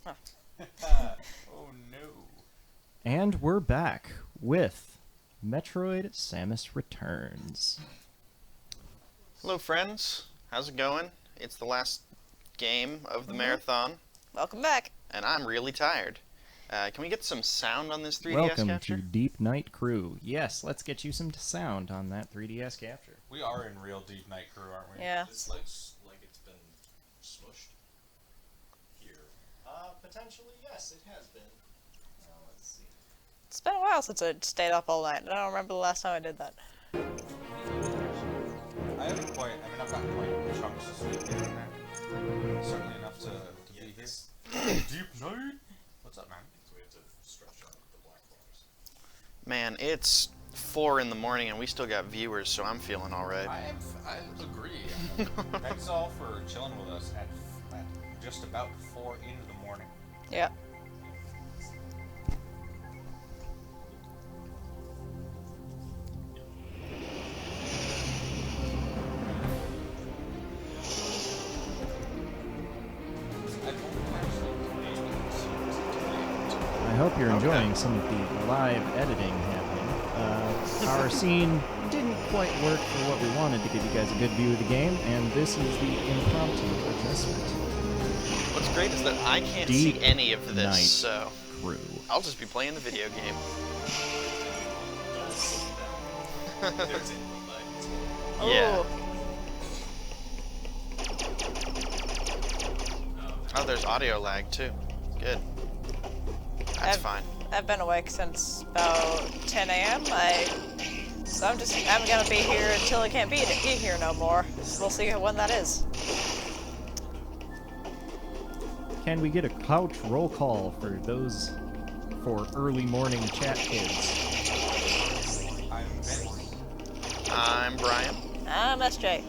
Huh. Oh no. And we're back with Metroid Samus Returns. Hello, friends. How's it going? It's the last game of the marathon, Welcome back. and I'm really tired. Can we get some sound on this 3DS Welcome capture? to Deep Night Crew. Yes, let's get you some sound on that 3DS capture. We are in real Deep Night Crew, aren't we? Yeah. It's like it's been smushed here. Potentially, yes, it has been. Let's see. It's been a while since I stayed up all night. I don't remember the last time I did that. I haven't quite. I mean, I've gotten quite chunks of sleep here and there. Certainly enough to be here. Deep Night? What's up, man? So we have to stretch out the black bars. Man, it's 4 in the morning, and we still got viewers, so I'm feeling alright. I agree. Thanks all for chilling with us at just about 4 in the morning. Yeah. I hope you're enjoying some of the live editing happening. Our scene didn't quite work for what we wanted to give you guys a good view of the game, and this is the impromptu adjustment. What's great is that I can't Deep see any of Night this, so Crew. I'll just be playing the video game. There's a light. Yeah. Oh. Oh, there's audio lag, too. Good. That's I've- fine. I've been awake since about 10 a.m. So I'm gonna be here until I can't be here no more. We'll see when that is. Can we get a couch roll call for those for early morning chat kids? I'm Vince. I'm Brian. I'm SJ.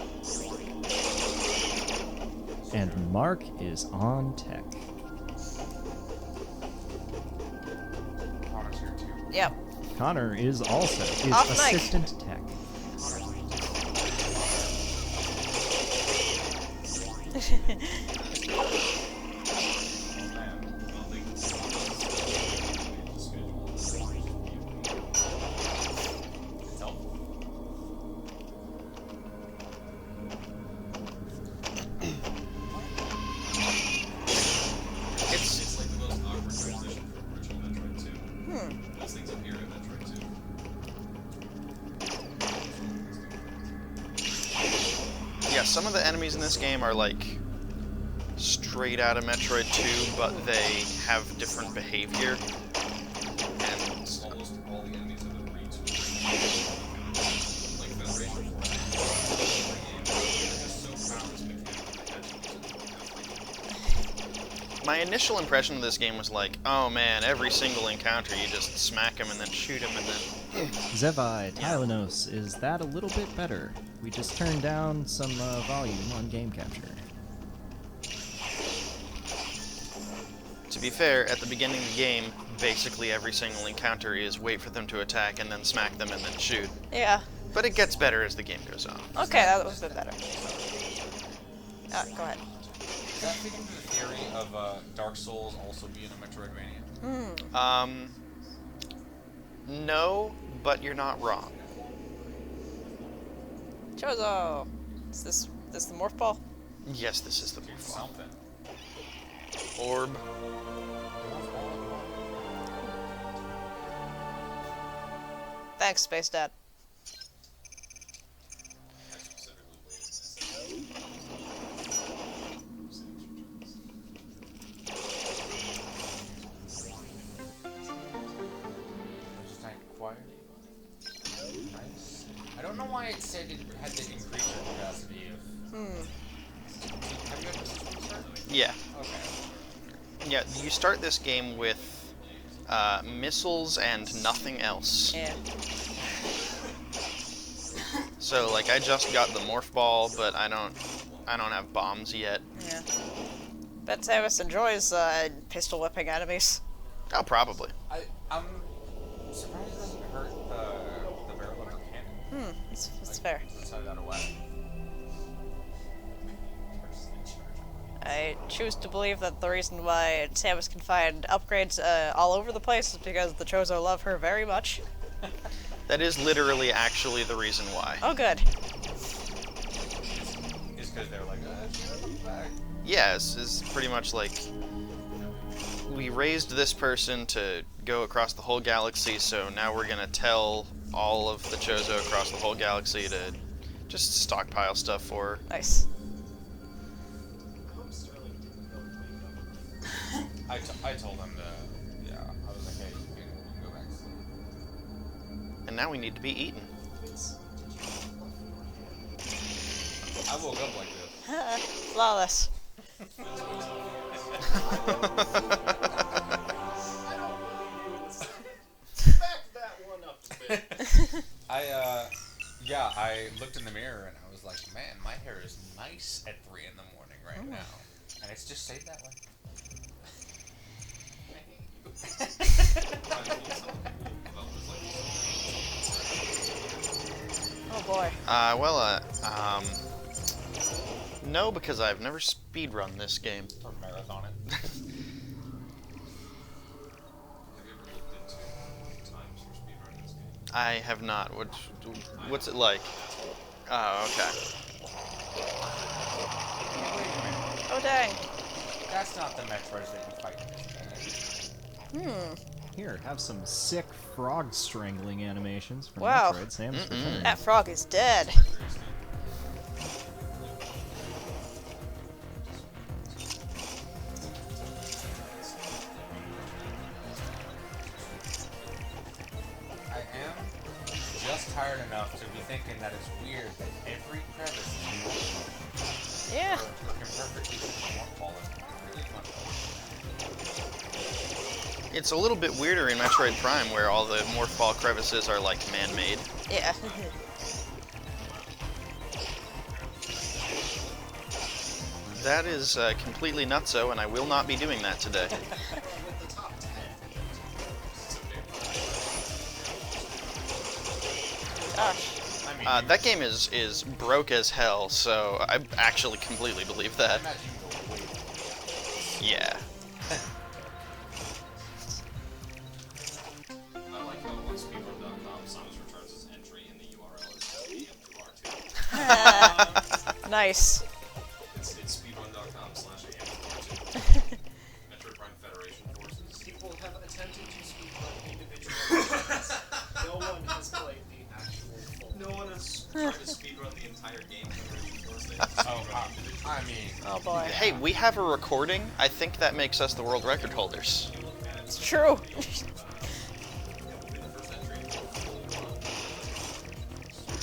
And Mark is on tech. Connor's here too. Yep. Connor is also Off mic. assistant tech. It's helpful. It's like the most awkward transition from original Metroid 2. Those things appear in Metroid 2. Yeah, some of the enemies in this game are like straight out of Metroid 2, but they have different behavior. And Almost all the enemies have been retooled. Like Federation 4. They're just so proud of this mechanic that they had to use it. my initial impression of this game was like, oh man, every single encounter you just smack him and then shoot him and then... Zevi, Tylanos, is that a little bit better? We just turned down some volume on game capture. To be fair, at the beginning of the game, basically every single encounter is wait for them to attack and then smack them and then shoot. Yeah. But it gets better as the game goes on. Okay, that was a bit better. Go ahead. Does that fit into the theory of Dark Souls also being a Metroidvania? No, but you're not wrong. Chozo. Is this the morph ball? Yes, this is the It's ball. something. Orb. Thanks, Space Dad. I specifically waited and I Just kind of quiet. Nice. I don't know why it said it had to increase your capacity of... Have you had this one start? Yeah. Okay. Yeah, you start this game with missiles and nothing else. Yeah. So like I just got the morph ball, but I don't have bombs yet. Yeah. Bet Samus enjoys pistol whipping enemies. Oh, probably. I'm surprised it doesn't hurt the barrel of her cannon. It's fair. Inside that away. I choose to believe that the reason why Samus can find upgrades all over the place is because the Chozo love her very much. That is literally actually the reason why. Oh, good. It's because they're like, come back. Yes, is pretty much like we raised this person to go across the whole galaxy, so now we're gonna tell all of the Chozo across the whole galaxy to just stockpile stuff for her. Nice. I told them to, yeah, I was like, hey, you can go back to sleep. And now we need to be eaten. I woke up like this. Flawless. I looked in the mirror and I was like, man, my hair is nice at 3 in the morning right now. And it's just stayed that way. Oh boy. No, because I've never speedrun this game. Or marathon it. Have you ever looked into times for speedrunning this game? I have not. What's it like? Oh, okay. Oh dang. That's not the Metroids that you fight in this game. Here, have some sick frog strangling animations from Wow. Metroid Samus Returns. That frog is dead. I am just tired enough to be thinking that it's weird that every crevice is Yeah. can perfectly fit the one fallen. Really fun. It's a little bit weirder in Metroid Prime, where all the morph ball crevices are like man-made. Yeah. That is completely nutso, and I will not be doing that today. Gosh. I mean, That game is broke as hell, so I actually completely believe that. imagine you go way Yeah. I like how on speedrun.com, Samus Returns' entry in the URL is AM2R2. Nice. It's speedrun.com/AM2R2. Metroid Prime Federation Forces. People have attempted to speedrun individual missions. No one has played the actual full. No one has tried to speedrun the entire game Federation Force. They have to Oh, speedrun individual. I mean, Oh boy. Hey, we have a recording. I think that makes us the world record holders. It's true. Will be the first entry into a full run.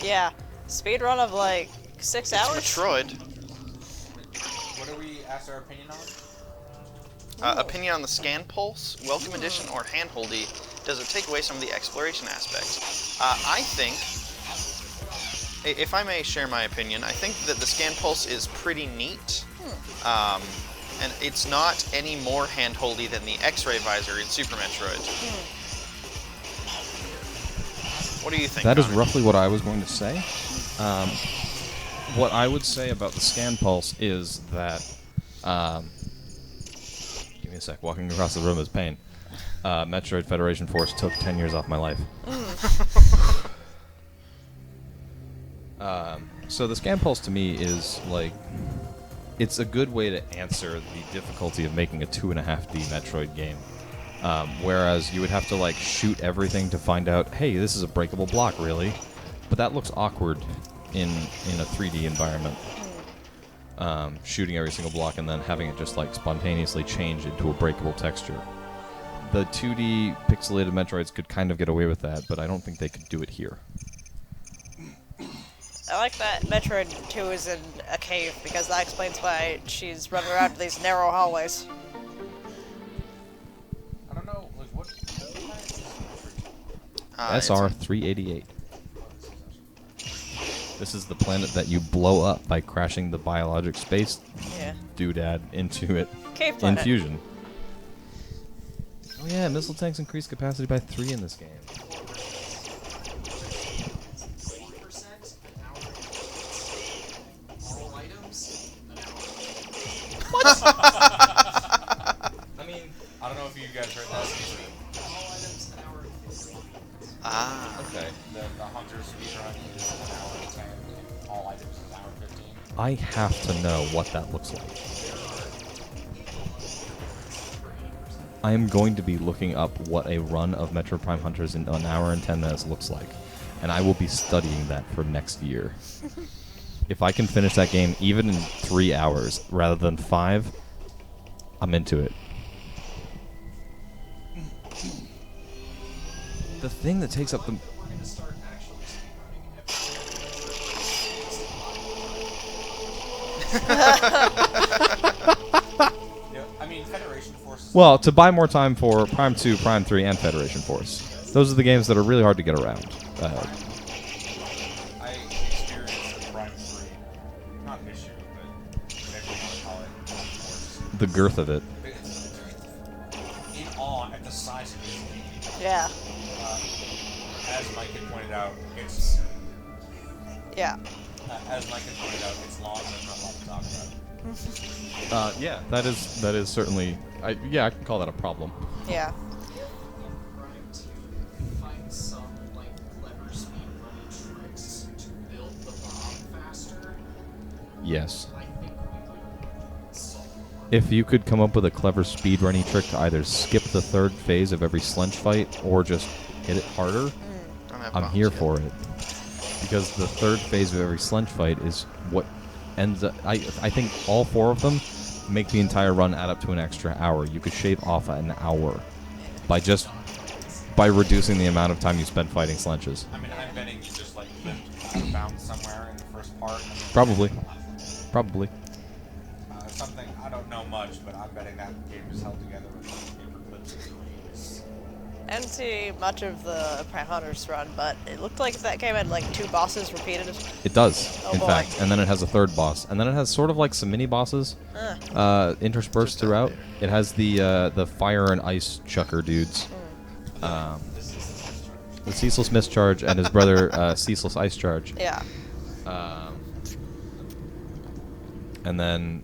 Yeah. Speed run of like 6 hours? Metroid. what do we ask our opinion on? Opinion on the scan pulse, welcome addition, or handholdy? Does it take away some of the exploration aspects? I think, if I may share my opinion, I think that the scan pulse is pretty neat. And it's not any more handholdy than the X-ray visor in Super Metroid. What do you think? That is Connor? roughly what I was going to say. What I would say about the scan pulse is that, give me a sec, walking across the room is pain. Metroid Federation Force took 10 years off my life. So the scan pulse to me is like, it's a good way to answer the difficulty of making a 2.5D Metroid game. Whereas you would have to like shoot everything to find out, hey, this is a breakable block, really. But that looks awkward in a 3D environment. Shooting every single block and then having it just like spontaneously change into a breakable texture. The 2D pixelated Metroids could kind of get away with that, but I don't think they could do it here. I like that Metroid 2 is in a cave because that explains why she's running around these narrow hallways. I don't know, like, what It's SR-388. This is the planet that you blow up by crashing the biologic space Yeah. doodad into it. Cave planet. Infusion. Oh yeah, missile tanks increase capacity by 3 in this game. 80% an hour. All items an hour. I don't know if you guys heard that. All items an hour and 15 minutes. Ah. Okay. The hunter's speedrun is an hour and 10, and all items is an hour and 15. I have to know what that looks like. I am going to be looking up what a run of Metroid Prime Hunters in an hour and 10 minutes looks like, and I will be studying that for next year. If I can finish that game even in 3 hours rather than 5, I'm into it. The thing that takes up the... We're going to start actually Yeah, I mean, Federation Force. Well, to buy more time for Prime 2, Prime 3, and Federation Force. Those are the games that are really hard to get around. I experienced the Prime 3. Not an issue, but whatever you want to call it. Force. The girth of it. In awe at the size of this game. Yeah. As Mike had pointed out, it's Yeah. as Mike had pointed out, it's long and there's not a lot to talk about. Yeah, that is certainly... I can call that a problem. Yeah. trying to find some like clever speedrunning tricks to build the bomb faster. Yes. I think we would solve the problem. If you could come up with a clever speedrunning trick to either skip the third phase of every slench fight or just hit it harder, Don't have I'm bombs here yet. for it. Because the third phase of every slench fight is what ends up... I think all 4 of them make the entire run add up to an extra hour. You could shave off an hour by reducing the amount of time you spend fighting slenches. I mean, I'm betting you just like lived out of bounds somewhere in the first part. I mean, Probably. Something, I don't know much, but I'm betting that game is held together with paper clips and screens. I didn't see much of the Prime Hunters run, but it looked like that game had like 2 bosses repeated. It does, Oh in boy. fact. And then it has a third boss. And then it has sort of like some mini-bosses interspersed Just out throughout. there. It has the fire and ice chucker dudes. The Cecil Smith charge and his brother Cecil's ice charge. Yeah. And then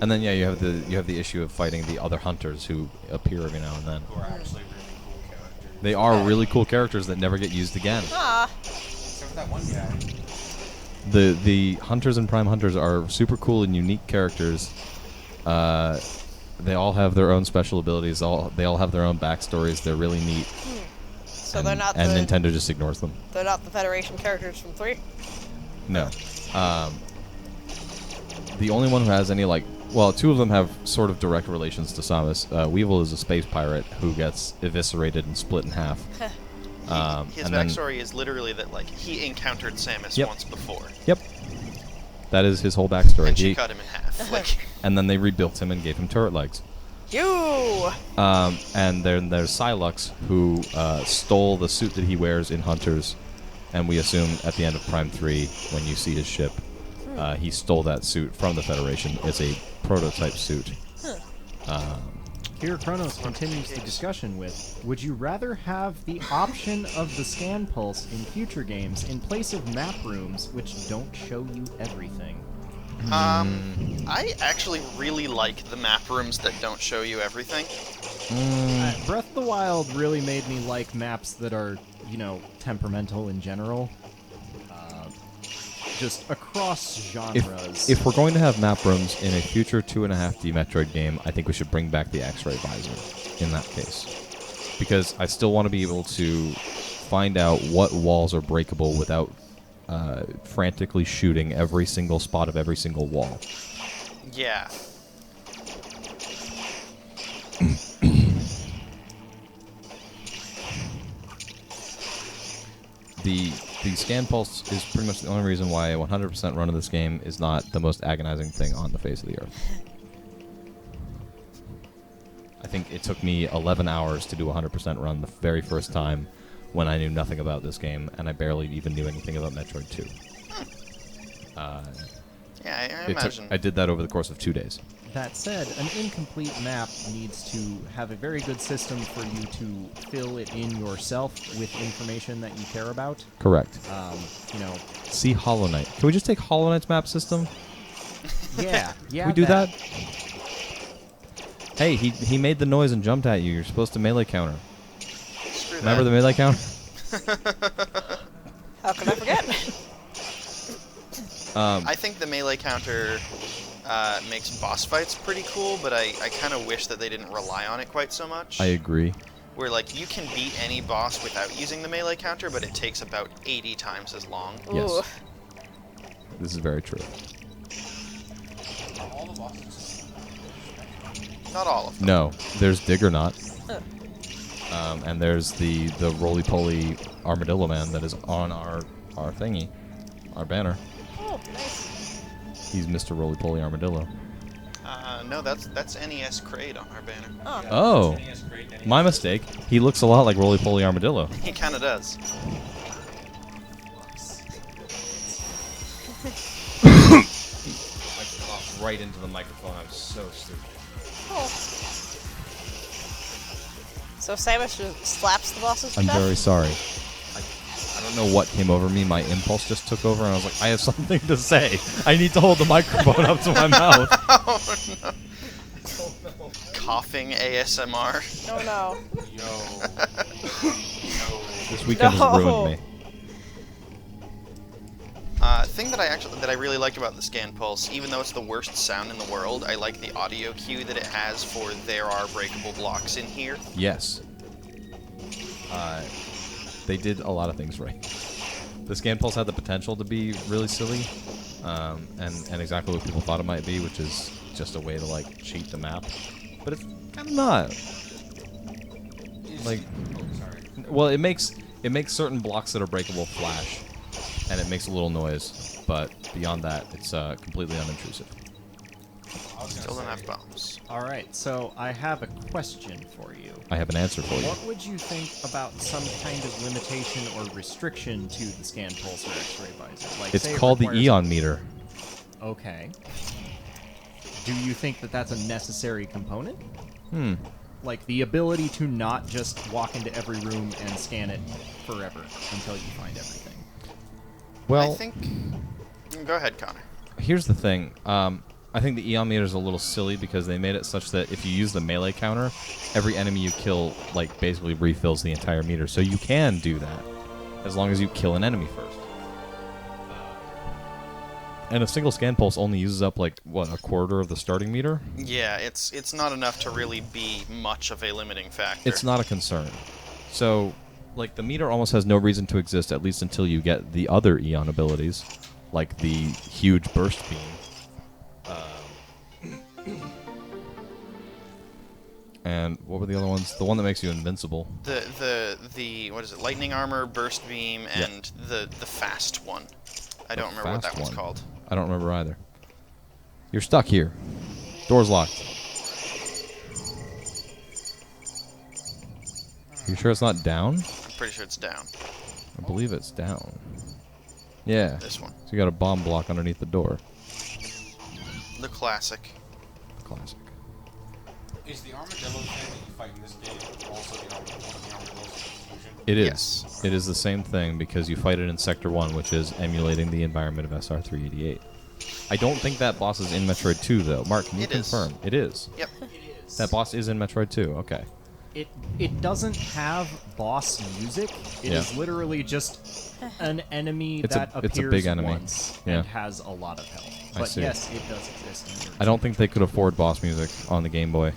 yeah, you have the issue of fighting the other hunters who appear every now and then. Who are actually really cool characters. They are really cool characters that never get used again. Ah. Except for that one guy. The hunters and prime hunters are super cool and unique characters. They all have their own special abilities. They all have their own backstories. They're really neat. So and, they're not and the Nintendo just ignores them. they're not the Federation characters from 3. No. The only one who has any, like... Well, 2 of them have sort of direct relations to Samus. Weevil is a space pirate who gets eviscerated and split in half. His and then- backstory is literally that like he encountered Samus Yep. once before, Yep. That is his whole backstory. and she cut him in half. Like, And then they rebuilt him and gave him turret legs. You. And then there's Silux, who stole the suit that he wears in Hunters, and we assume at the end of Prime 3, when you see his ship, he stole that suit from the Federation. It's a prototype suit. Here, Chronos continues the discussion with, would you rather have the option of the scan pulse in future games in place of map rooms, which don't show you everything? I actually really like the map rooms that don't show you everything. Breath of the Wild really made me like maps that are, temperamental in general. Just across genres. If we're going to have map rooms in a future 2.5D Metroid game, I think we should bring back the X-ray visor in that case. Because I still want to be able to find out what walls are breakable without frantically shooting every single spot of every single wall. Yeah. The scan pulse is pretty much the only reason why a 100% run of this game is not the most agonizing thing on the face of the earth. I think it took me 11 hours to do a 100% run the very first time when I knew nothing about this game, and I barely even knew anything about Metroid 2. Yeah, I imagine. I did that over the course of 2 days. That said, an incomplete map needs to have a very good system for you to fill it in yourself with information that you care about. Correct. See Hollow Knight. Can we just take Hollow Knight's map system? Yeah. Can we do that? Hey, he made the noise and jumped at you. You're supposed to melee counter. Screw Remember that. the melee counter? How could I forget? I think the melee counter makes boss fights pretty cool, but I kind of wish that they didn't rely on it quite so much. I agree. Where, like, you can beat any boss without using the melee counter, but it takes about 80 times as long. Yes. Ooh. This is very true. Are all the bosses? Not all of them. No, there's Diggernaut. Oh. And there's the roly-poly armadillo man that is on our thingy, our banner. Oh, nice. He's Mr. Roly-poly Armadillo. No, that's NES Kraid on our banner. Oh. Oh, NES Great, NES my mistake. He looks a lot like Roly-poly Armadillo. He kind of does. I coughed right into the microphone. I'm so stupid. Oh. So Samus just slaps the bosses to I'm death? very sorry. I don't know what came over me. My impulse just took over, and I was like, I have something to say. I need to hold the microphone up to my mouth. Oh no. Coughing ASMR. Oh no. Yo. This weekend has ruined me. Thing that I really liked about the Scan Pulse, even though it's the worst sound in the world, I like the audio cue that it has for there are breakable blocks in here. Yes. They did a lot of things right. The Scan Pulse had the potential to be really silly, and exactly what people thought it might be, which is just a way to like cheat the map. But it's kind of not. Like, Oh, sorry. well, it makes certain blocks that are breakable flash, and it makes a little noise. But beyond that, it's completely unintrusive. I was Still gonna don't say, have bombs. Alright, so I have a question for you. I have an answer for you. What would you think about some kind of limitation or restriction to the scan pulse or X-ray visor? Like, It's say it called the requires- Eon meter. Okay. Do you think that that's a necessary component? Like the ability to not just walk into every room and scan it forever until you find everything. Well, I think. Go ahead, Connor. here's the thing. I think the Eon meter is a little silly because they made it such that if you use the melee counter, every enemy you kill like basically refills the entire meter. So you can do that as long as you kill an enemy first. And a single scan pulse only uses up like what, a quarter of the starting meter? Yeah, it's not enough to really be much of a limiting factor. It's not a concern. So, like, the meter almost has no reason to exist, at least until you get the other Eon abilities, like the huge burst beam. And what were the other ones? The one that makes you invincible. The what is it? Lightning armor, burst beam, Yeah. and the fast one. I don't remember what fast that one's one. called. I don't remember either. You're stuck here. Door's locked. You sure it's not down? I'm pretty sure it's down. I believe it's down. Yeah. This one. So you got a bomb block underneath the door. The classic. Classic. Is the armadillo thing that you fight in this game also one of the armadillos in Infusion? It is. Yes. It is the same thing because you fight it in Sector 1, which is emulating the environment of SR388. I don't think that boss is in Metroid 2, though. Mark, can you It is. confirm? It is. Yep. It is. That boss is in Metroid 2. Okay. It doesn't have boss music. It is Yeah. literally just an enemy It's a- that it's a appears big enemy. once Yeah. and has a lot of health. I But see. yes, it does exist. In the I don't think they could afford boss music on the Game Boy.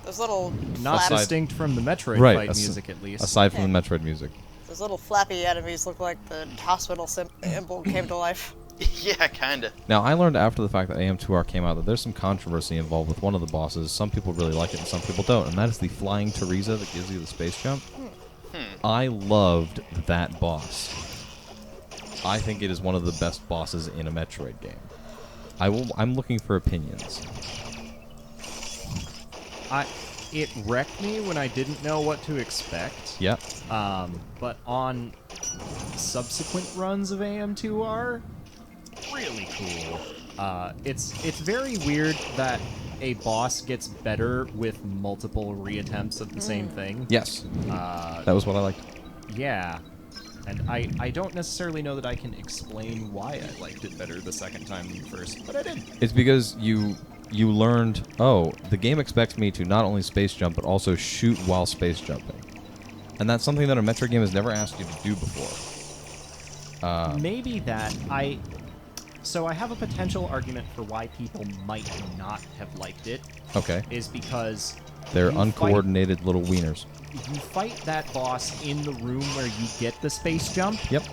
Those little Not flap- distinct from the Metroid Right, fight as- music, at least. Aside from the Metroid music. those little flappy enemies look like the hospital symbol came to life. Yeah, kinda. Now, I learned after the fact that AM2R came out that there's some controversy involved with one of the bosses. Some people really like it and some people don't, and that is the Flying Teresa that gives you the space jump. I loved that boss. I think it is one of the best bosses in a Metroid game. I'm looking for opinions. It wrecked me when I didn't know what to expect. Yeah. But on subsequent runs of AM2R, really cool. It's very weird that a boss gets better with multiple reattempts of the same thing. Yes. That was what I liked. Yeah. And I don't necessarily know that I can explain why I liked it better the second time than the first, but I did. It's because you you learned, oh, the game expects me to not only space jump, but also shoot while space jumping. And that's something that a Metroid game has never asked you to do before. Maybe that So I have a potential argument for why people might not have liked it. Okay. Is because They're you uncoordinated little wieners. You fight that boss in the room where you get the space jump. Yep.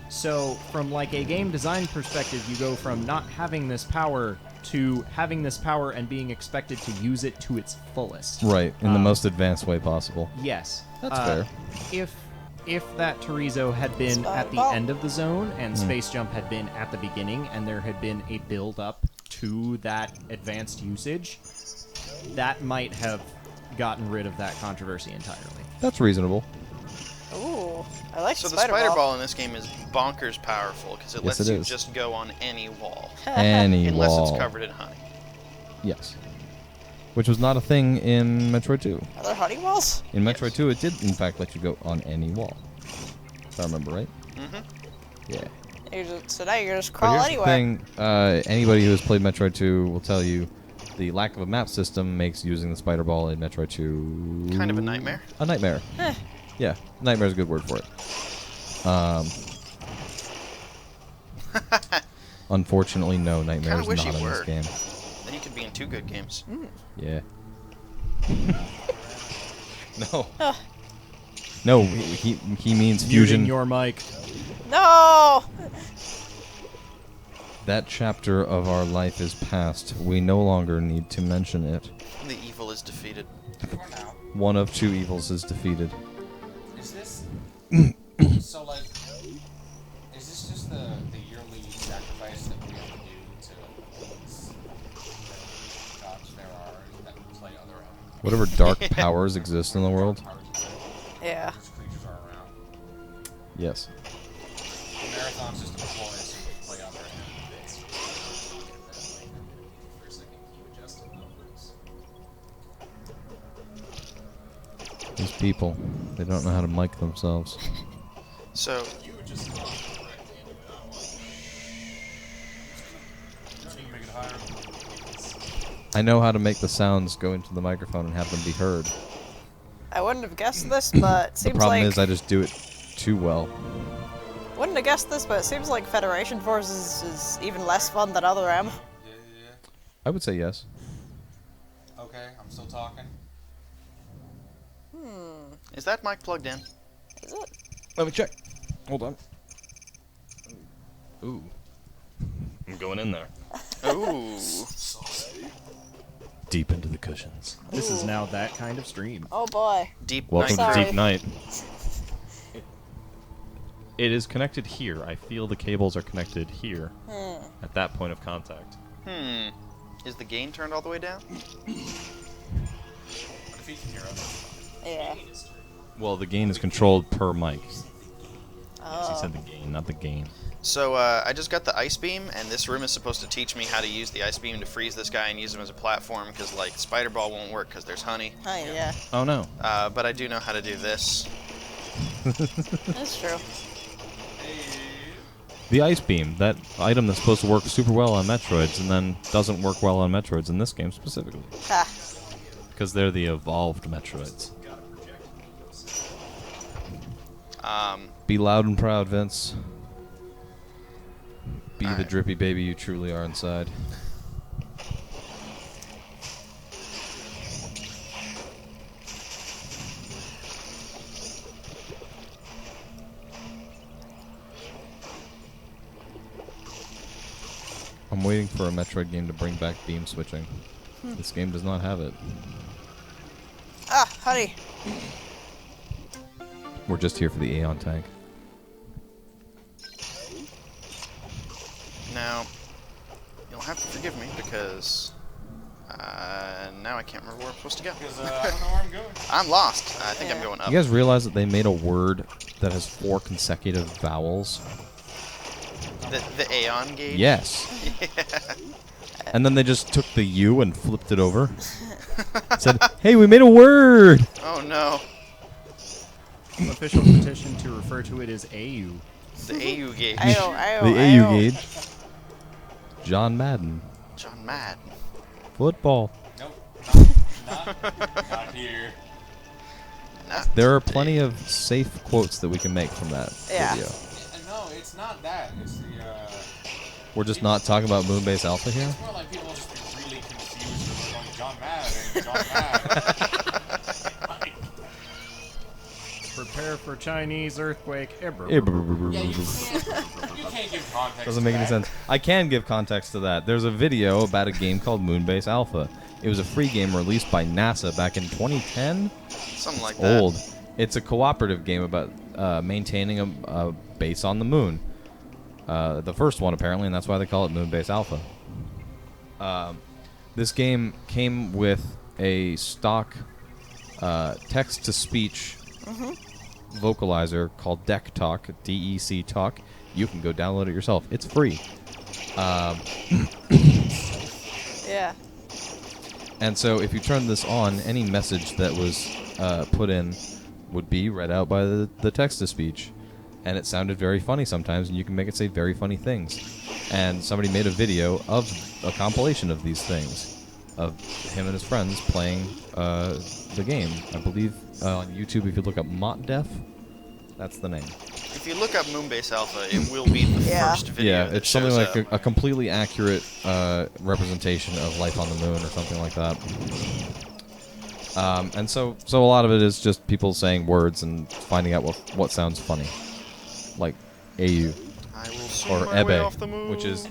So from like a game design perspective, you go from not having this power to having this power and being expected to use it to its fullest. Right, in the most advanced way possible. Yes. That's fair. If that Torizo had been at the end of the zone and Space Jump had been at the beginning and there had been a build-up to that advanced usage, that might have gotten rid of that controversy entirely. That's reasonable. Ooh, I like So the the spider ball. ball in this game is bonkers powerful because it Yes, lets it you is. just go on any wall. Any Unless wall. it's covered in honey. Yes. Which was not a thing in Metroid 2. Are there honey walls? In Metroid 2, it did, in fact, let you go on any wall. If I remember right. Mm-hmm. Yeah. So now you're just But crawl here's anywhere. the thing, anybody who has played Metroid 2 will tell you the lack of a map system makes using the spider ball in Metroid 2... Kind of a nightmare. A nightmare. Yeah, nightmare is a good word for it. Unfortunately, no, nightmare Kinda is wish not he in were. this game. Then you could be in 2 good games. Yeah. No. No, he means fusion. Muting your mic. No! That chapter of our life is past. We no longer need to mention it. The evil is defeated. For now. One of 2 evils is defeated. Is this... so, like... Is this just the yearly sacrifice that we have to do to these gods there are that play other enemies? Whatever dark powers exist in the world. Yeah. These creatures are around. Yes. Marathon's just a ploy so we can play other enemies. For a second, you adjusted numbers. These people, they don't know how to mic themselves. So, You were just not correctly into that one. Just need to make it higher. I know how to make the sounds go into the microphone and have them be heard. I wouldn't have guessed this, but it The seems problem like... is I just do it too well. Wouldn't have guessed this, but it seems like Federation Forces is even less fun than Other M. Yeah. I would say yes. Okay, I'm still talking. is that mic plugged in? Is it? Let me check. Hold on. Ooh. I'm going in there. Ooh. Deep into the cushions. This is now that kind of stream. Oh boy. Deep Welcome night. to Sorry. Deep Night. It is connected here. I feel the cables are connected here. At that point of contact. Is the gain turned all the way down? What if he can hear us? Yeah. Well, the gain is controlled per mic. He Oh. said the gain, not the gain. So, I just got the ice beam, and this room is supposed to teach me how to use the ice beam to freeze this guy and use him as a platform, because, like, spider ball won't work because there's honey. Hi, yeah. Oh no. But I do know how to do this. That's true. The ice beam, that item that's supposed to work super well on Metroids and then doesn't work well on Metroids in this game specifically. Ha. Because they're the evolved Metroids. Be loud and proud, Vince. Be the Alright. drippy baby you truly are inside. I'm waiting for a Metroid game to bring back beam switching. This game does not have it. Ah, honey. We're just here for the Aeon tank. Now, you'll have to forgive me because now I can't remember where I'm supposed to go. Because I don't know where I'm going. I'm lost. I think I'm going up. You guys realize that they made a word that has 4 consecutive vowels? The Aeon gauge? Yes. And then they just took the U and flipped it over. Said, hey, we made a word! Oh no. Official petition to refer to it as AU. The AU gauge. Ayo, ayo, The ayo. AU gauge. John Madden. John Madden. Football. Nope. Not here. Not There are today. plenty of safe quotes that we can make from that Yeah. video. No, it's not that. It's the. We're just not talking about Moonbase Alpha here. It's more like people just be really confused and we're going John Madden, John Madden. Like, Prepare for Chinese earthquake. yeah, you can't give context. Doesn't to make any that. sense. I can give context to that. There's a video about a game called Moonbase Alpha. It was a free game released by NASA back in 2010. Something like that. Old. It's a cooperative game about maintaining a base on the moon. The first one, apparently, and that's why they call it Moonbase Alpha. This game came with a stock text-to-speech vocalizer called Deck Talk, D-E-C Talk. You can go download it yourself. It's free. Yeah. And so if you turn this on, any message that was put in would be read out by the text-to-speech. And it sounded very funny sometimes, and you can make it say very funny things. And somebody made a video of a compilation of these things, of him and his friends playing the game. I believe on YouTube, if you look up MotDef, that's the name. If you look up Moonbase Alpha, it will be the Yeah. first video. Yeah, that it's something shows like up. a completely accurate representation of life on the moon or something like that. And so a lot of it is just people saying words and finding out what sounds funny, like "au" I will swing or my way "ebe," off the moon. which is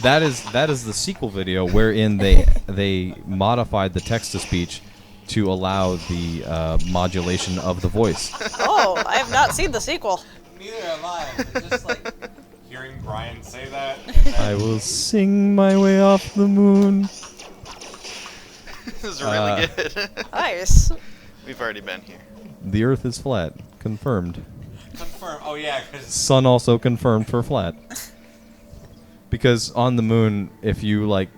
that is the sequel video wherein they modified the text to speech to allow the modulation of the voice. Oh, I have not seen the sequel. Neither have I. It's just like hearing Brian say that. And then I will sing my way off the moon. This is really good. Nice. We've already been here. The Earth is flat. Confirmed. confirm. Oh yeah, because Sun also confirmed for flat. Because on the moon, if you like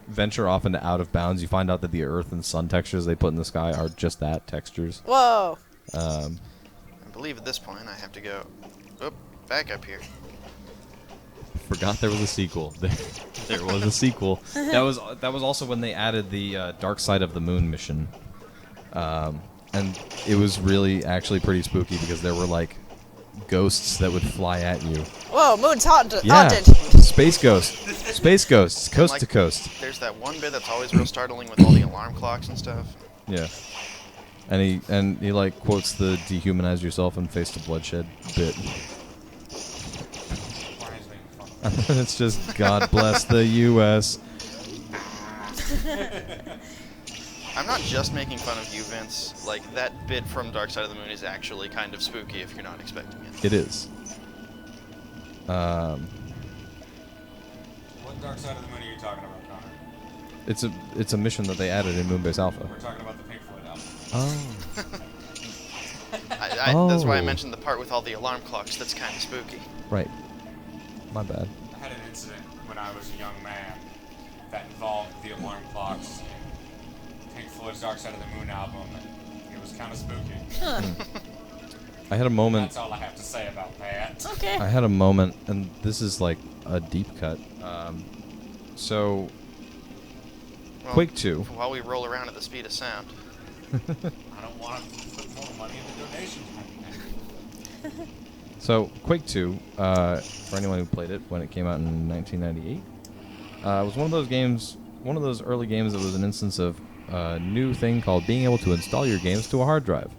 venture off into out of bounds, you find out that the Earth and Sun textures they put in the sky are just that, textures. Whoa. I believe at this point I have to go back up here. Forgot there was a sequel. There was a sequel. That was also when they added the Dark Side of the Moon mission, and it was really actually pretty spooky because there were like ghosts that would fly at you. Whoa, moon's haunted. Yeah, haunted. space ghosts, coast Like, to coast. There's that one bit that's always real startling with all the alarm clocks and stuff. Yeah, and he like quotes the "dehumanize yourself and face the bloodshed" bit. Brian's making fun. It's just God bless the U.S. I'm not just making fun of you, Vince. Like, that bit from Dark Side of the Moon is actually kind of spooky if you're not expecting it. It is. What Dark Side of the Moon are you talking about, Connor? It's a mission that they added in Moonbase Alpha. We're talking about the Pink Floyd album. Oh. That's why I Oh. mentioned the part with all the alarm clocks that's kind of spooky. Right. My bad. I had an incident when I was a young man that involved the alarm clocks in Pink Floyd's Dark Side of the Moon album, and it was kind of spooky. I had a moment. That's all I have to say about that. Okay. I had a moment, and this is like a deep cut. So, Well, Quake 2. While we roll around at the speed of sound. I don't want to put more money in the donation. So, Quake 2, for anyone who played it when it came out in 1998, was one of those games, one of those early games that was an instance of a new thing called being able to install your games to a hard drive.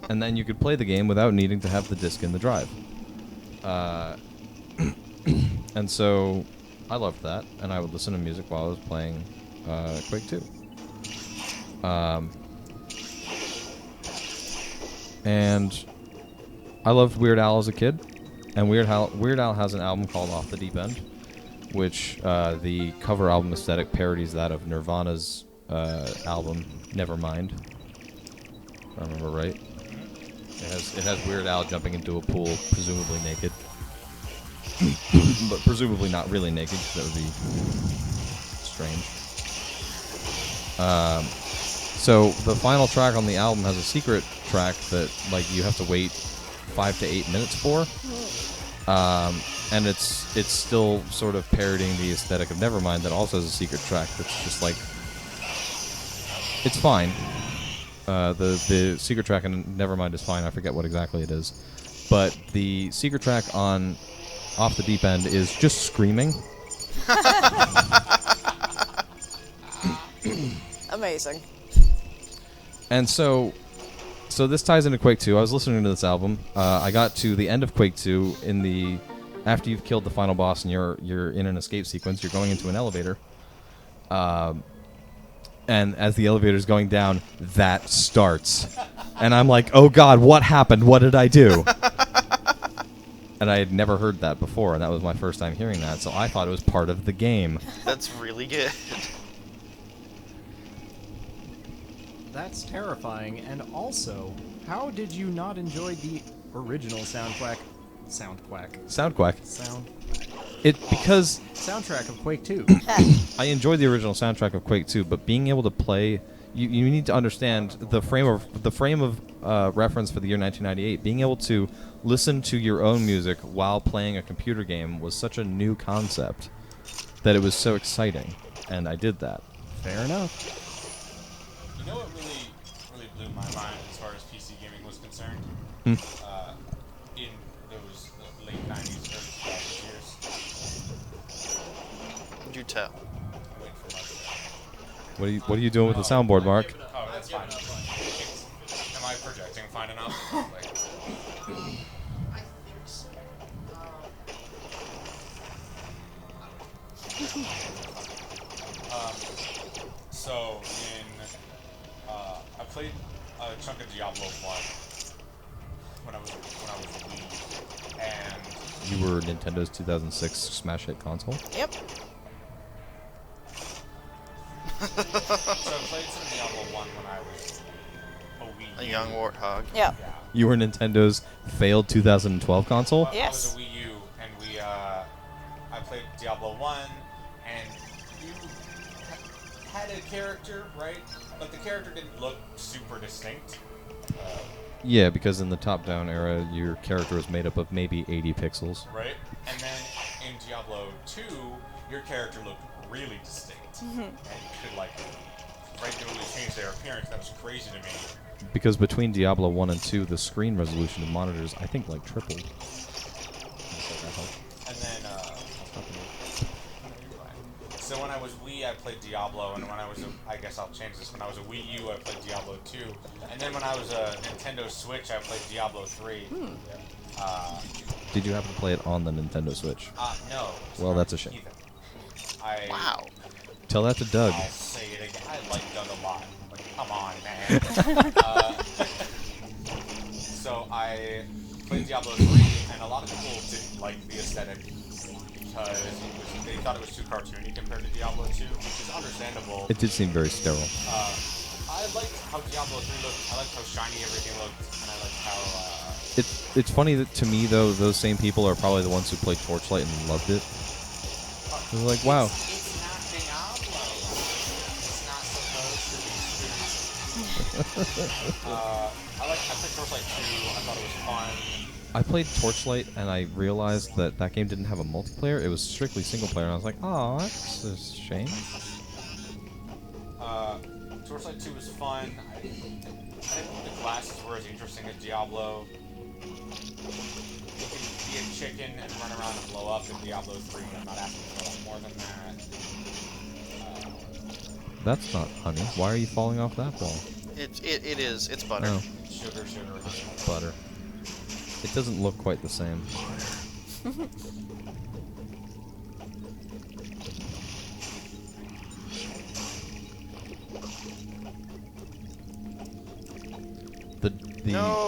And then you could play the game without needing to have the disc in the drive. And so, I loved that, and I would listen to music while I was playing Quake 2. And I loved Weird Al as a kid, and Weird Al has an album called Off the Deep End, which the cover album aesthetic parodies that of Nirvana's album Nevermind. If I remember right. It has Weird Al jumping into a pool, presumably naked, but presumably not really naked, 'cause that would be strange. So the final track on the album has a secret track that like you have to wait 5 to 8 minutes for. and it's still sort of parodying the aesthetic of Nevermind that also has a secret track that's just like, it's fine. The secret track in Nevermind is fine. I forget what exactly it is, but the secret track on Off the Deep End is just screaming. Amazing. And so this ties into Quake 2. I was listening to this album. I got to the end of Quake 2 after you've killed the final boss and you're in an escape sequence. You're going into an elevator. And as the elevator's going down, that starts. And I'm like, oh god, what happened? What did I do? And I had never heard that before, and that was my first time hearing that, so I thought it was part of the game. That's really good. That's terrifying. And also, how did you not enjoy the original soundtrack of Quake 2? I enjoyed the original soundtrack of Quake 2, but being able to play, you need to understand the frame of reference for the year 1998. Being able to listen to your own music while playing a computer game was such a new concept that it was so exciting, and I did that. Fair enough. You know what really blew my mind as far as PC gaming was concerned? In those late 90s, early 2000s years. Do tell. I'm waiting for Mark. What are you doing with the soundboard, Mark? Oh, that's fine. Am I projecting fine enough? Like, I think so. so I played a chunk of Diablo 1 when I was a Wii, and You were Nintendo's 2006 smash hit console? Yep. so I played some Diablo 1 when I was a Wii. A young warthog. Yeah. Yeah. You were Nintendo's failed 2012 console? Yes. I was a Wii U, and I played Diablo 1, and you had a character, right? But the character didn't look super distinct. Yeah, because in the top-down era, your character was made up of maybe 80 pixels. Right? And then in Diablo 2, your character looked really distinct. And you could, like, regularly change their appearance. That was crazy to me. Because between Diablo 1 and 2, the screen resolution of monitors, I think, like, tripled. And then, so when I was Wii, I played Diablo, and when I was I guess I'll change this. When I was a Wii U, I played Diablo 2. And then when I was a Nintendo Switch, I played Diablo 3. Did you happen to play it on the Nintendo Switch? No. Well, that's a shame. Either. Wow. Tell that to Doug. I'll say it again. I like Doug a lot. Like, come on, man. So I played Diablo 3, and a lot of people didn't like the aesthetic because they thought it was too cartoony compared to Diablo 2, which is understandable. It did seem very sterile. I liked how Diablo 3 looked. I liked how shiny everything looked, and I liked how. It's funny that to me, though, those same people are probably the ones who played Torchlight and loved it. They're like, wow. It's not Diablo. It's not supposed to be spooky. I played Torchlight 2. I thought it was fun. I played Torchlight, and I realized that that game didn't have a multiplayer. It was strictly single player, and I was like, oh, that's a shame. Torchlight 2 was fun. I didn't think the classes were as interesting as Diablo. You can be a chicken and run around and blow up in Diablo 3. I'm not asking for a lot more than that. That's not honey. Why are you falling off that wall? It is. It's butter. Oh, Sugar. butter. It doesn't look quite the same.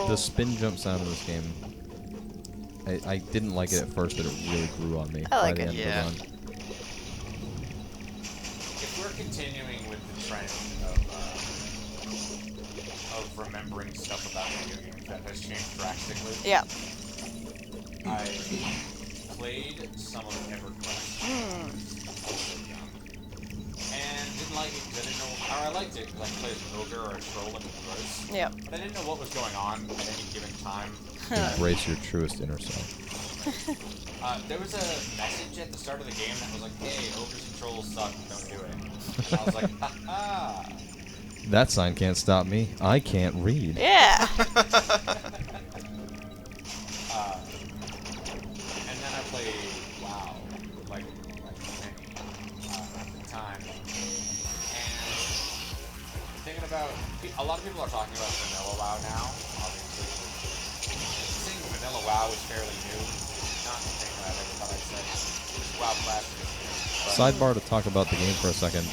The spin jump sound in this game, I didn't like it at first, but it really grew on me I like by the it. end Yeah. of the run. If we're continuing with the trend of remembering stuff about video games that has changed drastically, Yeah. I played some of EverQuest. And didn't like it because I didn't know, or I liked it because I could play as an ogre or a troll in the woods. Yep. But I didn't know what was going on at any given time. Embrace your truest inner self. There was a message at the start of the game that was like, "Hey, ogres and trolls suck. Don't do it." And I was like, "Ha That sign can't stop me. I can't read. Yeah. And then I played WoW, like many, at the time. And thinking about, a lot of people are talking about vanilla WoW now, obviously. Saying vanilla WoW is fairly new. Not the thing that I ever thought I'd say. WoW Classic. Sidebar to talk about the game for a second.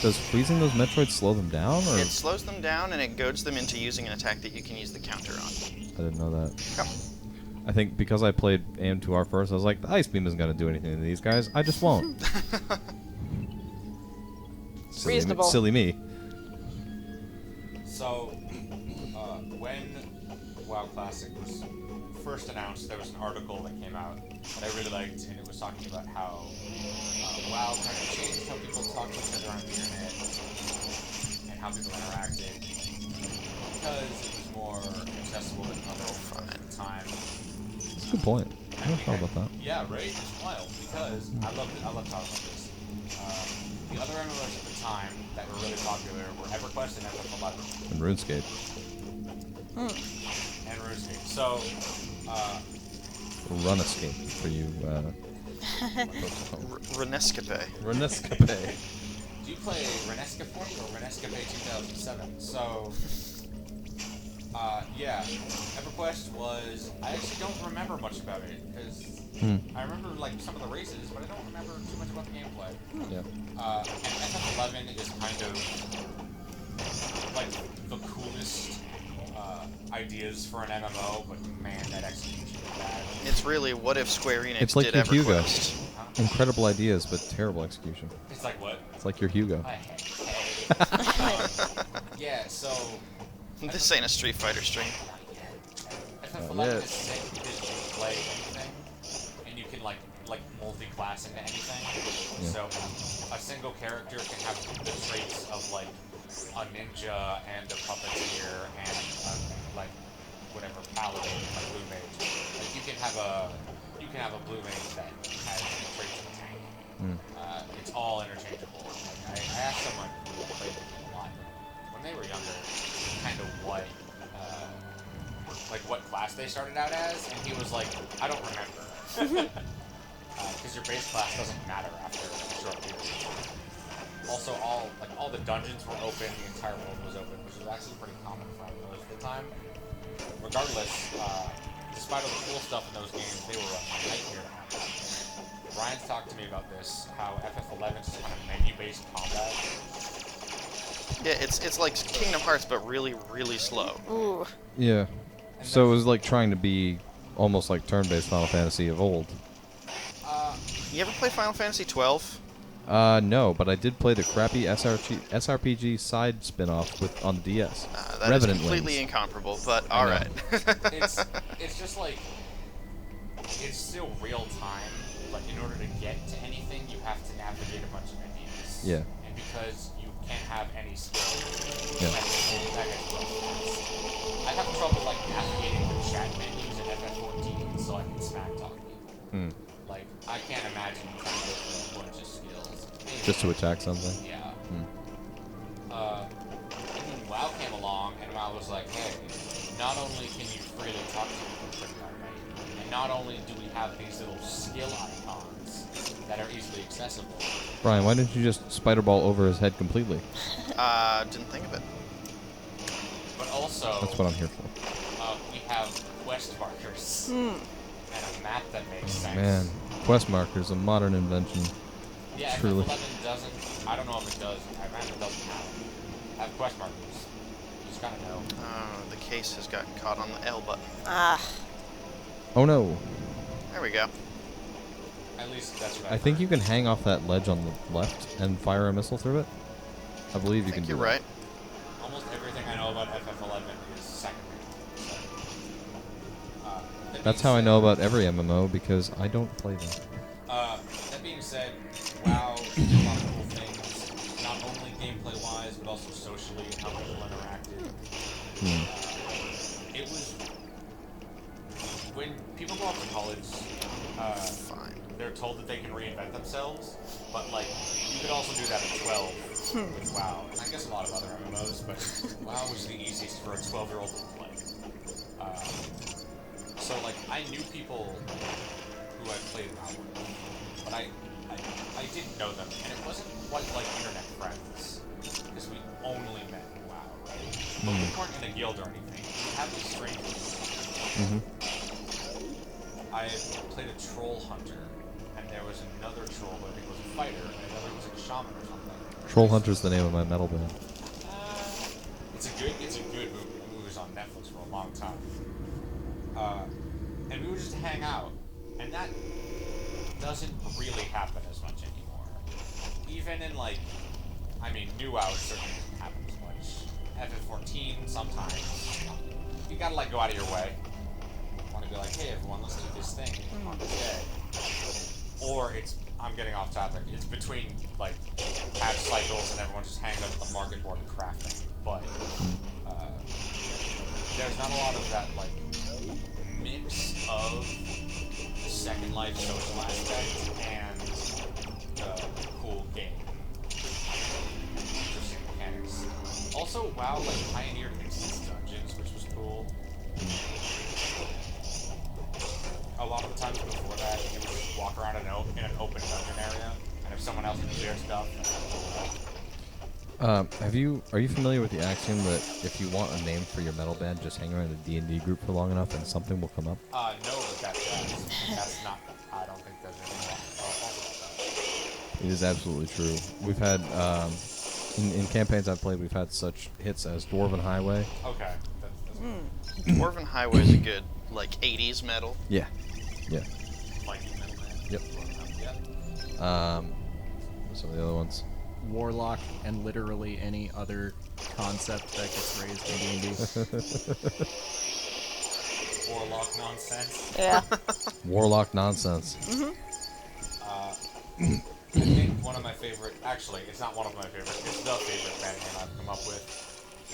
Does freezing those Metroids slow them down, or It slows them down and it goads them into using an attack that you can use the counter on. I didn't know that. Yep. I think because I played AM2R first, I was like, the Ice Beam isn't going to do anything to these guys. I just won't. Reasonable. Silly me. So, when WoW Classic was first announced, there was an article that came out that I really liked, and it was talking about how WoW kind of changed how people talk to each other on the internet and how people interacted because it was more accessible than other forums at the time. That's a good point. I never thought about that. Yeah, right. It's wild because I love talking about this. The other MMOs at the time that were really popular were EverQuest and FF11. And RuneScape. And RuneScape. So, Run Escape for you. Renescape. Runescape. do you play Renescape or Renescape 2007? So, yeah, EverQuest was. I actually don't remember much about it because I remember like some of the races, but I don't remember too much about the gameplay. Yeah. And FF11 is kind of like the coolest ideas for an MMO, but man, that execution is bad. It's really what if Square Enix It's like did your Hugo. EverQuest. Incredible ideas, but terrible execution. It's like what? It's like your Hugo. Yeah, so This ain't a Street Fighter stream. FF11 is sick because you can play anything, and you can like multi-class into anything. Yeah. So a single character can have the traits of like a ninja and a puppeteer and like whatever paladin, like blue mage. Like you can have a blue mage that has the traits of a tank. It's all interchangeable. Like, I asked someone who played the game a lot when they were younger, kind of what class they started out as, and he was like, I don't remember. Because your base class doesn't matter after a short period of time. Also, all the dungeons were open, the entire world was open, which was actually pretty common for MMOs at the time. Regardless, despite all the cool stuff in those games, they were a nightmare to have. Ryan's talked to me about this, how FF11 is kind of menu-based combat. Yeah, it's like Kingdom Hearts, but really, really slow. Ooh. Yeah. So it was like trying to be almost like turn-based Final Fantasy of old. You ever play Final Fantasy 12? No, but I did play the crappy SRPG side spin-off on the DS. That is Revenant completely Wings. incomparable, but I know. alright. It's just like, it's still real time, but in order to get to anything, you have to navigate a bunch of menus. Yeah. And because you can't have any skill, Yeah. that gets real fast. I have trouble like navigating the chat menus in FF14 so I can smack talk people. Like, I can't imagine trying to go through a bunch of skills. Just to attack something. Yeah. And then WoW came along, and WoW was like, hey, not only can you freely talk to people pretty already, and not only do we have these little skill icons that are easily accessible. Brian, why didn't you just spider ball over his head completely? Didn't think of it. But also, That's what I'm here for. we have quest markers and a map that makes sense. Man, quest markers, a modern invention. Yeah, Truly. FF11 doesn't. I don't know if it does. I imagine it doesn't have quest markers. You just gotta know. The case has gotten caught on the L button. Ah. Oh no. There we go. At least that's what I think you can hang off that ledge on the left and fire a missile through it. I believe you I can think do you're that. right. Almost everything I know about FF11 is secondary. That That's being how I said- know about every MMO, because I don't play them. That being said, WoW did a lot of cool things, not only gameplay-wise, but also socially and how people interacted. It was when people go off to college, that they can reinvent themselves, but like you could also do that at 12 with WoW, and I guess a lot of other MMOs, but WoW was the easiest for a 12-year-old to play. So like I knew people who I played WoW with, but I didn't know them, and it wasn't quite like internet friends, because we only met in WoW, right? But we weren't in a guild or anything. We had these strangers. I played a troll hunter, and there was another troll who I think was a fighter, and another was a shaman or something. Troll Hunter's the name of my metal band. It's a good movie. The movie was on Netflix for a long time. And we would just hang out, and that doesn't really happen as much anymore. Even in like, I mean, New WoW certainly doesn't happen as much. FF14 sometimes. You gotta like go out of your way. Want to be like, hey everyone, let's do this thing on this day. Or it's, I'm getting off topic, it's between like patch cycles and everyone just hanging up at the market board and crafting. But there's not a lot of that like mix of the Second Life social aspect and the cool game. Interesting mechanics. Also, WoW like pioneered instance dungeons, which was cool. A lot of the times before that, you would just walk around in an open dungeon area, and if someone else can clear stuff, that's cool. Are you familiar with the axiom that if you want a name for your metal band, just hang around a D&D group for long enough and something will come up? No, but that's not. I don't think there's anything false about that. It is absolutely true. We've had in campaigns I've played, we've had such hits as Dwarven Highway. Okay. That's Dwarven Highway is a good, like, 80s metal. Yeah. Viking metal band. Yep. Yep. Some of the other ones. Warlock and literally any other concept that gets raised in D&D. Warlock nonsense. Yeah. Warlock nonsense. I think one of my favorite, actually, it's not one of my favorites, it's the favorite band name I've come up with,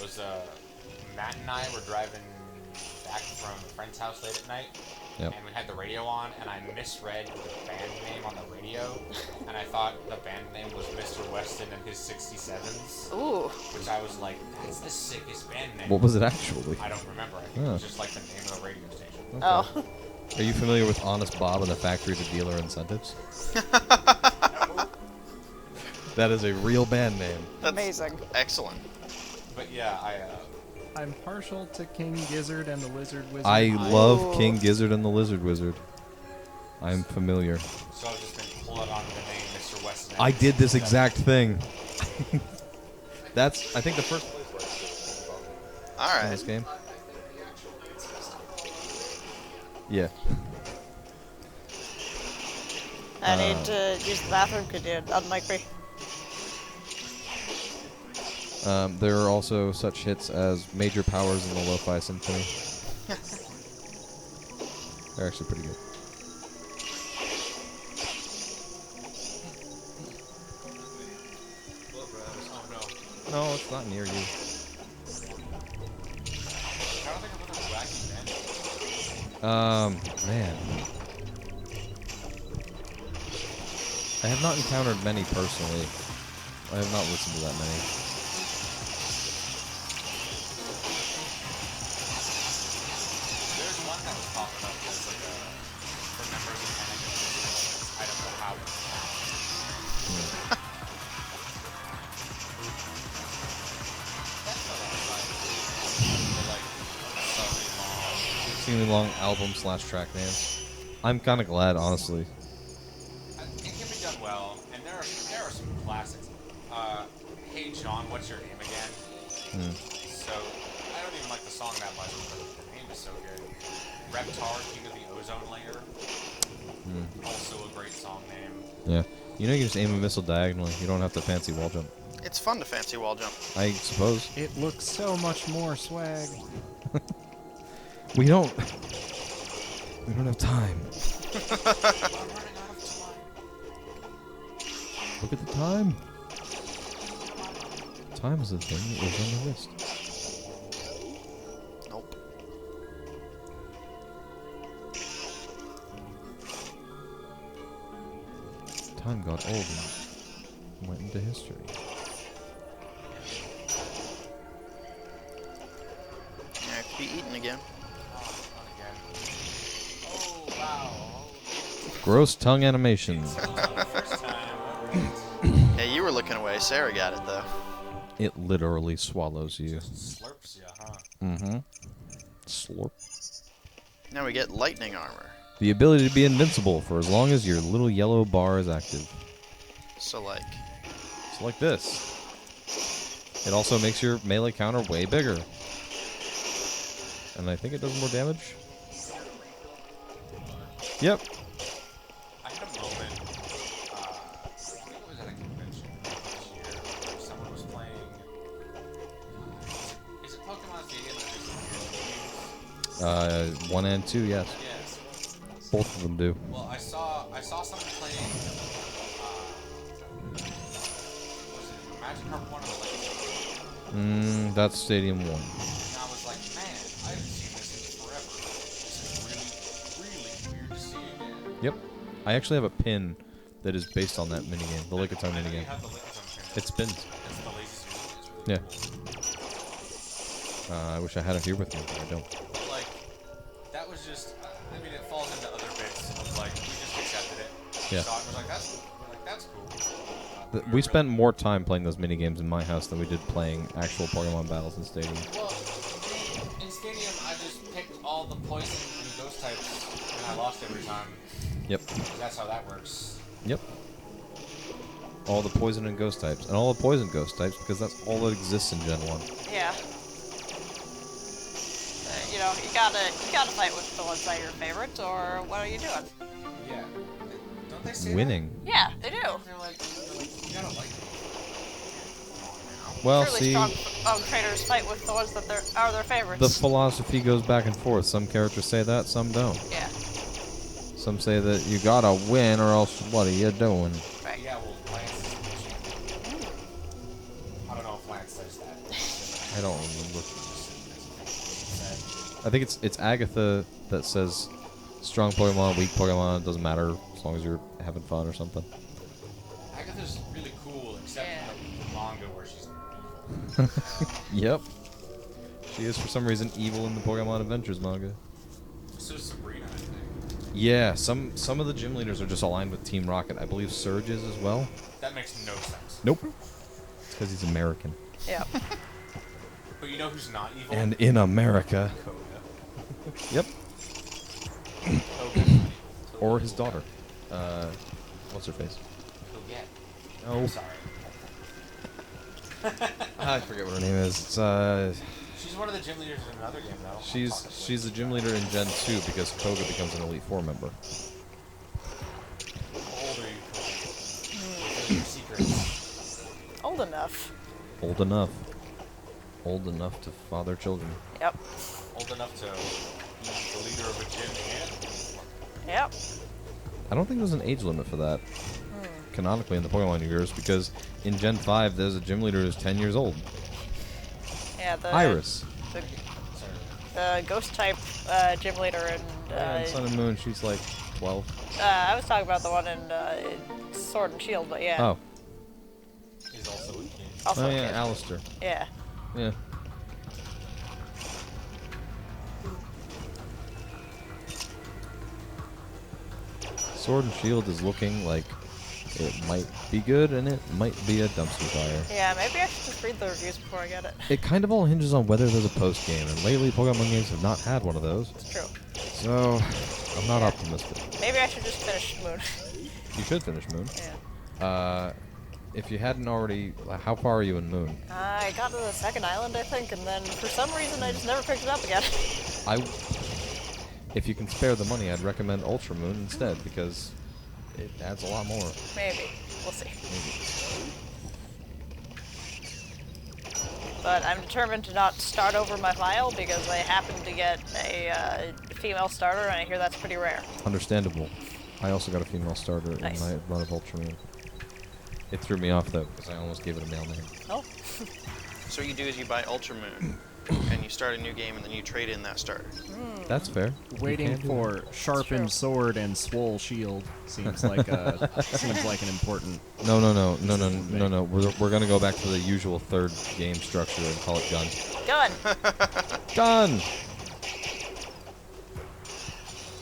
was Matt and I were driving back from a friend's house late at night, Yep. and we had the radio on, and I misread the band name on the radio, and I thought the band name was Mr. Weston and his 67s, Ooh. which I was like, that's the sickest band name. What was it actually? I don't remember. I think it was just like the name of the radio station. Oh. Are you familiar with Honest Bob and the Factory to Dealer Incentives? That is a real band name. That's Amazing. excellent. But yeah, I'm partial to King Gizzard and the Lizard Wizard. I love Ooh. King Gizzard and the Lizard Wizard. I'm familiar. so I've just been pulling on the name Mr. Weston. I did this exact thing. I think the first place in Alright. this game. I think the actual answer is to Yeah. I need to use the bathroom. Could you unmic me? There are also such hits as Major Powers and the Lo-Fi Symphony. They're actually pretty good. Oh no. No, it's not near you. I don't think of other wacky bands. Man. I have not encountered many personally. I have not listened to that many. There's one that was popping up that's like for members of Connecticut. I don't know how. That's not outside. They're like Extremely long album/track names. I'm kind of glad, honestly. it can be done well, and there are some classics. Hey John, what's your name again? So I don't even like the song that much, but the name is so good. Reptar, King of the Ozone Layer. Also a great song name. Yeah. You know you can just aim a missile diagonally. You don't have to fancy wall jump. It's fun to fancy wall jump. I suppose. It looks so much more swag. We don't have time. I'm running out of time. Look at the time. Time is the thing that is on the wrist. Nope. time got old and went into history. Yeah, it could be eaten again. Oh, not again. Oh, wow. Gross tongue animations. First time. Yeah, you were looking away. Sarah got it though. It literally swallows you. Slurps ya, huh? Mm-hmm. Slurp. Now we get lightning armor. The ability to be invincible for as long as your little yellow bar is active. So like, So like this. It also makes your melee counter way bigger. And I think it does more damage. Yep. I had a moment, I think it was at a convention this year, where someone was playing, is it Pokemon Stadium or is it 1 and 2, yes. Yes. Both of them do. Well, I saw someone playing, was it Magikarp 1 or Legacy? That's Stadium 1. And I was like, man, I haven't seen this in forever. This is really, really weird to see again. Yep. I actually have a pin that is based on that minigame, the Lickitung I know you minigame. have the Lickitung pin. It spins. It's the lazy Susan. It's really Yeah. cool. I wish I had it here with me, but I don't. But, like, that was just, I mean, it falls into other bits of, like, we just accepted it. Yeah. So I was like, that's cool. We spent more time playing those minigames in my house than we did playing actual Pokemon battles in Stadium. Well, in Stadium, I just picked all the poison and ghost types, and I lost every time. Yep. That's how that works. Yep. All the poison and ghost types. And all the poison ghost types, because that's all that exists in Gen 1. Yeah. You know, you gotta fight with the ones that are your favorite, or what are you doing? Yeah. Don't they say Winning. Yeah, they do. that? They're like, you gotta like them. Well, Surely see, strong traders fight with the ones that are their favorites. the philosophy goes back and forth. Some characters say that, some don't. Yeah. Some say that you gotta win or else what are you doing? Right. Yeah, well, Lance is the champion. I don't know if Lance says that. I don't remember. I think it's Agatha that says strong Pokemon, weak Pokemon, it doesn't matter as long as you're having fun or something. Agatha's really cool, except Yeah. in the manga where she's evil. Yep. She is for some reason evil in the Pokemon Adventures manga. So is Sabrina, I think. Yeah, some of the gym leaders are just aligned with Team Rocket. I believe Surge is as well. That makes no sense. Nope. It's because he's American. Yeah. But you know who's not evil? And in America. Koga. Yep. Koga. Or his daughter. What's her face? Koga. Oh, Sorry. I forget what her name is. She's one of the gym leaders in another game, though. She's the gym leader in Gen 2 because Koga becomes an Elite Four member. How old are you, Koga? Those are your secrets. Old enough. Old enough. Old enough to father children. Yep. Old enough to be the leader of a gym and Yep. I don't think there's an age limit for that. Canonically in the Pokemon universe, because in Gen 5 there's a gym leader who's 10 years old. Yeah. The Iris. The ghost type gym leader and Yeah, in Sun and Moon she's like 12. I was talking about the one in Sword and Shield, but yeah. Oh. is also a kid. Also Oh a yeah, kid. Alistair. Yeah. Yeah. Sword and Shield is looking like it might be good and it might be a dumpster fire. Yeah, maybe I should just read the reviews before I get it. It kind of all hinges on whether there's a post game, and lately Pokemon games have not had one of those. It's true. So I'm not optimistic. Maybe I should just finish Moon. You should finish Moon. Yeah. If you hadn't already, how far are you in Moon? I got to the second island, I think, and then for some reason I just never picked it up again. If you can spare the money, I'd recommend Ultra Moon instead because it adds a lot more. Maybe. We'll see. Maybe. But I'm determined to not start over my file because I happen to get a female starter, and I hear that's pretty rare. Understandable. I also got a female starter Nice. in my run of Ultra Moon. It threw me off though because I almost gave it a male name. Oh. So what you do is you buy Ultra Moon, and you start a new game and then you trade in that starter. That's fair. You Waiting can do for sharpened true. sword and swole shield seems like an important. No. We're gonna go back to the usual third game structure and call it gun. Gun. Gun.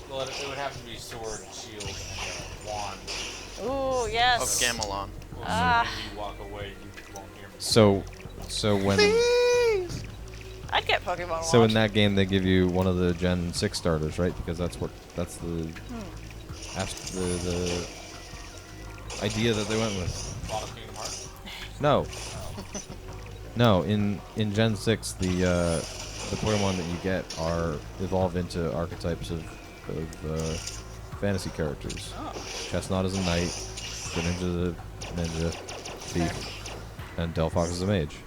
Well, it would have to be sword, shield, and wand. Ooh, Of yes. Gamelon. Well, Ah. so when you walk away, you won't hear me. So when I'd get Pokemon so in Watch. that game they give you one of the Gen 6 starters, right? Because that's the the idea that they went with. Lot of Kingdom Hearts. No. No, in Gen 6 the Pokemon that you get are evolve into archetypes of fantasy characters. Oh. Chestnut is a knight, Greninja is a ninja, thief, and Delphox is a mage.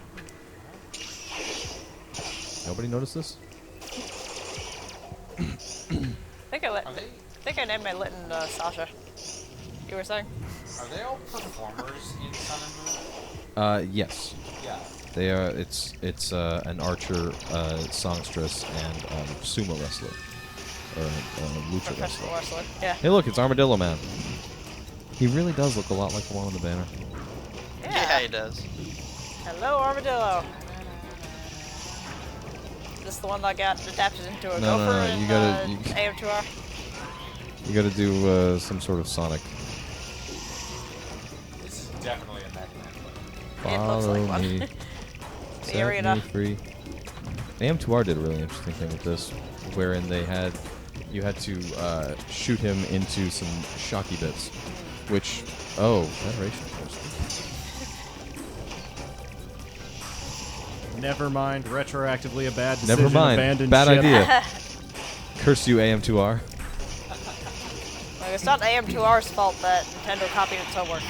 Nobody noticed this? I think I Are they think I named my Litten Sasha. You were saying? are they all performers in Sun and Moon? Yes. Yeah. They are. It's an archer, songstress, and sumo wrestler, or lucha Professional wrestler. wrestler. Yeah. Hey, look, it's Armadillo Man. He really does look a lot like the one on the banner. Yeah, he does. Hello, Armadillo. Is this the one that got adapted into a No, gopher you in gotta- you- AM2R? You got to do some sort of Sonic. This is definitely a Mega Man play. It looks like one. me. The Set arena. me free. AM2R did a really interesting thing with this, wherein you had to shoot him into some shocky bits, which Federation Force. Never mind. Retroactively a bad decision. Never mind. Abandoned Bad ship. idea. Curse you, AM2R. Like, it's not AM2R's fault that Nintendo copied its homework.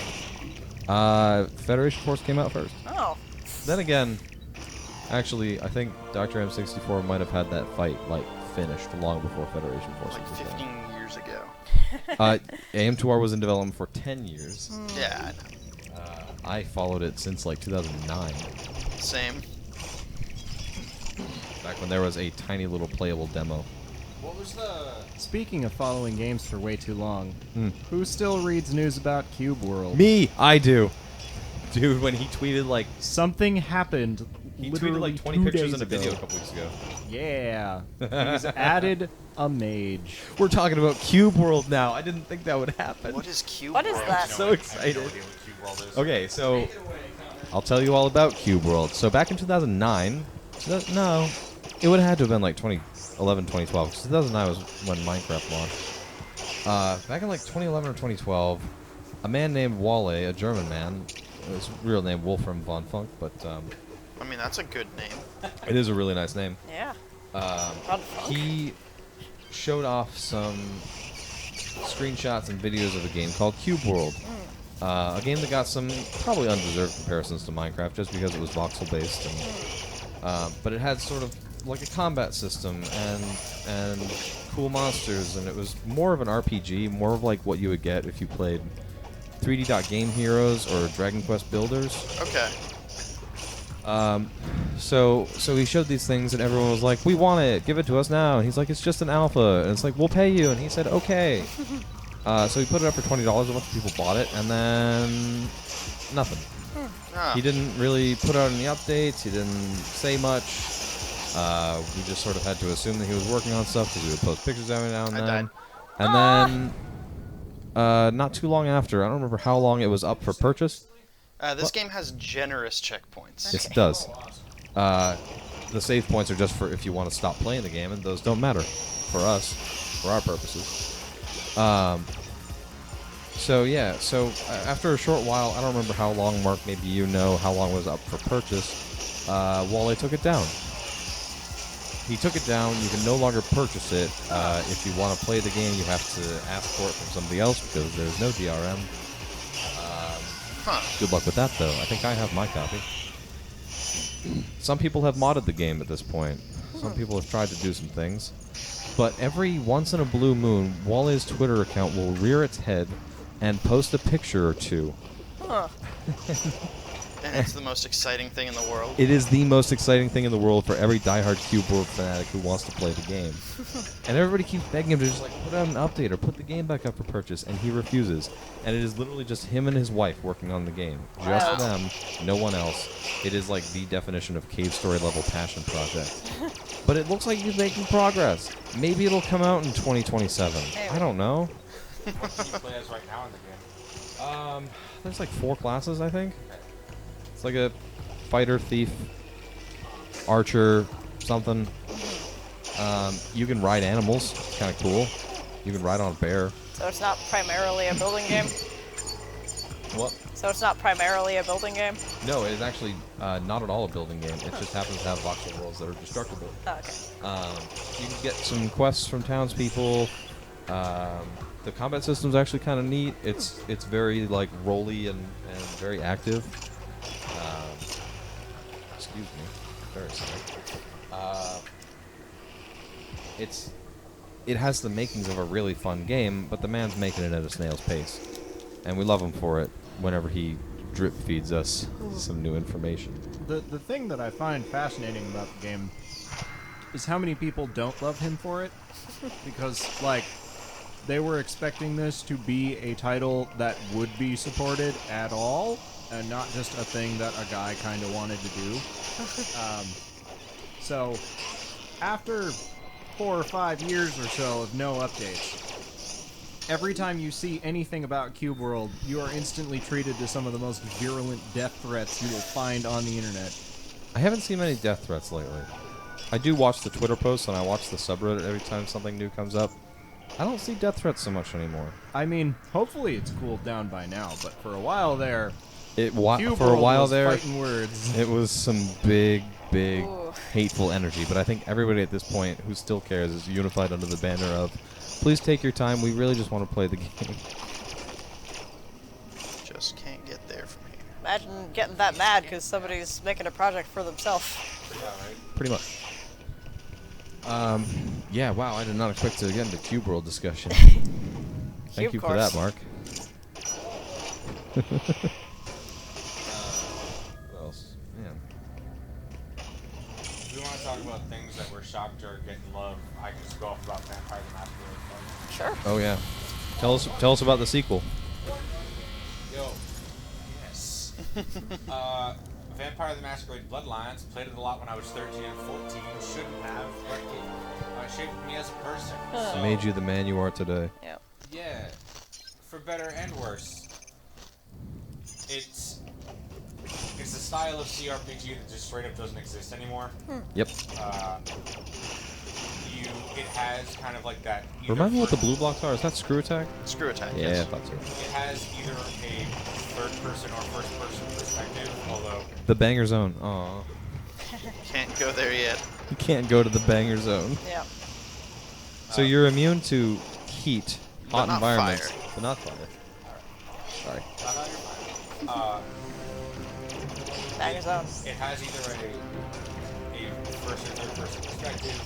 Federation Force came out first. Oh. Then again, actually, I think Dr. M64 might have had that fight finished long before Federation Force Like was 15 done. years ago. AM2R was in development for 10 years. Yeah, I followed it since 2009, same. back when there was a tiny little playable demo. What was the? Speaking of following games for way too long, Hmm. who still reads news about Cube World? Me, I do. Dude, when he tweeted Something happened. he literally tweeted 20 2 pictures days in a video a ago. couple weeks ago. Yeah. He's added a mage. We're talking about Cube World now. I didn't think that would happen. What is Cube What is World? that? So I have excited. no idea what Cube World is. Okay, so I'll tell you all about Cube World. So back in 2009, no, it would have had to have been 2011, 2012. 'Cause 2009 was when Minecraft launched. Back in 2011 or 2012, a man named Wale, a German man, his real name Wolfram von Funk, but I mean, that's a good name. it is a really nice name. Yeah. Um, Von Funk? he showed off some screenshots and videos of a game called Cube World. A game that got some probably undeserved comparisons to Minecraft just because it was voxel based, but it had sort of like a combat system and cool monsters, and it was more of an RPG, more of like what you would get if you played 3D Game Heroes or Dragon Quest Builders. Okay. So he showed these things, and everyone was like, "We want it, give it to us now." And he's like, "It's just an alpha," and it's like, "We'll pay you." And he said, "Okay." So he put it up for $20. A bunch of people bought it, and then nothing. Ah, He didn't really put out any updates. He didn't say much. We just sort of had to assume that he was working on stuff because he would post pictures every now and I then. died. And then, not too long after, I don't remember how long it was up for purchase. this game has generous checkpoints. Yes, it does. The save points are just for if you want to stop playing the game, and those don't matter for us, for our purposes. So after a short while, I don't remember how long, Mark, maybe you know how long it was up for purchase, Wale took it down. He took it down. You can no longer purchase it. If you want to play the game, you have to ask for it from somebody else because there's no DRM. Huh. Good luck with that, though. I think I have my copy. Some people have modded the game at this point. Some people have tried to do some things. But every once in a blue moon, Wale's Twitter account will rear its head and post a picture or two. Huh. And it's the most exciting thing in the world. It is the most exciting thing in the world for every diehard Cube World fanatic who wants to play the game. And everybody keeps begging him to just like put out an update or put the game back up for purchase, and he refuses. And it is literally just him and his wife working on the game. Just Wow. them, no one else. It is like the definition of cave story level passion project. But it looks like he's making progress. Maybe it'll come out in 2027. Maybe. I don't know. What can you play as right now in the game? There's like 4 classes, I think. It's like a fighter, thief, archer, something. You can ride animals. It's kind of cool. You can ride on a bear. So it's not primarily a building game? What? So it's not primarily a building game? No, it is actually not at all a building game. It just happens to have voxel worlds that are destructible. Oh, okay. You can get some quests from townspeople. The combat system's actually kind of neat. It's very like rolly and very active. Excuse me. Very sorry. It has the makings of a really fun game, but the man's making it at a snail's pace, and we love him for it. Whenever he drip feeds us some new information. The thing that I find fascinating about the game is how many people don't love him for it. Because, like, they were expecting this to be a title that would be supported at all, and not just a thing that a guy kind of wanted to do. So, after 4 or 5 years or so of no updates, every time you see anything about Cube World, you are instantly treated to some of the most virulent death threats you will find on the internet. I haven't seen many death threats lately. I do watch the Twitter posts and I watch the subreddit every time something new comes up. I don't see death threats so much anymore. I mean, hopefully it's cooled down by now, but for a while there, Cube For a World while was there, fighting words. it was some big, Ooh. hateful energy. But I think everybody at this point who still cares is unified under the banner of, please take your time. We really just want to play the game. Just can't get there from here. Imagine getting that mad because somebody's making a project for themselves. Yeah, right. Pretty much. Yeah, wow, I did not expect to get into Cube World discussion. Thank Cube you for course. that, Mark. What else? Man. If we want to talk about things that we're shocked are getting love, I can just go off about Vampire the Masquerade. Sure. Oh, yeah. Tell us about the sequel. Yo. Yes. Vampire the Masquerade Bloodlines, played it a lot when I was 13 and 14, shouldn't have, but it shaped me as a person. So, Made you the man you are today. Yeah. yeah, for better and worse. It's a style of CRPG that just straight up doesn't exist anymore. Yep. It has kind of like that. either Remind me what the first- blue blocks are. Is that Screw Attack? Screw attack. Yeah, I Yes. thought so. It has either a third-person or first-person perspective, although The Banger Zone. Aw. Can't go there yet. You can't go to the Banger Zone. Yeah. So you're immune to heat, But hot not environments, fire. but not fire. Sorry. Bangers on. it has either a first or third-person perspective.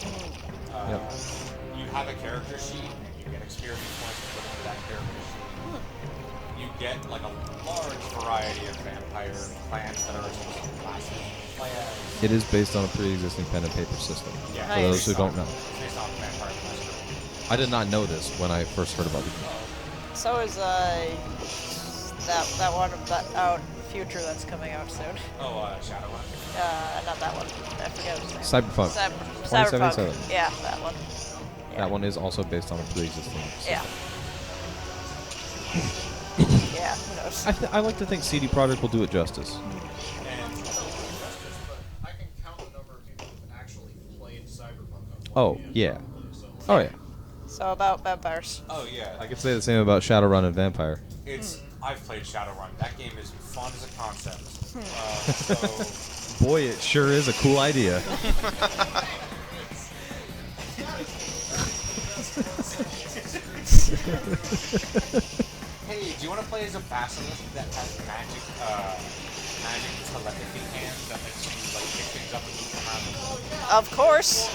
Yep. You have a character sheet, and you get experience points to put into that character sheet. You get like a large variety of vampire clans that are essentially classes you play as. It is based on a pre-existing pen and paper system. Yeah, For those who based don't on- know. Based on Vampire the Masquerade. I did not know this when I first heard about the game. So is that one out Future that's coming out soon. Oh, Shadowrun. Not that one. I forget his name. Cyberpunk. Cyberpunk. 2077. Yeah, that one. That one is also based on a pre-existing system. Yeah. Yeah, who knows? I like to think CD Projekt will do it justice. And I can count the number of people who've actually played Cyberpunk on Oh, one hand, yeah. probably, so. Oh, yeah. So about vampires. oh yeah, I could say the same about Shadowrun and Vampire. I've played Shadowrun. That game is fun as a concept. So Boy, it sure is a cool idea. hey, do you want to play as a basilisk that has magic telepathy hands that lets you like pick things up and move them around the room? Of course.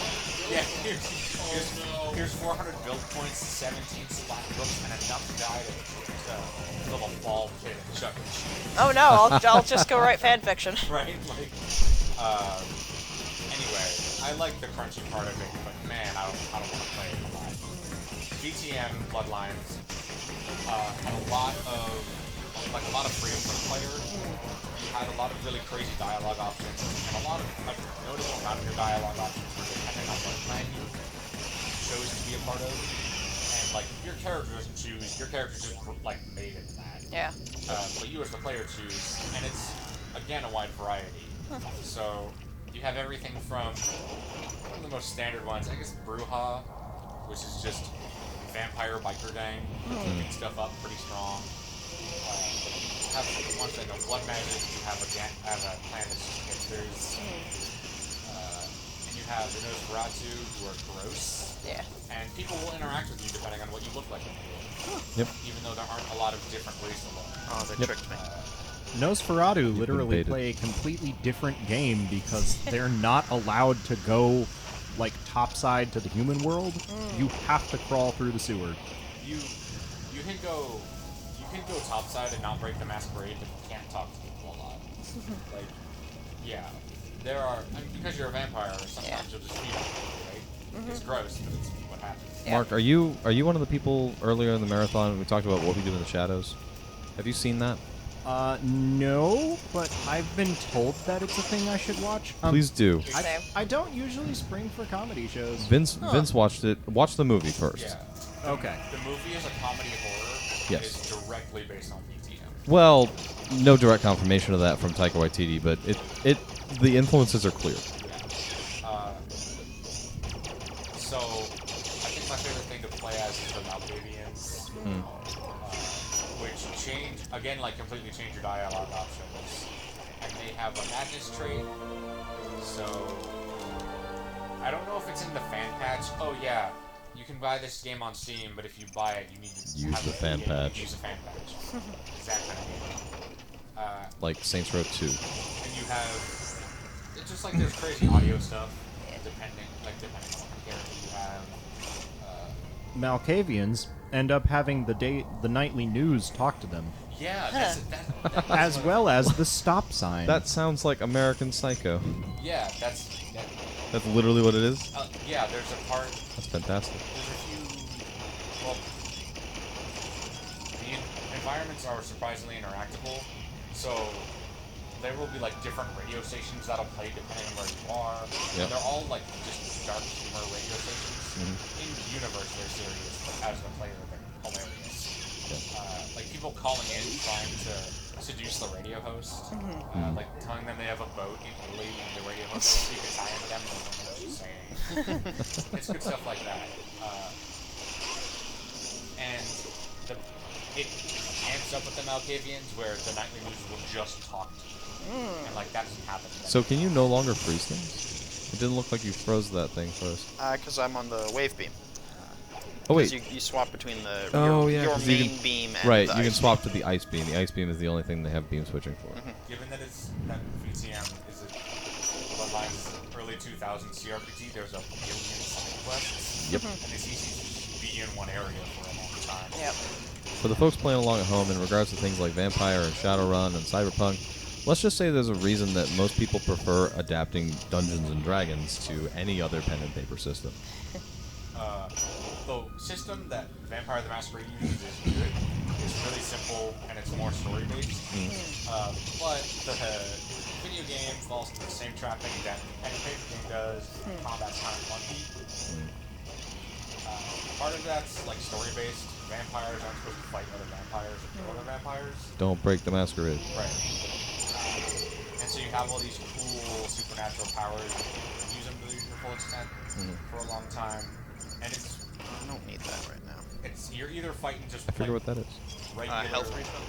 Yeah, here's Here's 400 build points, 17 splash books, and enough dye to fill a ball pit and chuck and shoot. Oh no, I'll just go write fan fiction. Right? Like, anyway, I like the crunchy part of it, but man, I don't want to play it a lot. BTM Bloodlines had a lot of freedom for the player. You had a lot of really crazy dialogue options, and a lot of notable amount of your dialogue options were depending on what plan you chose to be a part of. And like your character doesn't choose, your character just like made into that. Yeah. But you as the player choose, and it's again a wide variety. So you have everything from one of the most standard ones, I guess Bruja, which is just vampire biker gang, keeping stuff up pretty strong. You have the ones that know blood magic. You have a clan that's just hipsters. And you have the Nosferatu, who are gross. Yeah. And people will interact with you depending on what you look like in the world. Yep. Even though there aren't a lot of different ways to look. Oh, they tricked me. Nosferatu literally baited. play a completely different game because they're not allowed to go like topside to the human world. You have to crawl through the sewer. You can go topside and not break the masquerade, but you can't talk to people a lot. Like, yeah, there are. I mean, because you're a vampire, sometimes you'll just feed on people, right? It's gross, but it's what happens. Yeah. Mark, are you one of the people earlier in the marathon we talked about what we do in the shadows? Have you seen that? No, but I've been told that it's a thing I should watch. Please do. Same. I don't usually spring for comedy shows. Vince watched it. Watch the movie first. Yeah. Okay. The movie is a comedy horror. Yes. It's directly based on BTM. Well, no direct confirmation of that from Taika Waititi, but the influences are clear. So, I think my favorite thing to play as is the Malkavians, which completely change your dialogue options. And they have a madness trait, so I don't know if it's in the fan patch. Oh yeah, you can buy this game on Steam, but if you buy it, you need to Use the fan patch. Use a fan patch. Exact kind of game. Like Saints Row 2. And you have, it's just like there's crazy audio stuff, depending on what character you have. Malkavians end up having the nightly news talk to them, Yeah, that's as well as the stop sign. That sounds like American Psycho. Yeah, that's literally what it is. yeah. There's a part. That's fantastic. There's a few. Well, the environments are surprisingly interactable, so there will be like different radio stations that'll play depending on where you are. Yep. And they're all like just dark humor radio stations. In universe, they're serious, but as the player, they're hilarious. Like people calling in trying to seduce the radio host, like telling them they have a boat in Italy, and the radio host will speak Italian to them and they don't know what she's saying. It's good stuff like that. And it amps up with the Malkavians where the nightly news will just talk to you. And like that doesn't happen. So can you no longer freeze things? It didn't look like you froze that thing first. Because I'm on the wave beam. Oh wait. You swap between the Oh, yeah, your 'cause you main can- beam and Right, the you can ice swap to the ice beam. The ice beam is the only thing they have beam switching for. Given that that VTM is Bloodlines early 2000s CRPG, there's a billion side quests. Yep. And it's easy to just be in one area for a long time. Yep. For the folks playing along at home, in regards to things like Vampire and Shadowrun and Cyberpunk, let's just say there's a reason that most people prefer adapting Dungeons and Dragons to any other pen and paper system. The system that Vampire the Masquerade uses is good. It's really simple and it's more story-based. But the video game falls into the same trapping that pen and paper game does. Combat's kind of clunky. Part of that's like story-based. Vampires aren't supposed to fight other vampires or kill other vampires. Don't break the masquerade. Right. And so you have all these cool supernatural powers. You can use them to their full extent for a long time. And I don't need that right now. you're either fighting just I forget like what that is. regular Health refill?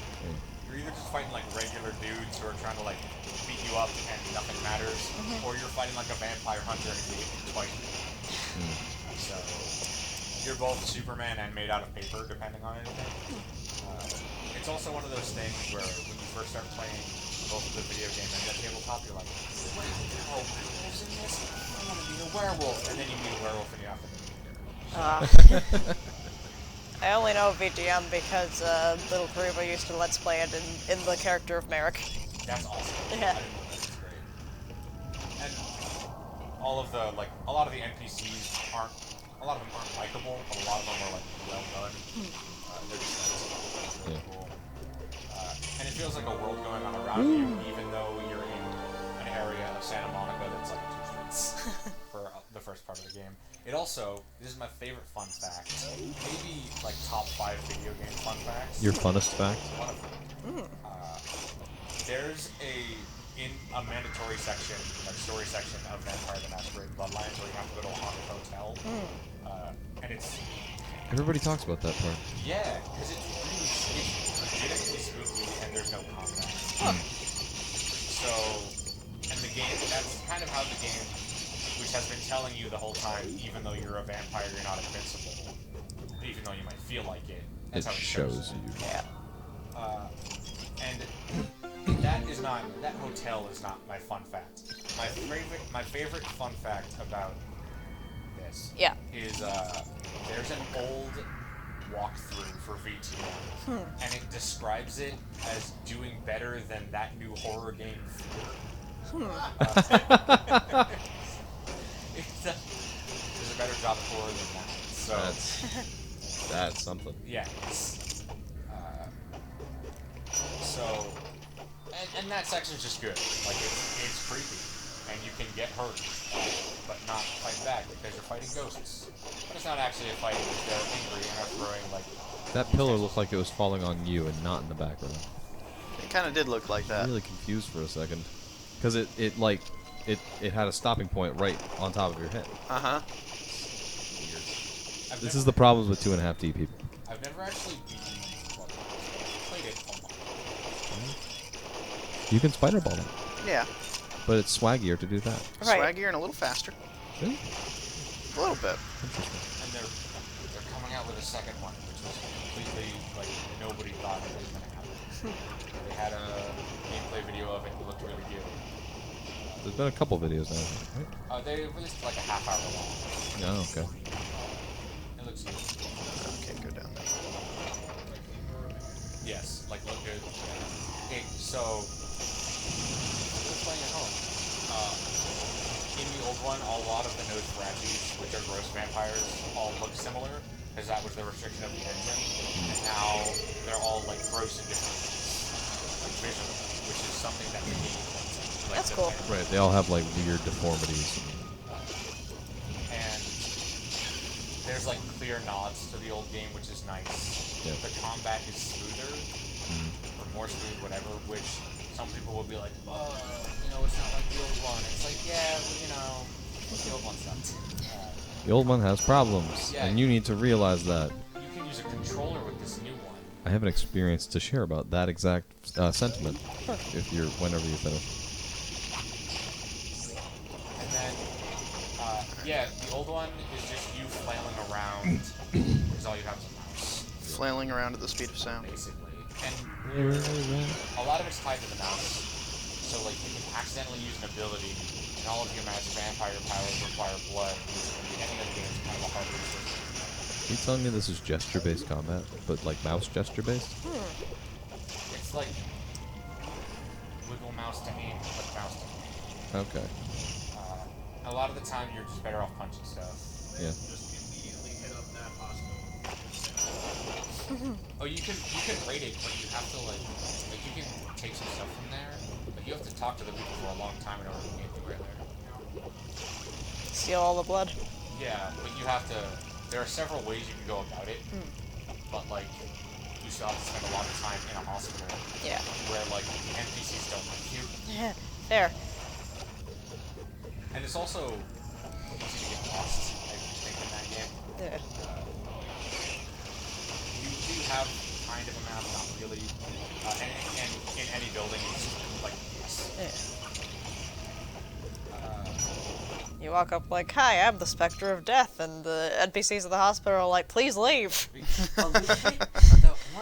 You're either just fighting like regular dudes who are trying to like beat you up and nothing matters, or you're fighting like a vampire hunter and you hit twice. So you're both Superman and made out of paper, depending on anything. It's also one of those things where when you first start playing both of the video game and the tabletop, you're like, wait, werewolves in this? I want to be a werewolf, and then you meet a werewolf and you have to meet her. I only know VGM because Little Kariba used to Let's Play it in the character of Merrick. That's awesome. Yeah. I didn't know that. That's great. And all of the a lot of the NPCs aren't. A lot of them aren't likable, but a lot of them are well done. They're just really cool. And it feels like a world going on around you, even though you're in an area of Santa Monica that's like 2 streets for the first part of the game. It also, this is my favorite fun fact, maybe like top 5 video game fun facts. Your funnest fact? One of them. There's a mandatory section, like story section of Vampire the Masquerade Bloodlines where you have to go to a haunted hotel. And it's... Everybody talks about that part. Yeah, because it's legitimately spooky and there's no combat. So, and the game, that's kind of how the game, which has been telling you the whole time, even though you're a vampire, you're not invincible. Even though you might feel like it. That's It how it shows you. Yeah. And that hotel is not my fun fact. My favorite fun fact about this Yeah. is there's an old walkthrough for VTM, and it describes it as doing better than that new horror game. There's a better job of horror than that. So That's something. yeah. So, and that section's just good. Like it's creepy, and you can get hurt, but not fight back because you're fighting ghosts. But it's not actually a fight because they're angry and are throwing like. That pillar looked like it was falling on you and not in the background. It kind of did look like that. I'm really confused for a second. Because it had a stopping point right on top of your head. Uh-huh. This is the problems with 2.5D people. I've never actually beaten Bloodlines. I've played it a lot. You can spider ball it, Yeah. but it's swaggier to do that. Right. Swaggier and a little faster. Really? A little bit. Interesting. And they're coming out with a second one, which was completely like nobody thought it was gonna happen. They had a gameplay video of it. It looked really good. There's been a couple videos now, right? They released like a half hour long. Oh, okay. It looks good. Okay, go down there. Yes, like look good. Okay, so we're playing at home. In the old one, a lot of the Nosferatus, which are gross vampires, all look similar, because that was the restriction of the engine. And now they're all like gross and different, like visually, which is something that the game like That's cool. Right, they all have like weird deformities. And there's like clear nods to the old game, which is nice. Yeah. The combat is smoother, or more smooth, whatever, which some people will be like, it's not like the old one. It's like, yeah, well, the old one sucked. The old one has problems, Yeah. and you need to realize that. You can use a controller with this new one. I have an experience to share about that exact sentiment. Whenever you finish. And then, the old one is just you flailing around, because all you have is a mouse, Flailing around at the speed of sound. basically. And a lot of it's tied to the mouse. So, like, you can accidentally use an ability, and all of your magic vampire powers require blood, which in any other game is kind of a hard restriction. Are you telling me this is gesture-based combat, but like mouse gesture-based? It's like wiggle mouse to aim, but mouse to aim. Okay. A lot of the time, you're just better off punching stuff. Yeah. Just immediately hit up that hospital. Oh, you can rate it, but you have to like you can take some stuff from there, but you have to talk to the people for a long time in order to get right there. Steal all the blood. Yeah, but you have to. There are several ways you can go about it, but like you still have to spend a lot of time in a hospital Yeah. where like NPCs don't like you, Yeah. Fair. and it's also easy to get lost. I think in that game. Yeah. You do have kind of a map, not really, and in any building, it's like yes. Yeah. You walk up like, "Hi, I'm the Spectre of Death," and the NPCs at the hospital are like, "Please leave." One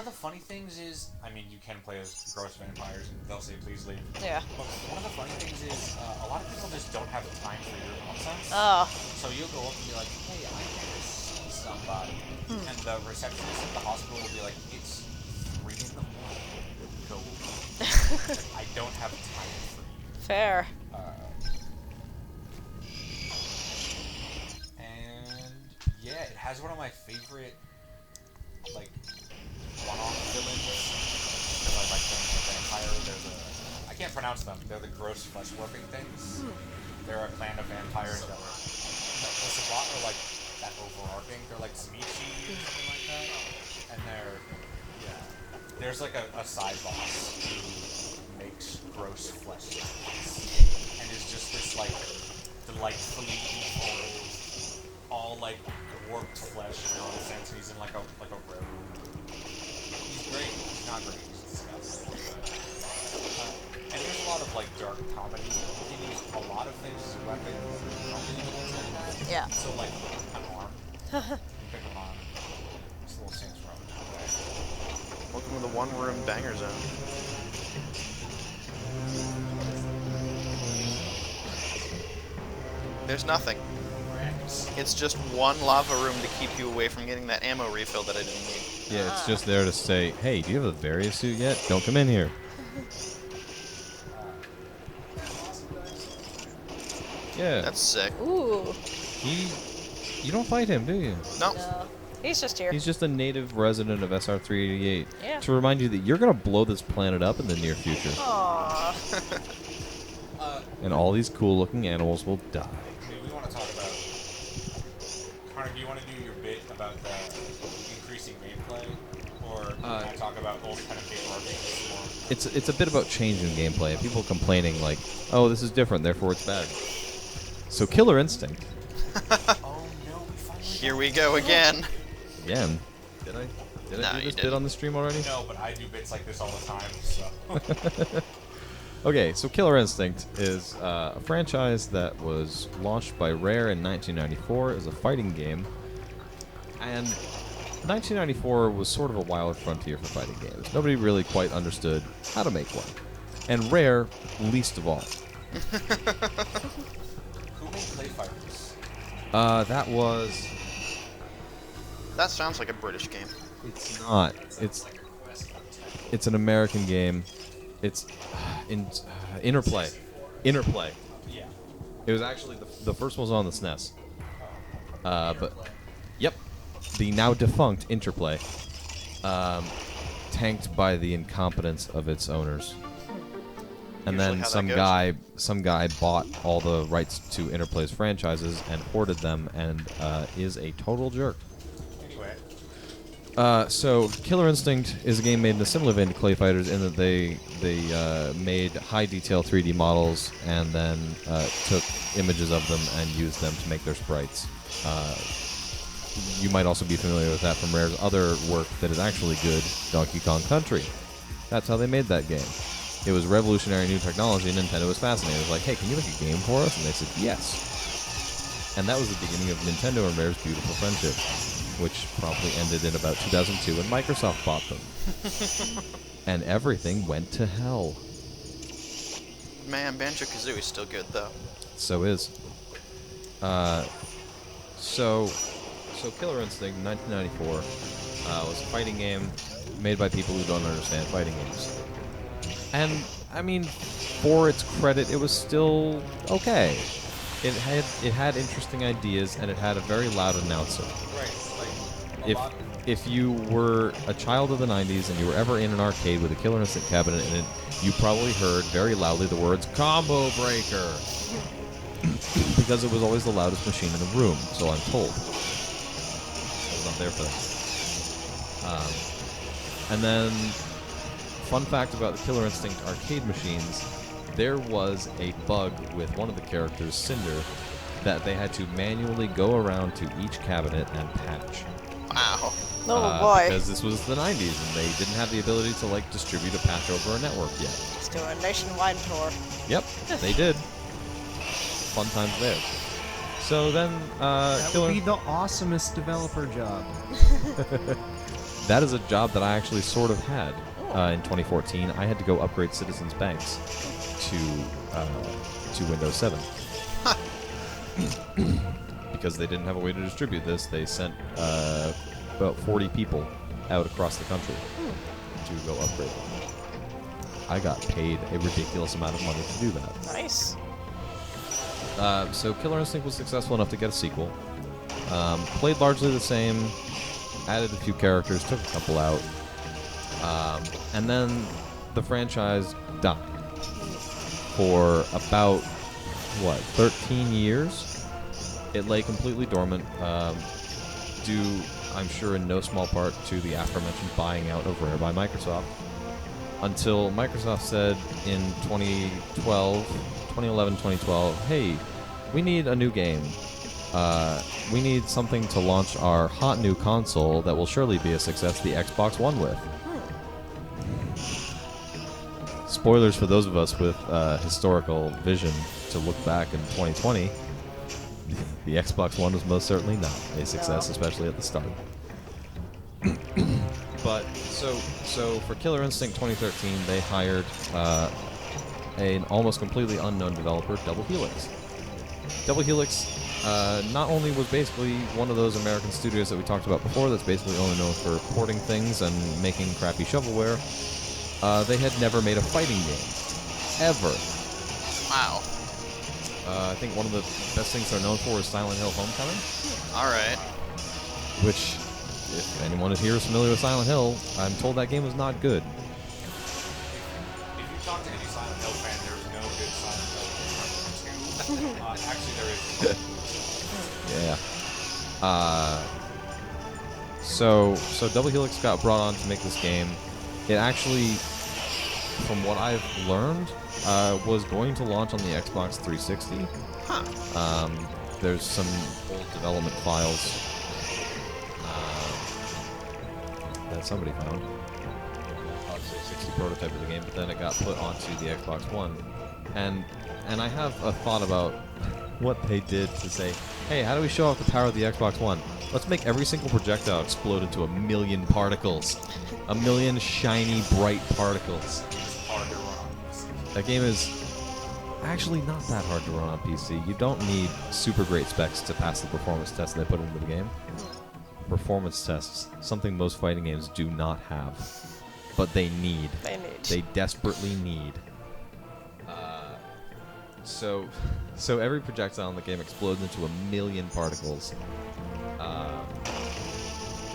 of the funny things is, I mean, you can play as gross vampires, and they'll say, "Please leave." Yeah. But one of the funny things is, a lot of people just don't have time for your nonsense. Oh. So you'll go up and be like, "Hey, I'm here to see somebody, and the receptionist at the hospital will be like, "It's 3 in the morning. Go. I don't have time for you." Fair. And yeah, it has one of my favorite like one-off villains. Because I like them. The vampire. I can't pronounce them. They're the gross flesh-warping things. They're a clan of vampires that are. The Sabbat are like that overarching. They're like Smichi or something like that. And there's like a side boss who makes gross flesh things. And is just this like delightfully evil, all like warped flesh nonsense. And he's in like a robe. He's great. He's not great. He's disgusting. And there's a lot of like dark comedy. You can use a lot of things as weapons. Yeah. So like an arm. You pick them on. It's a little Saints Row. Welcome to the one-room banger zone. There's nothing. It's just one lava room to keep you away from getting that ammo refill that I didn't need. Yeah, it's just there to say, hey, do you have a Varia suit yet? Don't come in here. Yeah. That's sick. Ooh. You don't fight him, do you? No. No. He's just here. He's just a native resident of SR-388. Yeah. To remind you that you're gonna blow this planet up in the near future, Aww. and all these cool-looking animals will die. Do we want to talk about... Connor, do you want to do your bit about the increasing gameplay? Or can I talk about old kind of gameplay more? It's a bit about changing gameplay, and people complaining like, oh, this is different, therefore it's bad. So Killer Instinct. Oh no, we finally Here we go again. Again. Did I No, do you this bit didn't. on the stream already? No, but I do bits like this all the time, so... Okay, so Killer Instinct is a franchise that was launched by Rare in 1994 as a fighting game. And 1994 was sort of a wild frontier for fighting games. Nobody really quite understood how to make one. And Rare, least of all. Who made Clay Fighters? That was... That sounds like a British game. It's not. It's an American game. It's Interplay. Interplay. Yeah. It was actually the first one was on the SNES. But yep, the now defunct Interplay, tanked by the incompetence of its owners. And Usually then how that some guy bought all the rights to Interplay's franchises and hoarded them, and is a total jerk. Anyway. So Killer Instinct is a game made in a similar vein to Clay Fighters in that they made high detail 3D models and then took images of them and used them to make their sprites. You might also be familiar with that from Rare's other work that is actually good, Donkey Kong Country. That's how they made that game. It was revolutionary new technology, and Nintendo was fascinated. It was like, hey, can you make a game for us? And they said, yes. And that was the beginning of Nintendo and Rare's beautiful friendship, which promptly ended in about 2002 when Microsoft bought them. And everything went to hell. Man, Banjo-Kazooie's still good, though. So is. So Killer Instinct, 1994, was a fighting game made by people who don't understand fighting games. And, I mean, for its credit, it was still okay. It had interesting ideas, and it had a very loud announcer. Right, like, a lot... If you were a child of the 90s and you were ever in an arcade with a Killer Instinct cabinet in it, you probably heard very loudly the words, Combo Breaker! Because it was always the loudest machine in the room, so I'm told. I was not there for that. And then, fun fact about the Killer Instinct arcade machines, there was a bug with one of the characters, Cinder, that they had to manually go around to each cabinet and patch. Wow. Oh boy. Because this was the 90s, and they didn't have the ability to, like, distribute a patch over a network yet. Let's do a nationwide tour. Yep, they did. Fun times there. So then, That Killer... would be the awesomest developer job. That is a job that I actually sort of had in 2014. I had to go upgrade Citizens Banks to Windows 7. because they didn't have a way to distribute this, they sent about 40 people out across the country to go upgrade them. I got paid a ridiculous amount of money to do that. Nice. So Killer Instinct was successful enough to get a sequel. Played largely the same, added a few characters, took a couple out, and then the franchise died for about, 13 years? It lay completely dormant, due, I'm sure in no small part, to the aforementioned buying out of Rare by Microsoft, until Microsoft said in 2011-2012, hey, we need a new game. We need something to launch our hot new console that will surely be a success, the Xbox One, with. Spoilers for those of us with historical vision to look back in 2020. The Xbox One was most certainly not a success, especially at the start. But so for Killer Instinct 2013, they hired an almost completely unknown developer, Double Helix. Double Helix not only was basically one of those American studios that we talked about before that's basically only known for porting things and making crappy shovelware, they had never made a fighting game. Ever. Wow. I think one of the best things they're known for is Silent Hill Homecoming. Alright. Which, if anyone here is familiar with Silent Hill, I'm told that game was not good. If you talk to any Silent Hill fan, there's no good Silent Hill 2. Actually, there is. Yeah. So Double Helix got brought on to make this game. It actually, from what I've learned, was going to launch on the Xbox 360. Huh. There's some old development files that somebody found. Xbox 360 prototype of the game, but then it got put onto the Xbox One. And I have a thought about what they did to say, hey, how do we show off the power of the Xbox One? Let's make every single projectile explode into 1,000,000 particles. 1,000,000 shiny, bright particles. It's hard to run on PC. That game is actually not that hard to run on PC. You don't need super great specs to pass the performance test they put into the game. Performance tests, something most fighting games do not have, but they need. They desperately need. So every projectile in the game explodes into 1,000,000 particles,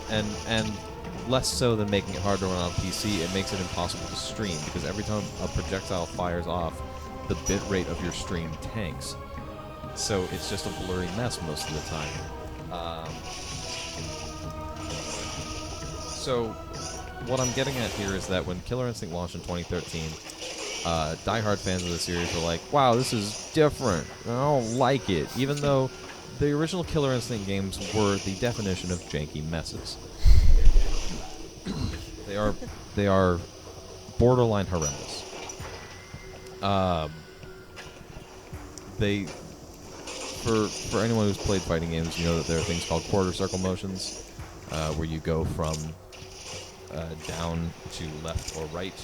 and less so than making it hard to run on PC, it makes it impossible to stream, because every time a projectile fires off, the bit rate of your stream tanks. So it's just a blurry mess most of the time. So what I'm getting at here is that when Killer Instinct launched in 2013, diehard fans of the series were like, wow, this is different. I don't like it. Even though the original Killer Instinct games were the definition of janky messes. They are borderline horrendous. For anyone who's played fighting games, you know that there are things called quarter circle motions, where you go from down to left or right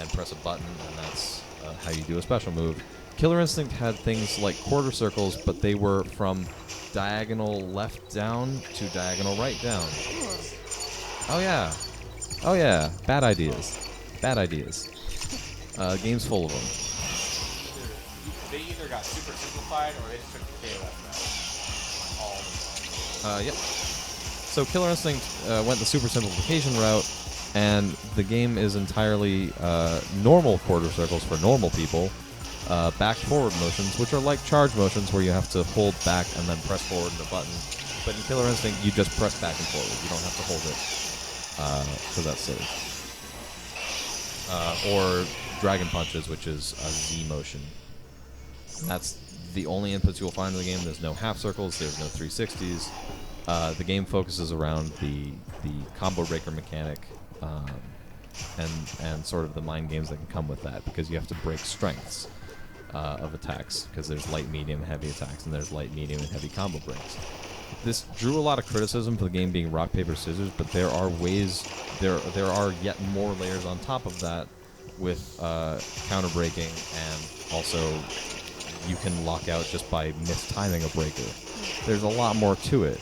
and press a button, and that's how you do a special move. Killer Instinct had things like quarter circles, but they were from diagonal left down to diagonal right down. Oh yeah. Bad ideas. Game's full of them. They either got super simplified or they just took the KOF route. All the time. Yep. So Killer Instinct went the super simplification route, and the game is entirely normal quarter circles for normal people, back-forward motions, which are like charge motions where you have to hold back and then press forward in a button. But in Killer Instinct, you just press back and forward. You don't have to hold it, because that's silly. Or Dragon Punches, which is a Z motion. That's the only inputs you'll find in the game. There's no half circles, there's no 360s. The game focuses around the combo breaker mechanic, and sort of the mind games that can come with that, because you have to break strengths of attacks, because there's light, medium, heavy attacks, and there's light, medium, and heavy combo breaks. This drew a lot of criticism for the game being rock, paper, scissors, but there are ways, there are yet more layers on top of that with counter breaking, and also you can lock out just by mistiming a breaker. There's a lot more to it.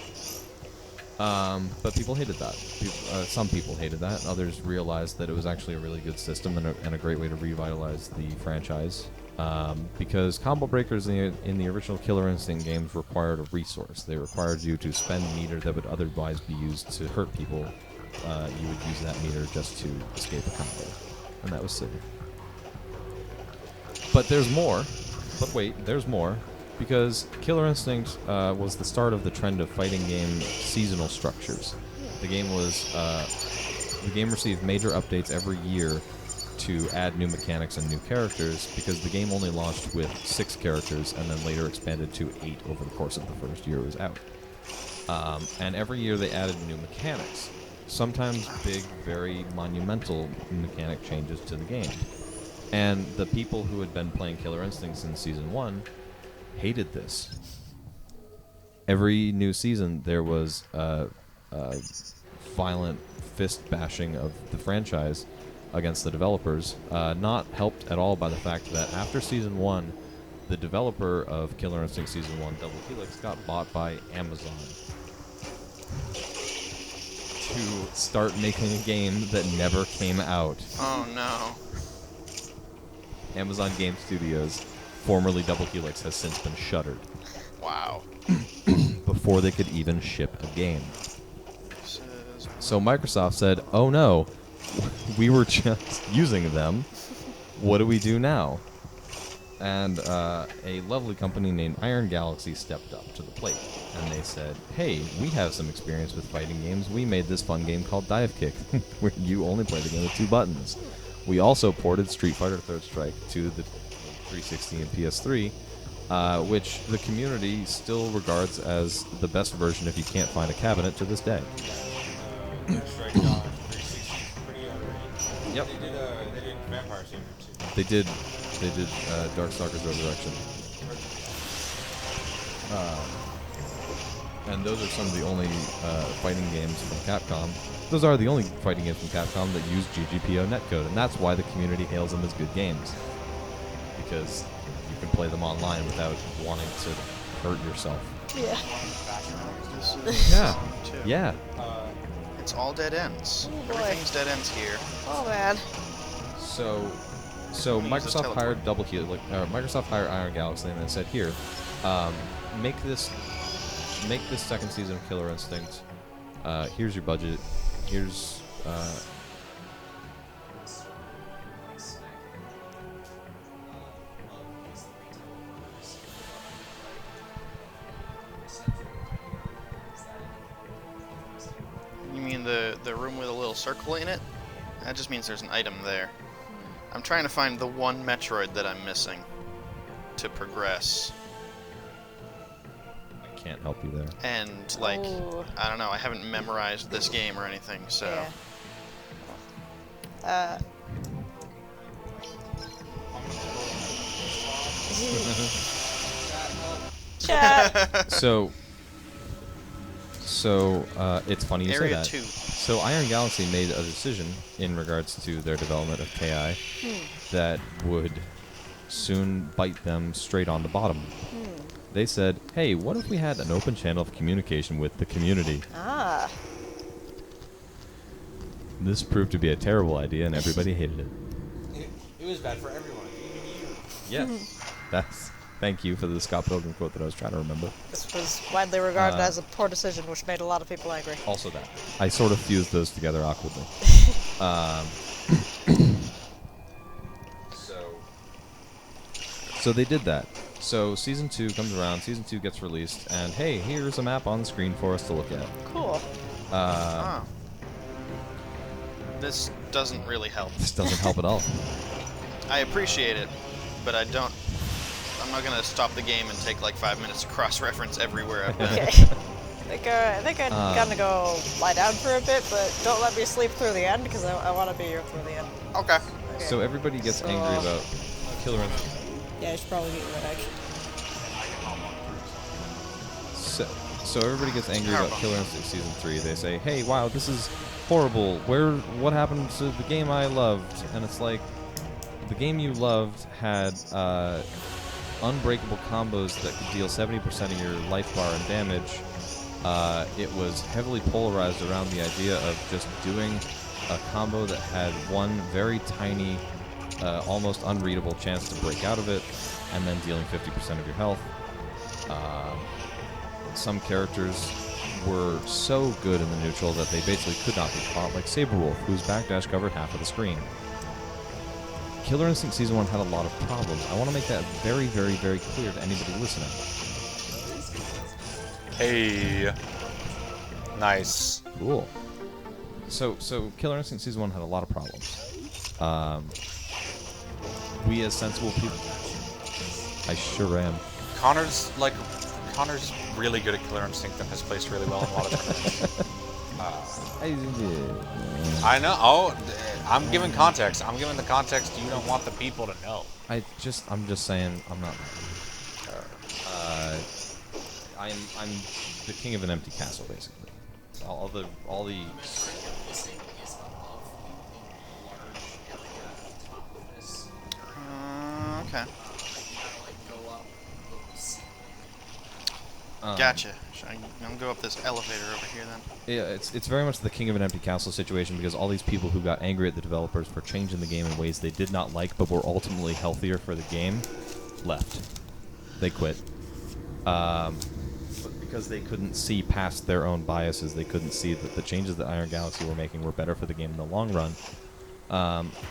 But people hated that. Some people hated that. Others realized that it was actually a really good system and a great way to revitalize the franchise. Because combo breakers in the original Killer Instinct games required a resource. They required you to spend meter that would otherwise be used to hurt people. You would use that meter just to escape a combo. And that was silly. But there's more. But wait, there's more. Because Killer Instinct was the start of the trend of fighting game seasonal structures. The game received major updates every year to add new mechanics and new characters, because the game only launched with 6 characters and then later expanded to 8 over the course of the first year it was out. And every year they added new mechanics. Sometimes big, very monumental mechanic changes to the game. And the people who had been playing Killer Instinct since Season 1 hated this. Every new season there was violent fist bashing of the franchise against the developers, not helped at all by the fact that after Season 1, the developer of Killer Instinct Season 1, Double Helix, got bought by Amazon to start making a game that never came out. Oh no. Amazon Game Studios, formerly Double Helix, has since been shuttered Wow. before they could even ship a game. So Microsoft said, oh no, we were just using them. What do we do now? And a lovely company named Iron Galaxy stepped up to the plate. And they said, hey, we have some experience with fighting games. We made this fun game called Dive Kick, where you only play the game with 2 buttons. We also ported Street Fighter Third Strike to the 360 and PS3, which the community still regards as the best version if you can't find a cabinet to this day. Strike on 360 pretty underrated. Yep. They did Vampire Savior too. They did Darkstalkers Resurrection. And those are some of the only fighting games from Capcom. Those are the only fighting games from Capcom that use GGPO netcode, and that's why the community hails them as good games. Because you can play them online without wanting to hurt yourself. Yeah. Yeah. Yeah. It's all dead ends. Oh, boy. Everything's dead ends here. Oh man. So Use this Microsoft teleport. hired Double Helix, Microsoft hired Iron Galaxy, and then said, "Here, make this second season of Killer Instinct. Here's your budget. Here's You mean the room with a little circle in it? That just means there's an item there. I'm trying to find the one Metroid that I'm missing to progress. I can't help you there." And, like, Ooh. I don't know, I haven't memorized this game or anything, so... Yeah. Chat. So it's funny you say Area that. 2. So Iron Galaxy made a decision in regards to their development of KI that would soon bite them straight on the bottom. They said, hey, what if we had an open channel of communication with the community? Ah. This proved to be a terrible idea, and everybody hated it. It was bad for everyone, even you. Yes. Thank you for the Scott Pilgrim quote that I was trying to remember. This was widely regarded as a poor decision, which made a lot of people angry. Also that. I sort of fused those together awkwardly. So they did that. So Season 2 comes around, Season 2 gets released, and hey, here's a map on the screen for us to look at. Cool. Huh. This doesn't really help. This doesn't help at all. I appreciate it, but I'm not gonna stop the game and take like 5 minutes to cross-reference everywhere I've been. Okay. I think I'm gonna go lie down for a bit, but don't let me sleep through the end, because I want to be here through the end. Okay. Okay. So everybody gets angry about Killer Instinct. Yeah, I should probably get you a heck. So everybody gets angry about Killer Instinct Season 3. They say, hey, wow, this is horrible. What happened to the game I loved? And it's like, the game you loved had unbreakable combos that could deal 70% of your life bar and damage, it was heavily polarized around the idea of just doing a combo that had one very tiny, almost unreadable chance to break out of it, and then dealing 50% of your health. Some characters were so good in the neutral that they basically could not be caught, like Saberwolf, whose backdash covered half of the screen. Killer Instinct Season 1 had a lot of problems. I want to make that very, very, very clear to anybody listening. Hey. Nice. Cool. So Killer Instinct Season 1 had a lot of problems. We as sensible people... I sure am. Connor's really good at Killer Instinct and has placed really well in a lot of tournaments. I know. Oh, I'm giving context. I'm giving the context you don't want the people to know. I'm just saying, I'm not... I'm the king of an empty castle, basically. All the Okay. Gotcha. I'm gonna go up this elevator over here then. Yeah, it's very much the king of an empty castle situation, because all these people who got angry at the developers for changing the game in ways they did not like but were ultimately healthier for the game left. They quit. But because they couldn't see past their own biases, they couldn't see that the changes that Iron Galaxy were making were better for the game in the long run.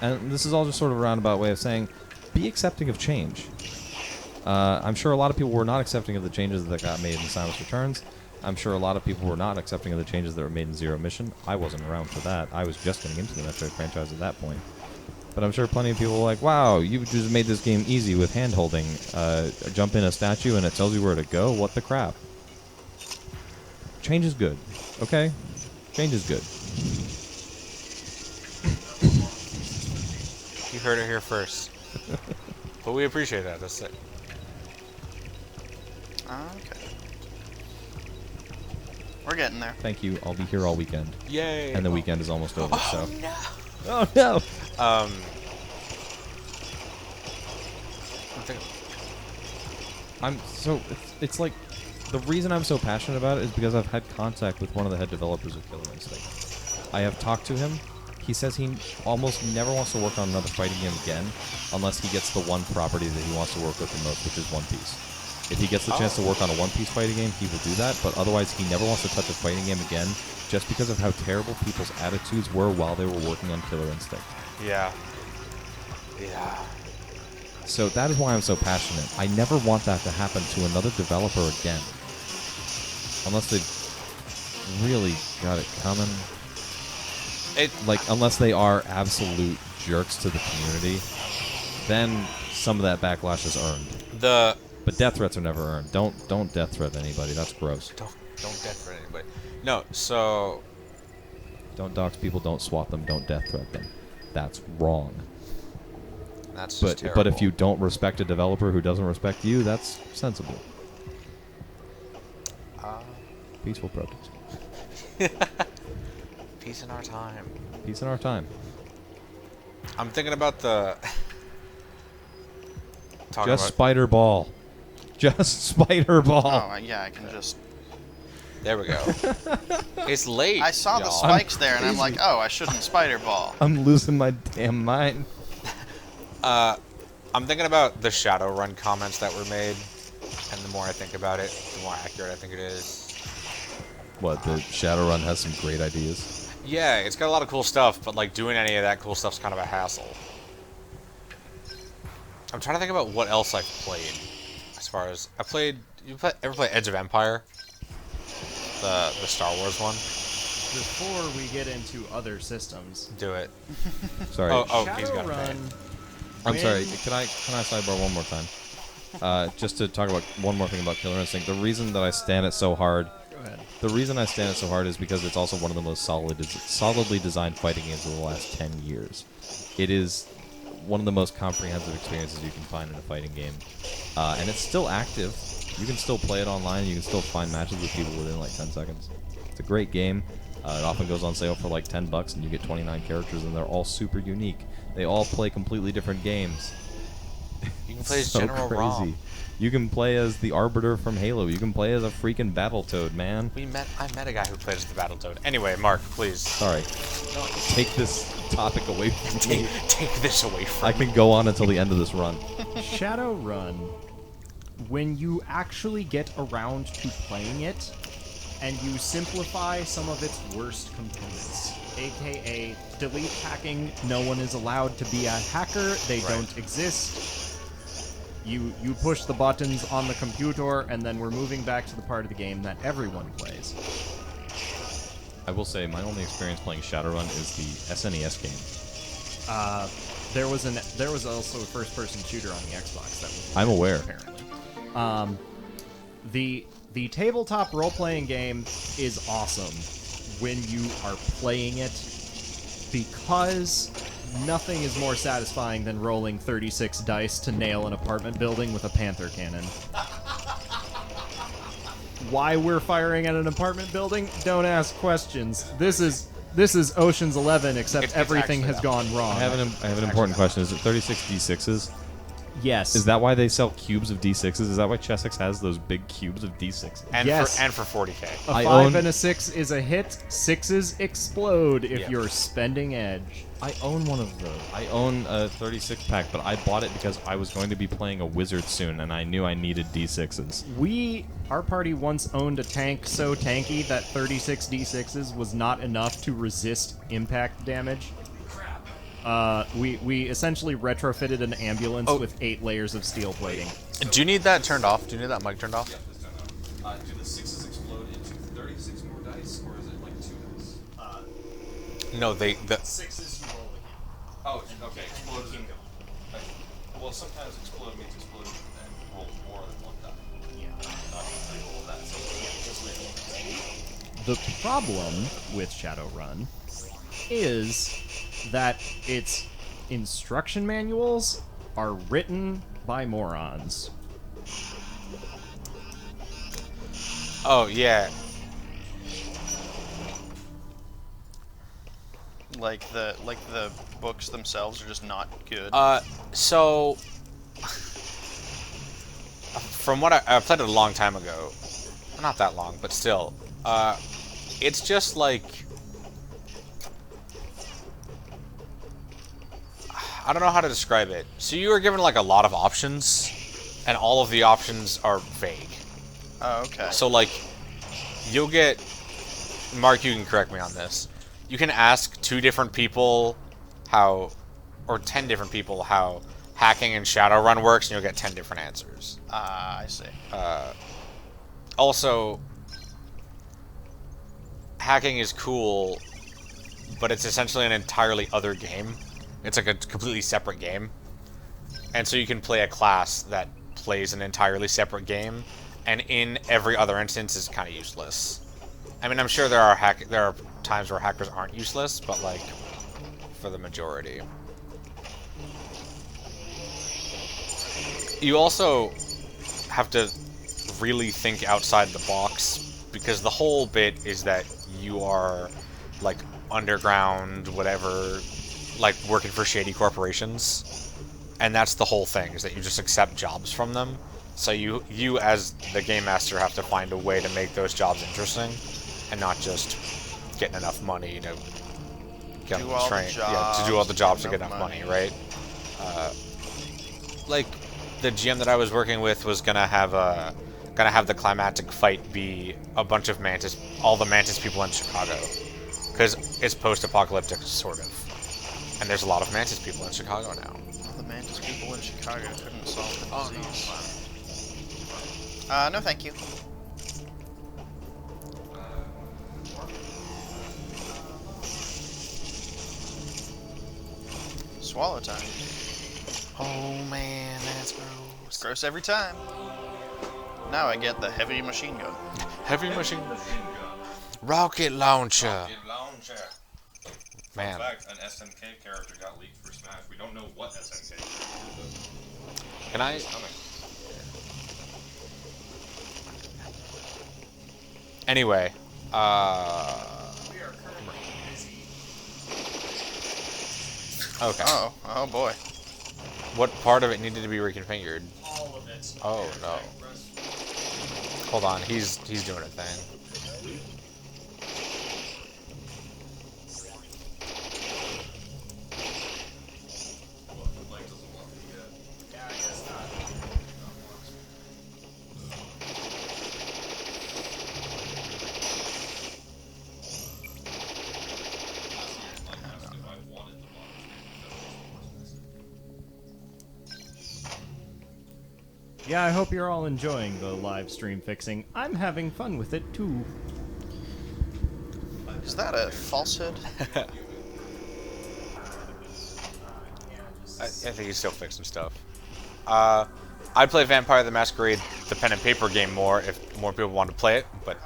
And this is all just sort of a roundabout way of saying, be accepting of change. I'm sure a lot of people were not accepting of the changes that got made in Samus Returns. I'm sure a lot of people were not accepting of the changes that were made in Zero Mission. I wasn't around for that. I was just getting into the Metroid franchise at that point. But I'm sure plenty of people were like, wow, you just made this game easy with hand-holding. Jump in a statue and it tells you where to go? What the crap? Change is good, okay? Change is good. You heard it here first. But we appreciate that. That's it. Okay. We're getting there. Thank you. I'll be here all weekend. Yay! And the weekend is almost over, so... No. Oh, no! I'm thinking, It's like... The reason I'm so passionate about it is because I've had contact with one of the head developers of Killer Instinct. I have talked to him. He says he almost never wants to work on another fighting game again unless he gets the one property that he wants to work with the most, which is One Piece. If he gets the chance to work on a One Piece fighting game, he will do that, but otherwise he never wants to touch a fighting game again just because of how terrible people's attitudes were while they were working on Killer Instinct. yeah. Yeah. So that is why I'm so passionate. I never want that to happen to another developer again. Unless they've really got it coming. Unless they are absolute jerks to the community, then some of that backlash is earned. But death threats are never earned. Don't death threat anybody. That's gross. Don't death threat anybody. No, so... Don't dox people, don't swat them, don't death threat them. That's wrong. That's just terrible. But if you don't respect a developer who doesn't respect you, that's sensible. Peaceful protest. Peace in our time. Peace in our time. I'm thinking about the... Just Spider Ball. Just Spider Ball. Oh, yeah, I can just... There we go. It's late. I saw the y'all. spikes there, and I'm like, oh, I shouldn't spider ball. I'm losing my damn mind. I'm thinking about the Shadowrun comments that were made, and the more I think about it, the more accurate I think it is. What, the Shadowrun has some great ideas? Yeah, it's got a lot of cool stuff, but like doing any of that cool stuff's kind of a hassle. I'm trying to think about what else I've played. As far as ever play Edge of Empire? The Star Wars one? Before we get into other systems, Do it. Sorry. Oh, he's got it. Shadowrun. I'm sorry. Can I sidebar one more time? Just to talk about one more thing about Killer Instinct. The reason that I stand it so hard. Go ahead. The reason I stand it so hard is because it's also one of the most solidly designed fighting games of the last 10 years. It is one of the most comprehensive experiences you can find in a fighting game. And it's still active. You can still play it online. You can still find matches with people within like 10 seconds. It's a great game. It often goes on sale for like $10 and you get 29 characters and they're all super unique. They all play completely different games. You can play as so General crazy. Rom. You can play as the Arbiter from Halo. You can play as a freaking Battletoad, man. I met a guy who played as the Battletoad. Anyway, Mark, please. Sorry. Take this topic away from me. Take this away from I can go on until the end of this run. Shadowrun, when you actually get around to playing it, and you simplify some of its worst components, aka delete hacking, no one is allowed to be a hacker, they don't exist. You push the buttons on the computer, and then we're moving back to the part of the game that everyone plays. I will say my only experience playing Shadowrun is the SNES game. There was also a first-person shooter on the Xbox that was I'm aware. apparently. The tabletop role-playing game is awesome when you are playing it, because nothing is more satisfying than rolling 36 dice to nail an apartment building with a panther cannon. Why we're firing at an apartment building? Don't ask questions. This is Ocean's 11, except It's everything actually has gone wrong. I have an important question. Is it 36 D6s? Yes. Is that why they sell cubes of D6s? Is that why Chessex has those big cubes of D6s? And Yes. for 40k. A I 5 own- and a 6 is a hit. 6s explode if Yeah. you're spending edge. I own one of those. I own a 36 pack, but I bought it because I was going to be playing a wizard soon, and I knew I needed D6s. Our party once owned a tank so tanky that 36 D6s was not enough to resist impact damage. We essentially retrofitted an ambulance with 8 layers of steel plating. Do you need that turned off? Do you need that mic turned off? Yeah, this turned on. Do the 6s explode into 36 more dice, or is it like 2 dice? No, the 6s you roll again. Oh, okay. Explode in. Well, sometimes explode means explode and roll more than one die. Yeah. Not re-roll that. So The problem with Shadowrun is that its instruction manuals are written by morons. Oh yeah. Like the books themselves are just not good. So from what I played it a long time ago, not that long, but still, it's just like, I don't know how to describe it. So you are given like a lot of options, and all of the options are vague. Oh, okay. So like, you'll get, Mark, you can correct me on this. You can ask 2 different people how, or 10 different people how hacking in Shadowrun works, and you'll get 10 different answers. I see. Also, hacking is cool, but it's essentially an entirely other game. It's like a completely separate game. And so you can play a class that plays an entirely separate game, and in every other instance is kind of useless. I mean, I'm sure there are times where hackers aren't useless, but like, for the majority. You also have to really think outside the box, because the whole bit is that you are like underground, whatever, like working for shady corporations, and that's the whole thing, is that you just accept jobs from them. So you as the game master have to find a way to make those jobs interesting, and not just getting enough money to get Do them all the trained. Yeah, to do all the jobs to get enough money, right? Like the GM that I was working with was gonna have the climactic fight be a bunch of all the Mantis people in Chicago, because it's post-apocalyptic sort of, and there's a lot of Mantis people in Chicago now. The Mantis people in Chicago couldn't solve the Oh, disease. No, thank you. Swallow time. Oh man, that's gross. It's gross every time. Now I get the heavy machine gun. Heavy machine. Rocket launcher. Rocket launcher. Man. In fact, an SNK character got leaked for Smash. We don't know what SNK character it is. Can I? It's coming. Anyway, We are currently busy. okay. Oh boy. What part of it needed to be reconfigured? All of it. Oh, no. Hold on, he's doing a thing. Well, Mike doesn't want me yet. Yeah, I guess not. I asked if I wanted the box. Yeah, I hope you're all enjoying the live stream fixing. I'm having fun with it too. Is that a falsehood? I think he's still fixing stuff. I'd play Vampire the Masquerade, the pen and paper game, more if more people want to play it, but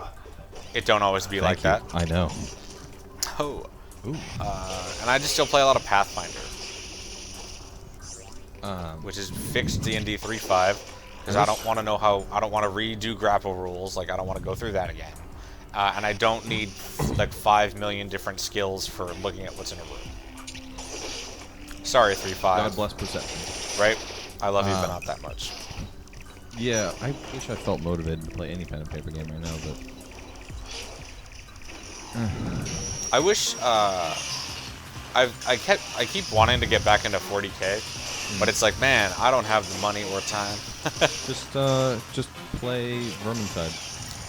it don't always be like that. I know. Oh. Ooh. And I just still play a lot of Pathfinder, which is fixed D&D 3.5, because I don't want to know how. I don't want to redo grapple rules. Like I don't want to go through that again. And I don't need like 5 million different skills for looking at what's in a room. Sorry, 3.5. God bless perception. Right? I love you, but not that much. Yeah, I wish I felt motivated to play any pen and paper game right now, but I wish I keep wanting to get back into 40K, but it's like, man, I don't have the money or time. just play Vermintide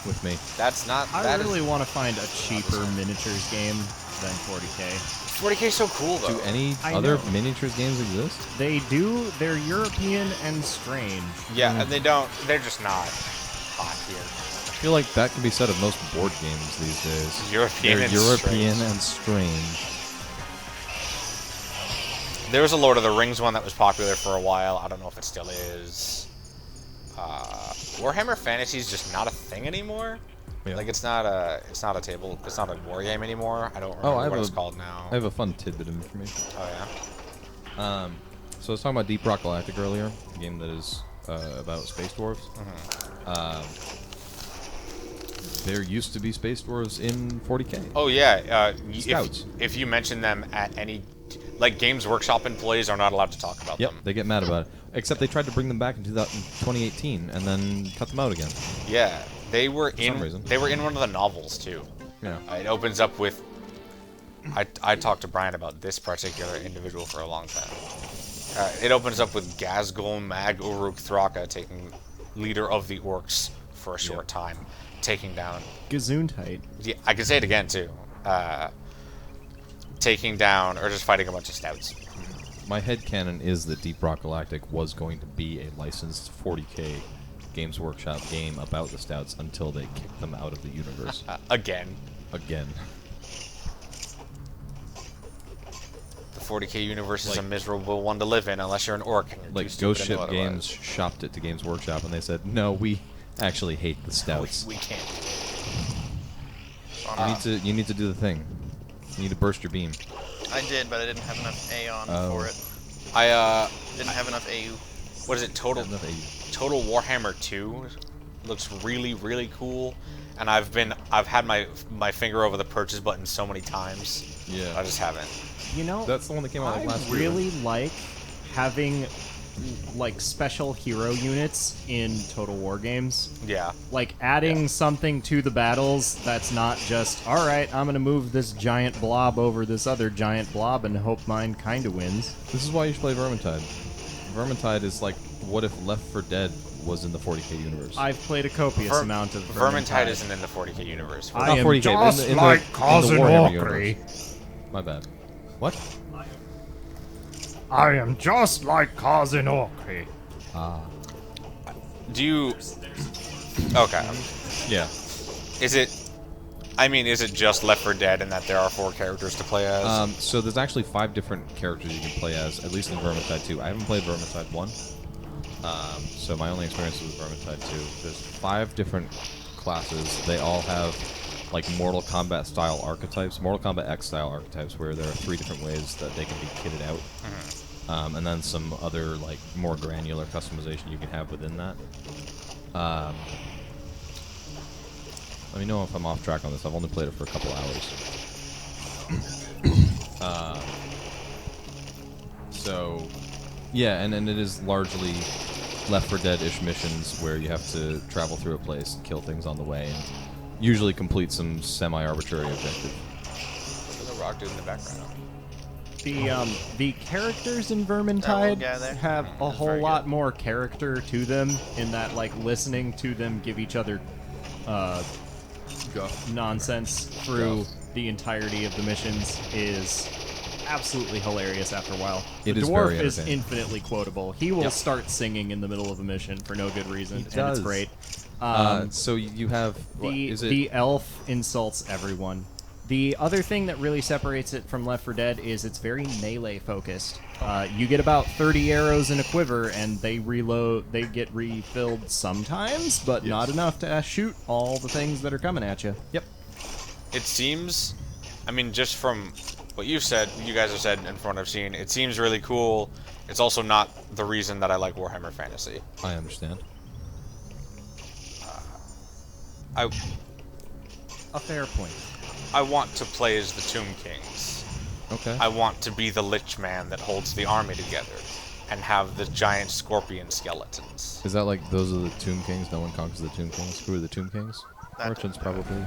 with me. That's not. I that really want to find a cheaper miniatures game than 40k. 40K is so cool though. Do any I other know. miniatures games exist? They do. They're European and strange. Yeah, and they don't. They're just not hot here. I feel like that can be said of most board games these days. European They're and European strange. and strange. There was a Lord of the Rings one that was popular for a while. I don't know if it still is. Warhammer Fantasy is just not a thing anymore. Yeah. Like it's not a war game anymore. I don't remember I have what it's a- call now. I have a fun tidbit of information. Oh yeah. So I was talking about Deep Rock Galactic earlier, a game that is about space dwarves. There used to be space dwarves in 40k. Oh yeah. Scouts. If you mention them at any, like Games Workshop employees are not allowed to talk about Yep, them. they get mad about it. Except they tried to bring them back in 2018 and then cut them out again. Yeah, they were some in. reason. They were in one of the novels too. Yeah. It opens up with. I talked to Brian about this particular individual for a long time. It opens up with Gazgul Mag Uruk Thraka taking leader of the orcs for a short time, taking down. Gesundheit. Yeah, I can say it again too. Taking down or just fighting a bunch of stouts. My headcanon is that Deep Rock Galactic was going to be a licensed 40k Games Workshop game about the Stouts until they kicked them out of the universe. Again, Again. the 40k universe is a Like- miserable one to live in unless you're an orc. And you're Like too stupid Ghost to Ship know Games otherwise. shopped it to Games Workshop and they said, no, we actually hate the Stouts. We can't. You need to do the thing. You need to burst your beam. I did, but I didn't have enough Aeon for it. Didn't have enough AU. What is it? Total Enough AU. Total Warhammer 2 looks really, really cool, and I've had my finger over the purchase button so many times. Yeah. I just haven't. You know, That's the one that came out I last year. really like having like special hero units in Total War games. Yeah. Like adding something to the battles that's not just, all right, I'm gonna move this giant blob over this other giant blob and hope mine kind of wins. This is why you should play Vermintide. Vermintide is like, what if Left 4 Dead was in the 40k universe? I've played a copious amount of Vermintide isn't in the 40k universe. I Not am 40K, but just in the like Warhammer Kazunokri. universe. My bad. What? I am just like Kazunokri. Do you? Okay. Yeah. Is it? I mean, is it just Left 4 Dead in that there are 4 characters to play as? So there's actually 5 different characters you can play as, at least in Vermintide 2. I haven't played Vermintide 1, so my only experience is with Vermintide 2. There's 5 different classes. They all have like Mortal Kombat style archetypes, Mortal Kombat X style archetypes, where there are 3 different ways that they can be kitted out. And then some other like more granular customization you can have within that. Let me know if I'm off track on this. I've only played it for a couple hours. So Yeah, and it is largely Left 4 Dead-ish missions where you have to travel through a place, kill things on the way, and usually complete some semi-arbitrary objective. There's a rock dude in the background. The characters in That little Vermintide guy there? have a That's whole very lot good. more character to them in that, like, listening to them give each other nonsense through the entirety of the missions is absolutely hilarious after a while. It The is dwarf very is entertaining. infinitely quotable. He will Yep. start singing in the middle of a mission for no good reason, He and does. it's great. So you have... what, is it... The elf insults everyone. The other thing that really separates it from Left 4 Dead is it's very melee focused. You get about 30 arrows in a quiver, and they reload. They get refilled sometimes, but not enough to shoot all the things that are coming at you. Yep. It seems, I mean, just from what you've said, you guys have said, and from what I've seen, it seems really cool. It's also not the reason that I like Warhammer Fantasy. I understand. A fair point. I want to play as the Tomb Kings. Okay. I want to be the Lich Man that holds the army together, and have the giant scorpion skeletons. Is that like those are the Tomb Kings? No one conquers the Tomb Kings. Who are the Tomb Kings? That Merchants, doesn't matter. probably.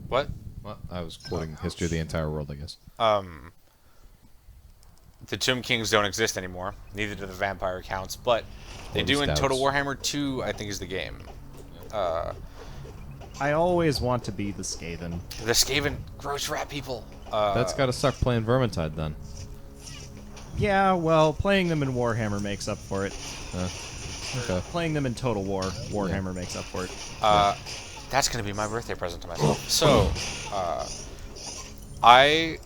What? What? I was quoting history of the entire world, I guess. The Tomb Kings don't exist anymore. Neither do the vampire counts, but they Or the do in Stouts. Total Warhammer 2, I think is the game. I always want to be the Skaven. The Skaven gross rat people. That's gotta suck playing Vermintide then. Yeah, well, playing them in Warhammer makes up for it. Okay. Playing them in Total War, Warhammer makes up for it. That's gonna be my birthday present to myself. So, I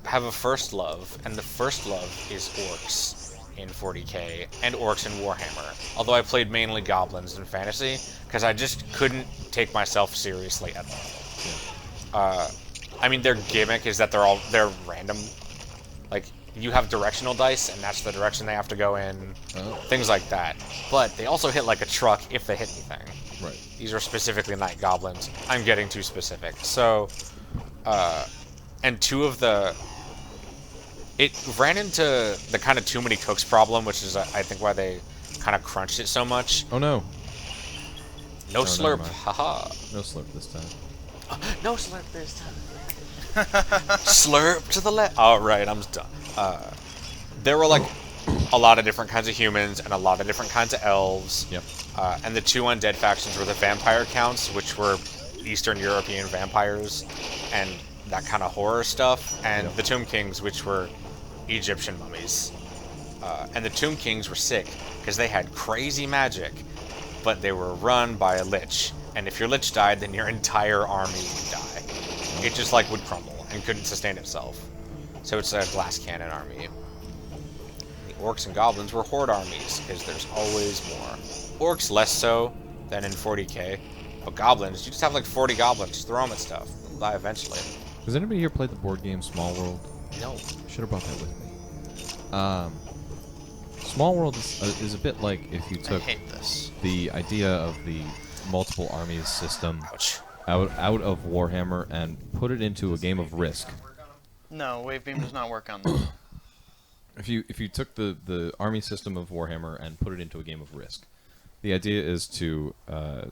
have a first love, and the first love is orcs in 40k and orcs in Warhammer. Although I played mainly goblins in fantasy, because I just couldn't take myself seriously at all. I mean, their gimmick is that they're random. Like, you have directional dice, and that's the direction they have to go in. Things like that. But they also hit like a truck if they hit anything. Right. These are specifically night goblins. I'm getting too specific. So, and two of the... It ran into the kind of too many cooks problem, which is, I think, why they kind of crunched it so much. Oh no. No never slurp. mind. Haha. No slurp this time. No slurp this time. Slurp to the left. All right, I'm done. There were like a lot of different kinds of humans and a lot of different kinds of elves. Yep. And the two undead factions were the vampire counts, which were Eastern European vampires, and that kind of horror stuff, and the Tomb Kings, which were Egyptian mummies. And the Tomb Kings were sick because they had crazy magic, but they were run by a lich. And if your lich died, then your entire army would die. It just like would crumble and couldn't sustain itself. So it's a glass cannon army. The orcs and goblins were horde armies because there's always more. Orcs less so than in 40k, but goblins, you just have like 40 goblins, throw them at stuff. They'll die eventually. Has anybody here played the board game Small World? No. Should have brought that with me. Small World is a bit like if you I took hate this. the idea of the multiple armies system Ouch. out of Warhammer and put it into a game of Risk. No, Wave Beam does not work on that. If you took the army system of Warhammer and put it into a game of Risk, the idea is to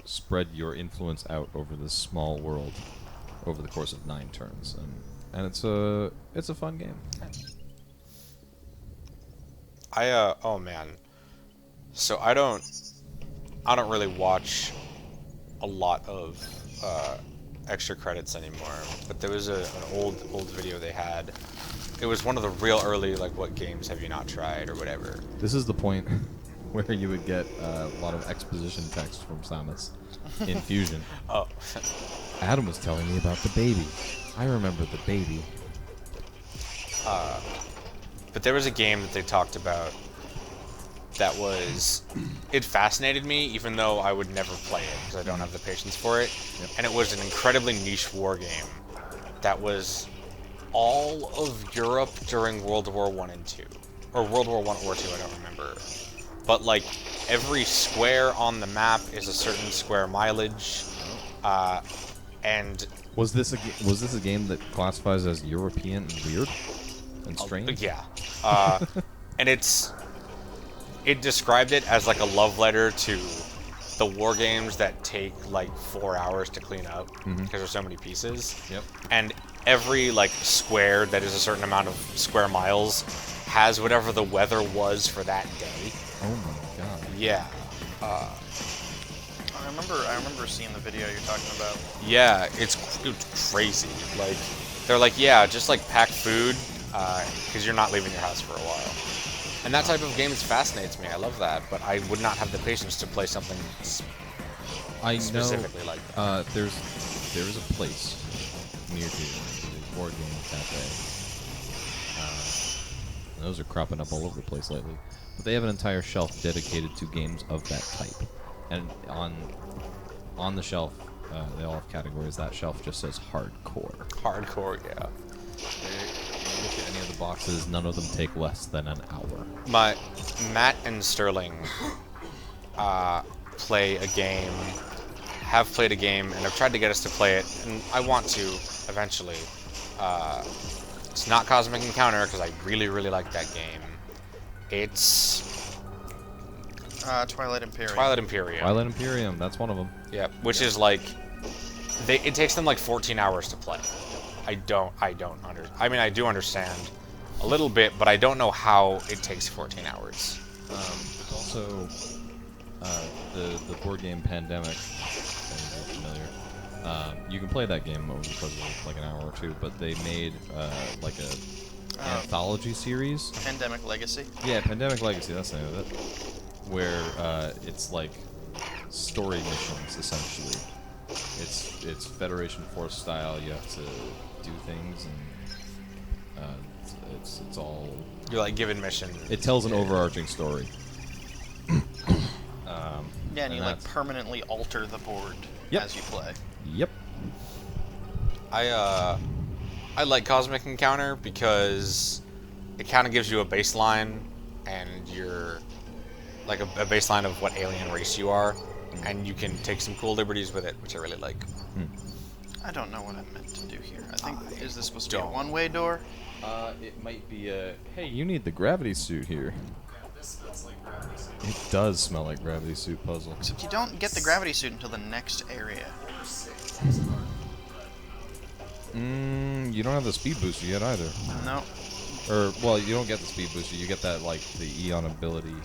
spread your influence out over this small world over the course of 9 turns, and it's a fun game. Oh man. So I don't really watch a lot of extra credits anymore, but there was an old video they had. It was one of the real early, like, what games have you not tried or whatever. This is the point where you would get a lot of exposition text from Samus. Infusion. Oh. Adam was telling me about the baby. I remember the baby. But there was a game that they talked about that was... It fascinated me, even though I would never play it, because I don't have the patience for it. Yep. And it was an incredibly niche war game that was all of Europe during World War I and 2. Or World War I or 2, I don't remember. But, like, every square on the map is a certain square mileage. And... Was this a game that classifies as European and weird and strange? Yeah. and it described it as like a love letter to the war games that take like 4 hours to clean up because there's so many pieces. Yep. And every like square that is a certain amount of square miles has whatever the weather was for that day. Oh my god. Yeah. I remember seeing the video you're talking about. Yeah, it's crazy. Like, they're like, yeah, just like pack food, because you're not leaving your house for a while. And that type of games fascinates me. I love that, but I would not have the patience to play something I specifically know, like that. there is a place near here, a board game cafe. And those are cropping up all over the place lately. But they have an entire shelf dedicated to games of that type. And on the shelf, they all have categories. That shelf just says hardcore. Hardcore, yeah. You look at any of the boxes, none of them take less than an hour. Matt and Sterling play a game, have played a game, and have tried to get us to play it, and I want to eventually. It's not Cosmic Encounter, because I really, really like that game. It's Twilight Imperium. Twilight Imperium. Twilight Imperium, that's one of them. Yeah, which is like, it takes them like 14 hours to play. I don't understand. I mean, I do understand a little bit, but I don't know how it takes 14 hours. There's also the board game Pandemic. If you're familiar. You can play that game over the course of like an hour or two, but they made like a anthology series. Pandemic Legacy. Yeah, Pandemic Legacy. That's the name of it. Where it's like story missions essentially. It's Federation Force style. You have to do things, and it's all. You're like given mission. It tells an overarching story. Yeah, and you like that's- permanently alter the board Yep. as you play. Yep. I like Cosmic Encounter because it kind of gives you a baseline, and you're like a baseline of what alien race you are, and you can take some cool liberties with it, which I really like. I don't know what I meant to do here. I think is this supposed to be a one-way door? It might be a. Hey, you need the gravity suit here. Yeah, this smells like gravity suit. It does smell like gravity suit puzzle. Except you don't get the gravity suit until the next area. Number 6 is hard, You don't have the speed booster yet either. No. Or well, you don't get the speed booster. You get that like the Eon ability.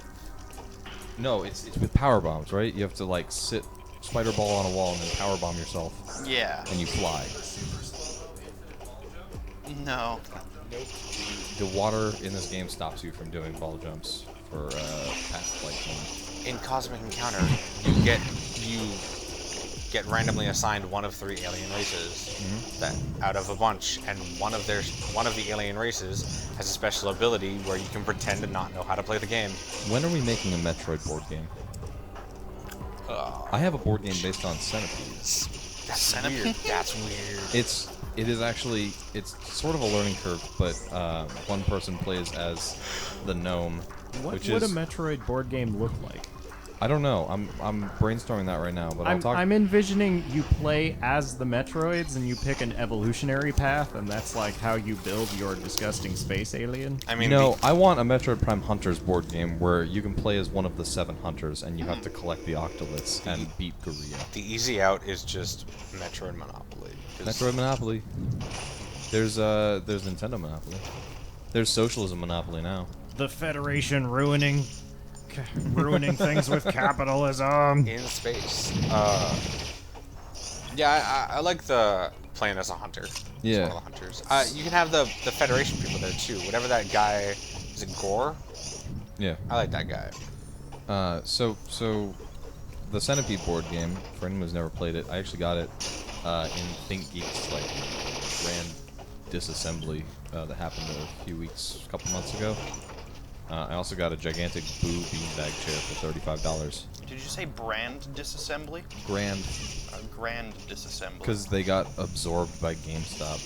No, it's with power bombs, right? You have to like sit spider ball on a wall and then power bomb yourself, Yeah. and you fly. super slow infinite ball jump. No. The water in this game stops you from doing ball jumps for past flight time. In Cosmic Encounter, you get randomly assigned one of 3 alien races that out of a bunch, and one of the alien races has a special ability where you can pretend to not know how to play the game. When are we making a Metroid board game? I have a board game based on centipedes. That's Centipede? weird. That's weird. It is actually sort of a learning curve, but one person plays as the gnome, What which would is a Metroid board game look like? I don't know. I'm brainstorming that right now, but I'll talk. I'm envisioning you play as the Metroids and you pick an evolutionary path, and that's like how you build your disgusting space alien. I mean, No, I want a Metroid Prime Hunters board game where you can play as one of the 7 hunters and you have to collect the octoliths and beat Gorilla. the easy out is just Metroid Monopoly. 'cause Metroid Monopoly. There's Nintendo Monopoly. There's Socialism Monopoly now. The Federation ruining things with capitalism. in space. Yeah, I like the playing as a hunter. As Yeah. one of the hunters. You can have the Federation people there too. Whatever that guy is, it Gore? Yeah. I like that guy. So the Centipede board game, for anyone who's never played it, I actually got it in Think Geek's like grand disassembly that happened a couple months ago. I also got a gigantic Boo beanbag chair for $35. Did you say brand disassembly? Grand, Grand disassembly. because they got absorbed by GameStop,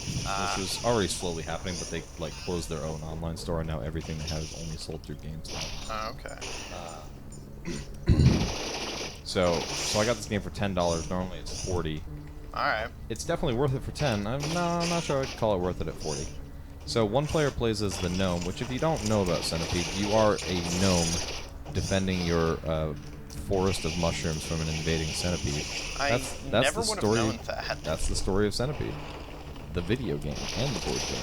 which was already slowly happening, but they like closed their own online store, and now everything they have is only sold through GameStop. Oh, okay. So I got this game for $10. Normally it's $40. All right. It's definitely worth it for $10. I'm not sure I'd call it worth it at $40. So one player plays as the gnome, which if you don't know about Centipede, you are a gnome defending your forest of mushrooms from an invading centipede. I never the would have story, known that. That's the story of Centipede, the video game and the board game.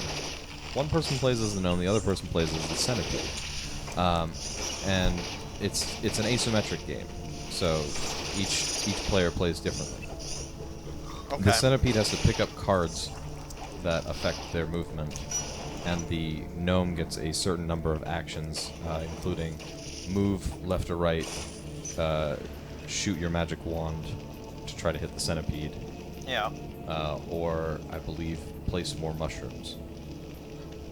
One person plays as the gnome, the other person plays as the centipede, and it's an asymmetric game. So each player plays differently. Okay. The centipede has to pick up cards that affect their movement, and the gnome gets a certain number of actions, including move left or right, shoot your magic wand to try to hit the centipede, Yeah. or I believe place more mushrooms.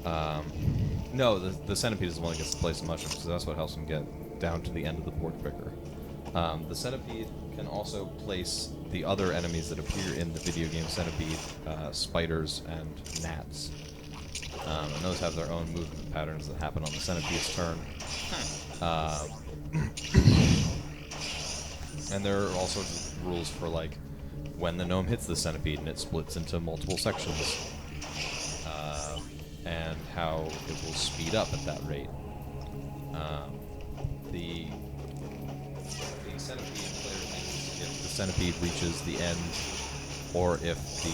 No, the centipede is the one that gets to place the mushrooms, so that's what helps him get down to the end of the board quicker. The centipede can also place the other enemies that appear in the video game Centipede, spiders and gnats. And those have their own movement patterns that happen on the centipede's turn. And there are also rules for, like, when the gnome hits the centipede and it splits into multiple sections, and how it will speed up at that rate. The centipede player wins if the centipede reaches the end, or if the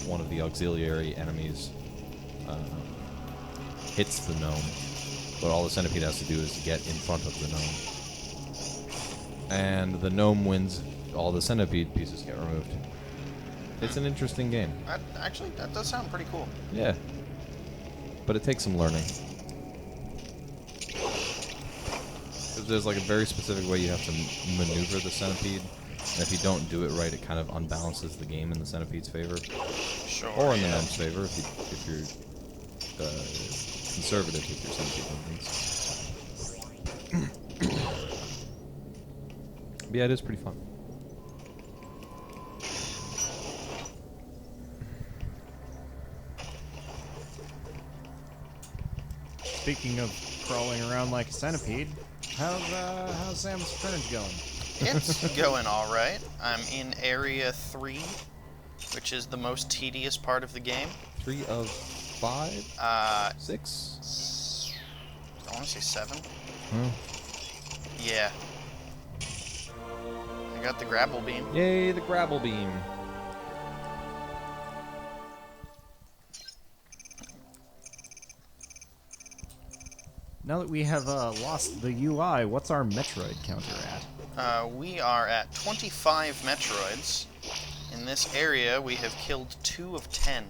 one of the auxiliary enemies hits the gnome. But all the centipede has to do is to get in front of the gnome. And the gnome wins if all the centipede pieces get removed. It's an interesting game. That does sound pretty cool. Yeah. But it takes some learning. There's like a very specific way you have to maneuver the centipede, and if you don't do it right, it kind of unbalances the game in the centipede's favor, Sure. or in the gnome's favor if you're conservative with your centipede movements. But yeah, it is pretty fun. Speaking of crawling around like a centipede, how's Samus Returns going? It's going all right. I'm in Area 3, which is the most tedious part of the game. 3 of 5? 6? I want to say 7. Hmm. Yeah. I got the grapple beam. Yay, the grapple beam. Now that we have lost the UI, what's our Metroid counter at? We are at 25 Metroids. In this area, we have killed 2 of 10.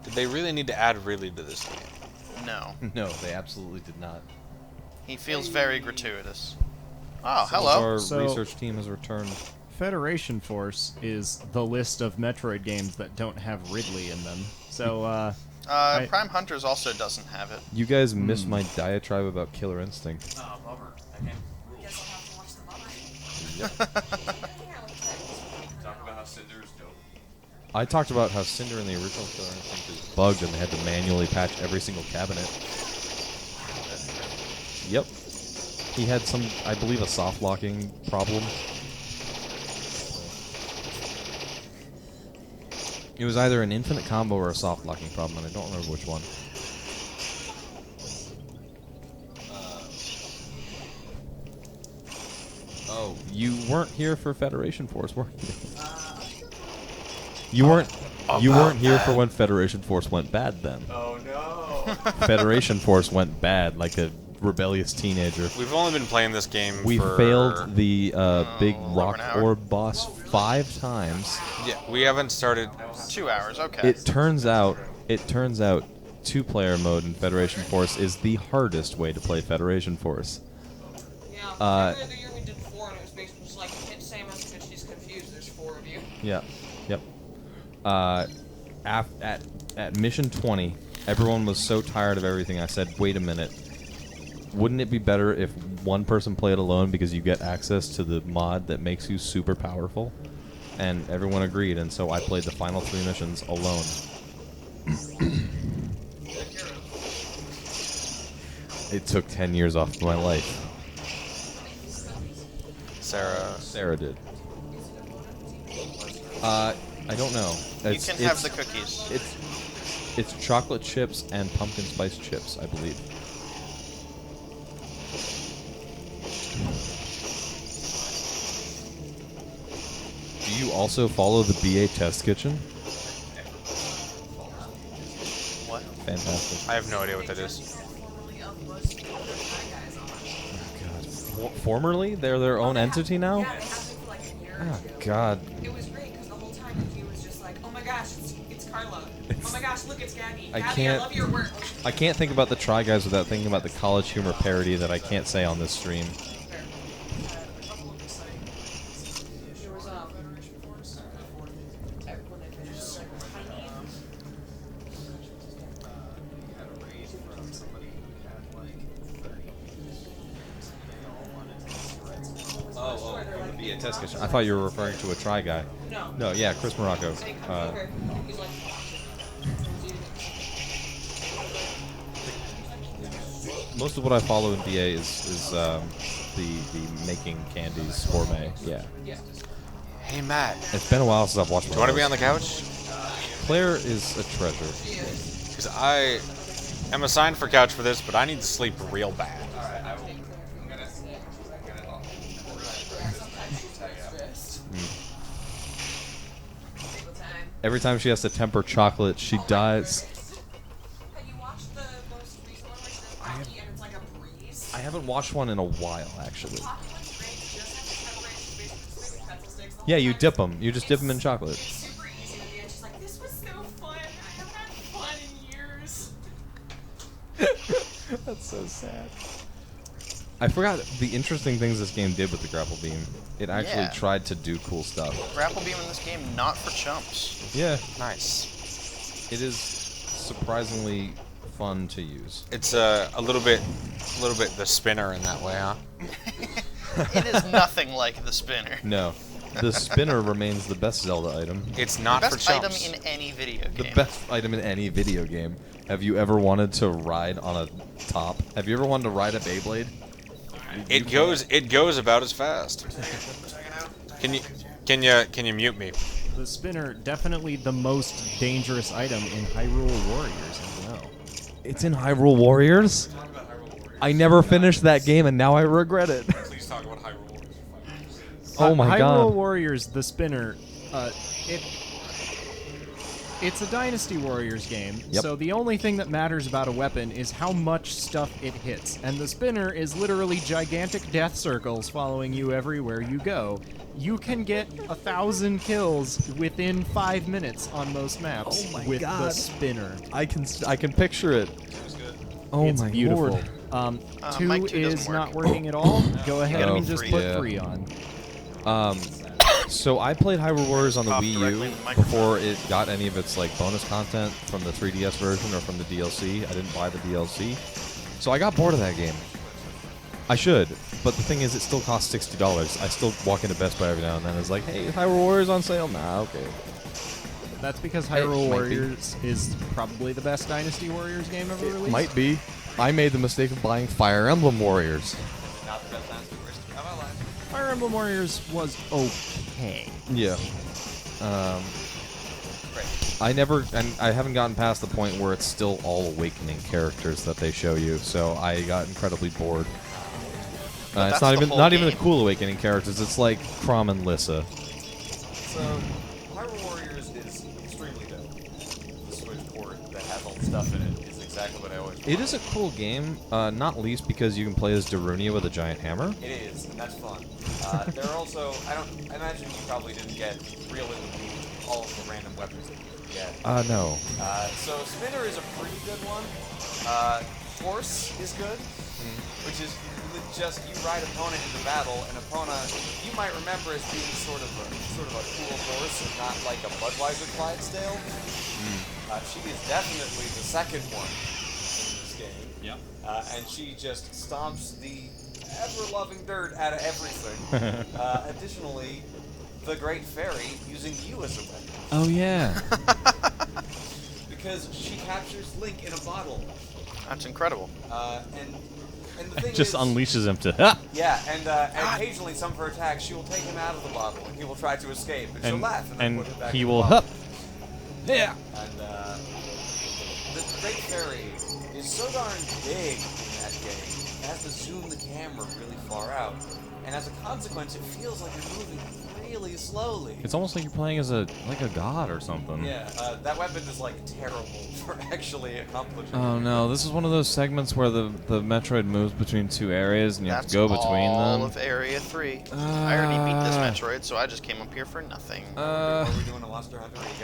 Did they really need to add really to this game? No. No, they absolutely did not. He feels very gratuitous. Oh, Some of hello. Our So- research team has returned. Federation Force is the list of Metroid games that don't have Ridley in them. So, Prime Hunters also doesn't have it. You guys missed my diatribe about Killer Instinct. Oh, bummer. That game rules. Talk about how Cinder is dope. I talked about how Cinder in the original Killer Instinct is bugged and they had to manually patch every single cabinet. Yep. He had some, I believe, a soft locking problem. It was either an infinite combo or a soft locking problem, and I don't remember which one. Oh, you weren't here for Federation Force, were you? You weren't. You weren't here for when Federation Force went bad. Then Oh no! Federation Force went bad, like a rebellious teenager. We've only been playing this game We for... failed the big rock an hour. orb boss 5 times. Yeah, we haven't started... 2 hours, okay. It turns out 2-player mode in Federation Force is the hardest way to play Federation Force. Yeah, every other year we did 4, and it was basically just like, hit Samus because she's confused, there's 4 of you. Yeah. Yep. At mission 20, everyone was so tired of everything. I said, "Wait a minute. Wouldn't it be better if one person played alone because you get access to the mod that makes you super powerful?" And everyone agreed, and so I played the final 3 missions alone. It took 10 years off my life. Sarah... Sarah did. I don't know. You can have the cookies. It's chocolate chips and pumpkin spice chips, I believe. Do you also follow the BA test kitchen? What? Fantastic. I have no idea what that is. Oh, God. Formerly? They're their own entity now? Yeah, they have been for like a year or Oh, two. God. It was great because the whole time he was just like, "Oh my gosh, it's Carla. Oh my gosh, look, it's Gabby. I Gabby, I can't- love your work." I can't think about the Try Guys without thinking about the college humor parody that I can't say on this stream. A couple of exciting things. There was Federation Force. when they finished like tiny. Had a raid from somebody who had like 30 views. They all wanted to threads. Oh, from the BA test kitchen. I thought you were referring to a Try Guy. No. No, yeah, Chris Morocco. Okay. He's like, Most of what I follow in BA is the making candies gourmet. Yeah. Hey, Matt. It's been a while since I've watched. Do you want to be on the couch? Claire is a treasure. Because I am assigned for couch for this, but I need to sleep real bad. Every time she has to temper chocolate, she dies. have you watched the most recent one where she does Pocky and it's like a breeze? I haven't watched one in a while, actually. Pocky one's great. She doesn't have to separate. She's basically just making pretzel sticks the whole Yeah, you time. dip them. You just dip them in chocolate. It's super easy. And at the end, she's like, "This was so fun. I haven't had fun in years." That's so sad. I forgot the interesting things this game did with the grapple beam. It actually Yeah. tried to do cool stuff. Grapple beam in this game, not for chumps. Yeah, Nice. it is surprisingly fun to use. It's a little bit the spinner in that way, huh? It is nothing like the spinner. No, the spinner remains the best Zelda item. It's not The for best item chumps. in any video The game. best item in any video game. Have you ever wanted to ride on a top? Have you ever wanted to ride a Beyblade? It goes about as fast. Can you mute me? The spinner, definitely the most dangerous item in Hyrule Warriors, as you know. It's in Hyrule Warriors? Talk about Hyrule Warriors. I never finished that game and now I regret it. Please talk about Hyrule Warriors for 5 minutes. Oh my Hyrule god. Warriors, the spinner, it's a Dynasty Warriors game, Yep. so the only thing that matters about a weapon is how much stuff it hits, and the spinner is literally gigantic death circles following you everywhere you go. You can get 1,000 kills within 5 minutes on most maps Oh my with the God. spinner. I can picture it. Oh It's my beautiful. lord. 2 Mike 2 doesn't is work. not working at all. Go ahead gotta be and just free. put Yeah. 3 on. So I played Hyrule Warriors on the Cough Wii directly U in the microphone. before it got any of its like bonus content from the 3DS version or from the DLC. I didn't buy the DLC, so I got bored of that game. I should, but the thing is, it still costs $60. I still walk into Best Buy every now and then. It's like, hey, Hyrule Warriors on sale? Nah, okay. That's because It Hyrule might be. Warriors is probably the best Dynasty Warriors game ever released. Might be. I made the mistake of buying Fire Emblem Warriors. Not the best answer. Fire Emblem Warriors was okay. Yeah. I haven't gotten past the point where it's still all awakening characters that they show you, so I got incredibly bored. But It's that's the whole not even the game. cool awakening characters. It's like Chrom and Lissa. So, Hyrule Warriors is extremely dope. The Switch port that has all the stuff in it is exactly what I always wanted. It is a cool game, not least because you can play as Darunia with a giant hammer. It is, and that's fun. There are also, I imagine you probably didn't get real into all of the random weapons that you could get. No. So Spinner is a pretty good one. Horse is good, which is just you ride opponent into battle, and Epona you might remember as being sort of a cool horse and not like a Budweiser Clydesdale. She is definitely the second one in this game. Yep. And she just stomps the ever-loving dirt out of everything. Additionally, the Great Fairy using you as a weapon. Oh yeah. Because she captures Link in a bottle. That's incredible. And And the thing Just is, unleashes him to. yeah, and occasionally some of her attacks, she will take him out of the bottle, and he will try to escape, and she'll And, laugh, and then and put him back he in the will bottle. hup. Yeah. And the Great Fairy is so darn big in that game. It has to zoom the camera really far out, and as a consequence, it feels like you're moving really slowly. It's almost like you're playing as a god or something. Yeah, that weapon is like terrible for actually accomplishing. Oh no, this is one of those segments where the Metroid moves between two areas and you have to go between all them. of Area 3. I already beat this Metroid, so I just came up here for nothing. Are we doing a Monster Hunter where you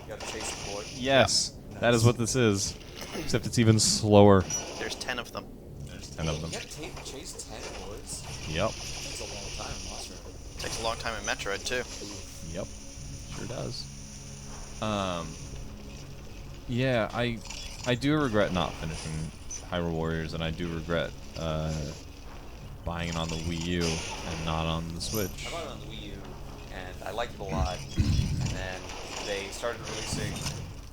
gotta chase the boy? Yes, that is what this is. Except it's even slower. There's 10 of them. There's 10 of them. You gotta chase 10 boys? Yep. That's a long time in Monster Hunter. Takes a long time in Metroid, too. Yep. Sure does. Yeah, I do regret not finishing Hyrule Warriors, and I do regret buying it on the Wii U and not on the Switch. I bought it on the Wii U, and I liked it a lot. And then they started releasing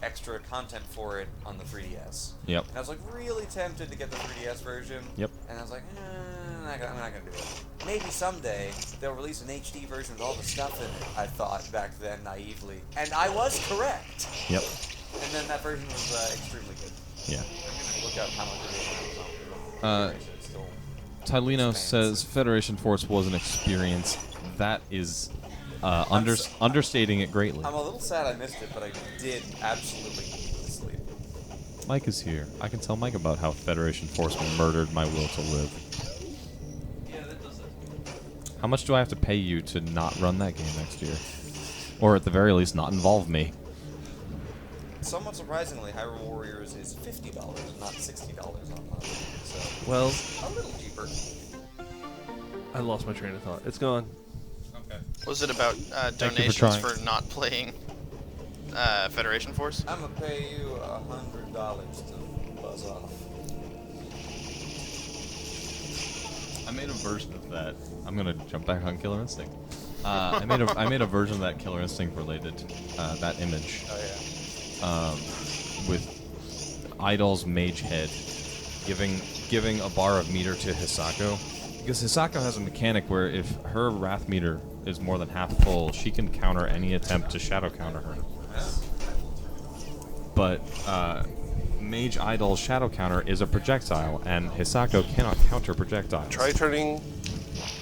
extra content for it on the 3DS. Yep. And I was like really tempted to get the 3DS version. Yep. And I was like, I'm not gonna do it. Maybe someday they'll release an HD version with all the stuff in it. I thought back then naively, and I was correct. Yep. And then that version was extremely good. Yeah. I'm gonna look up how much it is. It's still Tylino expands. says Federation Force was an experience. That is understating it greatly. I'm a little sad I missed it, but I did absolutely need to sleep. Mike is here. I can tell Mike about how Federation Force murdered my will to live. Yeah, that does it. How much do I have to pay you to not run that game next year? Or at the very least, not involve me? Somewhat surprisingly, Hyrule Warriors is $50, not $60 online. So Well, a little cheaper. I lost my train of thought. It's gone. Okay. Was it about you for donations trying. for not playing Federation Force? I'm gonna pay you $100 to buzz off. I made a version of that. I'm gonna jump back on Killer Instinct. I made a version of that Killer Instinct related that image Oh with Idol's mage head giving a bar of meter to Hisako, because Hisako has a mechanic where if her wrath meter is more than half full, she can counter any attempt to shadow counter her. But Mage Idol's shadow counter is a projectile, and Hisako cannot counter projectiles. Try turning.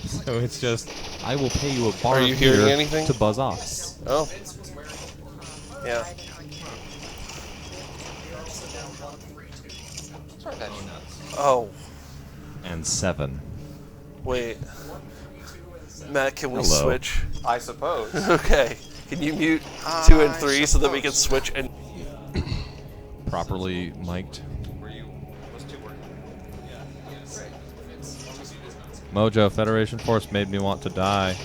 So it's just, I will pay you a bar Are of you hearing meter anything? to buzz off. Oh. Yeah. Oh. And 7. Wait. Matt, can we Hello. switch? I suppose. Okay. Can you mute 2 and 3 so that we can switch and... Properly mic'd. Was 2 working? Mojo, Federation Force made me want to die.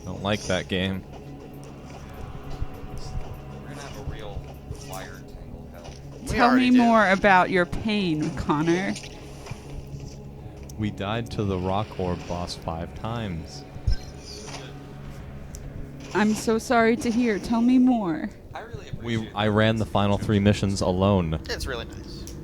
Don't like that game. We're gonna have a real wire tangle hell. Tell me more about your pain, Connor. We died to the Rock Orb boss 5 times. I'm so sorry to hear. Tell me more. I really appreciate I ran the final 3 missions alone. It's really nice.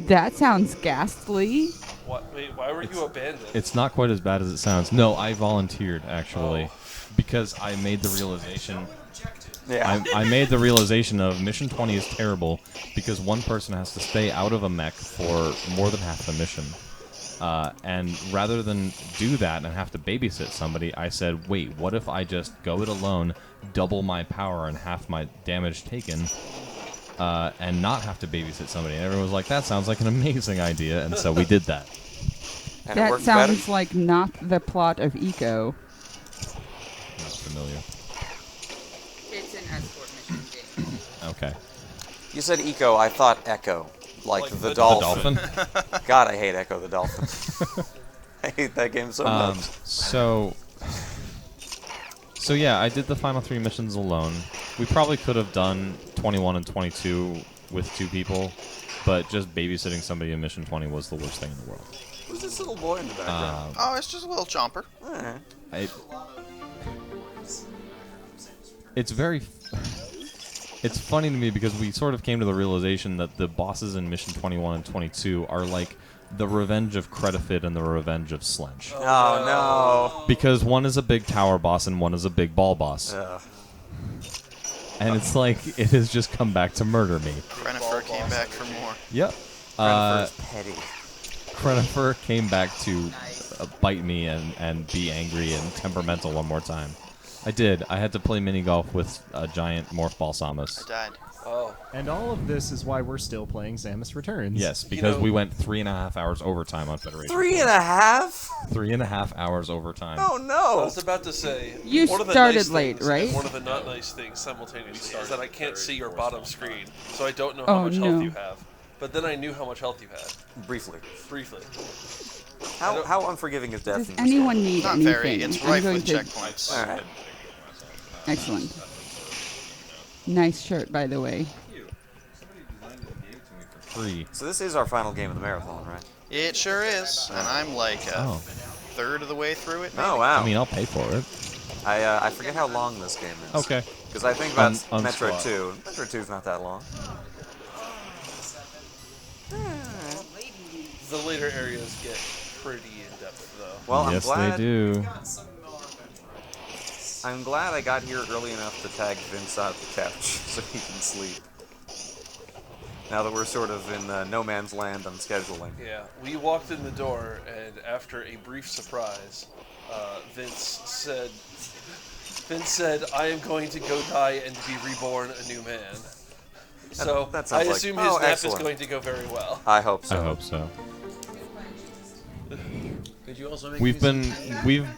That sounds ghastly. What? Wait, why were you abandoned? It's not quite as bad as it sounds. No, I volunteered, actually. Because I made the realization... Yeah. I made the realization of Mission 20 is terrible because one person has to stay out of a mech for more than half the mission. And rather than do that and have to babysit somebody, I said, wait, what if I just go it alone, double my power and half my damage taken, and not have to babysit somebody? And everyone was like, that sounds like an amazing idea, and so we did that. And it That worked sounds better? like not the plot of Eco. Not familiar. It's an escort mission game. Okay. You said Eco, I thought Echo. Like the The dolphin. dolphin? God, I hate Echo the Dolphin. I hate that game so much. So yeah, I did the final 3 missions alone. We probably could have done 21 and 22 with 2 people, but just babysitting somebody in Mission 20 was the worst thing in the world. Who's this little boy in the background? Oh, it's just a little chomper. It's very... It's funny to me because we sort of came to the realization that the bosses in Mission 21 and 22 are like The Revenge of Credifid and The Revenge of Slench. Oh, no. Because one is a big tower boss and one is a big ball boss. And it's like, it has just come back to murder me. Crennifer came back for more. Yep. Crennifer's petty. Crennifer came back to bite me and be angry and temperamental one more time. I did. I had to play mini golf with a giant morph ball Samus. I died. Oh. And all of this is why we're still playing Samus Returns. Yes, because we went 3.5 hours overtime on Federation. 3.5? 3.5 hours overtime. Oh no! I was about to say, You one of the started nice late, things right? and one of the not nice things simultaneously is that I can't see your bottom screen, so I don't know how much no. health you have. But then I knew how much health you had. Briefly. How How unforgiving is death? Does in this anyone game? need Not anything? very. It's I'm rife going with to- checkpoints. All right. Excellent. Nice shirt, by the way. Free. So this is our final game of the marathon, right? It sure is, and I'm like a Oh. third of the way through it. Maybe. Oh wow! I mean, I'll pay for it. I forget how long this game is. Okay. Because I think about On Metroid spot. 2. Metroid 2 is not that long. The later areas get pretty in depth, though. Well, yes, I'm glad. they do. Got some more Metroid. I'm glad I got here early enough to tag Vince out the couch so he can sleep. Now that we're sort of in no man's land on scheduling. Yeah, we walked in the door, and after a brief surprise, Vince said, "I am going to go die and be reborn a new man." So that I sounds like- assume oh, his nap excellent. is going to go very well. I hope so. I hope so. Could you also make We've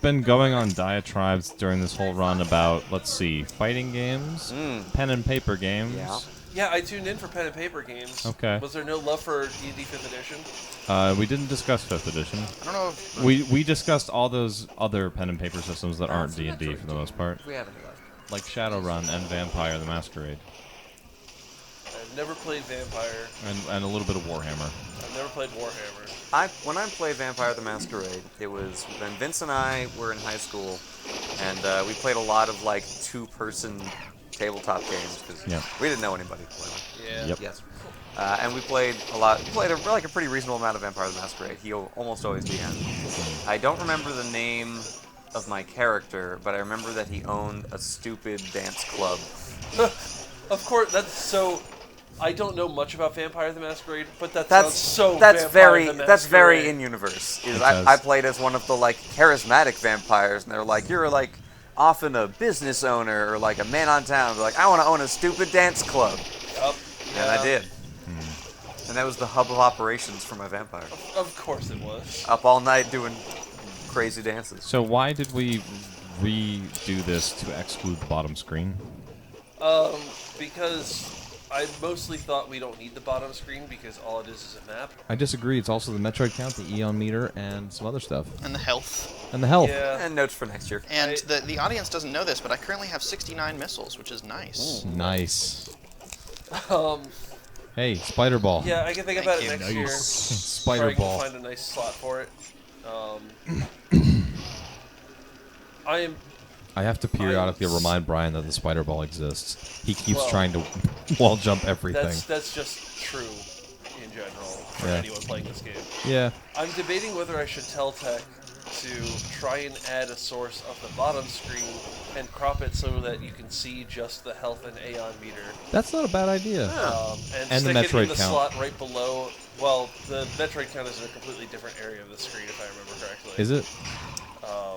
been going on diatribes during this whole run about, let's see, fighting games, pen and paper games. Yeah. Yeah, I tuned in for pen and paper games. Okay. Was there no love for D&D 5th edition? We didn't discuss 5th edition. I don't know if We discussed all those other pen and paper systems that aren't D&D for the most part, We haven't left. like Shadowrun and Vampire the Masquerade, I've never played Vampire. and a little bit of Warhammer. I've never played Warhammer. When I played Vampire the Masquerade, it was when Vince and I were in high school, and we played a lot of like two-person tabletop games because we didn't know anybody playing. Yeah. Yep. Yes. And we played a lot. We played a pretty reasonable amount of Vampire the Masquerade. He'll almost always be in. I don't remember the name of my character, but I remember that he owned a stupid dance club. Of course, that's so. I don't know much about Vampire the Masquerade, but sounds so that's Vampire the that's very Masquerade. in universe. It I does. played as one of the like charismatic vampires, and they're like, you're like often a business owner or like a man on town. They're like, I want to own a stupid dance club, Yup. and I did. And that was the hub of operations for my vampire. Of course it was. Up all night doing crazy dances. So why did we redo this to exclude the bottom screen? Because I mostly thought we don't need the bottom screen because all it is a map. I disagree. It's also the Metroid count, the Eon meter, and some other stuff. and the health. And the health. Yeah. And notes for next year. And the audience doesn't know this, but I currently have 69 missiles, which is nice. Nice. Um. Hey, Spider Ball. Yeah, I can think about it next year. Spider Probably Ball. Find a nice slot for it. I have to periodically remind Brian that the Spider Ball exists. He keeps Well, trying to wall jump everything. That's just true in general for Yeah. anyone playing this game. Yeah. I'm debating whether I should tell Tech to try and add a source of the bottom screen and crop it so that you can see just the health and Aeon meter. That's not a bad idea. And the stick it Metroid in the count. slot right below. Well, the Metroid count is in a completely different area of the screen, if I remember correctly. Is it?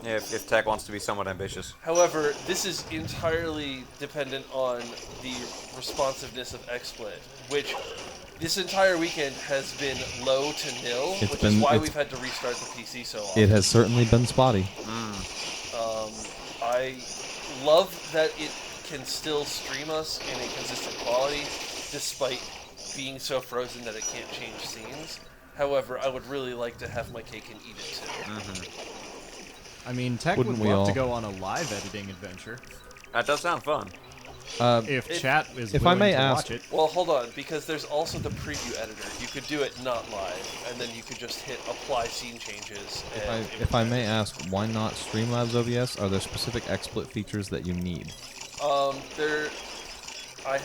Yeah, if Tech wants to be somewhat ambitious. However, this is entirely dependent on the responsiveness of XSplit, which this entire weekend has been low to nil, It's which been- is why it's- we've had to restart the PC so often. It has certainly been spotty. I love that it can still stream us in a consistent quality, despite being so frozen that it can't change scenes. However, I would really like to have my cake and eat it too. I mean, Tech Wouldn't would we love to all? go on a live editing adventure. That does sound fun. If chat is if I willing may to ask- watch it. Well, hold on, because there's also the preview editor. You could do it not live, and then you could just hit apply scene changes. And If I may ask, why not Streamlabs OBS? Are there specific XSplit features that you need? There, I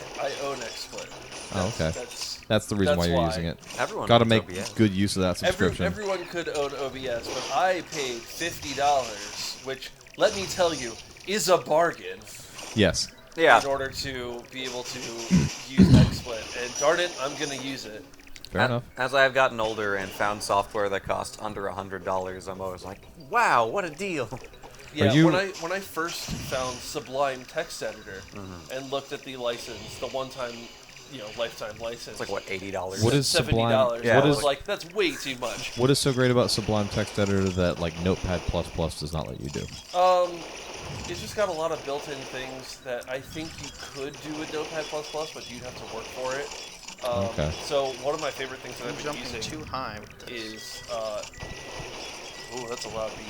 own XSplit. Oh, okay. That's That's the reason why that's you're why. using it. Everyone Got to owns make OBS. good use of that subscription. Everyone could own OBS, but I paid $50, which, let me tell you, is a bargain. Yes. Yeah. In order to be able to use XSplit, and darn it, I'm gonna use it. Fair enough. As I have gotten older and found software that costs under $100, I'm always like, wow, what a deal. Yeah, you- when I first found Sublime Text Editor and looked at the license, the one-time, lifetime license. It's like, what, $80? What is $70? Sublime? Yeah, I What was is like, that's way too much. what is so great about Sublime Text Editor that like Notepad++ does not let you do? It's just got a lot of built-in things that I think you could do with Notepad++, but you'd have to work for it. Okay. So one of my favorite things that I've been Jumping using too high with this. is oh, that's a loud beat.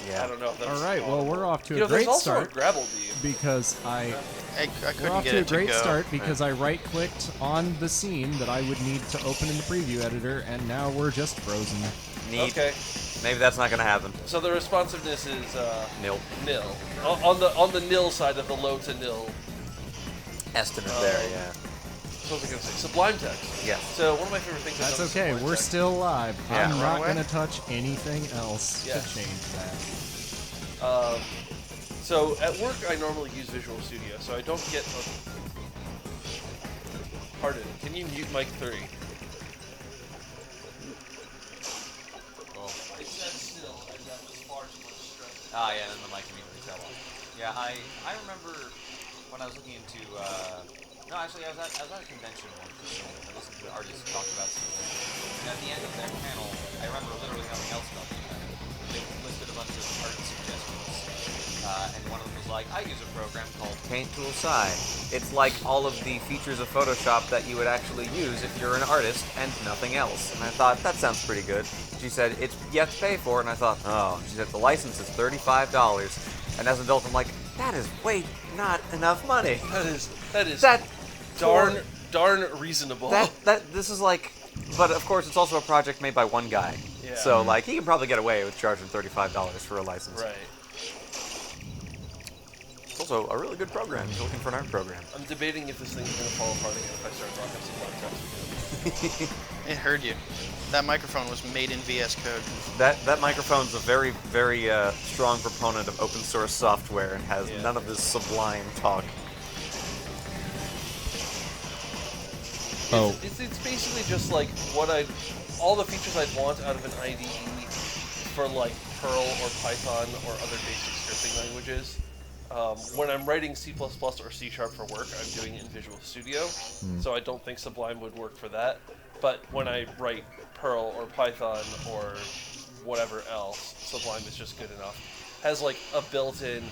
Yeah. I don't know if that's All right, well, we're off to a there's great also start a gravel beam. because I I we're couldn't off get to a it great to go. start because I right-clicked on the scene that I would need to open in the preview editor, and now we're just frozen. Neat. Okay, Maybe that's not going to happen. so the responsiveness is Nil. nil. On the nil side of the low to nil. Estimate there, yeah. What was I going to say? Sublime Text. Yeah. So one of my favorite things. That's about okay, Sublime we're Text- still live. Yeah. I'm not Wrong way? going to touch anything else Yeah. to change that. So at work, I normally use Visual Studio, so I don't get. Pardon. Can you mute mic 3? I said still, and that was far too much stress. Ah, yeah, then the mic immediately fell off. Yeah, I remember when I was looking into, no, actually, I was at a convention once, and I listened to the artists talk about something, and at the end of their panel, I remember literally nothing else about the event. They listed a bunch of art suggestions, and one of them was like, I use a program called Paint Tool Sci. It's like all of the features of Photoshop that you would actually use if you're an artist and nothing else. And I thought, that sounds pretty good. She said, you have to pay for it, and I thought, oh. She said, the license is $35. And as an adult, I'm like, that is not enough money. That is That darn reasonable. This is like, but of course it's also a project made by one guy. Yeah. So like he can probably get away with charging $35 for a license. Right. It's also a really good program. If you're looking for an art program. I'm debating if this thing's gonna fall apart again if I start rocking some Sublime Text again. It heard you. That microphone was made in VS Code. That microphone's a very, very strong proponent of open source software and has Yeah. none of this sublime talk. Oh, It's basically just like all the features I'd want out of an IDE for like Perl or Python or other basic scripting languages. When I'm writing C++ or C# for work, I'm doing it in Visual Studio, so I don't think Sublime would work for that. But when I write Perl or Python or whatever else, Sublime is just good enough. Has like a built-in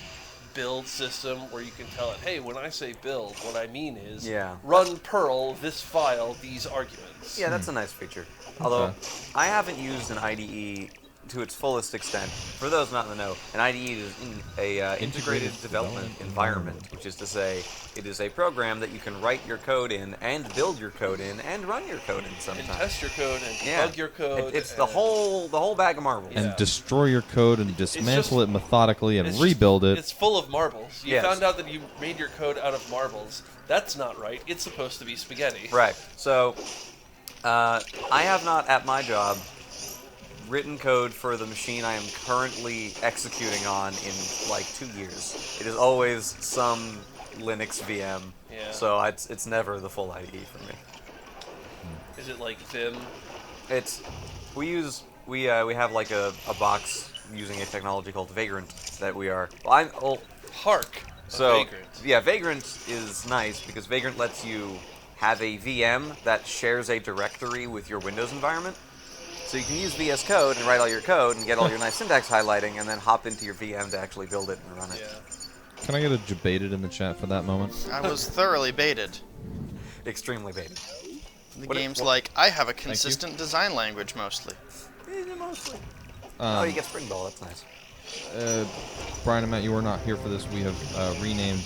build system where you can tell it, hey, when I say build, what I mean is run Perl this file, these arguments. Yeah, that's a nice feature. Although, I haven't used an IDE to its fullest extent. For those not in the know, an IDE is a integrated development environment, which is to say, it is a program that you can write your code in, and build your code in, and run your code in sometimes. And test your code, and debug your code. It's the whole bag of marbles. and destroy your code and dismantle it methodically and It's rebuild it. It's full of marbles. You Yes. found out that you made your code out of marbles. That's not right. It's supposed to be spaghetti. Right. So, I have not, at my job, written code for the machine I am currently executing on in like 2 years. It is always some Linux VM. Yeah. So it's never the full IDE for me. Is it like Vim? We have like a box using a technology called Vagrant that we are. Hark. So Vagrant. yeah, Vagrant is nice because Vagrant lets you have a VM that shares a directory with your Windows environment. So you can use VS Code and write all your code and get all your nice syntax highlighting and then hop into your VM to actually build it and run it. Can I get a debated in the chat for that moment? I was thoroughly baited. Extremely baited. The game's like, I have a consistent design language mostly. Mostly. Oh, you get Spring Ball, that's nice. Brian and Matt, you are not here for this. We have renamed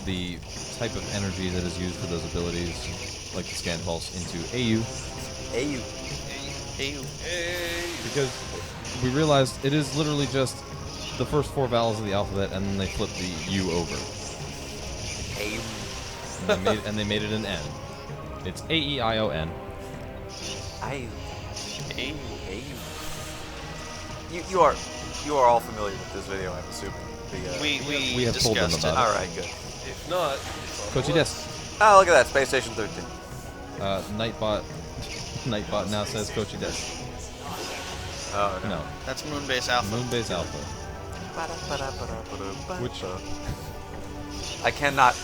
the type of energy that is used for those abilities, like the scan pulse, into AU. AU. Because we realized it is literally just the first 4 vowels of the alphabet, and then they flip the U over. AU. They made it an N. It's A-E-I-O-N. You are all familiar with this video, I'm assuming. We have told them discussed about it. All right, good. If not, it's on the Coachy list. Desk. Oh, look at that, Space Station 13. Nightbot now says Coachy Desk. Oh, okay. No, That's Moonbase Alpha. Moonbase Alpha. Which I cannot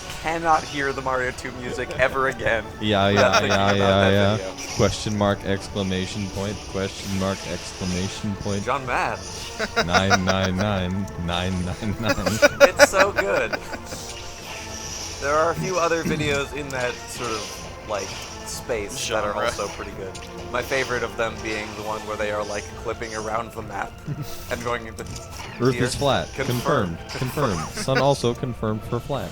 hear the Mario 2 music ever again. Yeah. without thinking about that video. Question mark, exclamation point, question mark, exclamation point. John Mad. 999. It's so good. There are a few other videos in that sort of like space that are Genre. also pretty good. My favorite of them being the one where they are like clipping around the map and going into Earth here. is flat. Confirmed. Confirmed. Sun also confirmed for flat.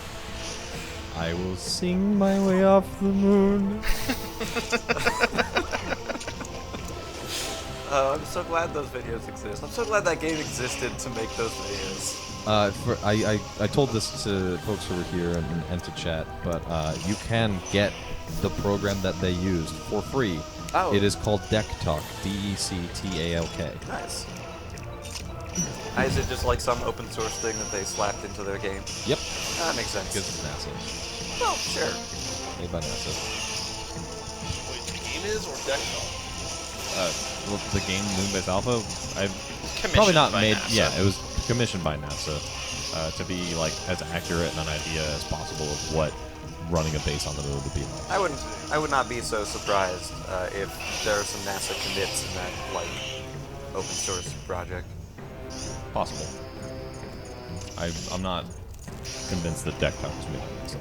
I will sing my way off the moon. I'm so glad those videos exist. I'm so glad that game existed to make those videos. I told this to folks who were here and to chat, but you can get the program that they used for free. Oh. It is called Deck Talk. D-E-C-T-A-L-K. Nice. Is it just like some open source thing that they slapped into their game? Yep. That makes sense. Because it's NASA. Well, sure. Made by NASA. Wait, the game is or deck talk? Well, the game Moonbase Alpha, I've Commissioned probably not by made. NASA. Yeah, it was commissioned by NASA to be like as accurate an idea as possible of what running a base on the moon would be like. I would not be so surprised if there are some NASA commits in that like open source project. Possible. I'm not convinced that Deck Talk was made by NASA.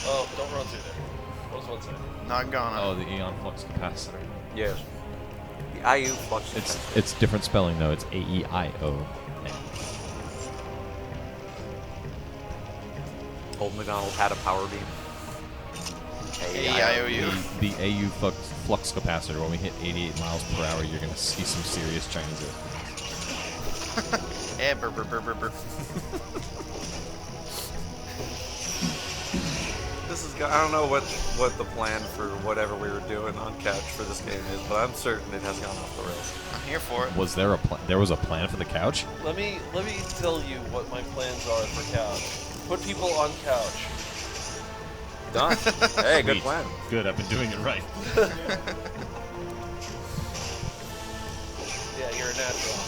Oh, don't run through there. What was one say? Not gonna. Oh, the Aeon Flux Capacitor. Yes. The IU flux. It's different spelling though. It's A-E-I-O-N. Old McDonald had a power beam. A-E-I-O-U. The AU flux capacitor. When we hit 88 miles per hour, you're gonna see some serious Chinese earthquakes. Eh, brr, brr, brr, brr, brr. I don't know what the plan for whatever we were doing on couch for this game is, but I'm certain it has gone off the rails. I'm here for it. Was there a there was a plan for the couch? Let me tell you what my plans are for couch. Put people on couch. Done. Hey, good Sweet. plan. Good, I've been doing it right. Yeah, you're a natural.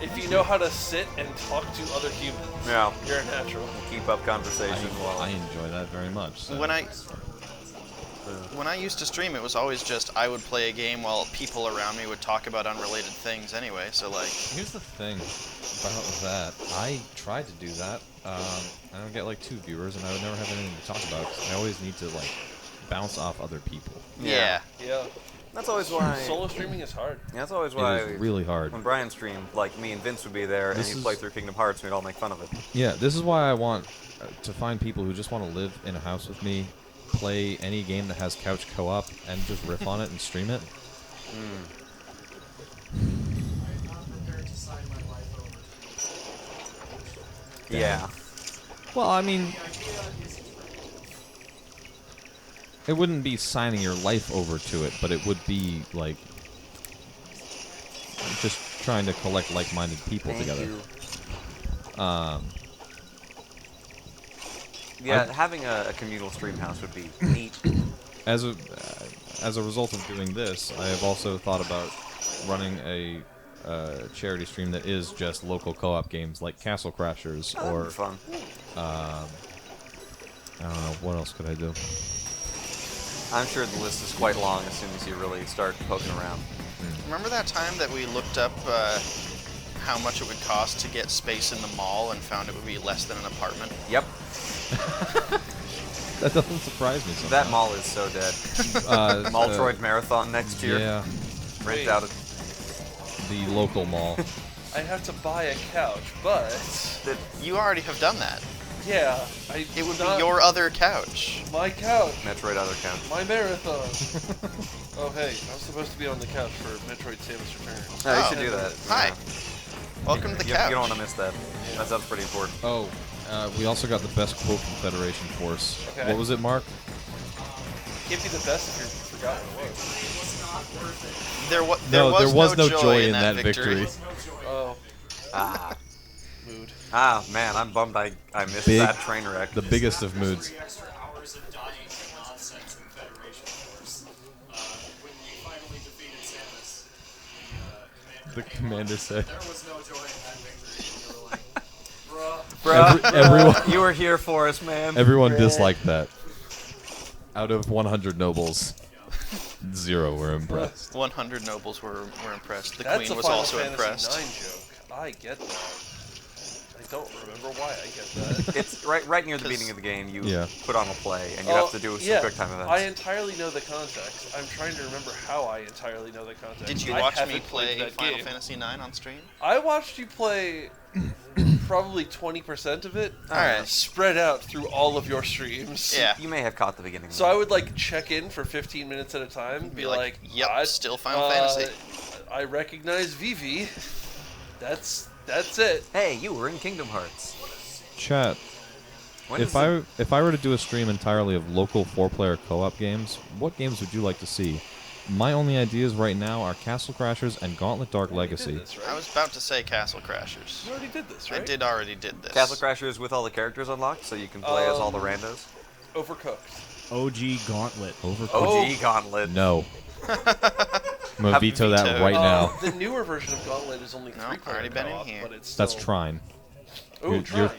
If you know how to sit and talk to other humans, Yeah. you're a natural. Keep up conversation I enjoy that very much. So. When I used to stream, it was always just I would play a game while people around me would talk about unrelated things anyway. So like, Here's the thing about that. I tried to do that. I would get like 2 viewers, and I would never have anything to talk about. 'Cause I always need to like bounce off other people. yeah. Yeah. That's always why. Solo streaming is hard. Yeah, that's always why. It is really hard. When Brian streamed, like me and Vince would be there, and This he'd is- play through Kingdom Hearts, and we'd all make fun of it. Yeah, this is why I want to find people who just want to live in a house with me, play any game that has couch co-op, and just riff on it and stream it. I'm not prepared to sign my life over to Yeah. Well, I mean, the idea is it wouldn't be signing your life over to it, but it would be like just trying to collect like-minded people Thank together. you. Yeah, Yeah, having a communal stream house would be neat. as a result of doing this, I have also thought about running a charity stream that is just local co-op games like Castle Crashers Oh, that'd or be fun. I don't know, what else could I do? I'm sure the list is quite long as soon as you really start poking around. Remember that time that we looked up how much it would cost to get space in the mall and found it would be less than an apartment? Yep. That doesn't surprise me. Somehow. That mall is so dead. Metroid Marathon next year. Yeah, Rent out the local mall. I have to buy a couch, but You already have done that. yeah, It would not be your other couch. my couch, Metroid other count. my marathon. Oh hey, I was supposed to be on the couch for Metroid Samus Returns. No, you Oh. should do that. Hi. Yeah. Welcome to the You couch. don't want to miss that. That sounds pretty important. Oh, We also got the best quote from Federation Force. Okay. What was it, Mark? Can't be the best if you forgot what it was. There was no joy in that victory. Oh. Ah. Mood. Ah, man, I'm bummed I missed Big- that train wreck. The biggest of moods. 3 extra hours of dying to nonsense in Federation Force. When we finally defeated Samus, The commander said. there was no joy in that victory. And you were like, Bruh, Everyone, you were here for us, man. everyone disliked that. Out of 100 nobles, 0 were impressed. 100 nobles were impressed. The That's queen a was Final also Fantasy impressed. 9 joke. I get that. I don't remember why I get that. It's right near the beginning of the game. You Yeah. put on a play, and you have to do some quick time events. I entirely know the context. I'm trying to remember how I entirely know the context. Did you I watch me haven't played play that Final game. Fantasy 9 on stream? I watched you play probably 20% of it, Alright. spread out through all of your streams. Yeah. You may have caught the beginning. So I would like check in for 15 minutes at a time, be like, yep, "I- still Final Fantasy." I recognize Vivi. That's it. Hey, you were in Kingdom Hearts. Chat. When If I were to do a stream entirely of local 4-player co-op games, what games would you like to see? My only ideas right now are Castle Crashers and Gauntlet Dark You already Legacy. did this, right? I was about to say Castle Crashers. You already did this, right? I did already did this. Castle Crashers with all the characters unlocked, so you can play as all the randos. Overcooked. OG Gauntlet. OG Gauntlet. No. I'm gonna veto that right now. The newer version of Gauntlet is only No, 3-player already been in co-op, here. but it's still... That's Trine. Ooh, Trine.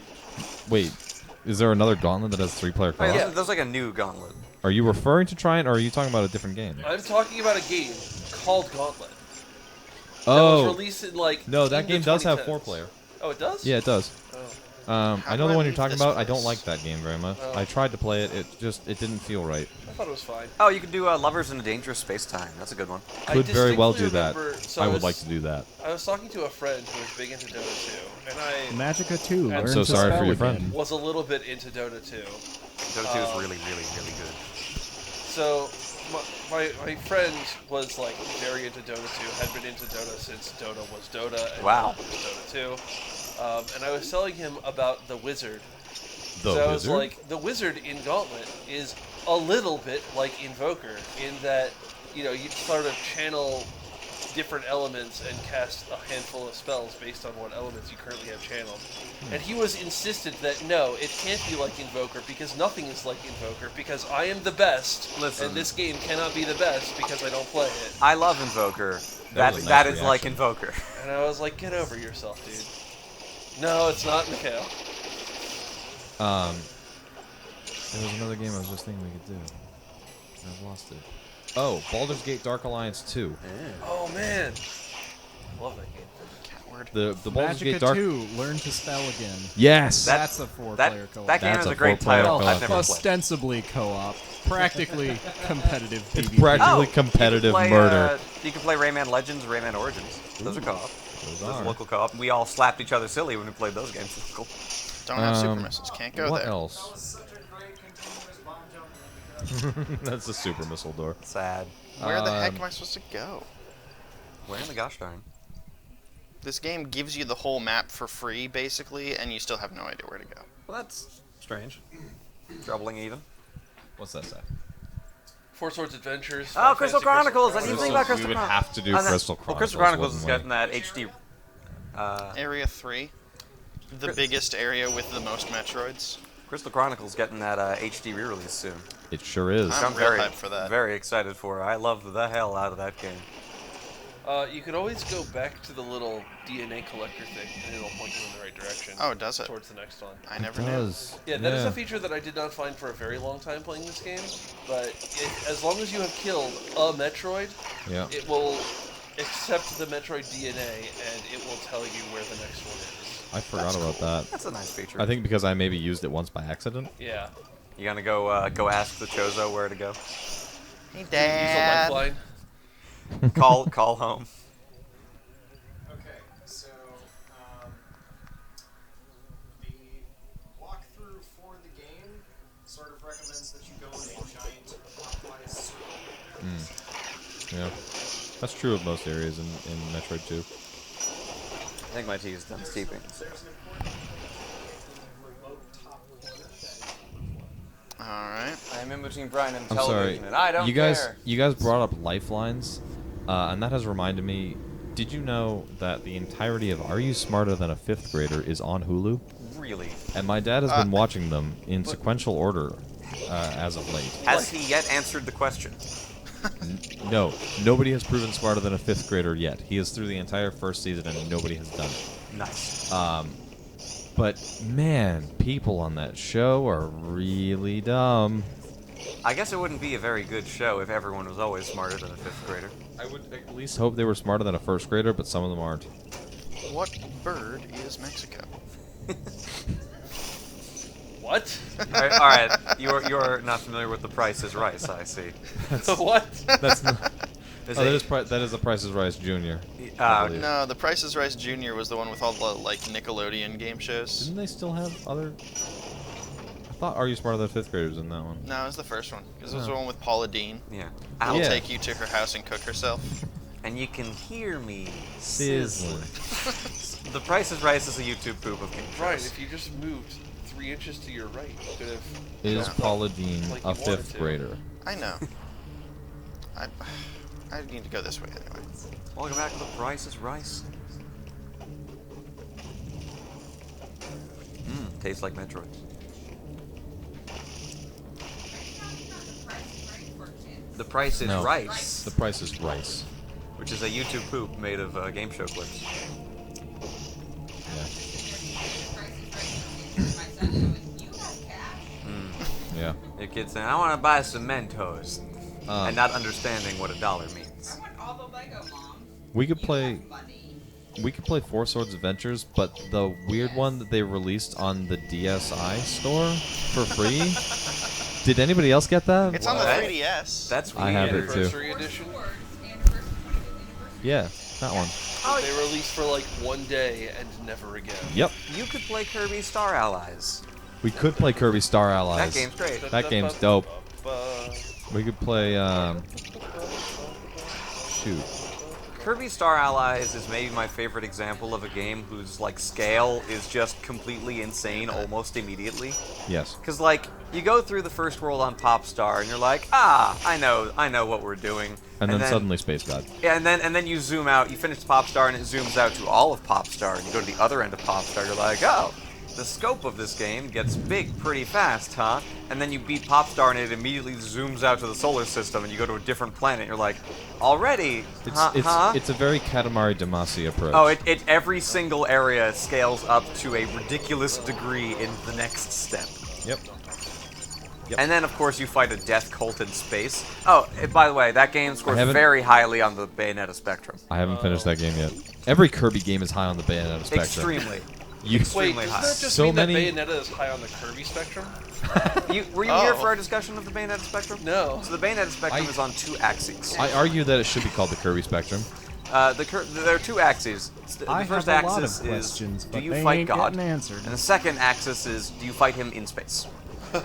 Wait, is there another Gauntlet that has 3-player Oh, co-op? yeah, there's like a new Gauntlet. Are you referring to Trine, or are you talking about a different game? I'm talking about a game called Gauntlet. That Oh, was released in like... no, that in the game does have 2010s. 4-player. Oh, it does? Yeah, it does. Oh. I know do the I one you're leave talking this about. I place? don't like that game very much. Oh. I tried to play it. It didn't feel right. I thought it was fine. Oh, you can do Lovers in a Dangerous Space-Time. That's a good one. I Could very well do distinctly that. remember- so I I would was- like to do that. I was talking to a friend who was big into Dota 2, and I Magica 2. I'm Learn so to sorry for spell your again. friend. was a little bit into Dota 2. Dota 2 is really, really, really good. So my friend was like very into Dota 2, had been into Dota since Dota was Dota, and Wow. Dota was Dota 2. And I was telling him about the Wizard. The So I was Wizard? like, the Wizard in Gauntlet is a little bit like Invoker in that, you sort of channel different elements and cast a handful of spells based on what elements you currently have channeled. And he was insistent that no, it can't be like Invoker because nothing is like Invoker because I am the best. Listen. And this game cannot be the best because I don't play it. I love Invoker. That was a That nice is like reaction. Invoker. And I was like, get over yourself, dude. No, it's not, Mikhail. There was another game I was just thinking we could do. I've lost it. Oh, Baldur's Gate Dark Alliance 2. Oh man, love that game. The Baldur's Gate Magica Dark. 2. Learn to spell again. Yes. That's a 4-player co-op. That game That's is a a great 4-player title. co-op. I've never played. Ostensibly co-op. Practically competitive It's PvP. practically Oh, competitive you can play, murder. You can play Rayman Legends, Rayman Origins. Those are co-op. Those Those are. are local co-op. We all slapped each other silly when we played those games. Cool. Don't have super missiles. Can't go what there. else? such a great continuous bomb jumping. That's the super missile door. Sad. Where the heck am I supposed to go? Where in the gosh darn? This game gives you the whole map for free, basically, and you still have no idea where to go. Well, that's strange. Troubling even. What's that say? Four Swords Adventures. Oh, Final Crystal Fantasy Chronicles! I didn't Chronicles. think about Crystal We would Chronicles. have to do Crystal Well, Crystal Chronicles, Chronicles is wouldn't getting that HD. Area 3, the Chris- biggest area with the most Metroids. Crystal Chronicles getting that HD re-release soon. It sure is. I'm real hyped for that. Very excited for it. I love the hell out of that game. You could always go back to the little DNA collector thing, and it'll point you in the right direction. Oh, does it? Towards the next one. I never It knew. does. Yeah, that is a feature that I did not find for a very long time playing this game. But as long as you have killed a Metroid, Yeah. it will accept the Metroid DNA, and it will tell you where the next one is. I forgot about that. That's a nice feature. I think because I maybe used it once by accident. Yeah. You gonna go ask the Chozo where to go? Hey, Use a Dad. lifeline. call home. Okay, so the walkthrough for the game sort of recommends that you go in a giant clockwise circle. Yeah. That's true of most areas in Metroid 2. I think my tea is done steeping. There's an important thing in remote in between Brian and I'm sorry. television, and I don't you guys, care. You guys brought up Lifelines, and that has reminded me. Did you know that the entirety of Are You Smarter Than a Fifth Grader is on Hulu? Really? And my dad has been watching them in sequential order as of late. Has he yet answered the question? No, nobody has proven smarter than a fifth grader yet. He is through the entire first season, and nobody has done it. Nice. But man, people on that show are really dumb. I guess it wouldn't be a very good show if everyone was always smarter than a fifth grader. I would at least hope they were smarter than a first grader, but some of them aren't. What bird is Mexico? What? Alright, you're not familiar with The Price is Rice, I see. What? That's not. That is The Price is Rice Junior. No, The Price is Rice Junior was the one with all the like Nickelodeon game shows. Didn't they still have other? I thought Are You Smarter Than a Fifth Grader was in that one. No, it was the first one. Because it was Oh. the one with Paula Dean. Yeah. I'll Yeah. take you to her house and cook herself. And you can hear me Sizzling. The Price is Rice is a YouTube poop of game shows. Right, if you just moved 3 inches to your right, you could have. Is Yeah. Paula Dean Like a you wanted fifth to. grader? I know. I need to go this way anyway. Welcome back to The Price is Rice. Tastes like Metroid. The Price is No. Rice, The Price is Rice. which is a YouTube poop made of game show clips. Yeah. Your kid saying, I want to buy some Mentos, and not understanding what $1 means. We could play. We could play Four Swords Adventures, but the weird one that they released on the DSi store for free. Did anybody else get that? It's on the What? 3DS. That's weird. I have it too. Anniversary edition. Yeah, that one. They released for like 1 day and never again. Yep. You could play Kirby Star Allies. We could play Kirby Star Allies. That game's great. That game's dope. We could play. Shoot. Kirby Star Allies is maybe my favorite example of a game whose like scale is just completely insane almost immediately. Yes. Cause like you go through the first world on Pop Star and you're like, I know what we're doing. And then suddenly Space God. Yeah, and then you zoom out. You finish Pop Star and it zooms out to all of Pop Star, and you go to the other end of Pop Star. You're like, oh, the scope of this game gets big pretty fast, huh? And then you beat Pop Star and it immediately zooms out to the solar system, and you go to a different planet. You're like, already? It's a very Katamari Damacy approach. Oh, every single area scales up to a ridiculous degree in the next step. Yep. And then, of course, you fight a death cult in space. Oh, by the way, that game scores haven't- very highly on the Bayonetta spectrum. I haven't finished that game yet. Every Kirby game is high on the Bayonetta spectrum. Extremely. You, Wait, Extremely does high. that just So mean many- that Bayonetta is high on the Kirby spectrum? Were you here for our discussion of the Bayonetta spectrum? No. So the Bayonetta spectrum is on 2 axes. I argue that it should be called the Kirby spectrum. There are 2 axes. The I first have a lot axis of is questions, do but you they fight ain't God, getting answered. and the second axis is do you fight him in space.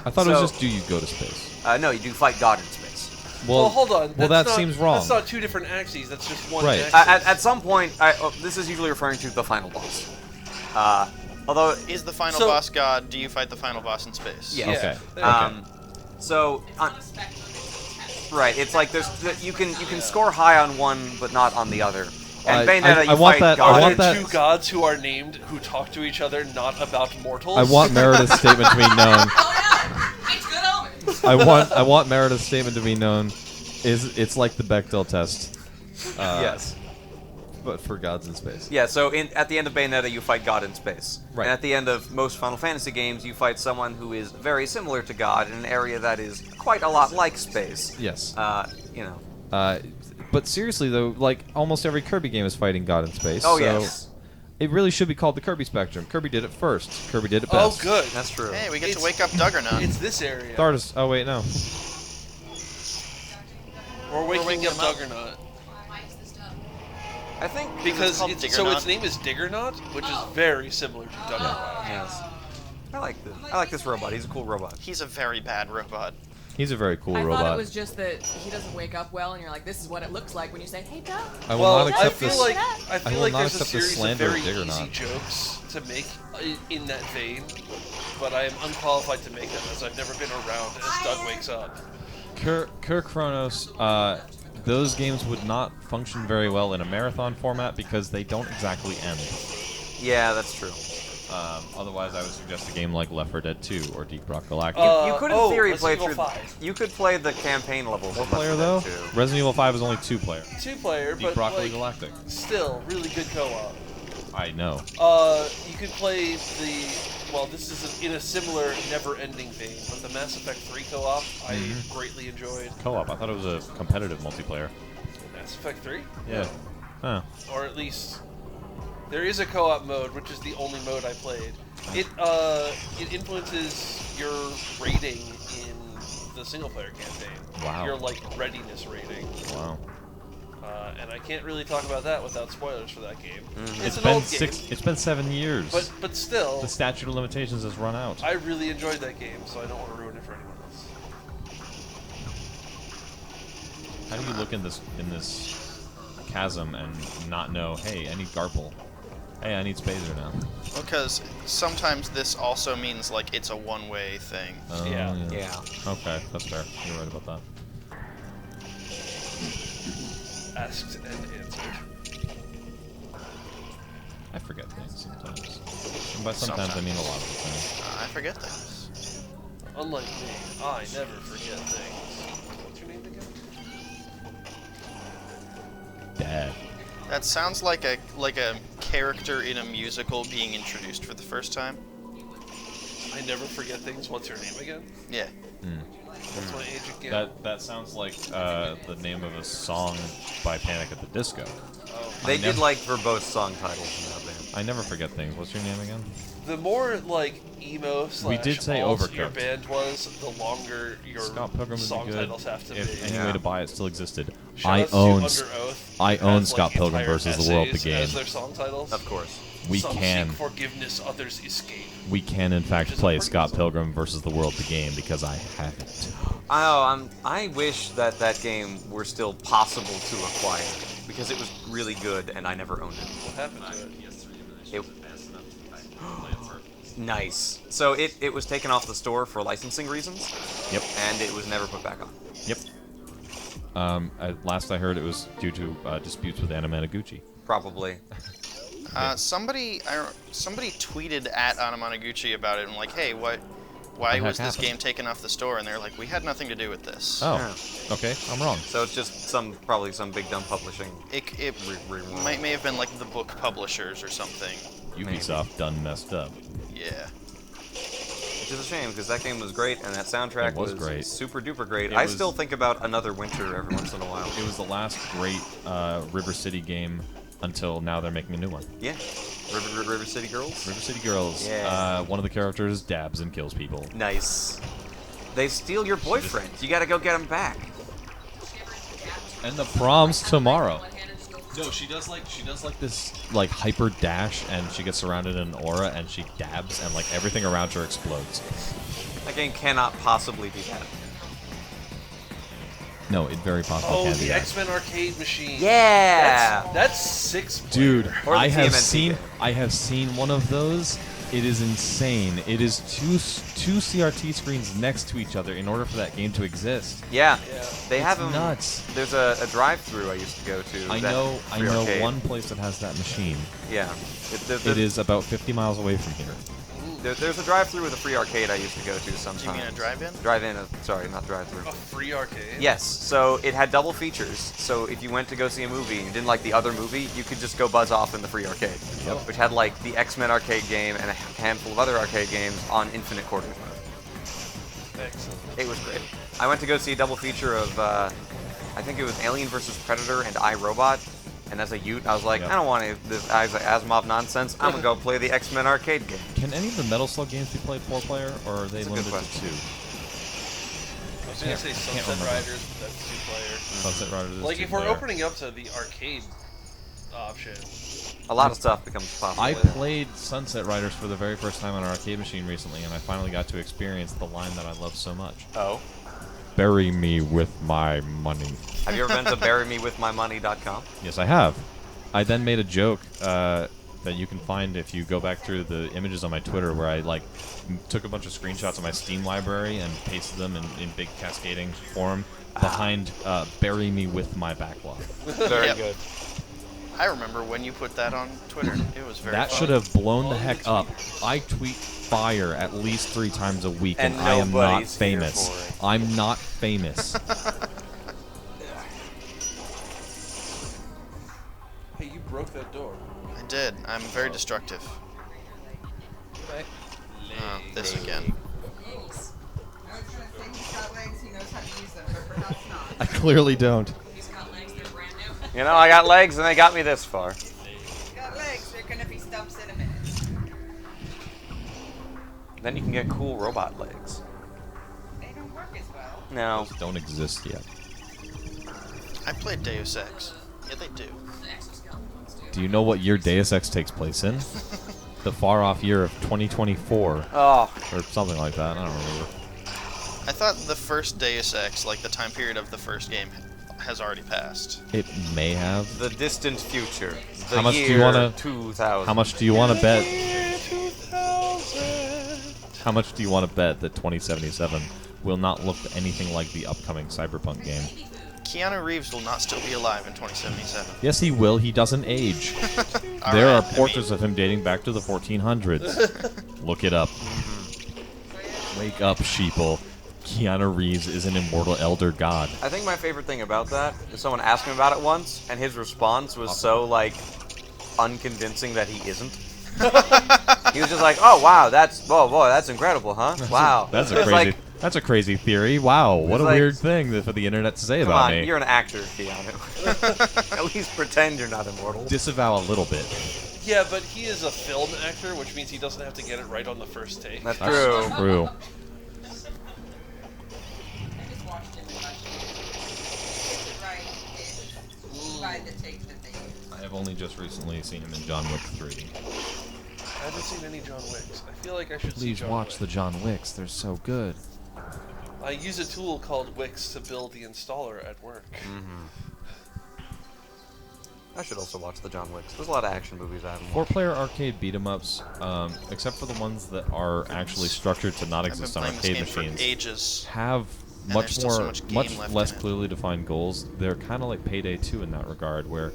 I thought it was just do you go to space? No, you do fight God in space. Well, hold on. Well, That's that not- seems wrong. That's not 2 different axes. That's just one Right. axis. At some point, this is usually referring to the final boss. Although Is the final So- boss God? Do you fight the final boss in space? Yeah. Okay. So right, it's like you can score high on one but not on the other. And Bayonetta, you I want fight that- God. I Are want there that- 2 gods who are named who talk to each other, not about mortals? I want Meredith's statement to be known. It's good omens. I want Meredith's statement to be known. It's like the Bechdel test. Yes. But for gods in space. Yeah, so at the end of Bayonetta, you fight God in space. Right. And at the end of most Final Fantasy games, you fight someone who is very similar to God in an area that is quite a lot like space. Yes. You know. But seriously though, like almost every Kirby game is fighting God in space. Oh, so yes. It really should be called the Kirby Spectrum. Kirby did it first. Kirby did it Oh, best. good. That's true. Hey, we get to It's- wake up Duggernon. It's this area. Stardust. Oh wait, no. We're waking waking up him up. Juggernaut. I think Because called its Diggernaut. name is Diggernaut, which is very similar to Juggernaut. Yes. I like this robot. He's a cool robot. He's a very bad robot. He's a very cool I robot. thought it was just that he doesn't wake up well, and you're like, this is what it looks like when you say, "Hey, Doug." I will Well, not I accept feel this. like I will not there's a accept this series of slander of very Dig or easy Not. jokes to make in that vein, but I am unqualified to make them as I've never been around as Doug wakes up. Cur Chronos, those games would not function very well in a marathon format because they don't exactly end. Yeah, that's true. Otherwise, I would suggest a game like Left 4 Dead 2 or Deep Rock Galactic. You could, in theory, play Resident through. Evil 5. You could play the campaign levels. Four of player Left though? 4 Dead 2. Resident Evil 5 is only 2 player. 2-player, Deep but Rock like, Galactic. still really good co-op. I know. You could play this is in a similar never-ending vein, but the Mass Effect 3 co-op I greatly enjoyed. Co-op. I thought it was a competitive multiplayer. Mass Effect 3? Yeah. Huh. Or at least there is a co-op mode, which is the only mode I played. It influences your rating in the single-player campaign. Wow. Your like readiness rating. Wow. And I can't really talk about that without spoilers for that game. It's an been old game, It's been 7 years. but still, The statute of limitations has run out. I really enjoyed that game, so I don't want to ruin it for anyone else. How do you look in this chasm and not know? Hey, I need Garple. Hey, I need Spazer now. Because sometimes this also means like it's a one-way thing. Oh, Yeah. Okay, that's fair. You're right about that. Asked and answered. I forget things sometimes. And by sometimes I mean a lot of the time. I forget things. Unlike me, I never forget things. What's your name again? Dad. That sounds like a character in a musical being introduced for the first time. I never forget things. What's your name again? Yeah. What's my age again? That sounds like the name of a song by Panic at the Disco. Oh. They did like verbose song titles in that band. I never forget things. What's your name again? The more like emo / We did say alt your Overcooked. band was, the longer your Scott Pilgrim is song good. titles have to If be. any way to buy it still existed. Shout I out to own Under Oath, I who own has, Scott like, Pilgrim entire versus the World the essays game. as their song titles. Of course. We Some can seek forgiveness, others escape. we can in fact Which is a play pretty Scott song. Pilgrim versus the World the game because I have it. Oh, I wish that game were still possible to acquire because it was really good and I never owned it. What happened to it? Nice. So it was taken off the store for licensing reasons. Yep. And it was never put back on. Yep. Last I heard, it was due to disputes with Anamanaguchi. Probably. Somebody tweeted at Anamanaguchi about it and like, hey, why heck was this happened? game taken off the store? And they're like, we had nothing to do with this. Oh, Yeah. okay, I'm wrong. So it's just probably some big dumb publishing. It may have been like the book publishers or something. Ubisoft done messed up. Yeah. Which is a shame because that game was great and that soundtrack It was great. super duper great. It I was- still think about Another Winter every once in a while. It was the last great River City game until now they're making a new one. Yeah. River City Girls? River City Girls. Yeah. One of the characters dabs and kills people. Nice. They steal your boyfriend. You gotta go get him back. And the prom's tomorrow. No, she does like this like hyper dash, and she gets surrounded in an aura, and she dabs, and like everything around her explodes. That game cannot possibly be that. No, it very possibly Oh, can be the that. X-Men arcade machine. Yeah! That's 6 Dude, Or the I have TMNT seen game. I have seen one of those. It is insane. It is two CRT screens next to each other in order for that game to exist. Yeah. Yeah. They have It's them. nuts. There's a drive-through I used to go to. I that know free arcade. one place that has that machine. Yeah. It is about 50 miles away from here. There's a drive-through with a free arcade I used to go to sometimes. You mean a drive-in? Drive-in. Sorry, not drive-through. A free arcade? Yes, so it had double features. So if you went to go see a movie and you didn't like the other movie, you could just go buzz off in the free arcade. Yep. Which had like the X-Men arcade game and a handful of other arcade games on infinite quarters mode. Excellent. It was great. I went to go see a double feature of, I think it was Alien vs. Predator and I, Robot. And as a Ute, I was like, Yep. I don't want this Asimov nonsense. I'm gonna go play the X-Men arcade game. Can any of the Metal Slug games be played 4-player, or are they That's a good limited to question. 2? I was gonna say Sunset remember. Riders, but that's 2-player. Sunset Riders is Like, if we're 2-player. opening up to the arcade option, A lot of stuff becomes possible. I later. played Sunset Riders for the very first time on an arcade machine recently, and I finally got to experience the line that I love so much. Oh. bury me with my money. Have you ever been to burymewithmymoney.com? Yes, I have. I then made a joke that you can find if you go back through the images on my Twitter, where I like took a bunch of screenshots of my Steam library and pasted them in big cascading form behind "Bury Me with My Backlog." Very good. I remember when you put that on Twitter. It was very That fun. should have blown the heck up. I tweet fire at least 3 times a week, and I am not nobody's here famous. for it. I'm not famous. Hey, you broke that door. I did. I'm very destructive. This again. I was gonna say he's got legs, he knows how to use them, but perhaps not. I clearly don't. He's got legs, they're brand new. You know, I got legs and they got me this far. He's got legs, they're gonna be stumps in a minute. Then you can get cool robot legs. They don't work as well. No. Those don't exist yet. I played Deus Ex. Yeah, they do. Do you know what year Deus Ex takes place in? The far-off year of 2024. Oh. Or something like that. I don't remember. I thought the first Deus Ex, like the time period of the first game, has already passed. It may have. The distant future. The How much do you year wanna? 2000. How much do you want to bet? How much do you want to bet that 2077 will not look anything like the upcoming Cyberpunk game? Keanu Reeves will not still be alive in 2077. Yes, he will. He doesn't age. There are portraits of him dating back to the 1400s. Look it up. Wake up, sheeple. Keanu Reeves is an immortal elder god. I think my favorite thing about that is someone asked him about it once, and his response was so, like, unconvincing that he isn't. He was just like, "Oh wow, oh boy, that's incredible, huh? Wow." That's a It's crazy. like, That's a crazy theory. Wow, what a like- weird thing for the internet to say come about on, me. you're an actor, Keanu. At least pretend you're not immortal. Disavow a little bit. Yeah, but he is a film actor, which means he doesn't have to get it right on the first take. That's That's true. true. I just watched him and right by the take that they use. I have only just recently seen him in John Wick 3. I haven't seen any John Wicks. I feel like I should see Please John watch Wick. the John Wicks. They're so good. I use a tool called Wix to build the installer at work. I should also watch the John Wicks. There's a lot of action movies I haven't 4-player arcade beat-em-ups, except for the ones that are actually structured to not I've been exist on playing this arcade game for machines, ages. have And much there's still so more, much game much left less in it. clearly defined goals. They're kind of like Payday 2 in that regard, where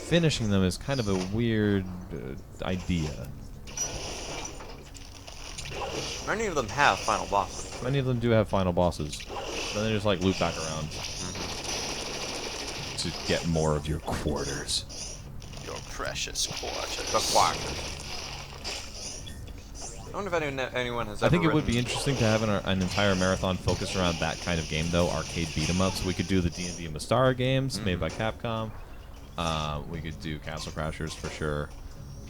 finishing them is kind of a weird idea. Many of them have final bosses. Many of them do have final bosses. Then they just like loop back around to get more of your quarters. Your precious quarters. The quarters. I wonder if anyone has ever I think it would written- be interesting to have an entire marathon focused around that kind of game, though, arcade beat-em-ups. We could do the D&D and Mystara games made by Capcom. We could do Castle Crashers for sure.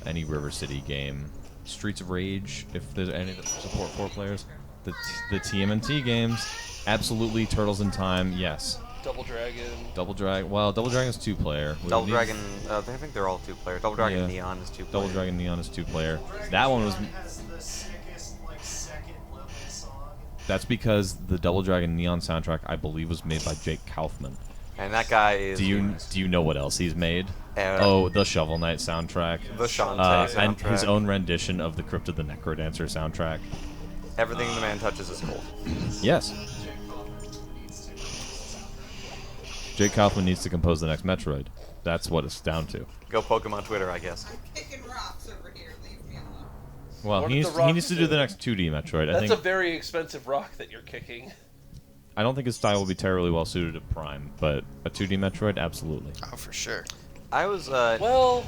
Any River City game. Streets of Rage, if there's any that support 4 players. The TMNT games, absolutely. Turtles in Time, yes. Double Dragon. Double Dragon, well, Double Dragon is 2-player. Double Dragon, I think they're all 2-player. Double Dragon Yeah. Neon is 2-player. Double Dragon Neon is 2-player. That one was. has the sickest, like, second level song. That's because the Double Dragon Neon soundtrack, I believe, was made by Jake Kaufman. And that guy is... Do you know what else he's made? The Shovel Knight soundtrack. The Shantae And soundtrack. his own rendition of the Crypt of the Necrodancer soundtrack. Everything the man touches is gold. Yes. Jake Kaufman needs to compose the next Metroid. That's what it's down to. Go Pokemon Twitter, I guess. Kicking rocks over here, leave me alone. Well, What he did needs, the he needs to rocks do do? the next 2D Metroid. I That's think. a very expensive rock that you're kicking. I don't think his style will be terribly well suited to Prime, but a 2D Metroid, absolutely. Oh, for sure. I was, Well,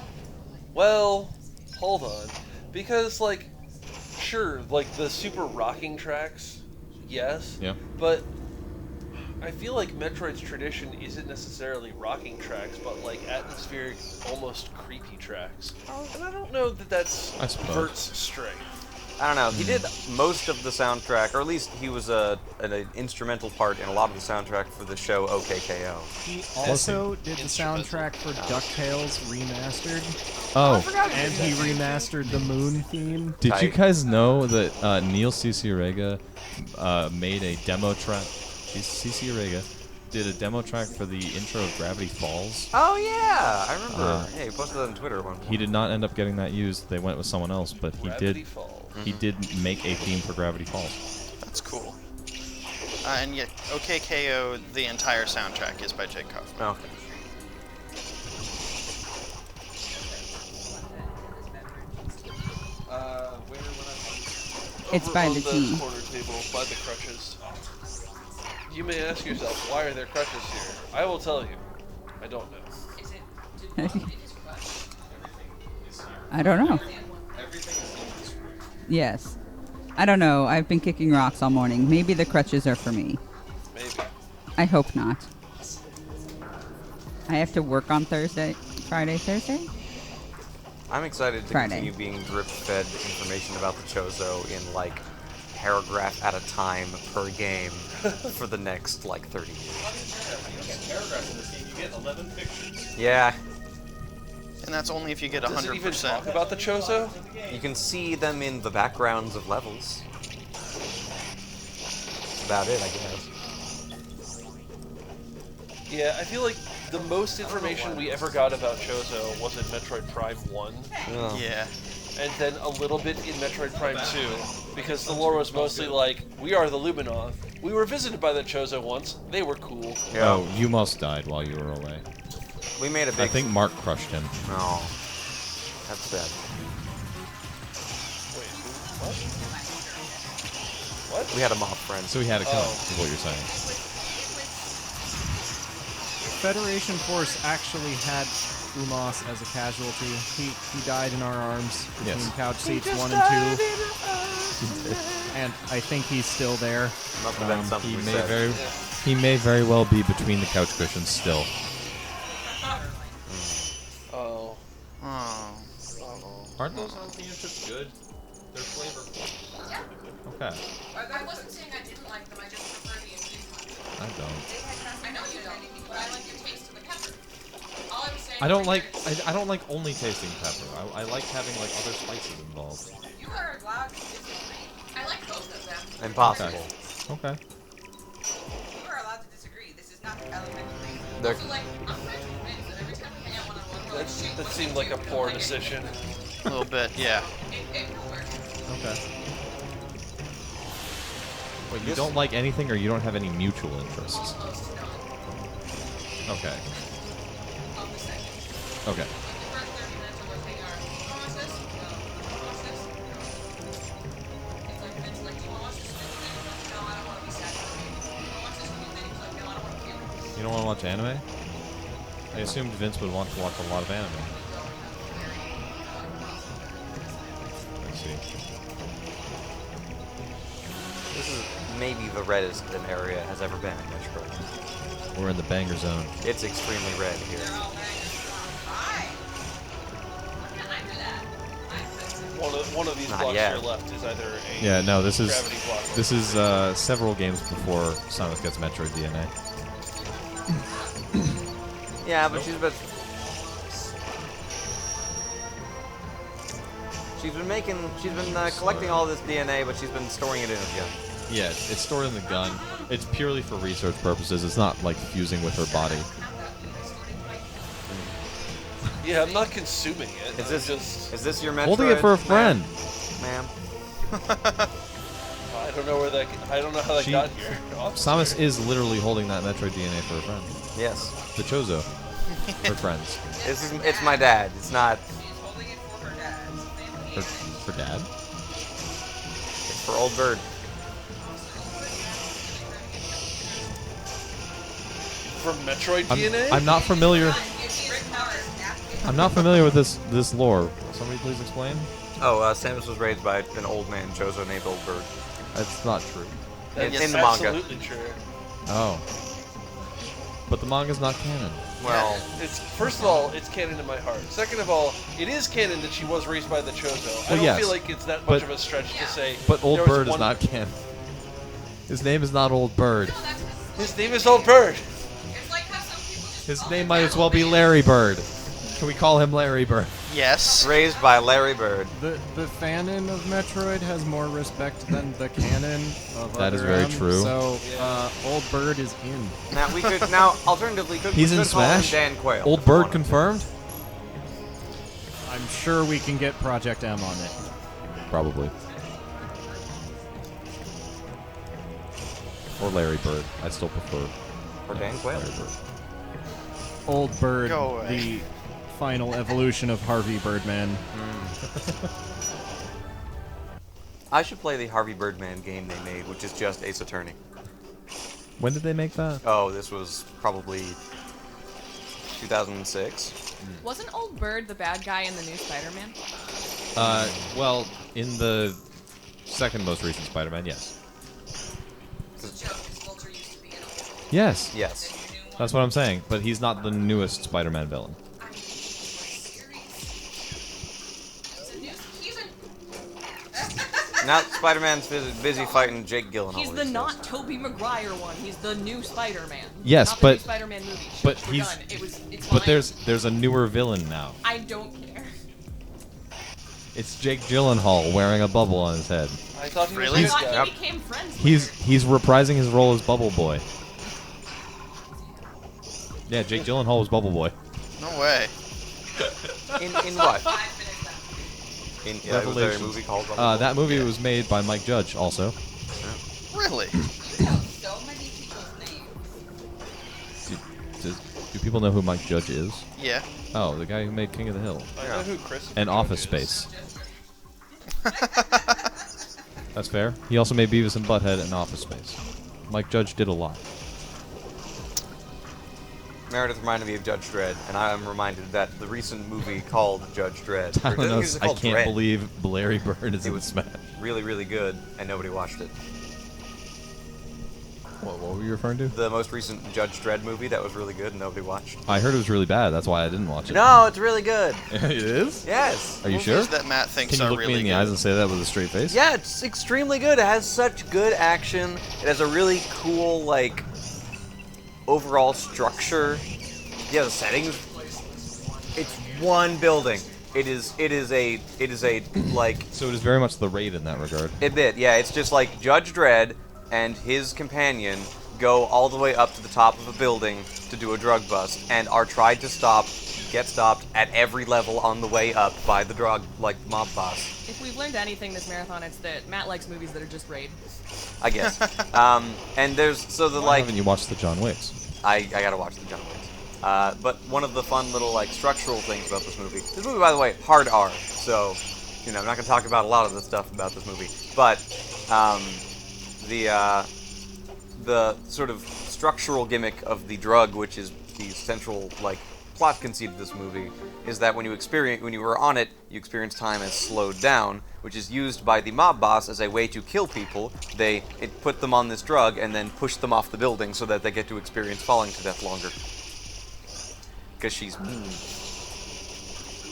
hold on. Because, like, sure, like, the super rocking tracks, yes. Yeah. But I feel like Metroid's tradition isn't necessarily rocking tracks, but, like, atmospheric, almost creepy tracks. And I don't know that that's I suppose. Vert's strength. I don't know. He did most of the soundtrack, or at least he was an instrumental part in a lot of the soundtrack for the show OKKO. He also did the soundtrack for DuckTales Remastered. Oh. And he remastered the Moon theme. Did you guys know that Neil Cicierega made a demo track CC Orega, did a demo track for the intro of Gravity Falls. Oh yeah, I remember. Yeah, he posted that on Twitter at one point. He did not end up getting that used. They went with someone else, but he Gravity did. Falls. He did make a theme for Gravity Falls. That's cool. And yet, OKKO, the entire soundtrack is by Jake Kaufman. Okay. It's by On the the T. corner table, by the crutches. You may ask yourself, why are there crutches here? I will tell you. I don't know. I don't know. Yes. I don't know. I've been kicking rocks all morning. Maybe the crutches are for me. Maybe. I hope not. I have to work on Thursday. Thursday? I'm excited to Friday. continue being drip-fed information about the Chozo in like paragraph at a time per game for the next like 30 years. Paragraphs in this game, you get 11 pictures. Yeah, And that's only if you get 100%. Does it even talk about the Chozo? you can see them in the backgrounds of levels. That's about it, I guess. Yeah, I feel like the most information we ever got about Chozo was in Metroid Prime 1. Yeah. And then a little bit in Metroid Prime 2, because the lore was mostly like, we are the Luminov. We were visited by the Chozo once. They were cool. Oh, you must died while you were away. We made a big. I think Mark crushed him. No, that's sad. Wait, what? What? We had a mob friend. So he had to come, Oh. is what you're saying. Federation Force actually had Umos as a casualty. He died in our arms between Yes. couch seats 1 and 2. And I think he's still there. Must have been something He we may said. he may very well be between the couch cushions still. Oh. Oh. Aren't those jalapeno chips good? They're flavorful. Okay. I wasn't saying I didn't like them, I just prefer the infused ones. I don't. I know you don't, but I like the taste of the pepper. All I'm saying I don't is like. I don't like only tasting pepper. I like having like other spices involved. you are allowed to disagree. I like both of them. Impossible. Okay. You are allowed to disagree. This is not elementary. They're- Also, like, I'm friends with Vince, and every time we hang out one-on-one, we're like, shit, That seemed like a poor decision. A little bit, yeah. It will work. Okay. Wait, you don't like anything, or you don't have any mutual interests? Almost none Okay. of the second. Okay. The first 30 minutes of us hanging out, you wanna watch this? No. You wanna watch this? No. It's like, Vince, like, do you wanna watch this? No, I don't wanna be sad for me. You wanna watch this? And he's like, no, I don't wanna puke. You don't want to watch anime? I assumed Vince would want to watch a lot of anime. I see. This is maybe the reddest an area has ever been in Metroid. We're in the banger zone. It's extremely red here. One of these Not blocks yet. to your left is either a Yeah, no, this is gravity block. several games before Samus gets Metroid DNA. Yeah, but she's been collecting all this DNA, but she's been storing it in a gun. Yeah, it's stored in the gun. It's purely for research purposes. It's not like fusing with her body. Yeah, I'm not consuming it. Is I'm this just is this your Metroid? Holding it for a friend. ma'am? I don't know where that. I don't know how that She- got here. Samus is literally holding that Metroid DNA for a friend. Yes. The Chozo. For friends. It's my dad. It's not. For dad? It's for old bird. From Metroid DNA. I'm not familiar. I'm not familiar with this lore. Somebody please explain. Oh, Samus was raised by an old man Chozo named Old Bird. That's not true. That's in the manga. absolutely true. Oh. But the manga's not canon. Well, It's first of all, it's canon in my heart. Second of all, it is canon that she was raised by the Chozo. I Well, don't yes, feel like it's that but- much of a stretch to say. But Old there was Bird is one- not canon. His name is not Old Bird. His name is Old Bird. It's like how some people just His call name him might as well be Battle Man. Larry Bird. Can we call him Larry Bird? Yes. Raised by Larry Bird. The fanon of Metroid has more respect than the canon of That is other very M, true. So, Old Bird is in. Now we could alternatively He's we in could call him Smash. Dan Quayle. Old if we Bird wanted to. confirmed. I'm sure we can get Project M on it. Probably. Or Larry Bird. I still prefer. Or Dan Quayle. Larry Bird. Old Bird, Go away. the final evolution of Harvey Birdman. I should play the Harvey Birdman game they made, which is just Ace Attorney. When did they make that? Oh, this was probably 2006. Wasn't Old Bird the bad guy in the new Spider-Man? Well, in the second most recent Spider-Man, yes. It's a joke, 'cause Vulture used to be in Old Bird. Yes. Yes. Then your new one. That's what I'm saying. But he's not the newest Spider-Man villain. I mean, series. He's a Now Spider-Man's busy fighting Jake Gyllenhaal. He's the not Tobey Maguire one. He's the new Spider-Man. Yes, not the but- new Spider-Man movie. but We're he's- done. It's But fine. there's a newer villain now. I don't care. It's Jake Gyllenhaal wearing a bubble on his head. I thought he Really? I was thought a good guy. he became friends with He's reprising his role as Bubble Boy. Yeah, Jake Gyllenhaal was Bubble Boy. No way. In what? 5 minutes left. Was there a Revelations. movie called? That movie was made by Mike Judge also. Really? You know so many people's names. Do people know who Mike Judge is? Yeah. Oh, the guy who made King of the Hill. I know who Chris And Office Space. That's fair. He also made Beavis and Butthead and Office Space. Mike Judge did a lot. Meredith reminded me of Judge Dredd, and I am reminded that the recent movie called Judge Dredd. I don't know. It's I called can't Dredd. believe Larry Bird is It in was Smash. really, really good, and nobody watched it. What were you referring to? The most recent Judge Dredd movie that was really good and nobody watched. I heard it was really bad. That's why I didn't watch it. No, it's really good. It is? Yes. Are you Movies sure? that Matt thinks Can you are look really me in the good. eyes and say that with a straight face? Yeah, it's extremely good. It has such good action. It has a really cool, like, overall structure. Yeah, the settings. It's one building. It is a like. So it is very much the Raid in that regard. A bit, yeah. It's just like Judge Dredd and his companion go all the way up to the top of a building to do a drug bust, and are tried to get stopped at every level on the way up by the mob boss. If we've learned anything this marathon, it's that Matt likes movies that are just Raid. I guess. And there's Why haven't you watched the John Wicks? I gotta watch the John Wicks. But one of the fun little structural things about this movie, by the way, hard R. So, I'm not gonna talk about a lot of the stuff about this movie, but the sort of structural gimmick of the drug, which is the central plot conceit of this movie, is that when you were on it, you experience time as slowed down, which is used by the mob boss as a way to kill people. They put them on this drug and then push them off the building so that they get to experience falling to death longer. Because she's mean.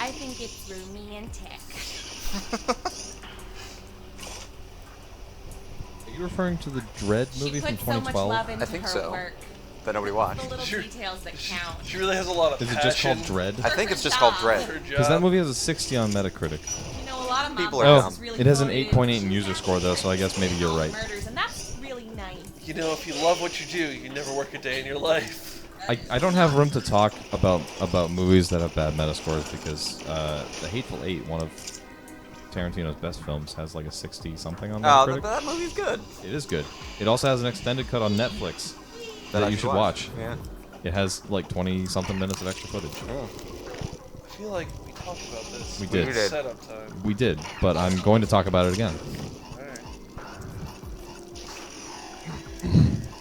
I think it's romantic. Are you referring to the Dread movie She from puts so much 2012? love into I think her so. work. That nobody watched. The little Sure. details that count. She really has a lot of Is it passion. just called Dread? I think it's just called Dread. Her Because that job. movie has a 60 on Metacritic. You know, a lot of People mob are Oh, dumb. bosses really it has an devoted 8.8 in to user score though, so I guess maybe you're right. murders, and that's really nice. You know, if you love what you do, you never work a day in your life. I don't have room to talk about movies that have bad Metascores because The Hateful Eight, one of Tarantino's best films, has like a 60 something on Oh, Metacritic. that movie's good. It is good. It also has an extended cut on Netflix that I you should watch. Yeah. It has like 20 something minutes of extra footage. I feel like we talked about this. We did. We did. Setup time. We did, but I'm going to talk about it again. Alright.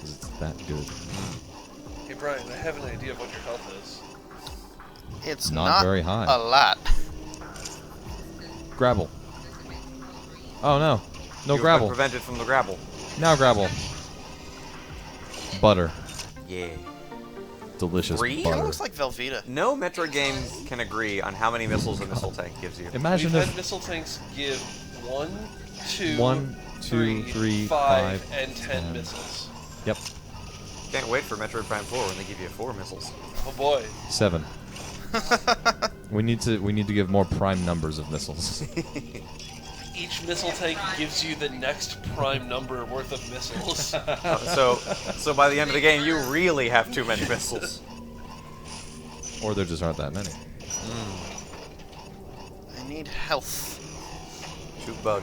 'Cause it's that good. Hey Brian, I have an idea of what your health is. It's Not very high. a lot. Grabble. Oh no. No You've Grabble. been prevented from the grabble. Now Grabble. Butter. Yeah. Delicious Three? It butter. looks like Velveeta. No Metroid game can agree on how many missiles a missile tank gives you. Imagine We've if had missile tanks give 1, 2, 1, 2, 3, 5, 5, and 10 10. missiles. Yep, Can't wait for Metroid Prime 4 when they give you 4 missiles. Oh boy. 7. We need to give more prime numbers of missiles. Each missile tank gives you the next prime number worth of missiles. So by the end of the game, you really have too many missiles. Or there just aren't that many. I need health. Shoot bug.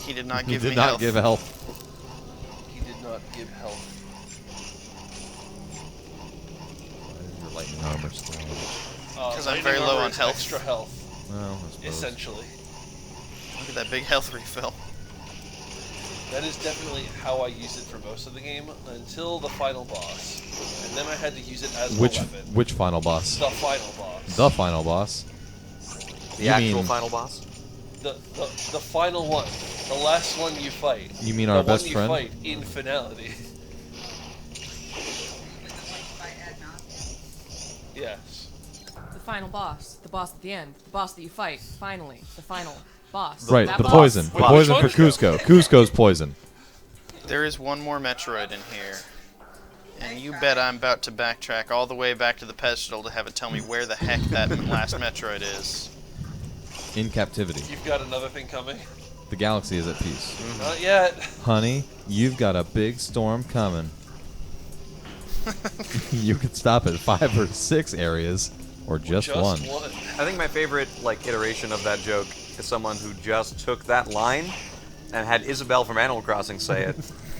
He did not He give did me not health. give health. He did not give health. Your lightning armor still. Because I'm Lightning very low armor on is health. Extra health, Well, I suppose. essentially. Look at that big health refill. That is definitely how I used it for most of the game until the final boss, and then I had to use it as a weapon. Which final boss? The final boss. The final boss. The You actual mean- final boss? The final one. The last one you fight. You mean our best The friend? one you fight in finality. Yes. The final boss. The boss at the end. The boss that you fight. Finally. The final boss. Right, That the boss. poison. The poison for Cusco. Cusco's poison. There is one more Metroid in here. And you bet I'm about to backtrack all the way back to the pedestal to have it tell me where the heck that last Metroid is. In captivity. You've got another thing coming. The galaxy is at peace. Not yet. Honey, you've got a big storm coming. You could stop at 5 or 6 areas, or just one. I think my favorite iteration of that joke is someone who just took that line and had Isabelle from Animal Crossing say it,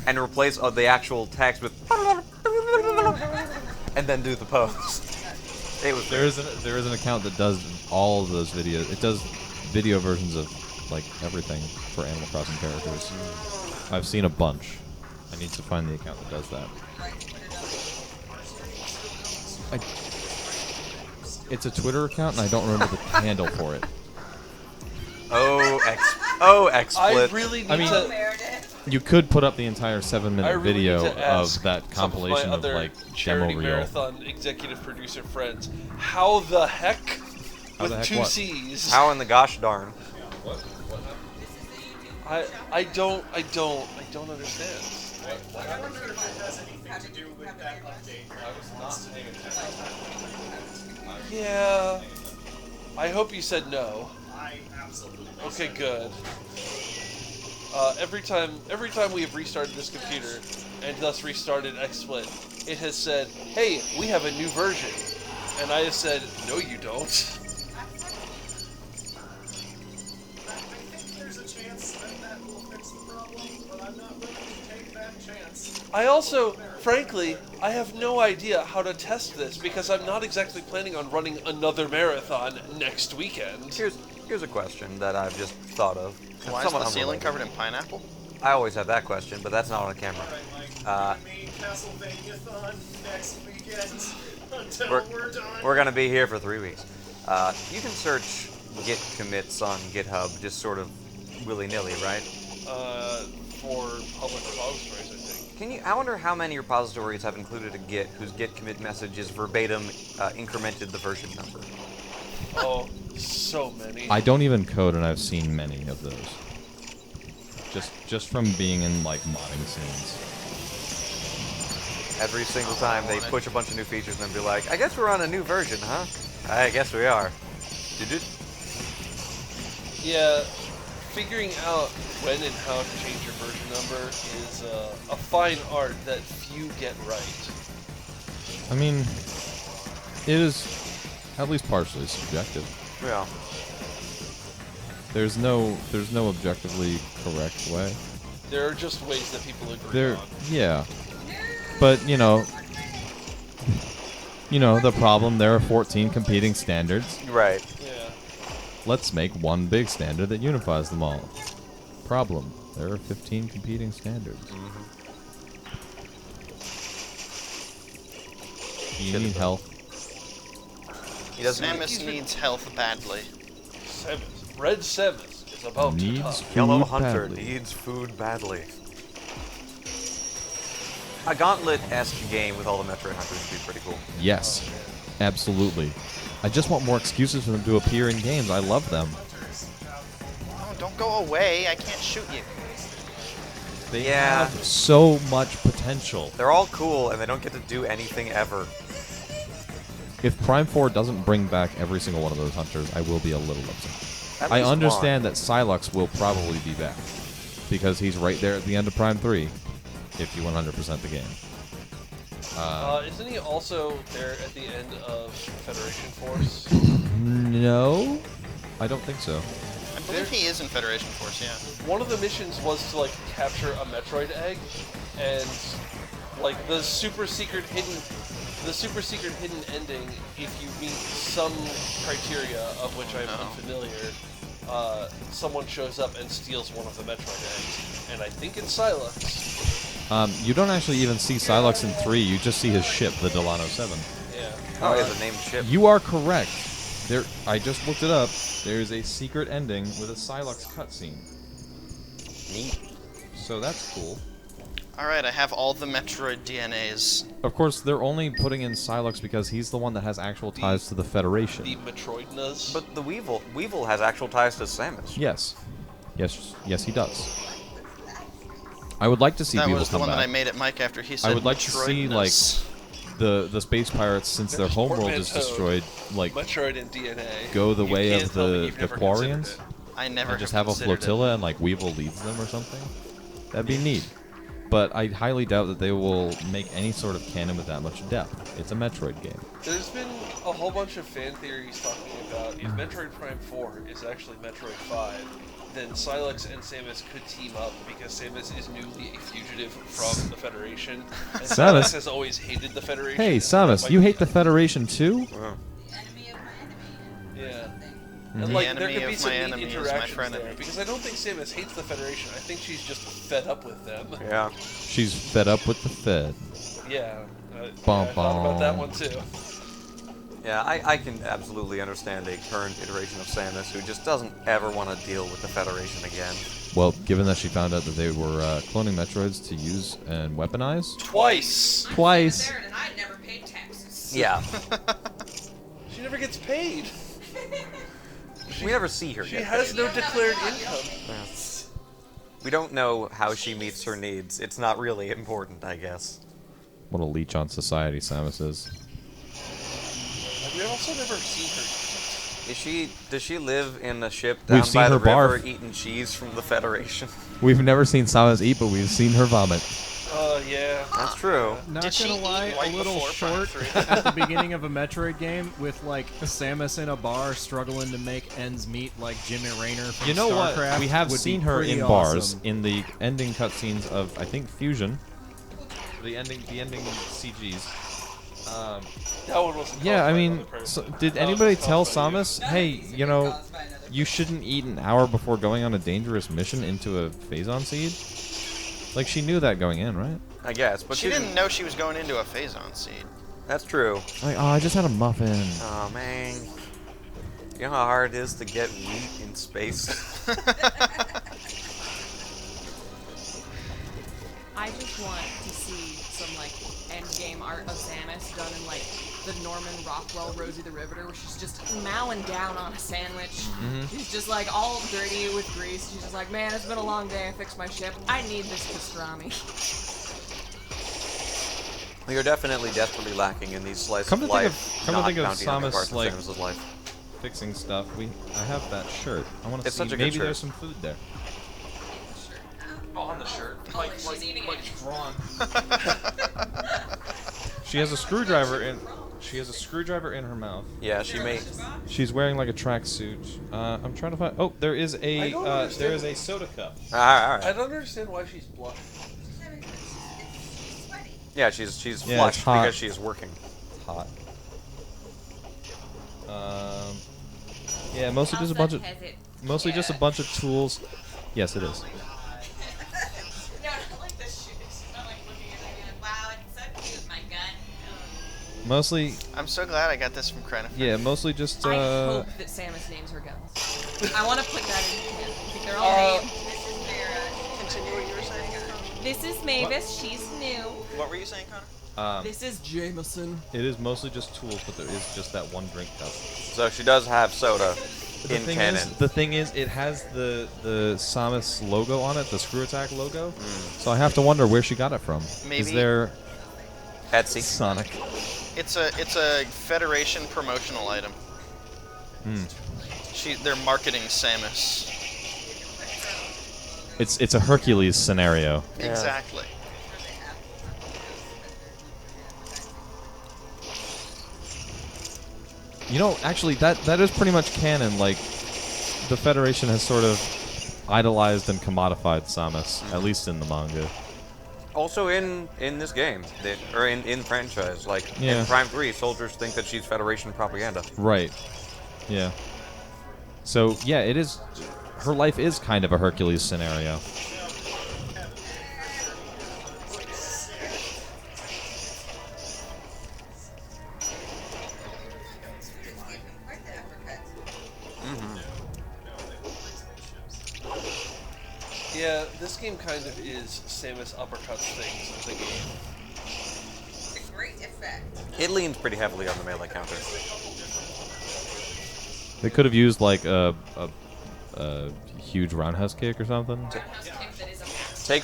and replace the actual text with and then do the pose. It was there is an account that does all of those videos. It does video versions of everything for Animal Crossing characters. I've seen a bunch. I need to find the account that does that. It's a Twitter account, and I don't remember the handle for it. XSplit. I really need I mean, to. you could put up the entire 7-minute I really video need to ask of that some compilation my of other demo Charity reel. Marathon executive producer friends. How the heck? How with the heck two what? C's. How in the gosh darn? I don't understand. I wonder if it has anything to do with that update. I was not paying attention. Yeah. I hope you said no. I absolutely. Okay, good. Every time we have restarted this computer, and thus restarted XSplit, it has said, "Hey, we have a new version," and I have said, "No, you don't." I think there's a chance that will fix the problem, but I'm not willing to take that chance. I also, frankly, I have no idea how to test this because I'm not exactly planning on running another marathon next weekend. Here's a question that I've just thought of. Why is the ceiling covered in pineapple? I always have that question, but that's not on camera. Main Castlevania-thon next weekend until we're done. We're gonna be here for 3 weeks. You can search git commits on GitHub just sort of willy-nilly, right? For public repositories, I think. I wonder how many repositories have included a git whose git commit message is verbatim incremented the version number. Oh, so many. I don't even code, and I've seen many of those. Just from being in modding scenes. Every single time they push a bunch of new features and then be like, I guess we're on a new version, huh? I guess we are. Did it? Yeah, figuring out when and how to change your version number is a fine art that few get right. I mean, it is at least partially subjective. Yeah. There's no objectively correct way. There are just ways that people agree on. Yeah. But, the problem, there are 14 competing standards. Right. Yeah. Let's make one big standard that unifies them all. Problem, there are 15 competing standards. You need health. Samus needs health badly. Red Samus is about to Needs die. food Yellow Hunter badly. needs food badly. A Gauntlet-esque game with all the Metroid Hunters would be pretty cool. Yes, absolutely. I just want more excuses for them to appear in games. I love them. Oh, don't go away. I can't shoot you. They Yeah. have so much potential. They're all cool, and they don't get to do anything ever. if Prime 4 doesn't bring back every single one of those hunters, I will be a little upset. At I least understand that Psylux will probably be back because he's right there at the end of Prime 3 if you 100% the game. Isn't he also there at the end of Federation Force? No, I don't think so. I believe he is in Federation Force, yeah. One of the missions was to like capture a Metroid egg, and like the super secret hidden ending. If you meet some criteria of which I'm unfamiliar, someone shows up and steals one of the Metroid eggs, and I think it's Psylux. You don't actually even see Psylux in 3. You just see his ship, the Delano 7. Yeah. Oh, he has a named ship. You are correct. There, I just looked it up. There's a secret ending with a Psylux cutscene. Neat. So that's cool. Alright, I have all the Metroid DNAs. Of course, they're only putting in Psylux because he's the one that has actual ties to the Federation. The Metroidnas. But the Weevil has actual ties to Samus. Yes. Yes, he does. I would like to see That Weevil was the come one back. that I made at Mike after he said I would like to see, like, Metroidness. the space pirates, since their homeworld is destroyed, like, Metroid and DNA. go the You way can't of tell me the you've never considered Quarians. it. I never And just have a considered it. flotilla and, like, Weevil leads them or something. That'd be neat. But I highly doubt that they will make any sort of canon with that much depth. It's a Metroid game. There's been a whole bunch of fan theories talking about if Metroid Prime 4 is actually Metroid 5, then Psylux and Samus could team up because Samus is newly a fugitive from the Federation, and Samus. Psylux has always hated the Federation. Hey, and so that Samus, might you be hate the a- Federation too? Yeah. Mhm. And like The there enemy could be of some my neat enemy is my interactions frenemy. there because I don't think Samus hates the Federation. I think she's just fed up with them. Yeah. She's fed up with the Fed. Yeah. Bum, I thought about that bum. one too. Yeah, I can absolutely understand a current iteration of Samus who just doesn't ever want to deal with the Federation again. Well, given that she found out that they were cloning Metroids to use and weaponize. Twice. Twice. There, and I never paid taxes. Yeah. She never gets paid. We never see her She yet. has no declared income. We don't know how she meets her needs. It's not really important, I guess. What a leech on society Samus is. We've also never seen her. Does she live in a ship down We've seen by the her barf. river eating cheese from the Federation? We've never seen Samus eat, but we've seen her vomit. Yeah. That's true. Not Did she gonna lie, eat right a little before Prime short 3? at the beginning of a Metroid game with like Samus in a bar struggling to make ends meet like Jimmy Rayner from You know what? StarCraft. We have would be seen her pretty in bars awesome. in the ending cutscenes of, I think, Fusion. The ending CGs. That one wasn't Yeah, caused I by mean, another person. so, did That was anybody caused tell by you. Samus, hey, you know, you shouldn't eat an hour before going on a dangerous mission into a Phazon seed? Like, she knew that going in, right? I guess, but She didn't know she was going into a Phazon seed. That's true. Like, oh, I just had a muffin. Oh man. You know how hard it is to get wheat in space? I just want to see some like end game art of Samus done in like the Norman Rockwell Rosie the Riveter, where she's just mowing down on a sandwich. She's just like all dirty with grease. She's just like, man, it's been a long day. I fixed my ship. I need this pastrami. We are definitely desperately lacking in these slice Come of to think life. of not Samus, bounty hunter parts of like, Samus's life. fixing stuff. I have that shirt. I want to It's see, such a good maybe shirt. there's some food there. On the shirt. Like drawn. She has a screwdriver in. She has a screwdriver in her mouth. Yeah, she may. She's wearing like a tracksuit. I'm trying to find. Oh, there is I don't understand. there is a soda cup. Alright. I don't understand why she's blushing. Yeah, she's Yeah, it's flushed hot. because she's working. It's hot. Yeah, mostly just a bunch of just a bunch of tools. Yes, it is. No, I like the shoes. I like looking at it and wow, it's so cute, my gun. Mostly, I'm so glad I got this from Credit. yeah, mostly just. I hope that Samus names her guns. I want to put that in canon. I think they're all named. Continue what you were saying. This is Mavis. She's new. What were you saying, Connor? This is Jameson. It is mostly just tools, but there is just that one drink cup. So she does have soda in canon. The thing is, it has the Samus logo on it, the Screw Attack logo. So I have to wonder where she got it from. Maybe- Is there Etsy. Sonic? It's a Federation promotional item. Hmm. They're marketing Samus. It's a Hercules scenario. Exactly. You know, actually, that is pretty much canon. Like, the Federation has sort of idolized and commodified Samus, at least in the manga. Also in this game, or in franchise, like in Prime 3, soldiers think that she's Federation propaganda. Right. Yeah. So, yeah, it is... Her life is kind of a Hercules scenario. Yeah, this game kind of is Samus uppercuts things as a game. A great effect. It leans pretty heavily on the melee counter. They could have used, like, a huge roundhouse kick or something. Take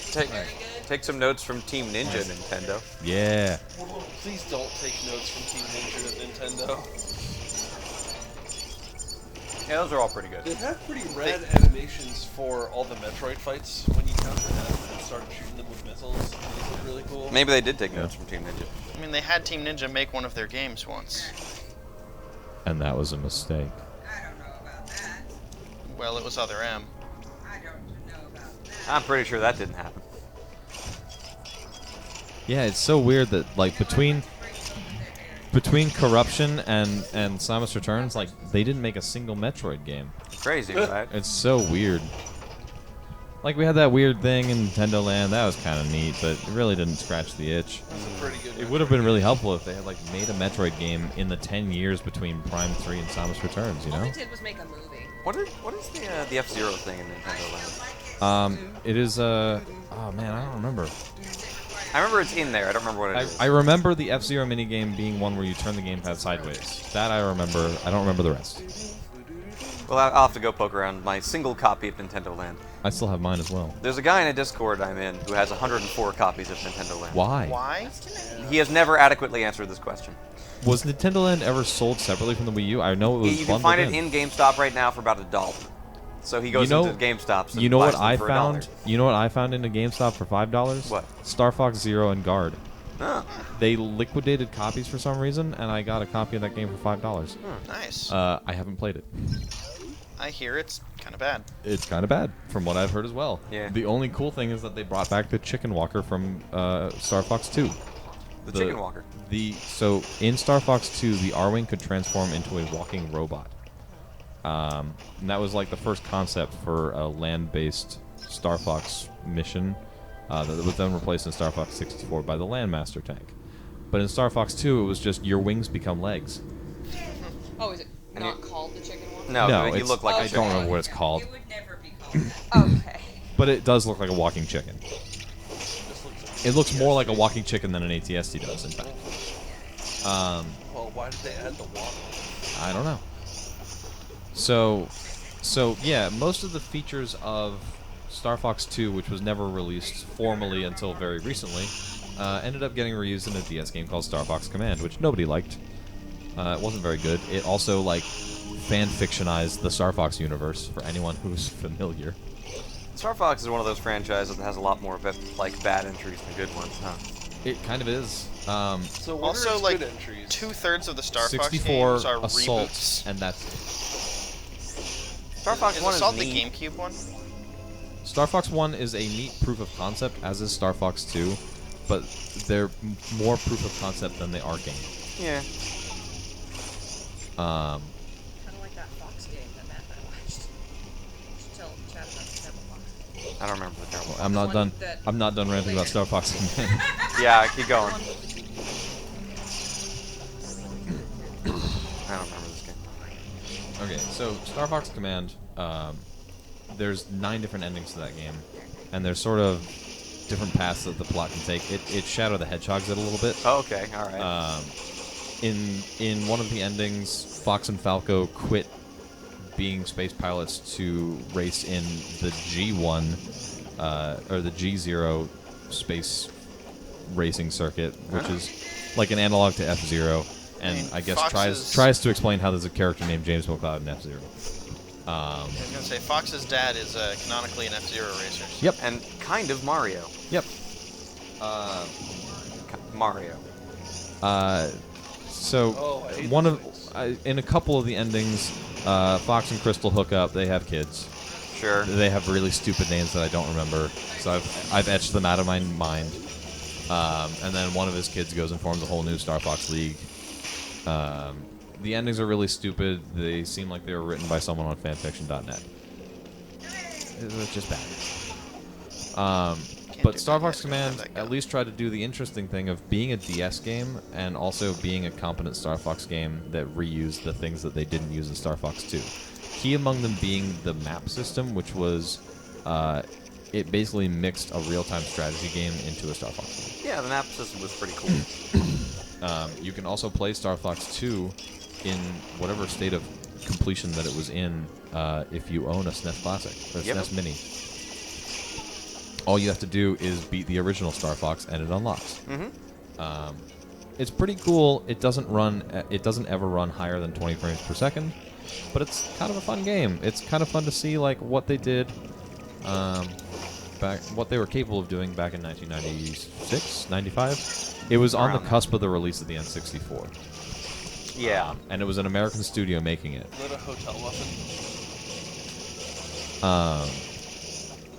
some notes from Team Ninja, Nintendo. Yeah. Please don't take notes from Team Ninja at Nintendo. Yeah, those are all pretty good. They have pretty rad animations for all the Metroid fights when you counter them and start shooting them with missiles. These look really cool. Maybe they did take notes from Team Ninja. I mean, they had Team Ninja make one of their games once. And that was a mistake. I don't know about that. Well, it was Other M. I don't know about that. I'm pretty sure that didn't happen. Yeah, it's so weird that, like, between Corruption and Samus Returns, like, they didn't make a single Metroid game. Crazy, right? It's so weird. Like, we had that weird thing in Nintendo Land. That was kind of neat, but it really didn't scratch the itch. That's a pretty good It would have been really helpful if they had, like, made a Metroid game in the 10 years between Prime 3 and Samus Returns, you All know? they did was make a movie. What is the F-Zero thing in Nintendo Land? It is, oh man, I don't remember. I remember it's in there. I don't remember what it is. I remember the F-Zero minigame being one where you turn the gamepad sideways. That I remember. I don't remember the rest. Well, I'll have to go poke around my single copy of Nintendo Land. I still have mine as well. There's a guy in a Discord I'm in who has 104 copies of Nintendo Land. Why? Why? He has never adequately answered this question. Was Nintendo Land ever sold separately from the Wii U? I know it was You can bundled find it in GameStop right now for about $1. So he goes into GameStop. And You know buys what them I for found? $1. You know what I found in a GameStop for $5? What? Star Fox Zero and Guard. Oh. They liquidated copies for some reason, and I got a copy of that game for $5. Nice. I haven't played it. I hear it's kind of bad. It's kind of bad, from what I've heard as well. Yeah. The only cool thing is that they brought back the Chicken Walker from Star Fox 2. The Chicken Walker. So in Star Fox 2, the Arwing could transform into a walking robot. And that was like the first concept for a land-based Star Fox mission that was then replaced in Star Fox 64 by the Landmaster tank. But in Star Fox 2, it was just your wings become legs. Oh, is it not called the chicken one? No, you it's- look like I don't remember what it's called. It would never be called that. Okay. But it does look like a walking chicken. It looks more like a walking chicken than an ATST does, in fact. Well, why did they add the water? I don't know. So yeah, most of the features of Star Fox 2, which was never released formally until very recently, ended up getting reused in a DS game called Star Fox Command, which nobody liked. It wasn't very good. It also, like, fan-fictionized the Star Fox universe, for anyone who's familiar. Star Fox is one of those franchises that has a lot more like bad entries than good ones, huh? It kind of is. So what are Also, its like, good entries? 2/3 of the Star Fox 64 games are assaults, reboots. and that's it. Star Fox Is 1 Assault is the neat. GameCube one? Star Fox 1 is a neat proof of concept, as is Star Fox 2, but they're more proof of concept than they are game. Yeah. Kind of like that Fox game that Matt and I watched. You should tell chat about the Devil Fox. I don't remember the terrible. I'm not done. I'm not done ranting about Star Fox Command. Yeah, keep going. I don't remember this game. Okay, so Star Fox Command, there's 9 different endings to that game, and there's sort of different paths that the plot can take. It Shadow the Hedgehog's it a little bit. Oh, okay, all right. In one of the endings, Fox and Falco quit being space pilots to race in the G1 or the G0 space racing circuit, which is like an analog to F-Zero, and I guess Fox's- tries to explain how there's a character named James McCloud in F-Zero. I was gonna say Fox's dad is canonically an F-Zero racer. Yep. And kind of Mario. Yep. Mario. So Oh, I hate one those of things. in a couple of the endings, Fox and Crystal hook up. They have kids. Sure. They have really stupid names that I don't remember, so I've etched them out of my mind. And then one of his kids goes and forms a whole new Star Fox League. The endings are really stupid. They seem like they were written by someone on fanfiction.net. It's just bad. But Star Fox Command at least tried to do the interesting thing of being a DS game and also being a competent Star Fox game that reused the things that they didn't use in Star Fox 2. Key among them being the map system, which was it basically mixed a real-time strategy game into a Star Fox game. Yeah, the map system was pretty cool. You can also play Star Fox 2 in whatever state of completion that it was in if you own a SNES Classic or SNES Mini. All you have to do is beat the original Star Fox, and it unlocks. It's pretty cool. It doesn't run. It doesn't ever run higher than 20 frames per second, but it's kind of a fun game. It's kind of fun to see like what they did, what they were capable of doing back in 1996, 95. It was on the cusp of the release of the N64. Yeah, and it was an American studio making it. Lit a hotel muffin.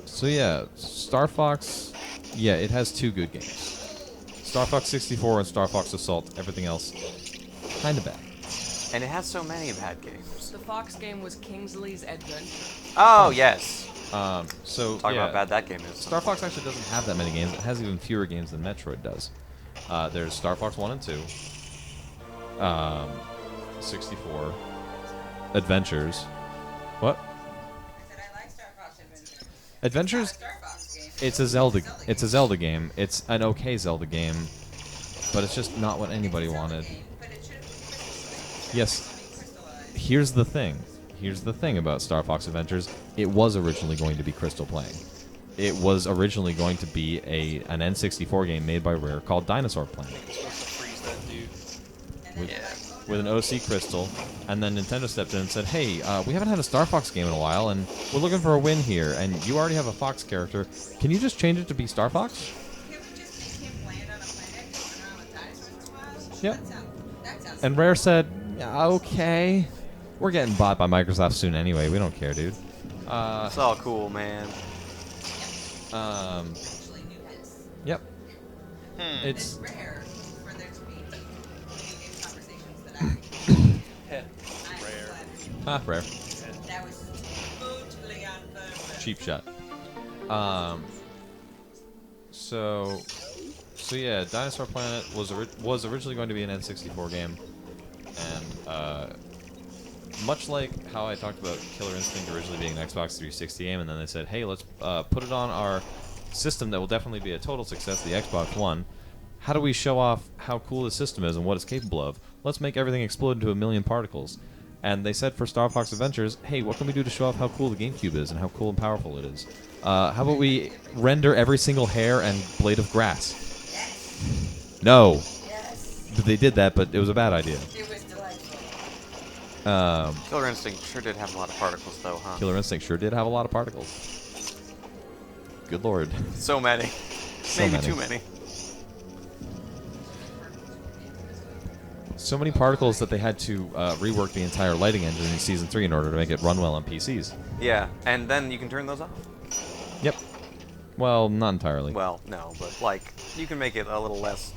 So yeah, Star Fox, yeah, it has two good games. Star Fox 64 and Star Fox Assault. Everything else, kind of bad. And it has so many bad games. The Fox game was Kingsley's Adventure. Oh, yes. So Talk yeah, about how bad that game is. Star Fox actually doesn't have that many games. It has even fewer games than Metroid does. There's Star Fox 1 and 2, 64, Adventures. What? Adventures. It's a Zelda game. It's an okay Zelda game, but it's just not what anybody wanted. Yes. Here's the thing. Here's the thing about Star Fox Adventures. It was originally going to be Crystal playing. It was originally going to be an N64 game made by Rare called Dinosaur Planet. With an OC Crystal, and then Nintendo stepped in and said, hey, we haven't had a Star Fox game in a while, and we're looking for a win here, and you already have a Fox character. Can you just change it to be Star Fox? Yep. And Rare said, yeah, okay. We're getting bought by Microsoft soon anyway. We don't care, dude. It's all cool, man. Yep. It's rare for there to be conversations that rare. that was totally on purpose. Cheap shot. So yeah, Dinosaur Planet was originally going to be an N64 game, and much like how I talked about Killer Instinct originally being an Xbox 360 game, and then they said, hey, let's put it on our system that will definitely be a total success, the Xbox One. How do we show off how cool the system is and what it's capable of? Let's make everything explode into a million particles. And they said for Star Fox Adventures, hey, what can we do to show off how cool the GameCube is and how cool and powerful it is? How about we render every single hair and blade of grass? No. But they did that, but it was a bad idea. It was delightful. Killer Instinct sure did have a lot of particles, though, huh? Killer Instinct sure did have a lot of particles. Good lord. So many. So Maybe many. too many. So many particles that they had to rework the entire lighting engine in Season 3 in order to make it run well on PCs. Yeah, and then you can turn those off. Yep. Well, not entirely. Well, no, but, like, you can make it a little less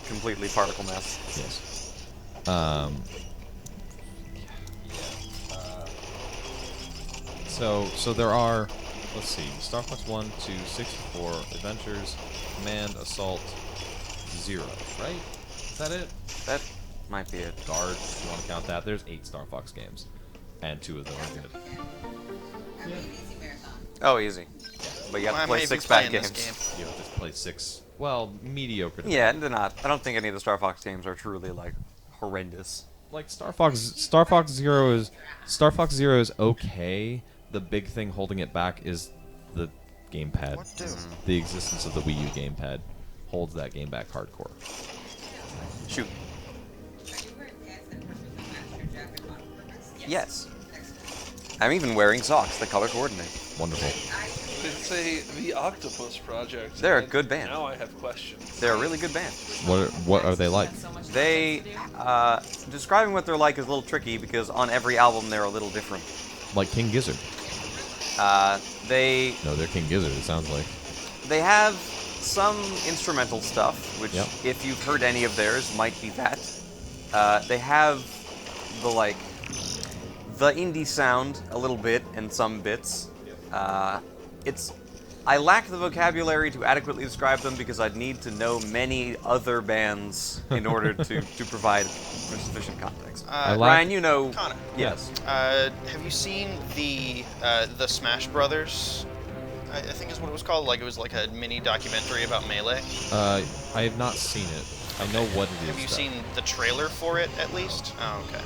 completely particle mess. Yes. So there are, let's see, Star Fox 1, 2, 64, Adventures, Command, Assault, 0, right? Is that it? That might be it. Guard, if you want to count that. There's 8 Star Fox games, and 2 of them are good. Oh, easy. But you have to play 6 bad games. You have to play 6, well, mediocre. Yeah, they're not. I don't think any of the Star Fox games are truly, like, horrendous. Like Star Fox Zero is okay. The big thing holding it back is the gamepad. The existence of the Wii U gamepad holds that game back hardcore. Shoot. Yes. I'm even wearing socks that color coordinate. Wonderful. It's the Octopus Project. They're a and good band. Now I have questions. They're a really good band. What are they like? They, describing what they're like is a little tricky because on every album they're a little different. Like King Gizzard. They... No, they're King Gizzard, it sounds like. They have some instrumental stuff, which, Yep. if you've heard any of theirs, might be that. They have the indie sound a little bit in some bits. I lack the vocabulary to adequately describe them because I'd need to know many other bands in order to provide sufficient context. Ryan, you know... Connor. Yes. Have you seen the Smash Brothers? I think is what it was called. Like it was like a mini documentary about Melee. I have not seen it. I know what it is. Have you though. seen the trailer for it at least? Oh, okay.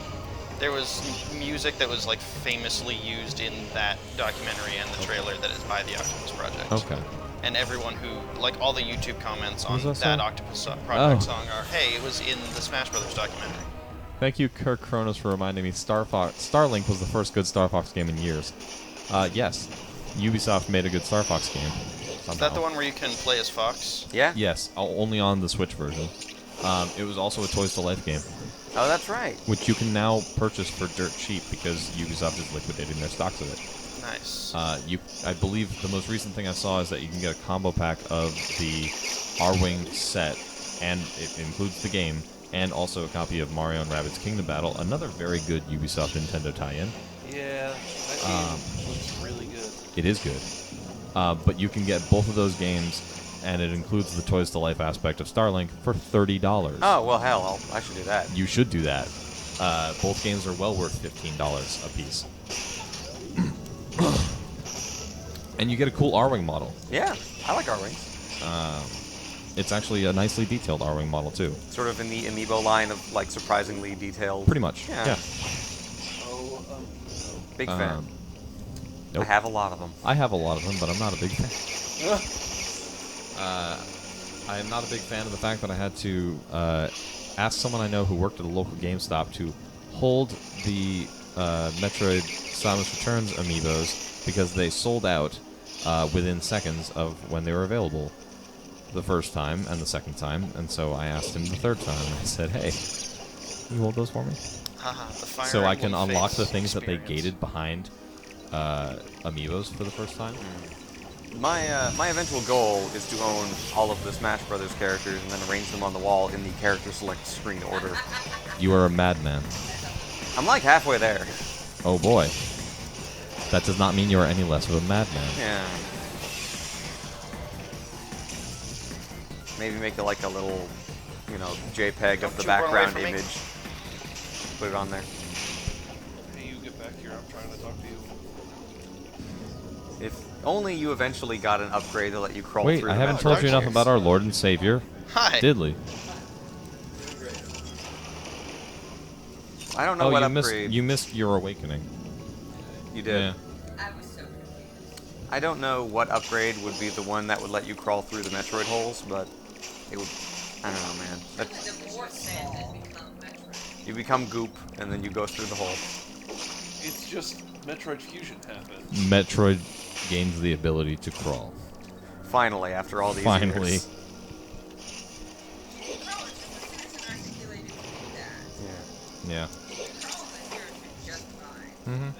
There was music that was like famously used in that documentary and the trailer that is by the Octopus Project. Okay. And everyone who, like all the YouTube comments on What was that that song? Octopus Project Oh. song are, hey, it was in the Smash Brothers documentary. Thank you, Kirk Kronos, for reminding me. Starlink was the first good Star Fox game in years. Yes, Ubisoft made a good Star Fox game. Is that the one where you can play as Fox? Yeah? Yes, only on the Switch version. It was also a Toys to Life game. Oh, that's right. Which you can now purchase for dirt cheap because Ubisoft is liquidating their stocks of it. Nice. I believe the most recent thing I saw is that you can get a combo pack of the R-Wing set, and it includes the game, and also a copy of Mario and Rabbids Kingdom Battle, another very good Ubisoft Nintendo tie-in. Yeah, that game looks really good. It is good. But you can get both of those games, and it includes the Toys to Life aspect of Starlink for $30. Oh, well, hell, I should do that. You should do that. Both games are well worth $15 a piece. And you get a cool R-Wing model. Yeah, I like R-Wings. It's actually a nicely detailed R-Wing model, too. Sort of in the amiibo line of, like, surprisingly detailed... Pretty much, yeah. Big fan. Nope. I have a lot of them. I have a lot of them, but I'm not a big fan. I am not a big fan of the fact that I had to ask someone I know who worked at a local GameStop to hold the Metroid Samus Returns amiibos because they sold out within seconds of when they were available the first time and the second time, and so I asked him the third time. I said, hey, can you hold those for me? The Fire So I can Emblem unlock Fates the things that they experience. gated behind amiibos for the first time. My eventual goal is to own all of the Smash Brothers characters and then arrange them on the wall in the character select screen order. You are a madman. I'm like halfway there. Oh boy. That does not mean you are any less of a madman. Yeah. Maybe make it like a little, JPEG of the you run away background from me. image. Put it on there. Hey, you get back here. I'm trying to talk to you. If only you eventually got an upgrade to let you crawl Wait, through I the haven't Metroid told you enough games. about our Lord and Savior, Hi. Diddley. I don't know what upgrade. You missed your awakening. You did. Yeah. I don't know what upgrade would be the one that would let you crawl through the Metroid holes, but it would. I don't know, man. You become goop, and then you go through the hole. It's just Metroid Fusion happened. Metroid gains the ability to crawl. Finally, after all these Finally. years. Yeah. Mm-hmm.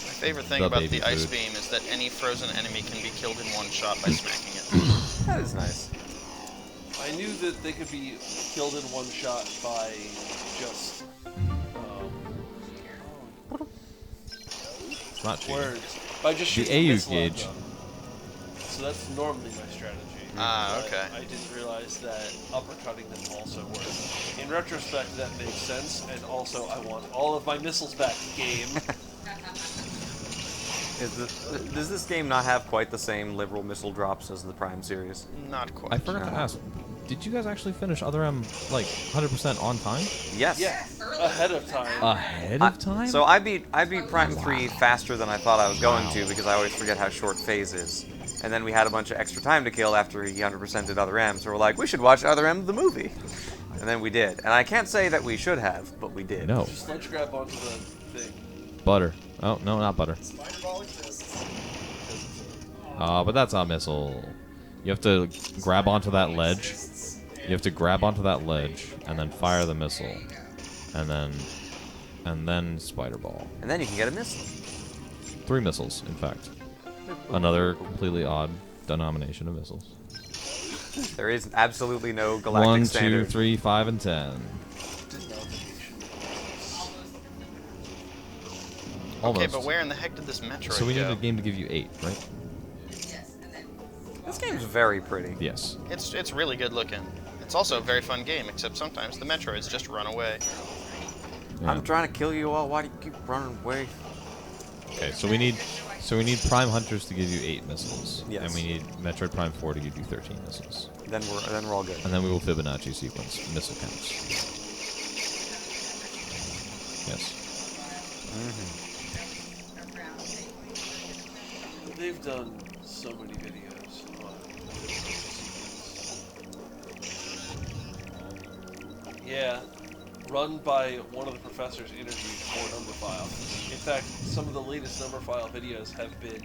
My favorite thing The about baby the ice food. beam is that any frozen enemy can be killed in one shot by smacking it. That is nice. I knew that they could be killed in one shot by just It's not cheating. words. By just The shooting AU missile at gauge. them. So that's normally my strategy. Okay. I didn't realize that uppercutting them also worked. In retrospect, that makes sense, and also I want all of my missiles back, game. Does this game not have quite the same liberal missile drops as the Prime series? Not quite. I forgot to ask. Did you guys actually finish Other M like 100% on time? Yes. Yeah, ahead of time. Ahead of time? So I beat Prime 3 faster than I thought I was going to because I always forget how short Phase is. And then we had a bunch of extra time to kill after he 100%ed Other M, so we're like, we should watch Other M the movie. And then we did. And I can't say that we should have, but we did. No. Just let's grab onto the thing. Butter. Oh, no, not butter. Spider-Ball exists. But that's a missile. You have to grab onto that ledge. You have to grab onto that ledge and then fire the missile. And then Spider Ball. And then you can get a missile. 3 missiles, in fact. Another completely odd denomination of missiles. There is absolutely no galactic 1, 2, standard. 3, 5, and 10. Okay, Almost. but where in the heck did this Metroid So we need go? a game to give you 8, right? This game's very pretty. Yes. It's really good looking. It's also a very fun game, except sometimes the Metroids just run away. Yeah. I'm trying to kill you all. Why do you keep running away? Okay, so we need Prime Hunters to give you 8 missiles. Yes. And we need Metroid Prime 4 to give you 13 missiles. Then we're all good. And then we will Fibonacci sequence missile counts. Yes. They've done so many videos on yeah, run by one of the professors interviewed for Numberphile. In fact, some of the latest Numberphile videos have been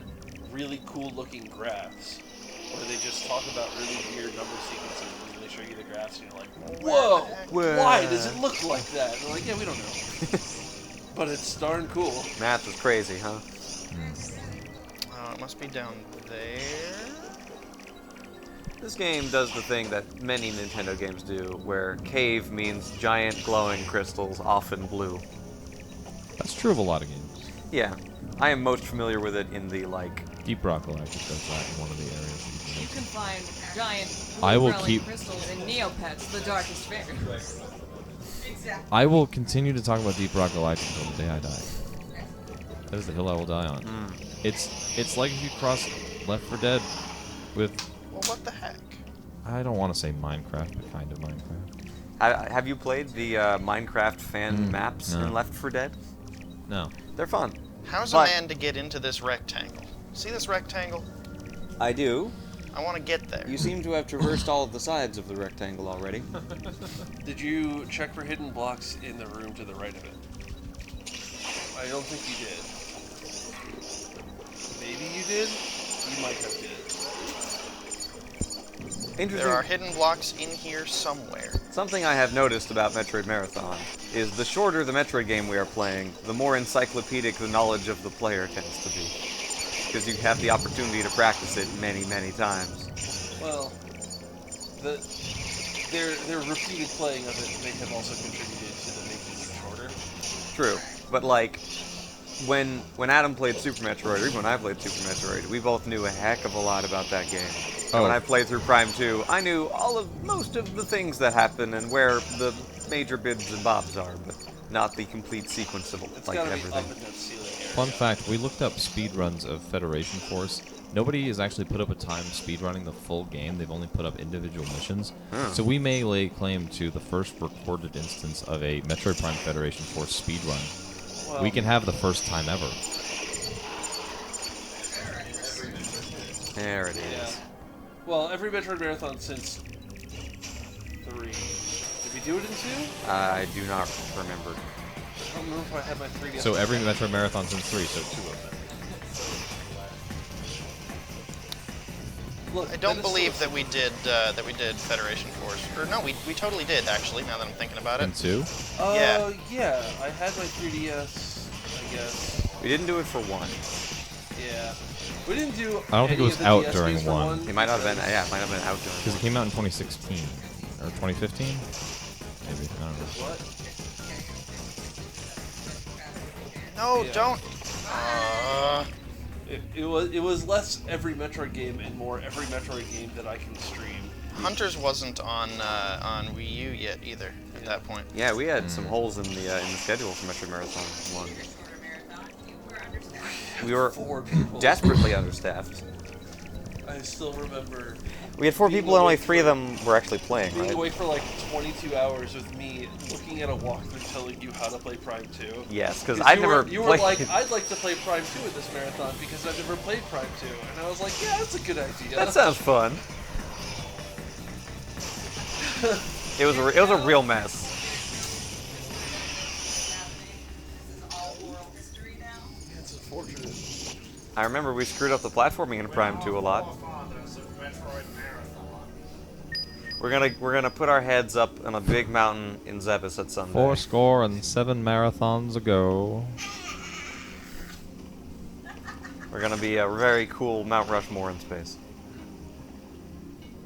really cool looking graphs where they just talk about really weird number sequences and they show you the graphs and you're like, whoa, why does it look like that? And they're like, yeah, we don't know. But it's darn cool. Math is crazy, huh? It must be down there. This game does the thing that many Nintendo games do, where cave means giant glowing crystals, often blue. That's true of a lot of games. Yeah. I am most familiar with it in the, like... Deep Rock Galactic does that in one of the areas. You can find giant I will glowing keep- crystals in Neopets, the darkest fairy. Exactly. I will continue to talk about Deep Rock Galactic until the day I die. That is the hill I will die on. It's like if you cross Left 4 Dead with... Well, what the heck? I don't want to say Minecraft, but kind of Minecraft. Have you played the Minecraft fan maps no. in Left 4 Dead? No. They're fun. How's But- a man to get into this rectangle? See this rectangle? I do. I want to get there. You seem to have traversed all of the sides of the rectangle already. Did you check for hidden blocks in the room to the right of it? I don't think you did. Maybe you did? You might have did. Interesting. There are hidden blocks in here somewhere. Something I have noticed about Metroid Marathon is the shorter the Metroid game we are playing, the more encyclopedic the knowledge of the player tends to be. Because you have the opportunity to practice it many, many times. Well, their repeated playing of it may have also contributed to the making it shorter. True. But like, when Adam played Super Metroid, or even when I played Super Metroid, we both knew a heck of a lot about that game. And when I played through Prime 2, I knew most of the things that happen and where the major bits and bobs are, but not the complete sequence of It's like gotta everything. be up in that ceiling area. Fun fact, we looked up speedruns of Federation Force. Nobody has actually put up a time speedrunning the full game. They've only put up individual missions. So we may lay claim to the first recorded instance of a Metroid Prime Federation Force speedrun. Well, We can have the first time ever. There it is. yeah. Well, every Metroid Marathon since 3. Did we do it in 2? I do not remember. I don't remember if I had my 3DS. So every Metroid Marathon since 3, so 2 of them. Look, I don't that is believe still- that we did Federation Force. Or no, we totally did actually. Now that I'm thinking about it. And 2? Yeah. Yeah, I had my 3DS, I guess. We didn't do it for 1. Yeah. We didn't do I don't think it any was of the out DS during games for 1. It might not have been. Yeah, it might have been out during. Because it came out in 2016. Or 2015? Maybe. I don't know. What? No, Yeah. don't. It was less every Metroid game and more every Metroid game that I can stream. Hunters wasn't on Wii U yet either at that point. Yeah, we had some holes in the schedule for Metroid Marathon 1. We were 4 people. desperately understaffed. I still remember. We had 4 being people and only awake 3 of for- them were actually playing, Being right? away for like 22 hours with me, looking at a walkthrough telling you how to play Prime 2. Yes, because I'd never You were played. like, I'd like to play Prime 2 in this marathon because I've never played Prime 2. And I was like, yeah, that's a good idea. That sounds fun. It was a real mess. It's unfortunate. I remember we screwed up the platforming in Prime 2 a lot. Forefathers of Metroid Marathon. We're gonna put our heads up on a big mountain in Zebus at Sunday. 407 marathons ago. We're gonna be a very cool Mount Rushmore in space.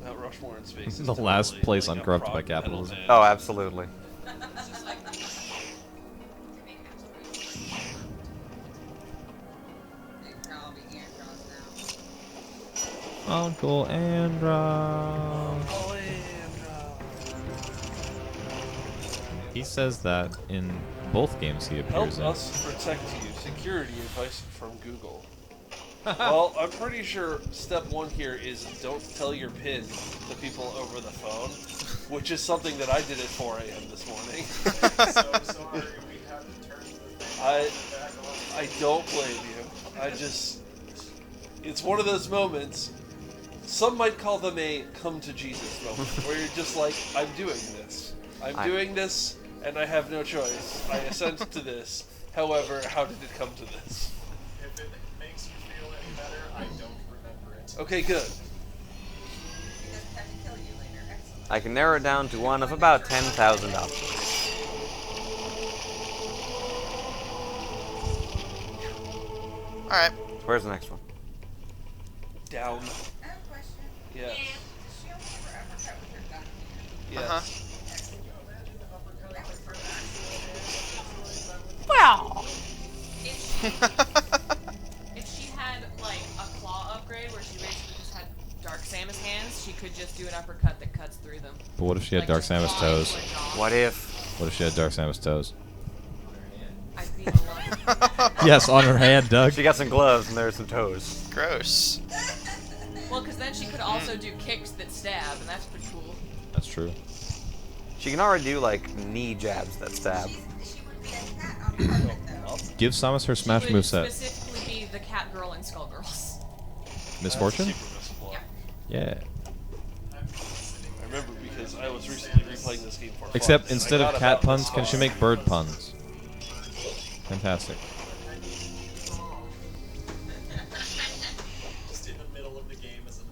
Mount Rushmore in space. The last place uncorrupted by capitalism. Oh, absolutely. Uncle Andra. He says that in both games he Help appears in. us protect you. Security advice from Google. Well, I'm pretty sure step 1 here is don't tell your PIN to people over the phone, which is something that I did at 4 a.m. this morning. So sorry, we had to turn the thing back on. I don't blame you. I just... It's one of those moments, some might call them a come to Jesus moment, where you're just like, I'm doing this. I'm doing this, and I have no choice. I assent to this. However, how did it come to this? If it makes you feel any better, I don't remember it. Okay, good. I can narrow it down to one of about 10,000 options. Alright. Where's the next one? Down. Yes. Yes. Wow. If she had like a claw upgrade where she basically just had Dark Samus hands, she could just do an uppercut that cuts through them. But what if she had Like, Dark just Samus claw toes? like off. What if? What if she had Dark Samus toes? I'd be in love. Yes, on her hand, Doug. She got some gloves and there's some toes. Gross. Well, because then she could also do kicks that stab, and that's pretty cool. That's true. She can already do like knee jabs that stab. Give Samus her smash She would moveset. specifically be the cat girl in Skullgirls. Misfortune? Yeah. Yeah. I remember because I was recently replaying this game for fun, Except and instead I of got cat about this puns, can she far. make bird puns? Fantastic. Just in the middle of the game as an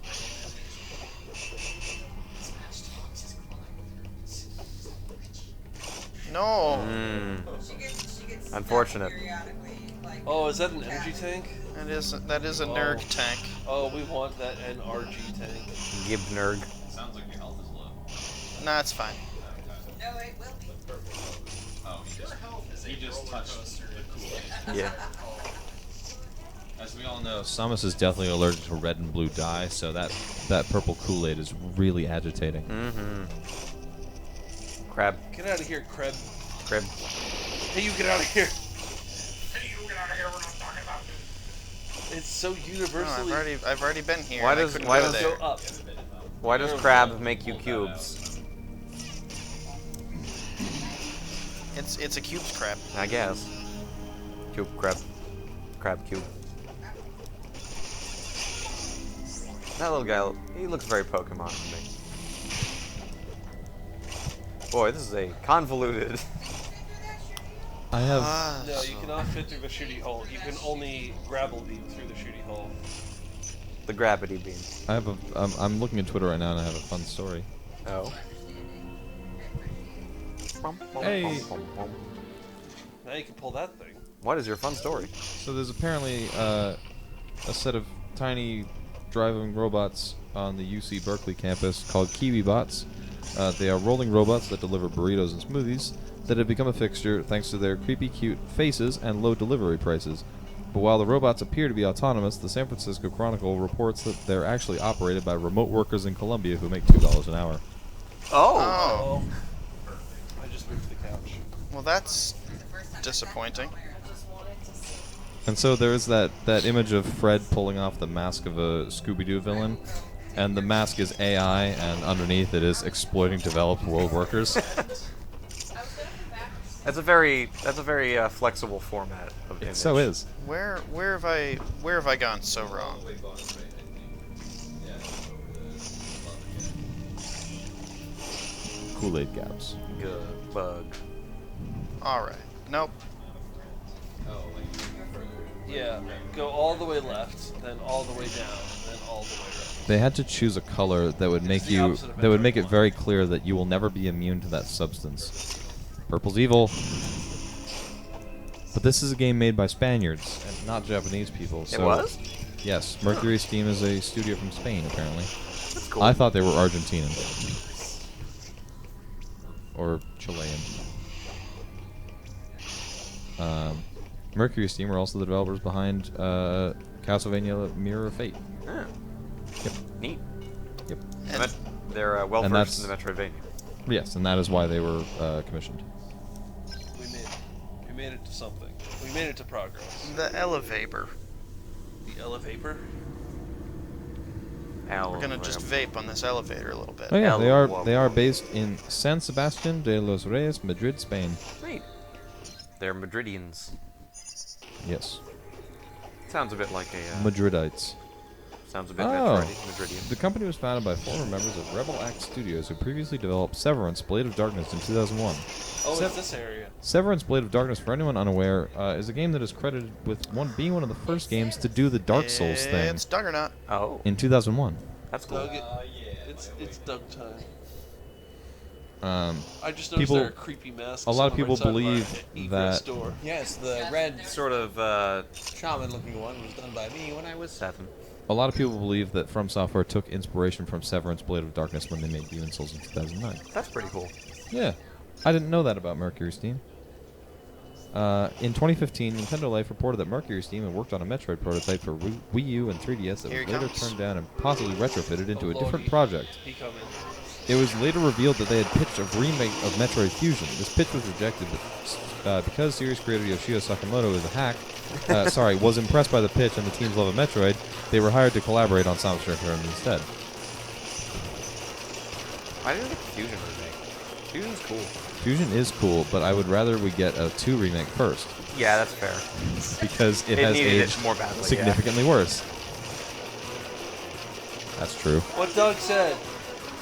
No. Unfortunate. Oh, is that an energy tank? That is a Nerg tank. Oh, we want that NRG tank. Gib Nerg. Sounds like your health is low. Nah, it's fine. No, it will be. Oh, he just touched the Kool-Aid. Yeah. As we all know, Samus is definitely allergic to red and blue dye, so that purple Kool-Aid is really agitating. Mm-hmm. Crab. Get out of here, Kreb. Crab. Hey, you get out of here. Hey, you get out of here, we're not talking about this. It's so No, universally. I've already been here. Why and I does- couldn't why go does- there. Go up. Why does crab make you cubes? It's a cubes crab. I guess. Cube crab. Crab cube. That little guy, he looks very Pokemon to me. Boy, this is a convoluted. I have. No, you cannot fit through the shooty hole. You can only grapple beam through the shooty hole. The gravity beam. I have a. I'm looking at Twitter right now, and I have a fun story. Oh. Hey. Now you can pull that thing. What is your fun story? So there's apparently a set of tiny driving robots on the UC Berkeley campus called Kiwi Bots. They are rolling robots that deliver burritos and smoothies that have become a fixture thanks to their creepy cute faces and low delivery prices. But while the robots appear to be autonomous, the San Francisco Chronicle reports that they're actually operated by remote workers in Colombia who make $2 an hour. Oh. I just moved the couch. Well, that's disappointing. And so there's that image of Fred pulling off the mask of a Scooby-Doo villain, and the mask is AI, and underneath it is exploiting developed world workers. That's a very flexible format of image. It so is. Where have I gone so wrong? Kool-Aid gaps. Good bug. All right. Nope. Yeah, go all the way left, then all the way down, then all the way right. They had to choose a color that would make the you opposite of that would make it Metroid very clear that you will never be immune to that substance. Purple's evil. But this is a game made by Spaniards and not Japanese people. So It was? Yes, Mercury Steam is a studio from Spain apparently. That's cool. I thought they were Argentinian or Chilean. Mercury Steam are also the developers behind Castlevania Mirror of Fate. Yeah. Yep. Neat. Yep. They're well And versed in the that's- Metroidvania. Yes, and that is why they were commissioned. We made it. We made it to something. We made it to progress. The elevator. The elevator? We're gonna just vape on this elevator a little bit. Oh yeah, they are based in San Sebastian de los Reyes, Madrid, Spain. Sweet. They're Madridians. Yes. Sounds a bit like a... Madridites. Sounds a bit Oh. Madridian. The company was founded by former members of Rebel Axe Studios who previously developed Severance Blade of Darkness in 2001. Oh, it's this area. Severance Blade of Darkness, for anyone unaware, is a game that is credited with being one of the first games to do the Dark Souls thing It's Duggernaut. Oh. in 2001. That's cool. Doug, it's Doug time. Um, I just noticed people, there are creepy masks a lot of on the people right side of our believe egress that door. Yes, the red Sort of, shaman-looking one was done by me when I was 7. a lot of people believe that From Software took inspiration from Severance Blade of Darkness when they made Demon Souls in 2009. That's pretty cool. Yeah, I didn't know that about Mercury Steam. In 2015, Nintendo Life reported that Mercury Steam had worked on a Metroid prototype for Wii U and 3DS that Here was he later comes. turned down and possibly retrofitted into a different Lordy. project. He coming. It was later revealed that they had pitched a remake of Metroid Fusion. This pitch was rejected because series creator Yoshio Sakamoto is a hack. Was impressed by the pitch and the team's love of Metroid. They were hired to collaborate on Samus Returns instead. Why didn't we get the Fusion remake? Fusion's cool. Fusion is cool, but I would rather we get a 2 remake first. Yeah, that's fair. Because it It has needed it aged more badly, yeah. significantly worse. That's true. What Doug said.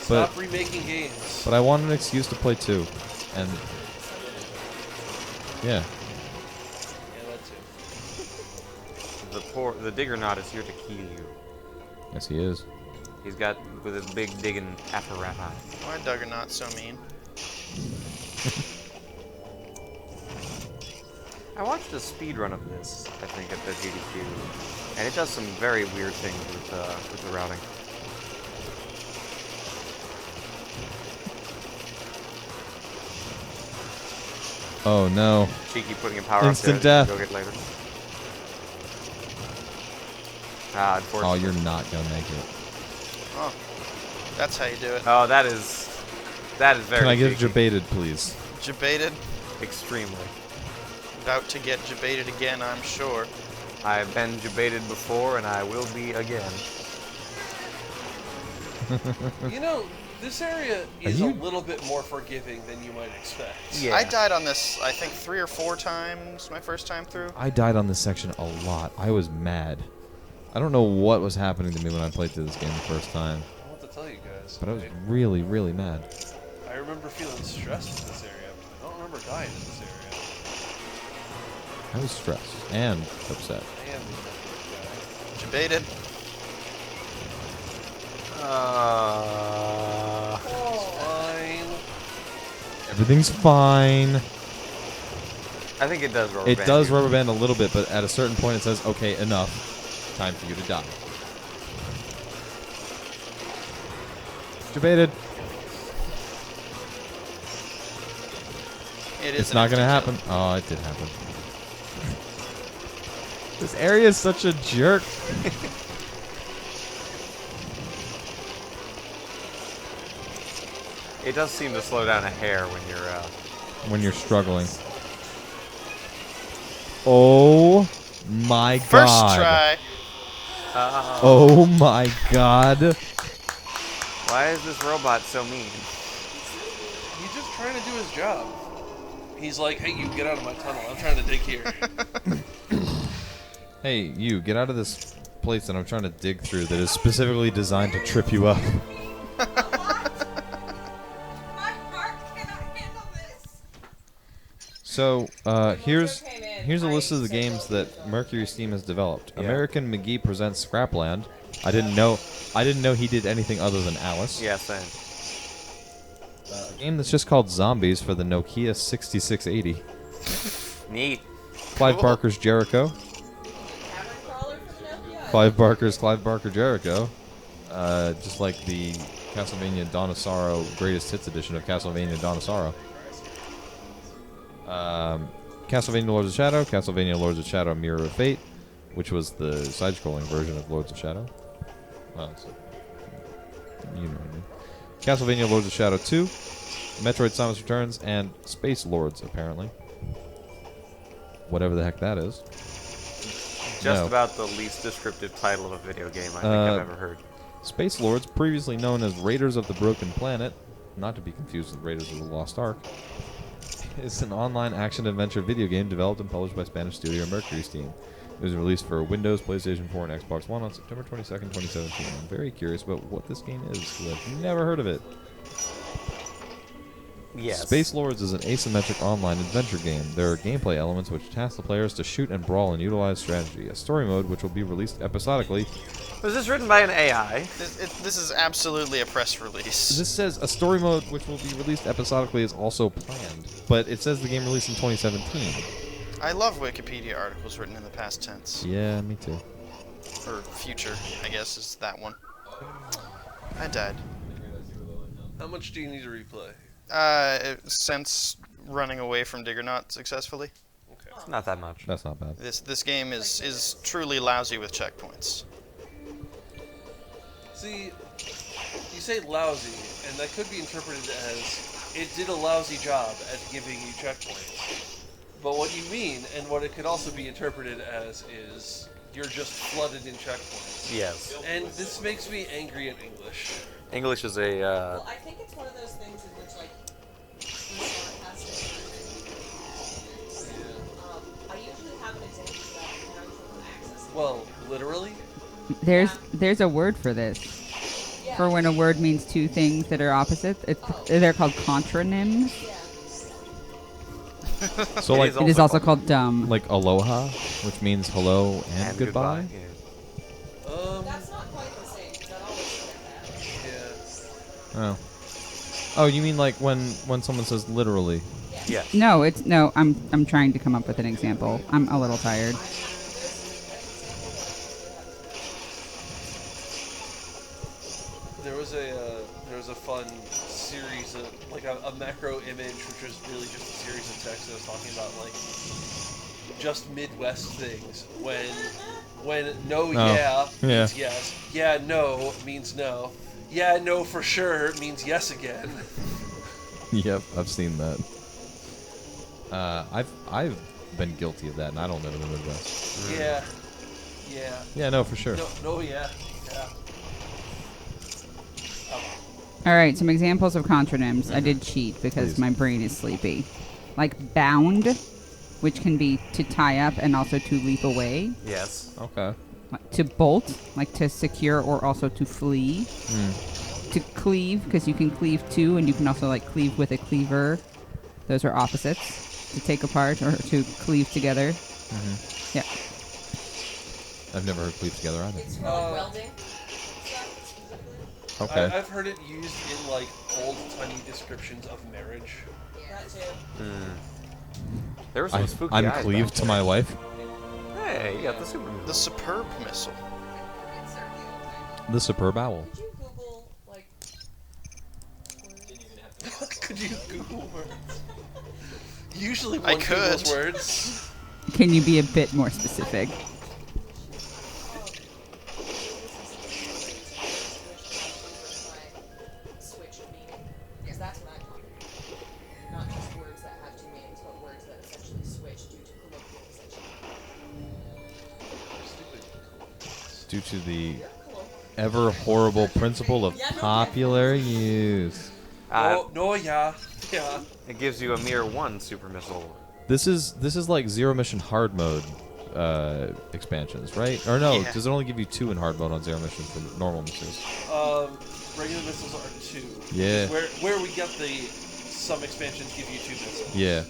But- Stop remaking games. But I want an excuse to play 2. And yeah. Yeah, that too. The Digger Knot is here to kill you. Yes, he is. He's got with his big digging apparatus. Why Duggernaut so mean? I watched a speed run of this, I think, at the GDQ, and it does some very weird things with the routing. Oh no. Cheeky putting a power Instant up death. to go get later. Ah, Oh, unfortunately. you're not gonna make it. Oh, that's how you do it. Oh, that is very. Can I get cheeky. debated, please? Jebaited. Extremely. About to get jebaited again, I'm sure. I've been debated before, and I will be again. You know, this area is you- a little bit more forgiving than you might expect. Yeah. I died on this, I think, 3 or 4 times my first time through. I died on this section a lot. I was mad. I don't know what was happening to me when I played through this game the first time, I want to tell you guys. but I was really, really mad. I remember feeling stressed in this area, but I don't remember dying in this area. I was stressed and upset. I am the Jebaited. fine. Everything's fine. I think it does rubber It band does you. rubber band a little bit, but at a certain point it says, okay, enough. Time for you to die. Debated. It's not gonna happen. Oh, it did happen. This area is such a jerk. It does seem to slow down a hair when you're When you're struggling. Oh my First god. try. Oh my god. Why is this robot so mean? He's just trying to do his job. He's like, hey, you get out of my tunnel. I'm trying to dig here. Hey, you, get out of this place that I'm trying to dig through that is specifically designed to trip you up. My heart cannot handle this. So, here's a list of the games that Mercury Steam has developed. Yeah. American McGee presents Scrapland. I didn't know he did anything other than Alice. Yeah, same. A game that's just called Zombies for the Nokia 6680. Neat. Clive Cool. Barker's Jericho. Clive Barker Jericho. Just like the Castlevania Dawn of Sorrow Greatest Hits edition of Castlevania Dawn of Sorrow. Castlevania Lords of Shadow, Castlevania Lords of Shadow Mirror of Fate, which was the side-scrolling version of Lords of Shadow. Well, so, you know what I mean. Castlevania Lords of Shadow 2, Metroid Samus Returns, and Space Lords, apparently. Whatever the heck that is. Just No. about the least descriptive title of a video game I think I've ever heard. Space Lords, previously known as Raiders of the Broken Planet, not to be confused with Raiders of the Lost Ark, is an online action-adventure video game developed and published by Spanish studio Mercury Steam. It was released for Windows, PlayStation 4, and Xbox One on September 22nd, 2017. I'm very curious about what this game is, because I've never heard of it. Yes. Space Lords is an asymmetric online adventure game. There are gameplay elements which task the players to shoot and brawl and utilize strategy. A story mode which will be released episodically. Was this written by an AI? This is absolutely a press release. This says a story mode which will be released episodically is also planned, but it says the game released in 2017. I love Wikipedia articles written in the past tense. Yeah, me too. Or future, I guess, is that one. I died. How much do you need to replay? Since running away from Diggernaut successfully. Okay. It's not that much. That's not bad. This game is truly lousy with checkpoints. See, you say lousy, and that could be interpreted as it did a lousy job at giving you checkpoints. But what you mean, and what it could also be interpreted as, is you're just flooded in checkpoints. Yes. And this makes me angry at English. English is a. Well, I think it's one of those things in which, like, the sarcastic. I usually have an example for that and I'm from access. Well, literally? There's a word for this. For when a word means two things that are opposite. They're called contronyms. So like It is also called dumb. like aloha, which means hello and goodbye. Yeah. That's not quite the same, because that always said that. Yeah. Oh, you mean like when someone says literally? Yeah. No, it's no. I'm trying to come up with an example. I'm a little tired. There was a fun series of like a macro image, which was really just a series of text that was talking about like just Midwest things. When no yeah means yes, yeah no means no, yeah no for sure means yes again. Yep, I've seen that. I've been guilty of that, and I don't live in the Midwest. Yeah. Yeah, no, for sure. No, yeah. All right, some examples of contronyms. I did cheat because Please. my brain is sleepy. Like bound, which can be to tie up and also to leap away. Yes. Okay. To bolt, like to secure or also to flee. To cleave, because you can cleave to, and you can also like cleave with a cleaver. Those are opposites. To take apart or to cleave together. Yeah. I've never heard cleave together either. It's for like welding. Okay. I've heard it used in like old-timey descriptions of marriage. That too. There was some spooky I'm eyes cleaved back to my wife. there. Hey, you got the super move. The superb missile. The superb owl. Did you Google, like, Could you Google words? Usually I one could. Googles words. Can you be a bit more specific? switch of meaning? Because that's what I'm talking about. Not just words that have two meanings, but words that essentially switch due to colloquial usage. due to the ever horrible principle of popular use. Yeah. It gives you a mere 1 super missile. This is like zero mission hard mode expansions, right? Or no, Yeah. does it only give you 2 in hard mode on zero mission for normal missiles? Regular missiles are 2. Yeah. Where we get some expansions give you 2 missiles. Yeah.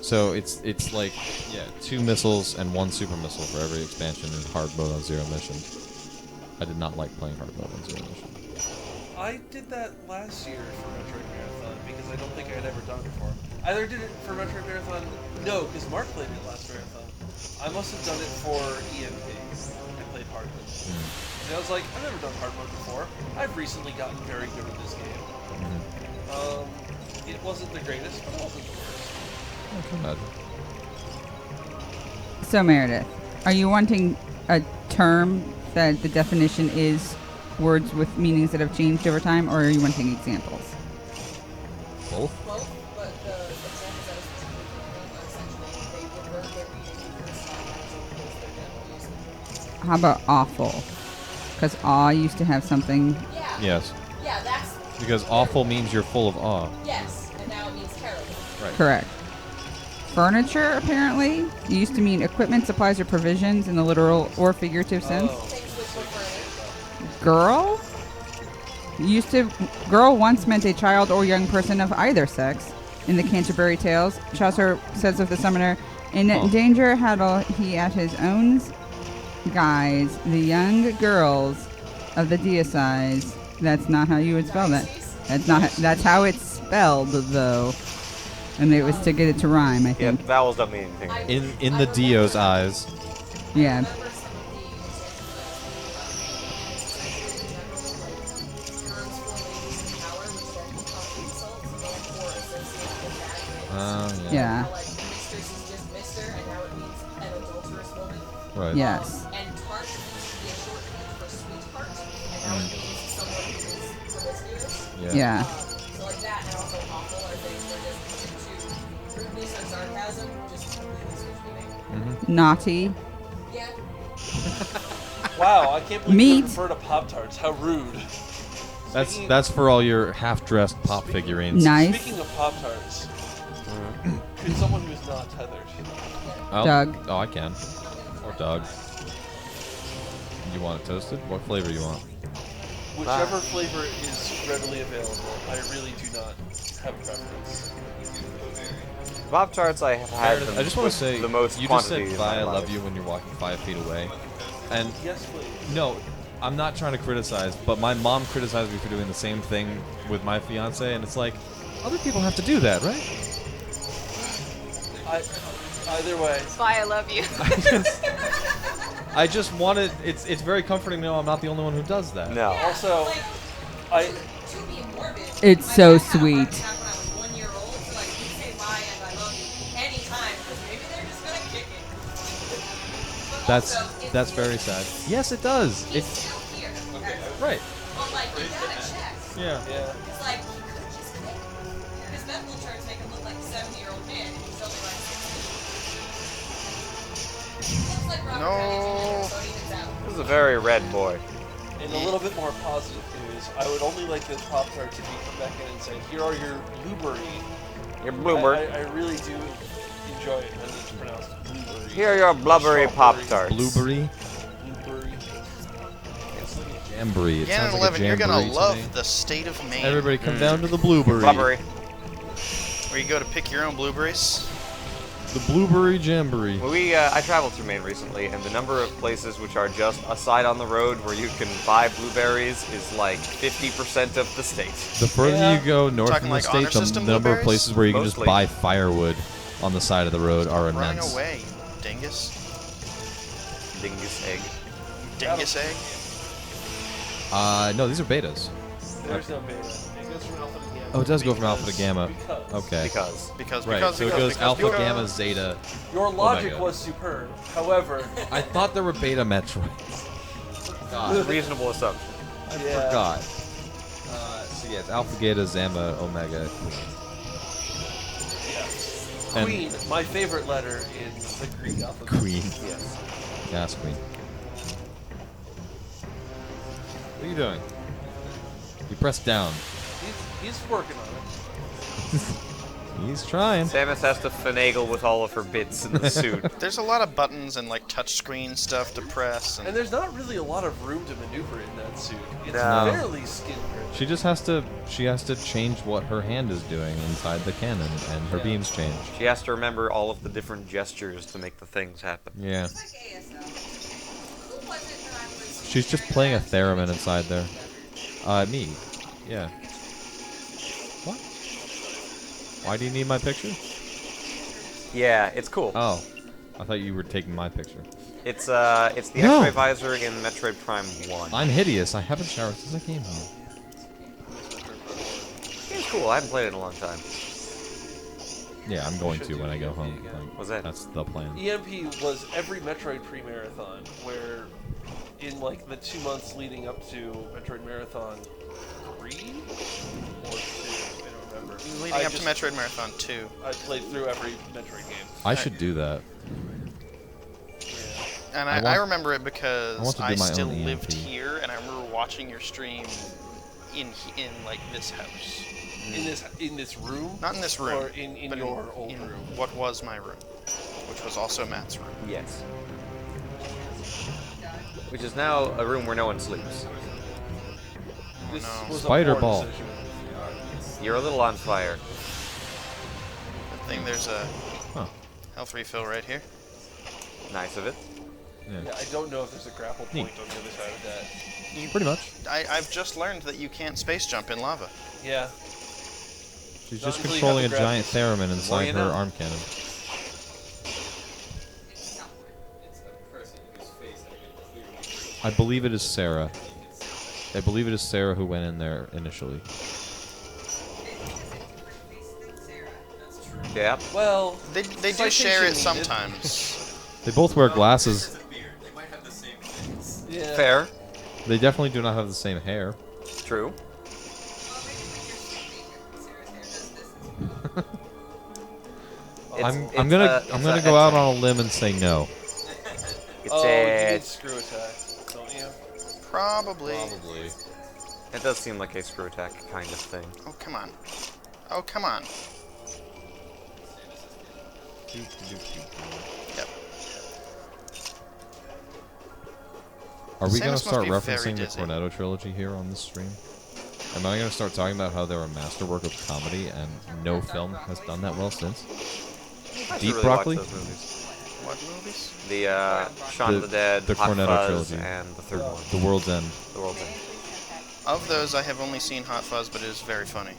So it's like 2 missiles and 1 super missile for every expansion in hard mode on zero mission. I did not like playing hard mode on zero mission. I did that last year for Metroid Marathon because I don't think I had ever done it before. I either did it for Metroid Marathon, no, because Mark played it last marathon. I must have done it for EMP. I played hard mode. And I was like, I've never done hard mode before. I've recently gotten very good at this game. It wasn't the greatest, but it wasn't the worst. I can imagine. So Meredith, are you wanting a term that the definition is words with meanings that have changed over time, or are you wanting examples? Both? Both, but the examples that are specifically essentially they revert their meaning to the style as opposed to their general usage. How about awful? Because awe used to have something. Yeah. Yes. Yeah, that's Because awful means you're full of awe. yes, and now it means terrible. Right. Correct. Furniture, apparently, used to mean equipment, supplies, or provisions in the literal or figurative sense. Things which were furnished. Girl girl once meant a child or young person of either sex. In the Canterbury Tales, Chaucer says of the summoner, in danger had all he at his own guise the young girls of the diocese. That's not how you would spell that. That's how it's spelled, though. And it was to get it to rhyme, I Yeah, think. vowels don't mean anything. In the Dio's eyes. Yeah. Yeah. Like mistress is just mister, and now it means an adulterous woman. Right. Yes. And tart used to be a shorthand for sweetheart, and now it means someone who is promiscuous. Yeah. So like that, and also awful are things that just into rudeness and sarcasm just completely switch meaning. Naughty. Yeah. Wow, I can't believe Meat. you refer to Pop-Tarts. How rude. That's for all your half-dressed pop figurines. Nice. Speaking of Pop-Tarts, could someone who is not tethered... Oh, Doug. Oh, I can. Or Doug. You want it toasted? What flavor you want? Whichever flavor is readily available, I really do not have preference. Pop Tarts, I have had them I just want with to say, the most you just quantity said in bye, my I love life. you when you're walking 5 feet away. And Yes, please. no, I'm not trying to criticize, but my mom criticized me for doing the same thing with my fiance, and it's like, other people have to do that, right? Either way. Bye, I love you. I just wanted, it's very comforting to know I'm not the only one who does that. No. Also, I... To be morbid, It's my so dad had a sweet. heart attack when I was 1 year old, so like you say bye and I love you anytime, because maybe they're just gonna kick it. But also, That's very sad. Yes, it does. He's It's still here. right. But like, you gotta check. Yeah. Yeah. It's like, he could just quit. His medical charts make him look like a 70-year-old man, and he's only like 60. Looks like Robert Downey Jr., so it evens out. This is a very red boy. In a little bit more positive news, I would only like those Pop-Tarts if you come back in and say, here are your blueberry. Your bluebird. I really do enjoy it when it's pronounced blueberry. Here are your blubbery Pop Tarts. Blueberry. Blueberry. Jamboree. It Again sounds at like 11, a you're gonna jamboree to love me. the state of Maine. Everybody come down to the blueberry. Blubbery. Where you go to pick your own blueberries. The blueberry jamboree. Well, I traveled through Maine recently, and the number of places which are just a side on the road where you can buy blueberries is like 50% of the state. The further Yeah. you go north Talking in the like honor state, the system number of blueberries? places where you can just Mostly. buy firewood on the side of the road are Running immense. away, dingus. Dingus egg. Dingus egg. No, these are betas. There's no beta. It goes from alpha to gamma. Oh, it does go from alpha to gamma. Because Okay. Because Right, so it goes because- alpha, because- gamma, zeta. Your logic Omega. was superb. However, I thought there were beta Metroids. God, Reasonable assumption. I Yeah. forgot. So yeah, it's alpha, geta, zamma, omega. And Queen, my favorite letter in the Greek alphabet. Queen. Yes. Yes, Queen. What are you doing? You press down. He's working on it. He's trying. Samus has to finagle with all of her bits in the suit. There's a lot of buttons and like touchscreen stuff to press. And there's not really a lot of room to maneuver in that suit. It's No. fairly skin gripped. She just has to. She has to change what her hand is doing inside the cannon, and her beams change. She has to remember all of the different gestures to make the things happen. Yeah. She's just playing a theremin inside there. Me. Yeah. What? Why do you need my picture? Yeah, it's cool. Oh. I thought you were taking my picture. It's the No. X-ray visor in Metroid Prime 1. I'm hideous. I haven't showered since I came here. It's cool. I haven't played it in a long time. Yeah, I'm going to when I go home. Like, What's that? That's the plan. EMP was every Metroid pre-marathon, where in like the 2 months leading up to Metroid Marathon 3 or 2, I don't remember. Leading up to Metroid Marathon 2. I played through every Metroid game. I should do that. And I I want- remember it I because want to do I my still own lived EMP. here, and I remember watching your stream in like this house. In this room? Not in this room. Or in but your old in room? What was my room, which was also Matt's room. Yes. Which is now a room where no one sleeps. This no. was a Spider poor ball. decision. You're a little on fire. Good thing there's a Huh. health refill right here. Nice of it. Yeah, I don't know if there's a grapple point on the other side of that. Pretty much. I've just learned that you can't space jump in lava. Yeah. She's Not just until you controlling a have the giant theremin inside you her know. arm cannon. I believe it is Sarah. I believe it is Sarah who went in there initially. Yeah. Well, They do share it sometimes. They both wear glasses. Yeah. Fair. They definitely do not have the same hair. True. I'm gonna go out on a limb and say no. It's Oh, you a. did screw attack, don't you? Probably. Probably. It does seem like a screw attack kind of thing. Oh, come on. Oh, come on. Yep. Are we Samus gonna must start be very referencing the dizzy. Cornetto trilogy here on this stream? Am I gonna start talking about how they're a masterwork of comedy and no film has done that well since? I should Deep really Broccoli? Watch those movies. What movies? The Shaun of the Dead, the Hot Cornetto Fuzz, trilogy. and the third one. The World's End. The World's End. Of those, I have only seen Hot Fuzz, but it is very funny.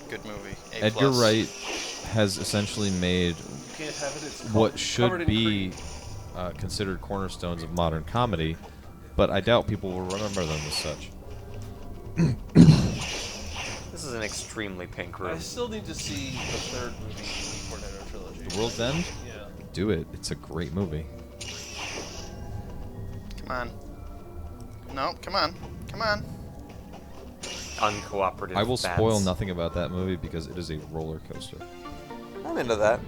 Good movie. A+. Edgar Wright has essentially made You can't have it. It's what covered should in be cream. considered cornerstones of modern comedy, but I doubt people will remember them as such. This is an extremely pink I room. still need to see the third movie in the Cornetto trilogy. The World's End? Yeah. Do it. It's a great movie. Come on. No, come on. Come on. Uncooperative. I will bats. spoil nothing about that movie because it is a roller coaster. I'm into that.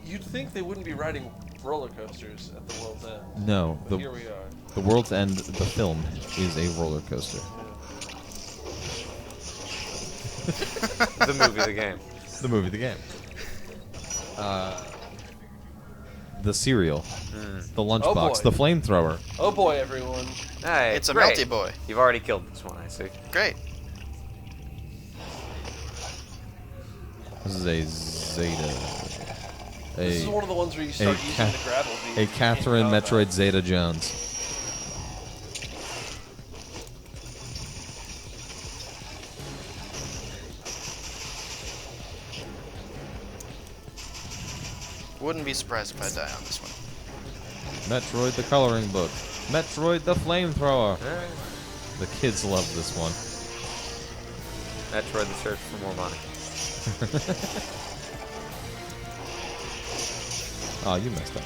You'd think they wouldn't be riding roller coasters at the World's End. No, But here we are. The World's End, the film, is a roller coaster. The movie, the game. The movie, the game. The cereal, the lunchbox, boy. the flamethrower. Oh boy, everyone. Hey, It's a great. melty boy. You've already killed this one, I see. Great. This is a Zeta. This is one of the ones where you start using the grapple beam. A Catherine Metroid Zeta Jones. Wouldn't be surprised if I die on this one. Metroid the coloring book. Metroid the flamethrower. The kids love this one. Metroid the search for more money. Oh, you messed up.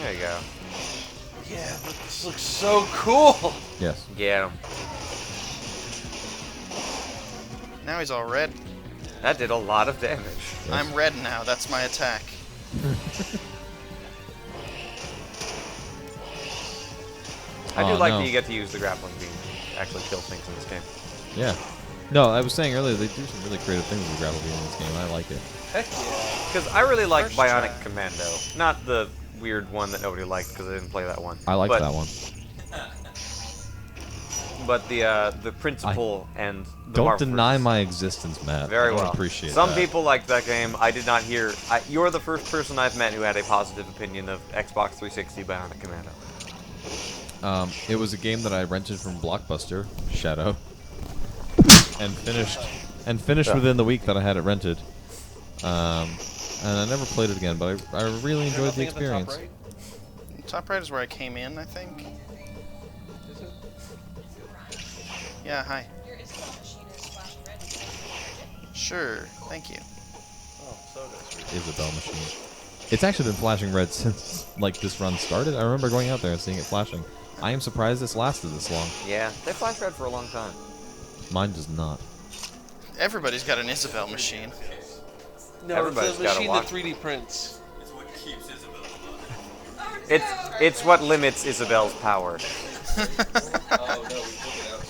There you go. Yeah, but this looks so cool. Yes. Get him. Now he's all red. That did a lot of damage. I'm red now. That's my attack. I do Oh, like no. that you get to use the grappling beam to actually kill things in this game. Yeah. No, I was saying earlier they do some really creative things with the grapple beam in this game. I like it. Heck yeah. Because I really like First Bionic try. Commando. Not the weird one that nobody liked because I didn't play that one. I like but, that one. But the principle and the Don't Marvel deny versus- my existence, Matt. Very I don't well. appreciate Some that. people liked that game. I did not hear. You're the first person I've met who had a positive opinion of Xbox 360 Bionic Commando. It was a game that I rented from Blockbuster, Shadow, and finished within the week that I had it rented. And I never played it again, but I really enjoyed the experience. Top right is where I came in, I think. Is it? Yeah, hi. Your Isabel machine is flashing red. Can I charge it? Sure, thank you. Oh, so does. Isabel machine. It's actually been flashing red since like this run started. I remember going out there and seeing it flashing. I am surprised this lasted this long. Yeah, they flash red for a long time. Mine does not. Everybody's got an Isabel machine. No, Everybody's it's a got a machine watch. that 3D prints. It's what keeps Isabel alive. It's what limits Isabel's power. Oh no, we took it out.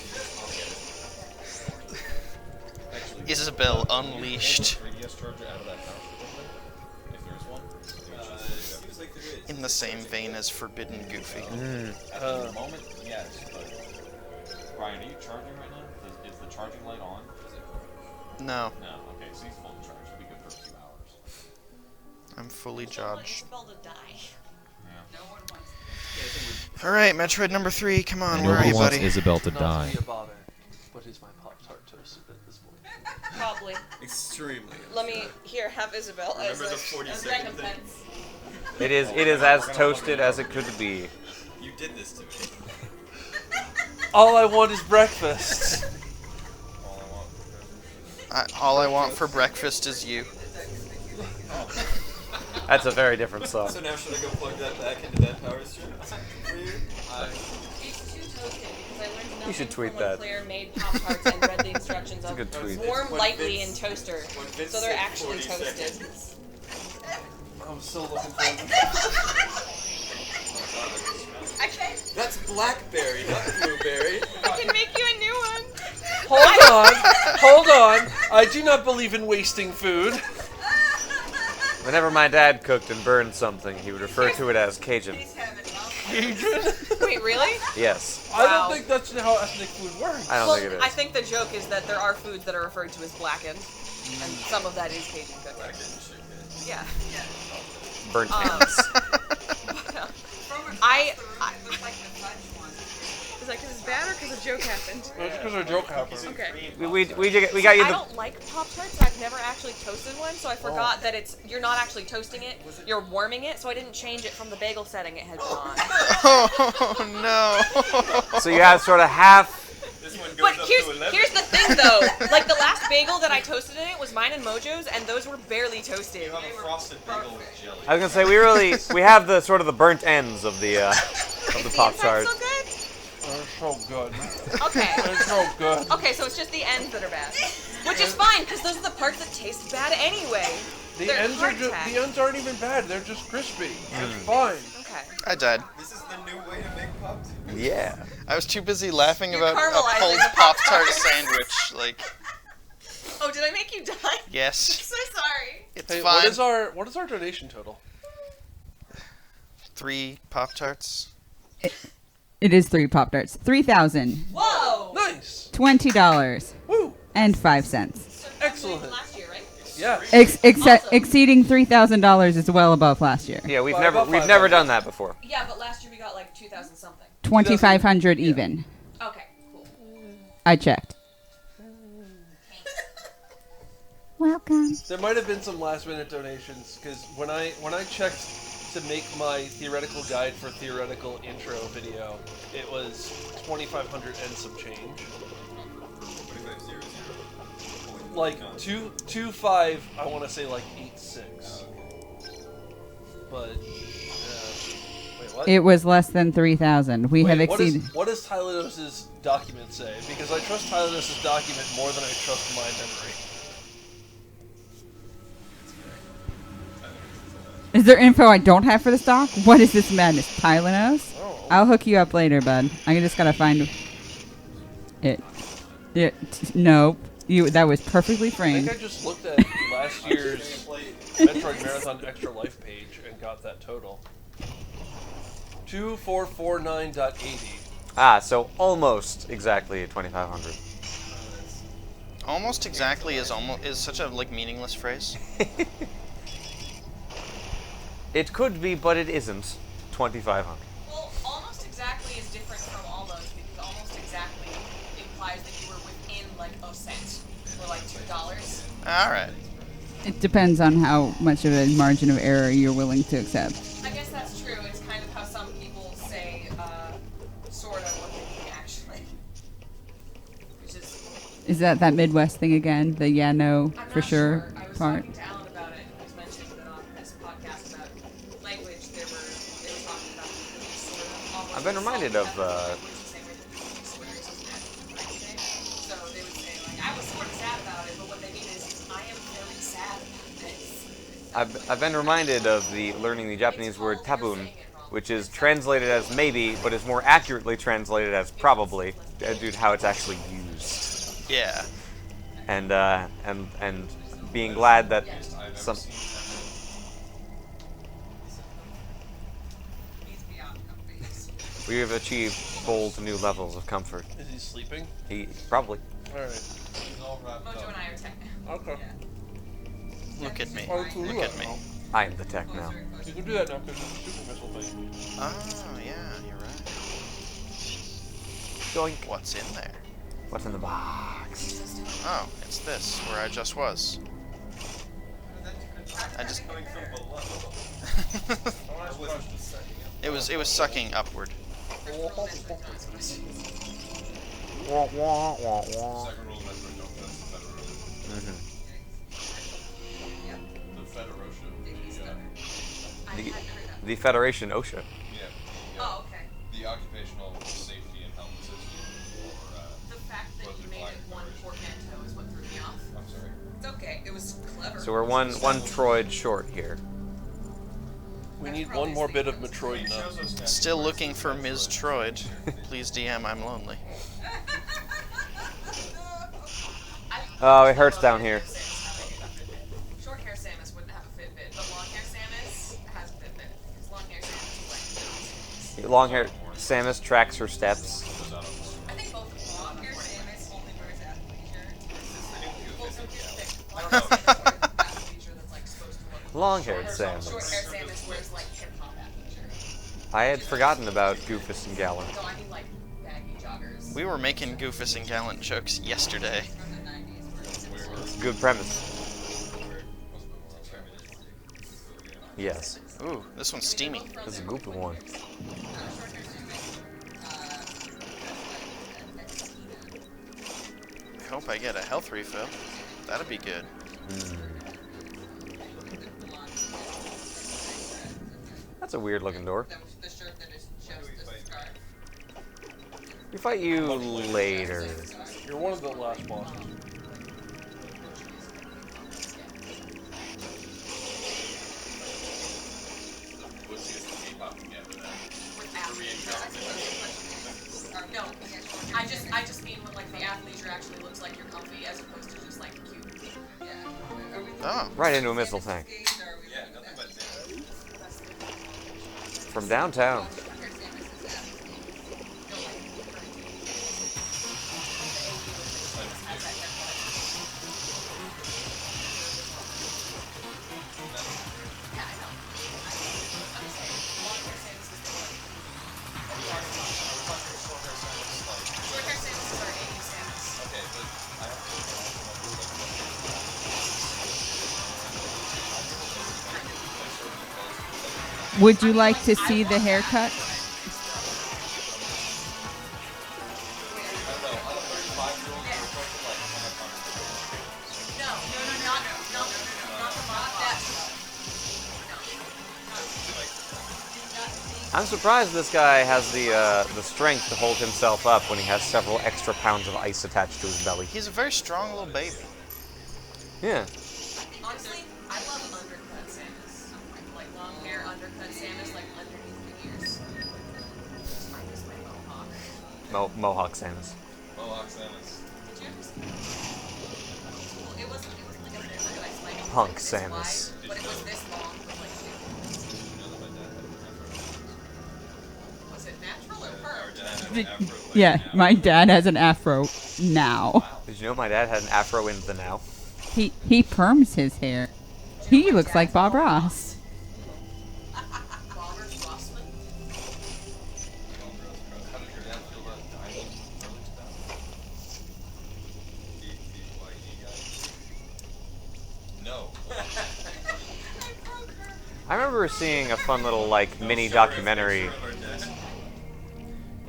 Actually, Isabel Unleashed. 3DS charger out of that pouch. If there's one. Seems like there is. In the same vein as Forbidden Goofy. At the moment, yes, but Brian, are you charging right now? Is the charging light on? No, No. Okay, so he's fully charged. He'll be good for a few hours. I'm fully Don't want judged. Isabel to die. Alright, Metroid number 3, come on, No where are one you, wants buddy? Isabel to Not die. to be a bother, but is my Pop-Tart toasted at this point? Probably. Extremely. Let me have Isabel Remember as the a 40-second thing? recompense. It is as toasted as it could be. You did this to me. All I want is breakfast. All I want for breakfast is you. That's a very different song. So now should I go plug that back into that power strip for you? It's too toasted because I learned nothing You should tweet from when that. Claire made Pop-Tarts and read the instructions It's a of good tweet. warm When lightly in Vince- toaster. when Vince So they're said actually 40 toasted. seconds. I'm still looking forward to it. Okay. That's blackberry, not blueberry. I can make you a new one. Hold on. I do not believe in wasting food. Whenever my dad cooked and burned something, he would refer to it as Cajun. Cajun? Wait, really? Yes. I Wow. don't think that's how ethnic food works. I don't Well, think it is. I think the joke is that there are foods that are referred to as blackened, and some of that is Cajun cooking. Yeah. Burnt ends. Is that because it's bad or because a joke happened? That's because a joke happened. Okay. we got you I the. don't like Pop-Tarts. I've never actually toasted one, so I forgot that you're not actually toasting it. You're warming it, so I didn't change it from the bagel setting it had been on. Oh no! So you have sort of half. This one goes But up here's to 11. the thing though. Like the last bagel that I toasted in it was mine and Mojo's, and those were barely toasted. You have a frosted bagel with jelly. I was gonna say we have the sort of the burnt ends of the Pop Tart. Still good? They're so good. Okay. They're so good. Okay, so it's just the ends that are bad, which is fine because those are the parts that taste bad anyway. The They're ends are hardtack. the ends aren't even bad. They're just crispy. It's fine. Okay. I died. This is the new way to make Pop-Tarts. Yeah. I was too busy laughing You're about a caramelizing pulled the Pop-Tart Pop-Tarts. sandwich. Like, Oh, did I make you die? I'm yes, so sorry. it's Hey, fine. what is our donation total? 3 Pop-Tarts. It is 3 Pop-Tarts. 3,000. Whoa! Nice. $20 Woo! and 5 cents. Excellent. Last year, right? Yeah. Awesome. Exceeding $3,000 is well above last year. Yeah, we've Well, never about we've 500. never done that before. Yeah, but last year we got like 2,000 something. 2,500 even. Okay, cool. I checked. Welcome. There might have been some last-minute donations because when I checked to make my theoretical guide for theoretical intro video, it was 2,500 and some change. 2500. Like 2.5, I want to say like 8.6. But wait, what? It was less than 3,000. We Wait, have exceeded. What does Tylenos's document say? Because I trust Tylenos's document more than I trust my memory. Is there info I don't have for the stock? What is this madness? Tylenol? Oh, I'll hook you up later, bud. I just gotta find it. No, that was perfectly I framed. think I just looked at last year's Metroid Marathon Extra Life page and got that total. 2449.80. So almost exactly 2,500. Almost exactly is such a meaningless phrase. It could be, but it isn't. 2,500. Well, almost exactly is different from almost because almost exactly implies that you were within like a cent or like $2. All right. It depends on how much of a margin of error you're willing to accept. I guess that's true. It's kind of how some people say sort of what they mean actually. Which Is that Midwest thing again? The yeah, no, I'm for not sure I was part? talking to Alan about it, and he was mentioning that on this podcast about language, they were talking about sort of almost. I've been reminded of. So they would say like, I was sort of sad about it, but what they mean is, I am very sad about this. I've been reminded of learning the Japanese word tabun, which is translated as maybe, but is more accurately translated as probably, due to how it's actually used. Yeah. And being glad that some. We have achieved bold new levels of comfort. Is he sleeping? He probably. Alright. Mojo and I are tech now. Okay. Look at me. Oh, cool. Look at me. I am the tech now. You can do that now because of the super missile thing. Oh, yeah, you're right. Doink. What's in there? What's in the box? Oh, it's this, where I just was. I just... It was sucking upward. Wah, wah, wah, wah. Second rule of Metroid, don't test the Federation. The Federation OSHA. Yeah. Oh, okay. The occupational safety and health system. The fact that you made it one portmanteau is what threw me off. I'm sorry. It's okay. It was clever. So we're one Troid short here. We need one more bit of Metroid now. Still looking for Ms. Troid. Please DM, I'm lonely. Oh, it hurts down here. Short hair Samus wouldn't have a Fitbit, but long hair Samus has a Fitbit. Because long hair Samus is like Long hair Samus tracks her steps. I think both long hair Samus only wears athleisure. Well, some people think long hair Samus wears athleisure that's like supposed to look. Long-haired Short hair Samus. Samus wears like hip hop athleisure. I had forgotten about Goofus and Gallant. No, I mean like baggy joggers. We were making Goofus and Gallant jokes yesterday. Good premise. Yes. Ooh, this one's steamy. This is a goofy one. I hope I get a health refill. That'd be good. That's a weird looking door. We fight you later. You're one of the last bosses. No, I just mean when like the athleisure actually looks like you're comfy as opposed to just like cute. Oh. Right into a missile tank. From downtown. Would you like to see the haircut? I'm surprised this guy has the strength to hold himself up when he has several extra pounds of ice attached to his belly. He's a very strong little baby. Yeah. Honestly, I love undercut Samus. Like long hair undercut Samus, like underneath the ears. Mohawk Samus. Mohawk Samus. It wasn't like a very nice like it was Punk like this Samus. wide, but it was this long with like two. Was it natural or perm? Yeah, my dad has an afro now. Did you know my dad had an afro in the now? He perms his hair. He looks like Bob Ross. Robert Rossman? How did your dad feel about dying early 2000? No. I remember seeing a fun little like mini documentary.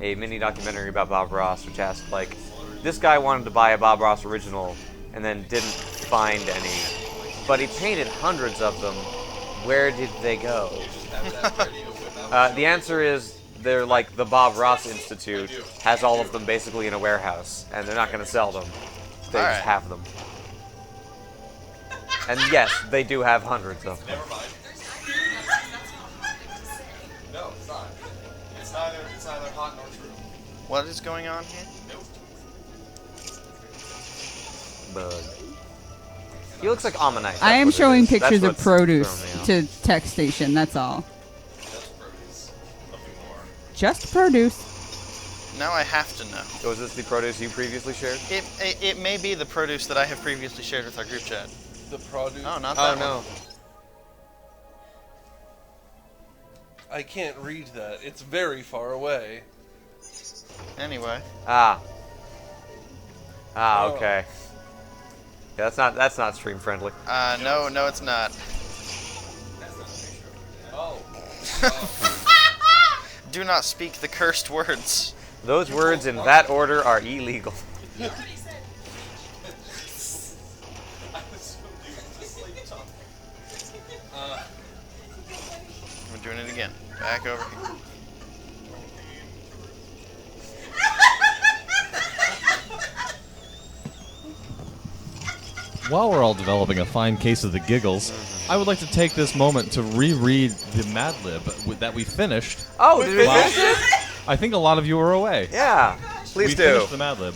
A mini documentary about Bob Ross, which asked like, this guy wanted to buy a Bob Ross original and then didn't find any, but he painted hundreds of them. Where did they go? The answer is they're like the Bob Ross Institute has all of them basically in a warehouse, and they're not going to sell them. They All just right. have them. And yes, they do have hundreds of them. Never mind. No, it's not. It's neither hot nor true. What is going on here? Nope. Bug. He looks like Ammonite. I am that's what it showing is. That's pictures of what's produce throwing me off. to Tech Station, that's all. Just produce. Nothing more. Just produce. Now I have to know. Was this the produce you previously shared? It may be the produce that I have previously shared with our group chat. The produce. Oh, not Oh that no. one. I can't read that. It's very far away. Anyway. Ah, Oh. okay. Yeah, that's not stream friendly. No, it's not. Oh. Do not speak the cursed words. Those words in that order are illegal. I was so just like talking. We're doing it again. Back over here. While we're all developing a fine case of the giggles, I would like to take this moment to reread the Mad Lib that we finished. Oh, did we Wow. finish it? I think a lot of you were away. Yeah, please we do. finished the Mad Lib.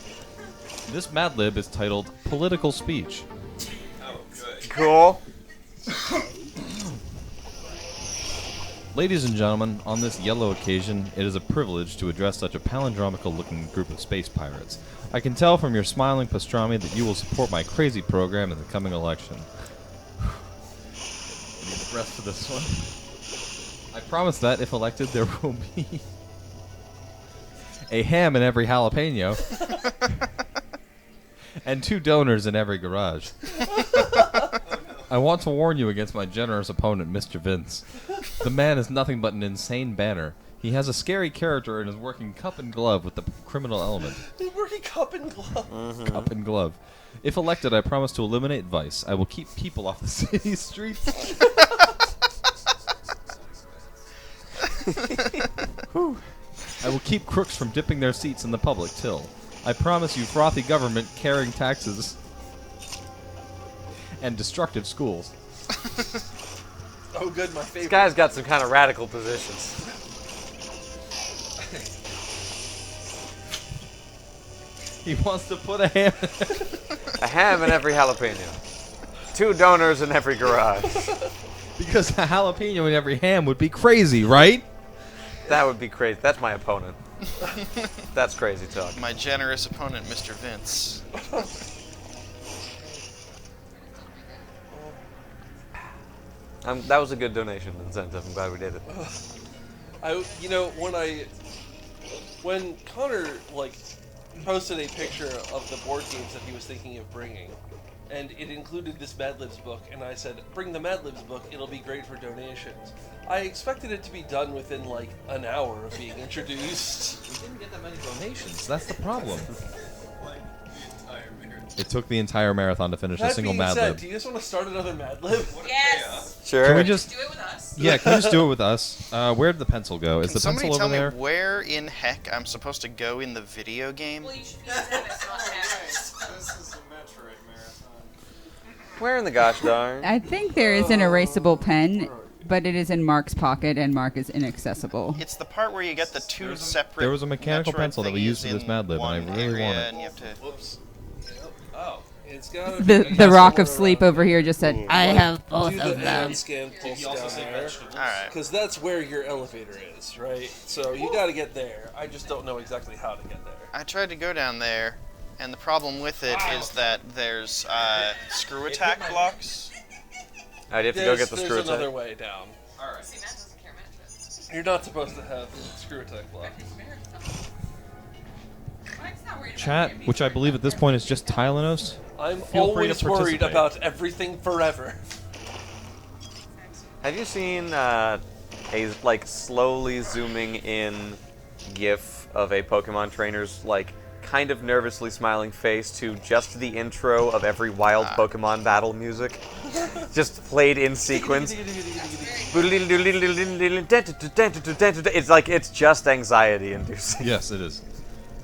This Mad Lib is titled Political Speech. Oh, good. Cool. Ladies and gentlemen, on this yellow occasion, it is a privilege to address such a palindromical-looking group of space pirates. I can tell from your smiling pastrami that you will support my crazy program in the coming election. I need a breath for this one. I promise that, if elected, there will be a ham in every jalapeno and 2 donors in every garage. I want to warn you against my generous opponent, Mr. Vince. The man is nothing but an insane banner. He has a scary character and is working cup and glove with the criminal element. They're working cup and glove. Cup and glove. If elected, I promise to eliminate vice. I will keep people off the city streets. I will keep crooks from dipping their seats in the public till. I promise you frothy government, carrying taxes, and destructive schools. Oh, good, my This favorite. guy's got some kind of radical positions. He wants to put a ham A ham in every jalapeno. 2 donors in every garage. because a jalapeno in every ham would be crazy, right? That would be crazy. That's my opponent. That's crazy talk. My generous opponent, Mr. Vince. That was a good donation incentive. I'm glad we did it. When Connor posted a picture of the board games that he was thinking of bringing, and it included this Mad Libs book, and I said, bring the Mad Libs book, it'll be great for donations. I expected it to be done within an hour of being introduced. We didn't get that many donations. That's the problem. Like, the entire marathon. It took the entire marathon to finish a That single being Mad said, Lib. do you just want to start another Mad Lib? Yes. Sure. Can we just Do it with us. Yeah, can we just do it with us? Where did the pencil go? Is Can the somebody pencil tell over me there? where in heck I'm supposed to go in the video game? Well, you should be Samus, not Samus. This is a Metroid Marathon. Where in the gosh darn? I think there is an erasable pen but it is in Mark's pocket, and Mark is inaccessible. It's the part where you get the two separate. There was a mechanical Metroid pencil that we used for thingies this in Mad Lib, and I one really area, want it. and you have to. Whoops. Oh, it's got The Rock of Sleep over here just said, I have both do of the them. hand scan pulse down there. Alright. Because that's where your elevator is, right? So you got to get there. I just don't know exactly how to get there. I tried to go down there, and the problem with it is that there's screw attack blocks. I'd have to go get the screw There's another attack. way down. Alright. See, Matt doesn't care, Matt. You're not supposed to have screw attack blocks. Mike's not worried about Chat, your which I believe at this point is just Tylenus. I'm Feel free to always worried participate. about everything forever. Have you seen a like slowly zooming in GIF of a Pokemon trainer's like kind of nervously smiling face to just the intro of every wild Pokemon battle music, just played in sequence? It's like it's just anxiety inducing. Yes, it is.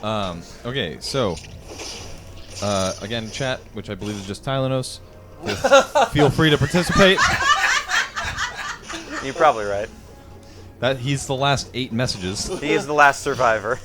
Okay, so again, chat, which I believe is just Tylenus. Feel free to participate. You're probably right. That he's the last 8 messages. He is the last survivor.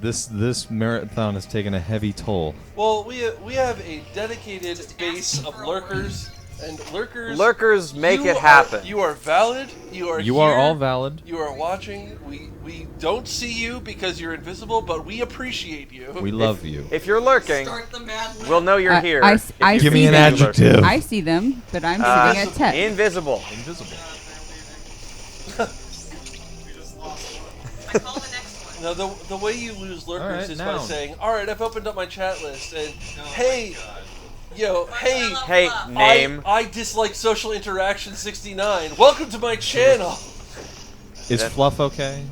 This marathon has taken a heavy toll. Well, we have a dedicated base of lurkers, and Lurkers make you it happen. You are valid. You are. You are here, all valid. You are watching. We don't see you because you're invisible, but we appreciate you. We love you. If you're lurking, Start the Mad Lib. we'll know you're here. I if see you Give me an them. adjective. I see them, but I'm sitting at 10. Invisible. Invisible. I call the next one. No, the way you lose lurkers Alright, is now. by saying, "All right, I've opened up my chat list, and hey, yo, hey, Hey, name. I dislike social interaction 69. Welcome to my channel." Is Fluff okay?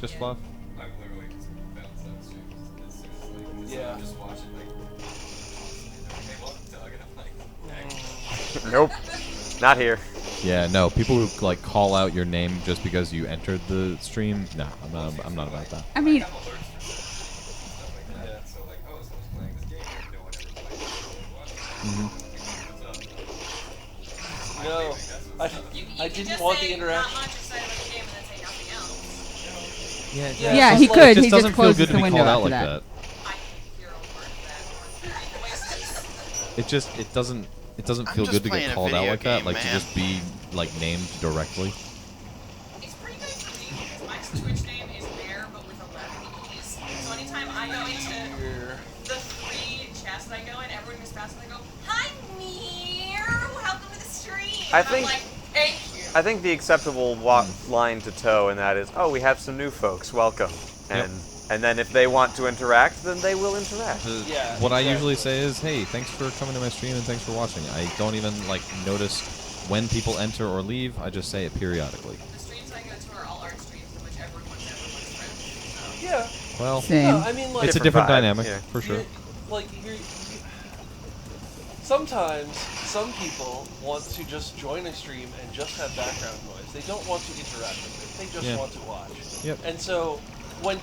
Just Fluff? I've literally just bounced that stream as soon as like, Yeah. I'm just watching like, hey, welcome Doug, and I'm like, Nope. Not here. Yeah, no. People who like call out your name just because you entered the stream. No, I'm not about that. I mean, I'm alerts for stuff like that. So like, oh, someone's playing this game, and no one ever played it. What's up? No, I You didn't just want say the interaction. Not much excited about the game and then say nothing else. yeah, he just could. It He doesn't just feel closes good to the be window called out after like that. that. I can't hear a word of that or three voices. It doesn't I'm feel just good to playing get a called out video like that. game, Like to man. just be like named directly. It's pretty good for me because my Twitch name is Bear, but with 11 E's. So anytime I go into the 3 chats that I go in, everyone who's fast and I go, "Hi, Meir, welcome to the stream." I And think- I'm like, "Thank you." I think the acceptable line to toe in that is, oh, we have some new folks, welcome. And then if they want to interact, then they will interact. Yeah, What I exactly. usually say is, hey, thanks for coming to my stream and thanks for watching. I don't even like notice when people enter or leave. I just say it periodically. The streams I go to are all art streams in which everyone's friends. Yeah. Well, Same. No, I mean, like, it's a different vibe, dynamic yeah. for sure. Sometimes some people want to just join a stream and just have background noise. They don't want to interact with it. They just Yeah. want to watch. Yep. And so when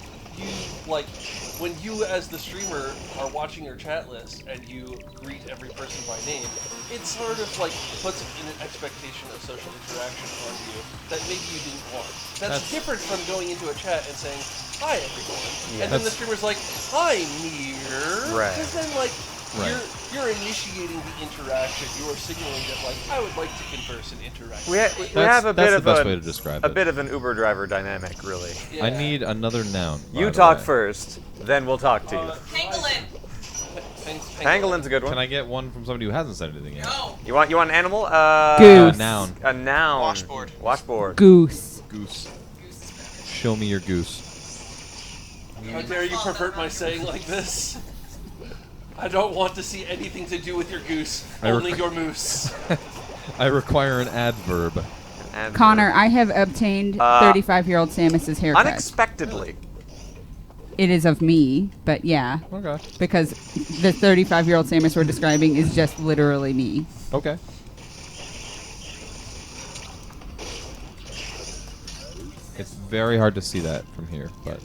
you as the streamer are watching your chat list and you greet every person by name, it sort of like puts in an expectation of social interaction on you that maybe you didn't want. That's different from going into a chat and saying, "Hi everyone," Yeah. and then the streamer's like, "Hi Mir," Right. because then like Right. you're initiating the interaction. You are signaling that like I would like to converse and interact. We have a That's bit the of best way to describe a it. bit of an Uber driver dynamic, really. Yeah. I need another noun. by You the talk way. first, then we'll talk to you. Pangolin. Pangolin's a good one. Can I get one from somebody who hasn't said anything yet? No. You want an animal? Goose. Noun. A noun. Washboard. Washboard. Goose. Goose. Show me your goose. How dare you pervert my saying like this? I don't want to see anything to do with your goose. Only your moose. I require an adverb. And Connor, I have obtained 35-year-old Samus's haircut. unexpectedly. It is of me, but yeah. Okay. Because the 35-year-old Samus we're describing is just literally me. Okay. It's very hard to see that from here, but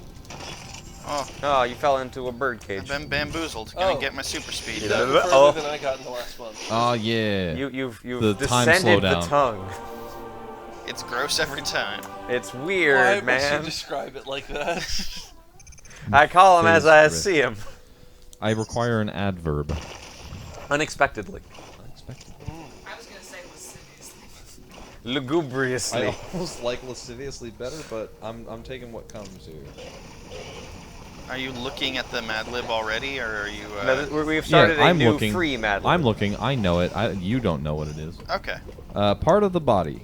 Oh, you fell into a bird I've cage. been bamboozled. Gonna Oh. get my super speed. You got further Oh. than I got in the last month. Oh yeah. You've The time descended the slowdown. tongue. It's gross every time. It's Why weird, must you man. describe it like that? I call him It as is I gross. see him. I require an adverb. Unexpectedly. Unexpected. I was gonna say lasciviously. Lugubriously. I almost like lasciviously better, but I'm taking what comes here. Are you looking at the Mad Lib already, or are you? No, we've started a new free Mad Lib. I'm looking. I know it. You don't know what it is. Okay. Part of the body.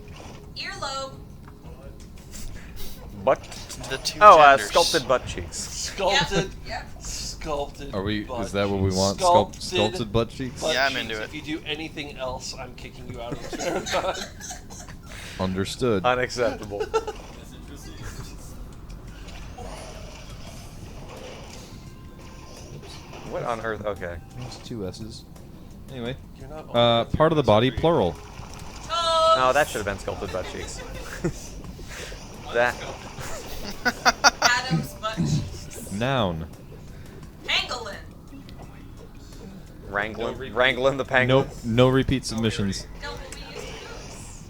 Earlobe. Butt. The two genders. genders. Sculpted butt cheeks. Sculpted. Yep. Sculpted. Are we? butt Is that what we want? Sculpted Sculpted butt cheeks. butt Yeah, I'm cheeks. into it. If you do anything else, I'm kicking you out of this marathon. Understood. Unacceptable. What on earth? Okay. There's two S's. Anyway. You're not Part of the body, plural. Oh, that should have been sculpted butt cheeks. That. Adam's butt cheeks. Noun. Pangolin. Wrangling the penguin. Nope. No repeat submissions. No, but we used this.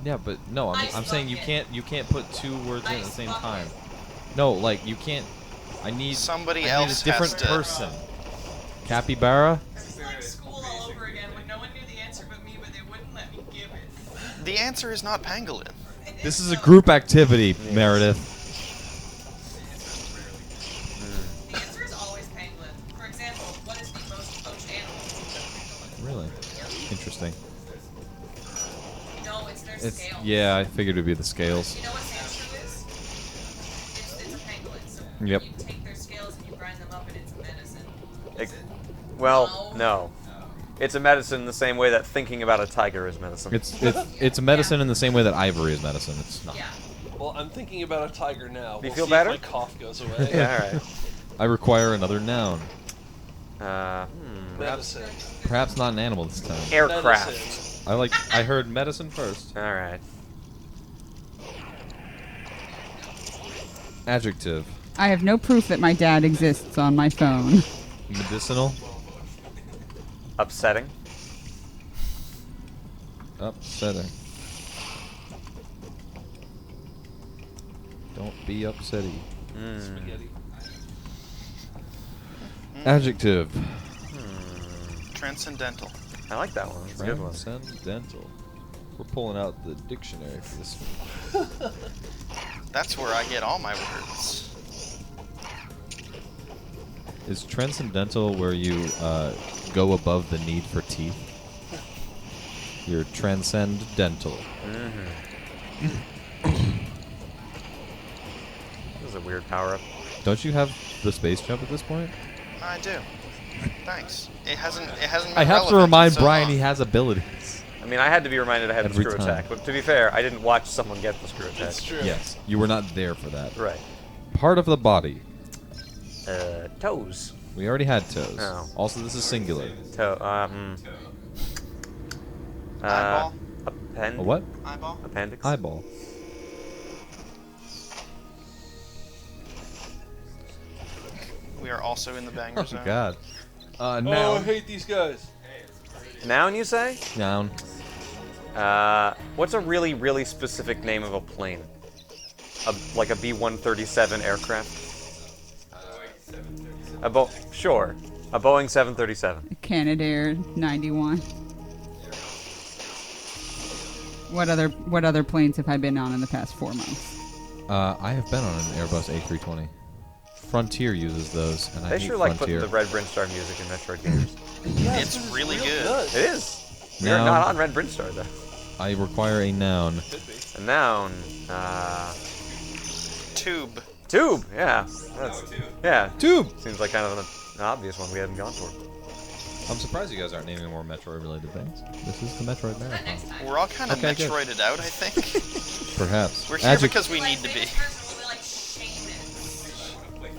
Yeah, but no. I'm Ice saying bucket. you can't put two words in at the Ice same bucket. time. No, like you can't. I need Somebody I else need a different has to- person. Capybara. It's like school all over again when no one knew the answer but me, but they wouldn't let me give it. The answer is not pangolin. This is a group activity, Meredith. The answer is always pangolin. For example, what is the most poached animal? Really? interesting. No, it's their It's scales. yeah, I figured it'd be the scales. You know what Sancho is? It's a pangolin. So Yep. you take their scales and you grind them up and it's medicine. Well, no. It's a medicine the same way that thinking about a tiger is medicine. It's a medicine in the same way that ivory is medicine. It's not. Yeah. Well, I'm thinking about a tiger now. Do you We'll feel see better? If my cough goes away. Yeah, all right. I require another noun. Medicine. Perhaps not an animal this time. Aircraft. Medicine. I heard medicine first. All right. Adjective. I have no proof that my dad exists on my phone. Medicinal. Upsetting. Upsetting. Don't be upsetty. Spaghetti. Adjective. Transcendental. I like that one. It's a good one. Transcendental. We're pulling out the dictionary for this one. That's where I get all my words. Is transcendental where you go above the need for teeth? You're transcendental. This is a weird power-up. Don't you have the space jump at this point? I do. Thanks. It hasn't. Been I have to relevant remind in so Brian long. he has abilities. I mean, I had to be reminded I had the Every screw time. attack, but to be fair, I didn't watch someone get the screw attack. That's true. Yes, you were not there for that. Right. Part of the body. Toes. We already had toes. Oh. Also, this is singular. Eyeball. A what? Eyeball. Appendix. Eyeball. We are also in the banger Oh zone. God. Oh, I Noun. hate these guys. Noun, you say? Noun. What's a really, really specific name of a plane? Like a B-137 aircraft? Sure. A Boeing 737. Canadair 91. What other planes have I been on in the past 4 months? I have been on an Airbus A320. Frontier uses those, and I They hate sure like Frontier. putting the Red Brinstar music in Metroid games. It's really good. It is. You're Noun. not on Red Brinstar, though. I require a noun. A noun. Tube. Tube, yeah. That's, yeah. Tube! Seems like kind of an obvious one we hadn't gone for. I'm surprised you guys aren't naming more Metroid-related things. This is the Metroid Marathon. We're all kind of Okay, good. Metroided out, I think. Perhaps. We're here because we need to be.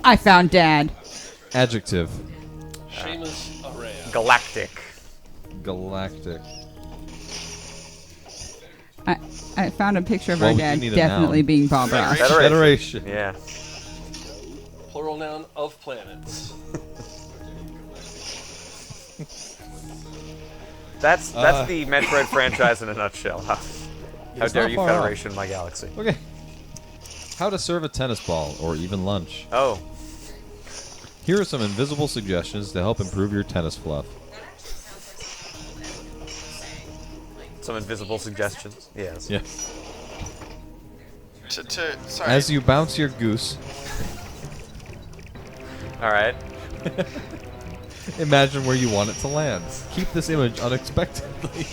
I found Dad. Adjective. Seamus Araya. Galactic. Galactic. I found a picture of What our would you dad need a definitely noun? being Bob Ross. Federation. Yeah. Plural noun of planets. That's the Metroid franchise in a nutshell. How It's dare not you, far off. Federation, my galaxy? Okay. How to serve a tennis ball or even lunch. Oh, Here are some invisible suggestions to help improve your tennis fluff. That actually sounds like something old editor would say. Like, some invisible suggestions. Yes. Yeah. Sorry. As you bounce your goose, All right. imagine where you want it to land. Keep this image unexpectedly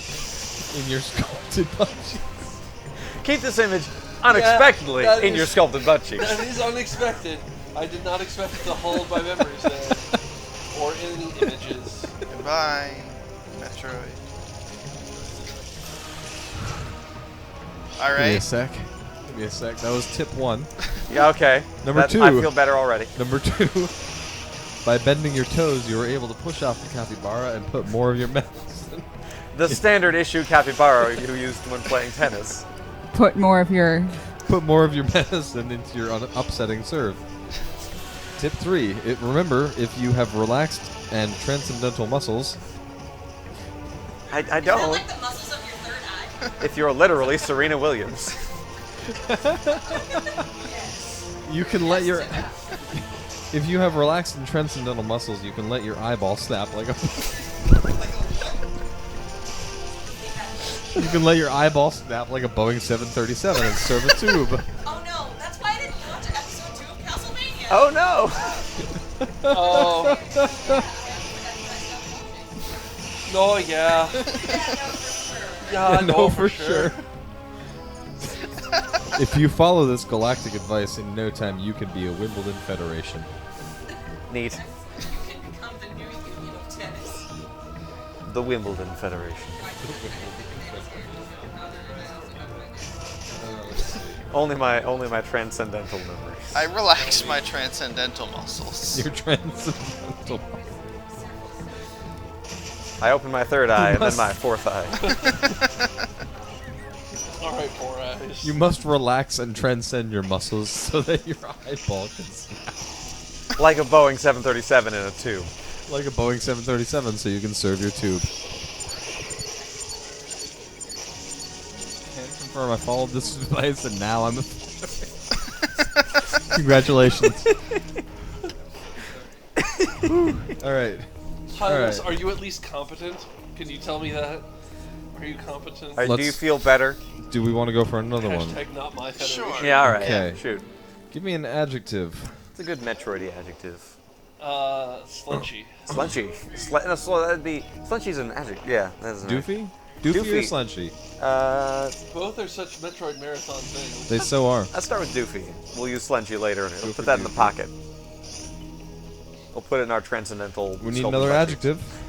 in your sculpted butt cheeks. Keep this image unexpectedly that in is- your sculpted butt cheeks. That is unexpected. I did not expect it to hold my memories there. Or any images. Goodbye, Metroid. All Give me a right. sec. Give me a sec. That was tip 1. Yeah, okay. Number 2. I feel better already. Number 2. By bending your toes, you were able to push off the capybara and put more of your medicine. The standard issue capybara you used when playing tennis. Put more of your. Put more of your medicine into your upsetting serve. Tip 3. Remember, if you have relaxed and transcendental muscles, I is that don't. like the muscles of your third eye? If you're literally Serena Williams. you can let your... If you have relaxed and transcendental muscles, you can let your eyeball snap like a... You can let your eyeball snap like a Boeing 737 and serve a tube. Oh no, that's why I didn't watch episode 2 of Castlevania. Oh no! Oh. No, yeah. Yeah, no, for sure. If you follow this galactic advice, in no time you can be a Wimbledon Federation. Neat. You can become the new union of tennis. The Wimbledon Federation. Only my transcendental memories. I relax my transcendental muscles. Your transcendental muscles. I open my third eye and then my fourth eye. Alright, 4 eyes. You must relax and transcend your muscles so that your eyeball can snap. Like a Boeing 737 in a tube. Like a Boeing 737 so you can serve your tube. Can confirm I followed this advice and now I'm a... Congratulations. Alright. Hylos, Alright. are you at least competent? Can you tell me that? Are you competent? Do you Let's- feel better? Do we want to go for another one? Hashtag not my federation. Sure. Yeah, alright. Okay. Shoot. Give me an adjective. It's a good Metroid adjective. Slunchy. Slunchy. That'd be... Slunchy's an adjective. Yeah, that's an Doofy? Doofy or Doofy. slunchy? Both are such Metroid Marathon things. They so are. Let's start with Doofy. We'll use Slunchy later, and we'll put that in the pocket. We'll put it in our transcendental... We need sculpted another butt cheeks. adjective.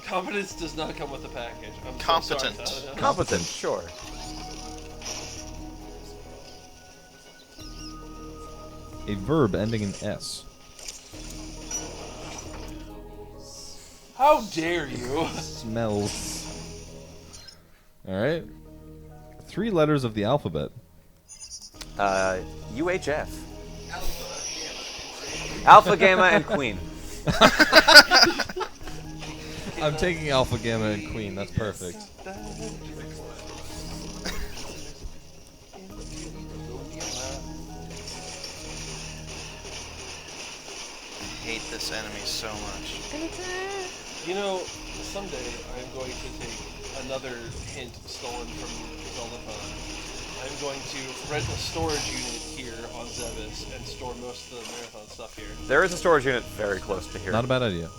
Competence does not come with the package. I'm Competent. So sorry, Tyler. Competent, sure. A verb ending in S. How dare you? Smells. Alright. 3 letters of the alphabet. UHF. Alpha, Gamma, and Queen. I'm taking Alpha, Gamma, and Queen. That's perfect. I hate this enemy so much. You know, someday I'm going to take another hint stolen from Zeldaphone. I'm going to rent a storage unit here on Zevis and store most of the marathon stuff here. There is a storage unit very close to here. Not a bad idea.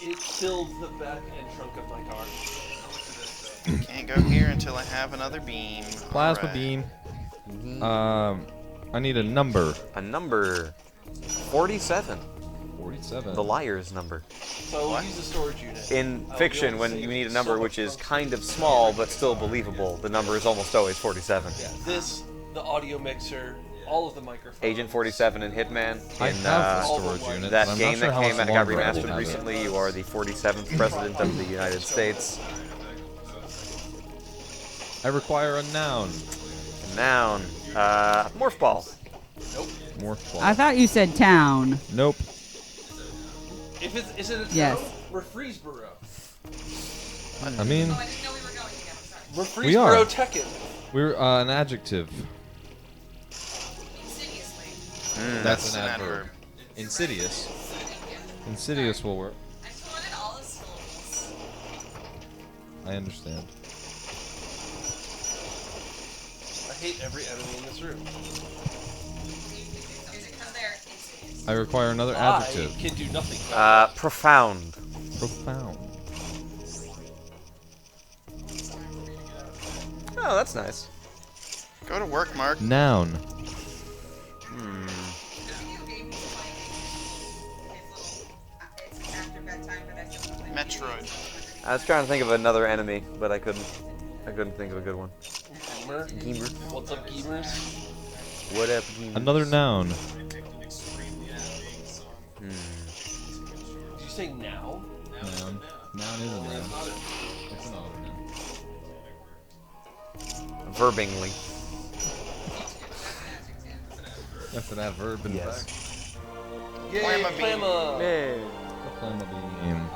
It filled the back and trunk of my car. Can't go here until I have another beam. Plasma Alright. beam. I need a number. A number 47. 47. The liar's number. So I'll use a storage unit. In I'll be fiction, able to when save you need a so number much which is money. kind of small but still believable, the number is almost always 47. Yeah, this, the audio mixer, all of the microphones. Agent 47 and Hitman. I In have a all storage the unit. that but I'm game not sure that how came much out, got longer I will remastered have it. recently, you are the 47th president of the United States. I require a noun. Noun. Morph ball. Nope. More claw. I thought you said town. Nope. Is it a town? Yes. We're Freesboro. I mean, Oh, I didn't know we were going together. Sorry. We're We are. Freesboro Tekken. we're an adjective. Insidiously. That's an adverb. Insidious. Insidious will work. I just wanted all the syllables. I understand. I hate every enemy in this room. Is it because they're insidious? I require another adjective. I can do nothing. Profound. Profound. Oh, that's nice. Go to work, Mark. Noun. Metroid. I was trying to think of another enemy, but I couldn't. I couldn't think of a good one. Gamer? Gamer. What's up, gamers? What up? Gamer? Another noun. Did you say now? Noun. Noun is a noun. It's an other noun. Verbingly. That's an adverb in fact. Yay, Plamma! A flamma beam.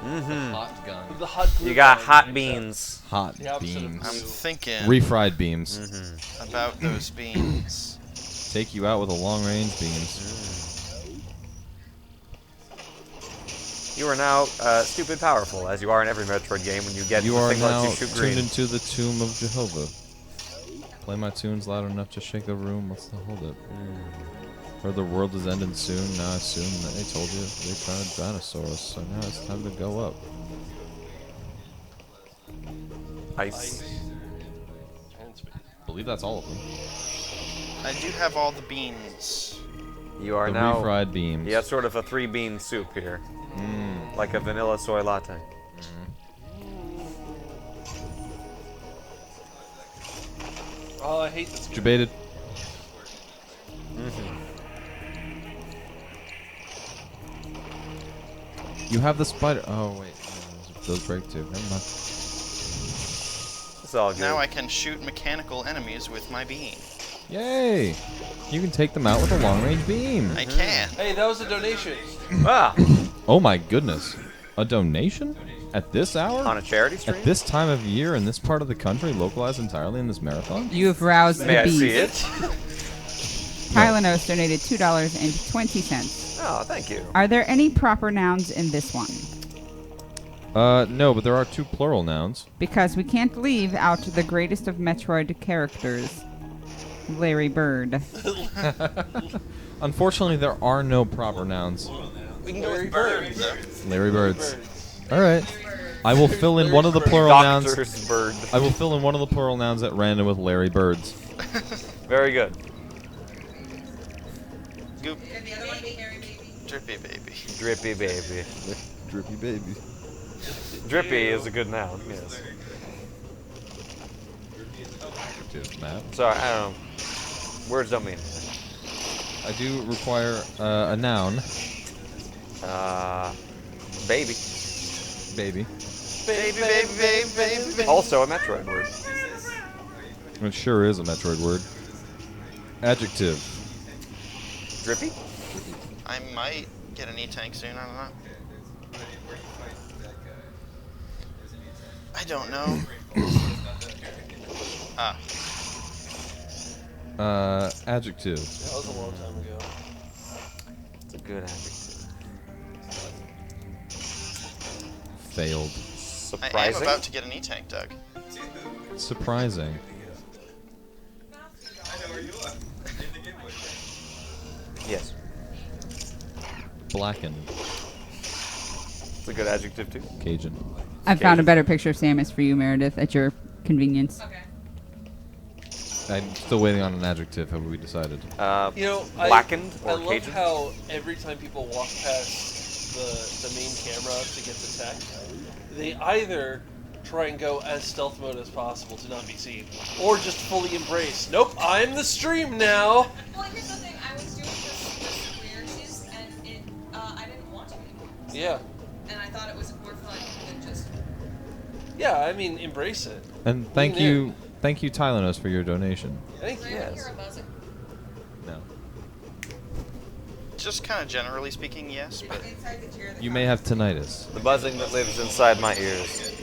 Mm-hmm. Hot gun. The hot glue You got gun. hot beans. Hot The opposite of beams. I'm thinking Refried beams. about those beans. Take you out with a long range beams. You are now stupid powerful, as you are in every Metroid game when you get You the are thing that now lets you shoot tuned green. into the tomb of Jehovah. Play my tunes loud enough to shake a room. What's the hold it? Or the world is ending soon. Now I assume that they told you they found a dinosaurus, so now it's time to go up. Ice. I believe that's all of them. I do have all the beans. You are The now. refried beams. You have sort of a 3-bean soup here. Like a vanilla soy latte. Oh, I hate this. Debated. You have the spider. Oh wait, no, those break too. Never mind. It's all good. Now I can shoot mechanical enemies with my bean. Yay! You can take them out with a long-range beam. I can. Hey, that was a donation. Ah! Oh my goodness! A donation? At this hour? On a charity stream? At this time of year in this part of the country, localized entirely in this marathon? You have roused May the I beast. see it? Tylenos donated $2.20. Oh, thank you. Are there any proper nouns in this one? No, but there are 2 plural nouns. Because we can't leave out the greatest of Metroid characters, Larry Bird. Unfortunately, there are no proper nouns. We can go with birds. Larry Birds. Alright. I will fill in one of the plural nouns. Doctor's bird. I will fill in one of the plural nouns at random with Larry Birds. Very good. Goop. And the other one be Harry Baby. Drippy baby. Drippy baby. Drippy baby. Drippy is a good noun, yes. Adjective, Matt. Sorry, I don't know. Words don't mean anything. I do require a noun. Baby. Baby. Baby, baby, baby, baby, baby. Also a Metroid word. It sure is a Metroid word. Adjective. Drippy? I might get an E-Tank soon, I don't know. I don't know. Adjective. That was a long time ago. It's a good adjective. Failed. I am Surprising? about to get an E-Tank, Doug. Surprising. Yes. Blackened. It's a good adjective, too. Cajun. I found a better picture of Samus for you, Meredith, at your convenience. Okay. I'm still waiting on an adjective. Have we decided? You know, Blackened I or love Cajun? how every time people walk past the main camera to get the tech, they either try and go as stealth mode as possible to not be seen, or just fully embrace, nope, I'm the stream now! Well, here's the thing. I was doing this weird and I didn't want to anymore. Yeah. And I thought it was more fun than just. Yeah, I mean, embrace it. And thank Lean in. you, Tylenos, for your donation. Thank you. Did I hear a buzzing? No. Just kind of generally speaking, yes, but You may have tinnitus, The buzzing that lives inside my ears.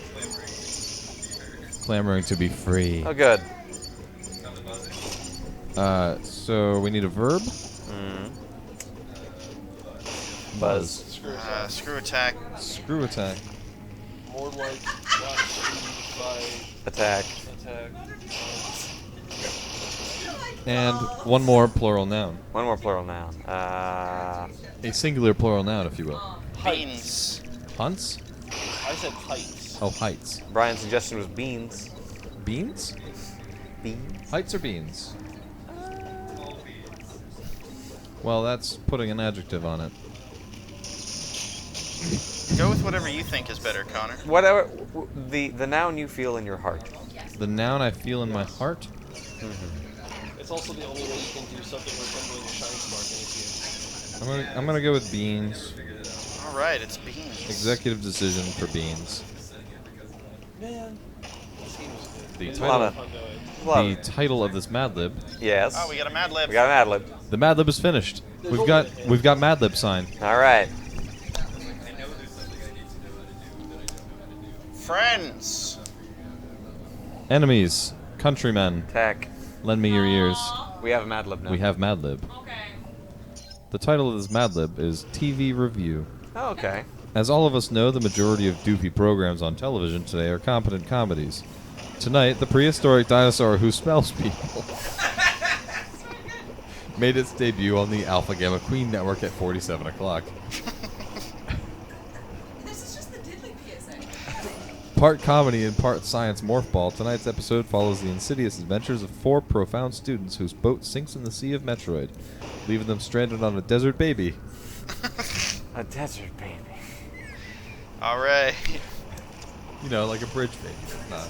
clamoring to be free. Oh, good. So we need a verb. Buzz. screw attack. Screw attack. More like not fight, Attack. attack. And one more plural noun. One more plural noun. A singular plural noun, if you will. Beans. Hunts? I said heights. Oh, heights. Brian's suggestion was beans. Beans? Beans. Heights or beans? Well, that's putting an adjective on it. Go with whatever you think is better, Connor. Whatever. The noun you feel in your heart. The noun I feel in my heart? It's also the only way you can do something resembling a shine spark in a game. I'm gonna go with beans. All right, it's beans. Executive decision for beans. Man, this game is good. The It's title, a fun going. the title of this Mad Lib. Yes. Oh, we got a Mad Lib. We got a Mad Lib. The Mad Lib is finished. We've got Mad Lib signed. All right. Friends. Enemies, countrymen, Tech. lend me your ears. We have a Mad Lib now. We have Mad Lib. Okay. The title of this Mad Lib is TV Review. Oh, okay. As all of us know, the majority of doofy programs on television today are competent comedies. Tonight, the prehistoric dinosaur who smells people made its debut on the Alpha Gamma Queen network at 47 o'clock. This is just the diddly PSA. Part comedy and part science morph ball, tonight's episode follows the insidious adventures of 4 profound students whose boat sinks in the Sea of Metroid, leaving them stranded on a desert baby. A desert baby. All right. You know, like a bridge baby. Not.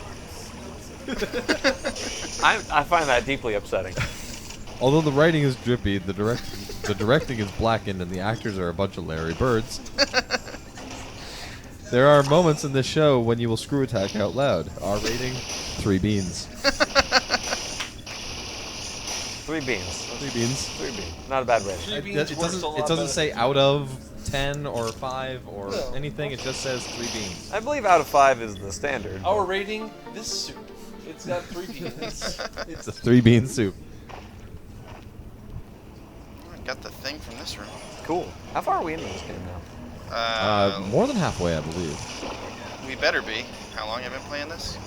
I find that deeply upsetting. Although the writing is drippy, the directing is blackened, and the actors are a bunch of Larry Birds. There are moments in this show when you will screw attack out loud. Our rating, 3 beans. 3 beans. 3 beans. 3 beans. Not a bad rating. It doesn't say out of 10 or 5 or anything. It just says 3 beans. I believe out of 5 is the standard. Our rating, this soup. It's got 3 beans. It's a 3 bean soup. I got the thing from this room. Cool. How far are we into this game now? More than halfway, I believe. We better be. How long have I been playing this?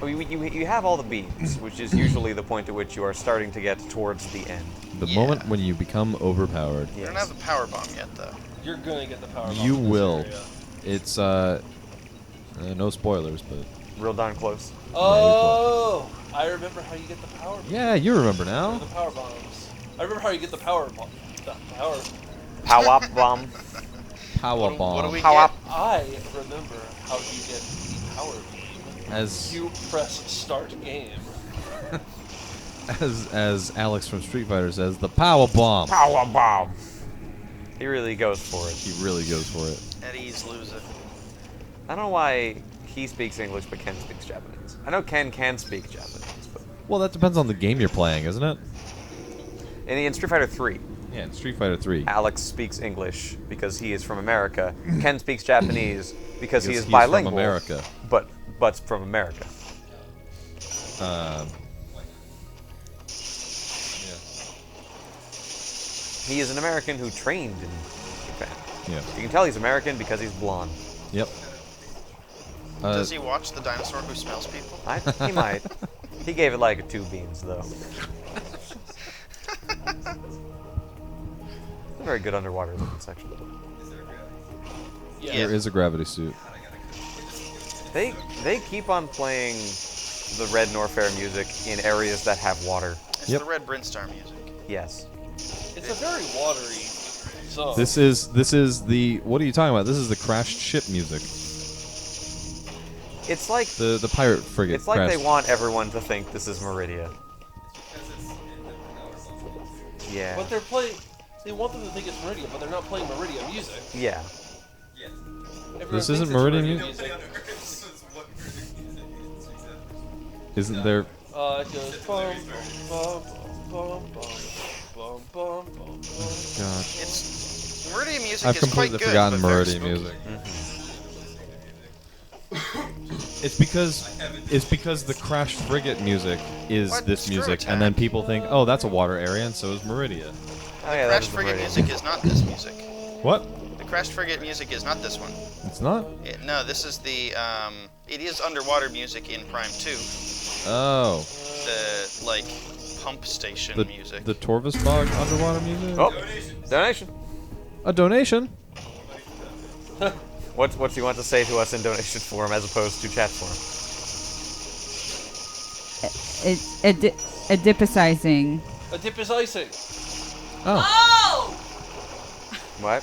You have all the beans, which is usually the point at which you are starting to get towards the end. The moment when you become overpowered. We don't have the power bomb yet, though. You're gonna get the power bomb. You in this will. area. It's, no spoilers, but... Real darn close. Oh, I remember how you get the power bomb. Yeah, you remember now. The power bombs. I remember how you get the power bomb. The power. Power bomb. Power bomb. What do we Power. get? I remember how you get the power beam. As You press start game. as Alex from Street Fighter says, the power bomb. Power bomb. He really goes for it. He really goes for it. At ease, lose it. I don't know why he speaks English but Ken speaks Japanese. I know Ken can speak Japanese, but Well, that depends on the game you're playing, isn't it? in Street Fighter 3, Yeah, in Street Fighter 3. Alex speaks English because he is from America. Ken speaks Japanese because he is he's bilingual. from America. But from America. He is an American who trained in Japan. Yeah. You can tell he's American because he's blonde. Yep. Does he watch the dinosaur who smells people? He might. He gave it like a 2 beans, though. A very good underwater looking section. Yeah. There is a gravity suit. They keep on playing the Red Norfair music in areas that have water. It's the Red Brinstar music. Yes. It's a very watery song. This is the what are you talking about? This is the crashed ship music. It's like The pirate frigate. it's like crashed. they want everyone to think this is Meridia. Yeah. But they're playing. They want them to think it's Meridia, but they're not playing Meridia music. Yeah. Everyone This isn't thinks it's Meridian music. Isn't there? It goes bum bum bum bum bum bum bum bum. God. It's music I've is quite completely good. forgotten but very Meridian spooky. music. It's because the Crash Frigate music is What? this Screw music, attack. and then people think, oh, that's a water area, and so is Meridia. Oh yeah, Crash Frigate music is not this music. What? The Crash Frigate music is not this one. It's not? No, this is the, it is underwater music in Prime 2. Oh. The, like, pump station The, music. the Torvusbog underwater music? Oh, donation. A donation? What do you want to say to us in donation form as opposed to chat form? Adipicizing. A dip is icing. Oh. Oh! What?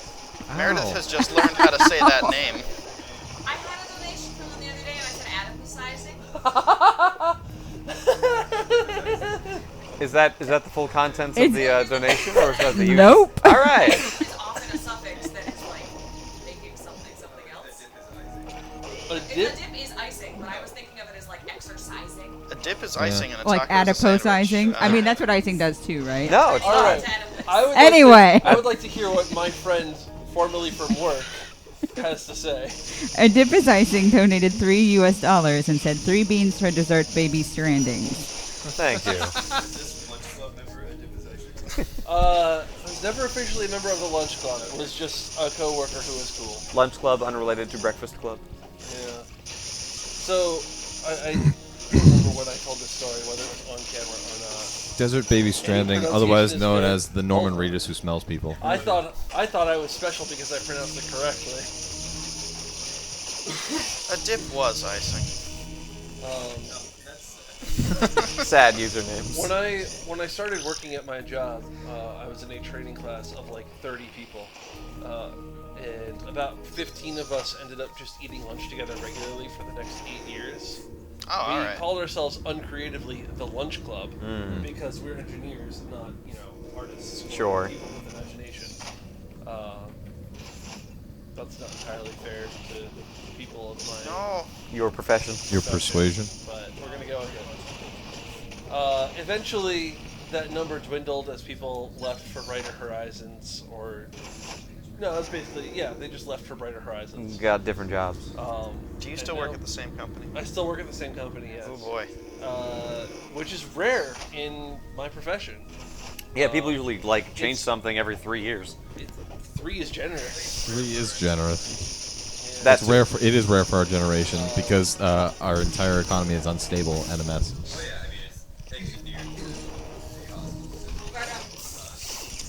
Meredith has just learned how to say that name. I had a donation from them the other day and I said adipicizing. Is that the full contents of the donation, or is that the use? Nope. All right. It's often a suffix that is like making something else. A A dip? dip is icing, but I was thinking of it as like exercising. A dip is icing and a Like taco is a adiposizing. sandwich. I mean, that's what icing does too, right? No, it's All not. right. I would Anyway. I would like to hear what my friend, formerly from work, has to say. Adipicizing donated $3 US and said 3 beans for dessert, baby strandings. Thank you. I was never officially a member of the lunch club. It was just a coworker who was cool. Lunch club unrelated to breakfast club. Yeah. So, I don't remember when I told this story, whether it was on camera or not. Desert Baby Stranding, pronunciation otherwise is known good. as the Norman Reedus who smells people. I thought I was special because I pronounced it correctly. A dip was icing. Sad usernames. When I started working at my job, I was in a training class of like 30 people, and about 15 of us ended up just eating lunch together regularly for the next 8 years. Oh, We alright. called ourselves uncreatively the Lunch Club because we're engineers, not artists. or Sure. People with imagination. That's not entirely fair to people of my. No. Your profession. Your persuasion. But we're gonna go with it. Eventually, that number dwindled as people left for Brighter Horizons, or no, that's basically they just left for Brighter Horizons. Got different jobs. Do you still work at the same company? I still work at the same company. Yes. Oh boy. Which is rare in my profession. Yeah, people usually change something every 3 years. 3 is generous. 3 is generous. That's rare. It is rare for our generation because our entire economy is unstable and a mess.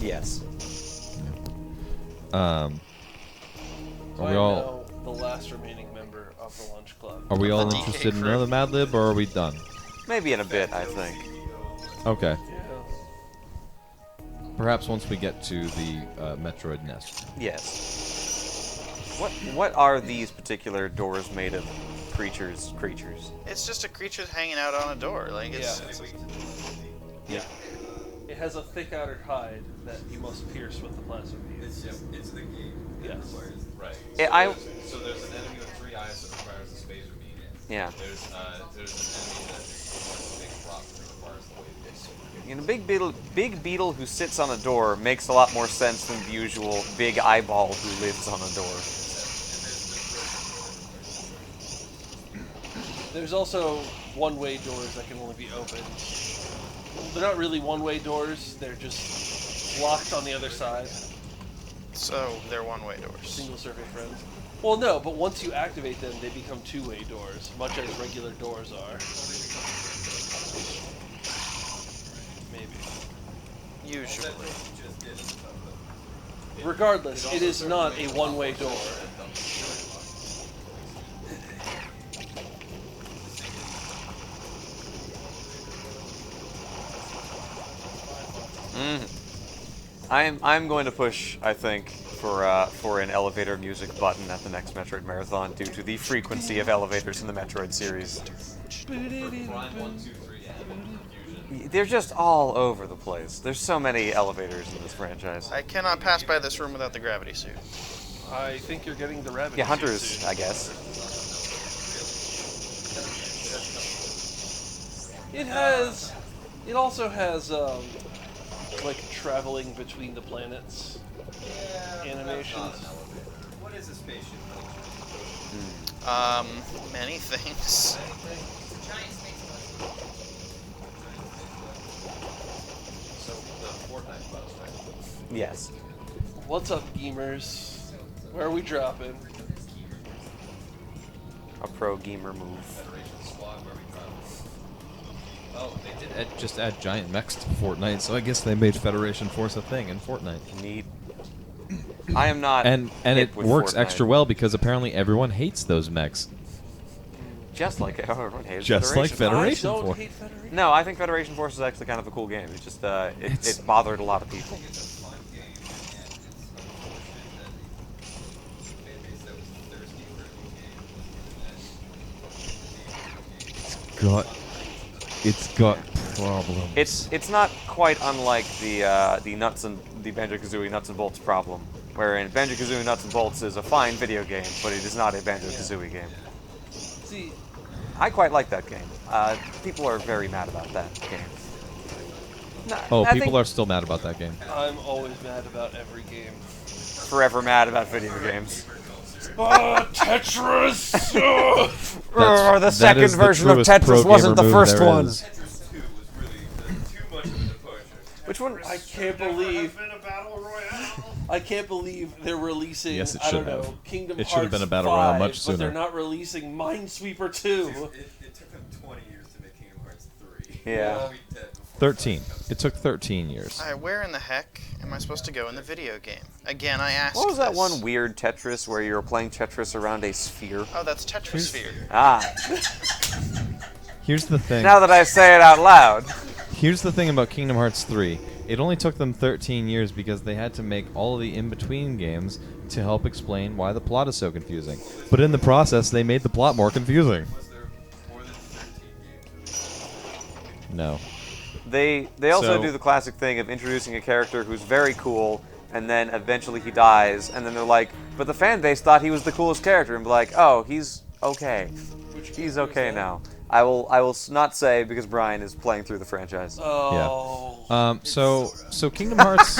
Yes. Are I we all? know the last remaining member of the Lunch Club. Are we all The DK interested in crew. another Mad Lib, or are we done? Maybe in a bit, I think. Okay. Yeah. Perhaps once we get to the Metroid nest. Yes. What are these particular doors made of? Creatures. It's just a creature hanging out on a door. Like it's. Yeah. It has a thick outer hide that you must pierce with the plasma beam. It's the gate. Yes. Right. Yeah, So there's an enemy with 3 eyes that requires a spacer beam. Yeah. There's an enemy that wants a big prop that requires the wave. A big beetle who sits on a door makes a lot more sense than the usual big eyeball who lives on a door. There's also one-way doors that can only be opened. They're not really one-way doors. They're just locked on the other side. So they're one-way doors. Single survey friends. Well, no, but once you activate them, they become two-way doors, much as regular doors are. Maybe. Usually. Regardless, it is not a one-way door. I'm going to push, I think, for an elevator music button at the next Metroid Marathon due to the frequency of elevators in the Metroid series. They're just all over the place. There's so many elevators in this franchise. I cannot pass by this room without the gravity suit. I think you're getting the rabbit. Yeah, Hunters, I guess. It also has like traveling between the planets animations. What is a spaceship? Many things. It's a giant space bus. So the Fortnite bus, right? Yes. What's up, gamers? Where are we dropping? A pro gamer move. Federation squad where we travel. Oh, they did just add giant mechs to Fortnite, so I guess they made Federation Force a thing in Fortnite. Neat. I am not. And hip it with works Fortnite. extra well because apparently everyone hates those mechs. Just like everyone hates Just like Federation. Federation I don't Force. hate Federation. No, I think Federation Force is actually kind of a cool game. It's just it bothered a lot of people. It's got problems. It's not quite unlike the Banjo-Kazooie Nuts and Bolts problem, wherein Banjo-Kazooie Nuts and Bolts is a fine video game, but it is not a Banjo-Kazooie game. See, I quite like that game. People are very mad about that game. Oh, I people think are still mad about that game. I'm always mad about every game. forever mad about video games. Tetris! Or the second is the version of truest Tetris pro wasn't the gamer first move there one. is. Which one? I can't believe. I can't believe they're releasing. Yes, it I should don't know, have. Kingdom It should Hearts have been a battle royale 5, much but they're sooner. not releasing Minesweeper 2. It took them 20 years to make Kingdom Hearts 3. Yeah. 13. It took 13 years. Alright, where in the heck am I supposed to go in the video game? Again, I asked What was that this. one weird Tetris where you were playing Tetris around a sphere? Oh, that's Tetrisphere. Ah. Here's the thing. Now that I say it out loud. Here's the thing about Kingdom Hearts 3. It only took them 13 years because they had to make all of the in-between games to help explain why the plot is so confusing. But in the process, they made the plot more confusing. No. They also So- do the classic thing of introducing a character who's very cool, and then eventually he dies, and then they're like, but the fan base thought he was the coolest character, and be like, oh, he's okay. He's okay now. I will not say because Brian is playing through the franchise. Oh. Yeah. So Kingdom Hearts.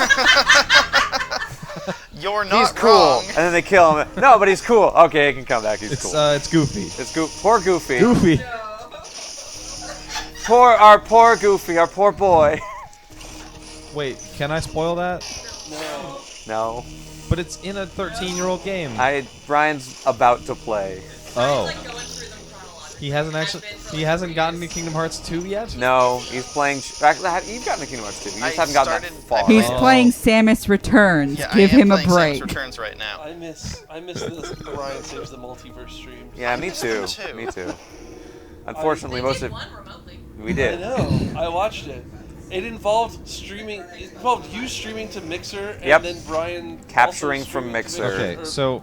You're not He's cool, wrong. and then they kill him. No, but he's cool. Okay, he can come back. He's cool. It's Goofy. It's Poor Goofy. Goofy. Our poor Goofy, our poor boy. Wait, can I spoil that? No. But it's in a 13-year-old game. Brian's about to play. Oh. He hasn't gotten to Kingdom Hearts 2 yet? No, he's playing. Actually, you've gotten to Kingdom Hearts 2. You just haven't gotten that far. He's playing Samus Returns. Yeah, Give I am him a playing break. Samus Returns right now. I miss the Brian Saves the Multiverse streams. Yeah, me too. Me too. Unfortunately, most of we I did. know. I watched it. It involved streaming. It involved you streaming to Mixer, and Yep. then Brian Capturing also from streaming to Mixer. Okay, so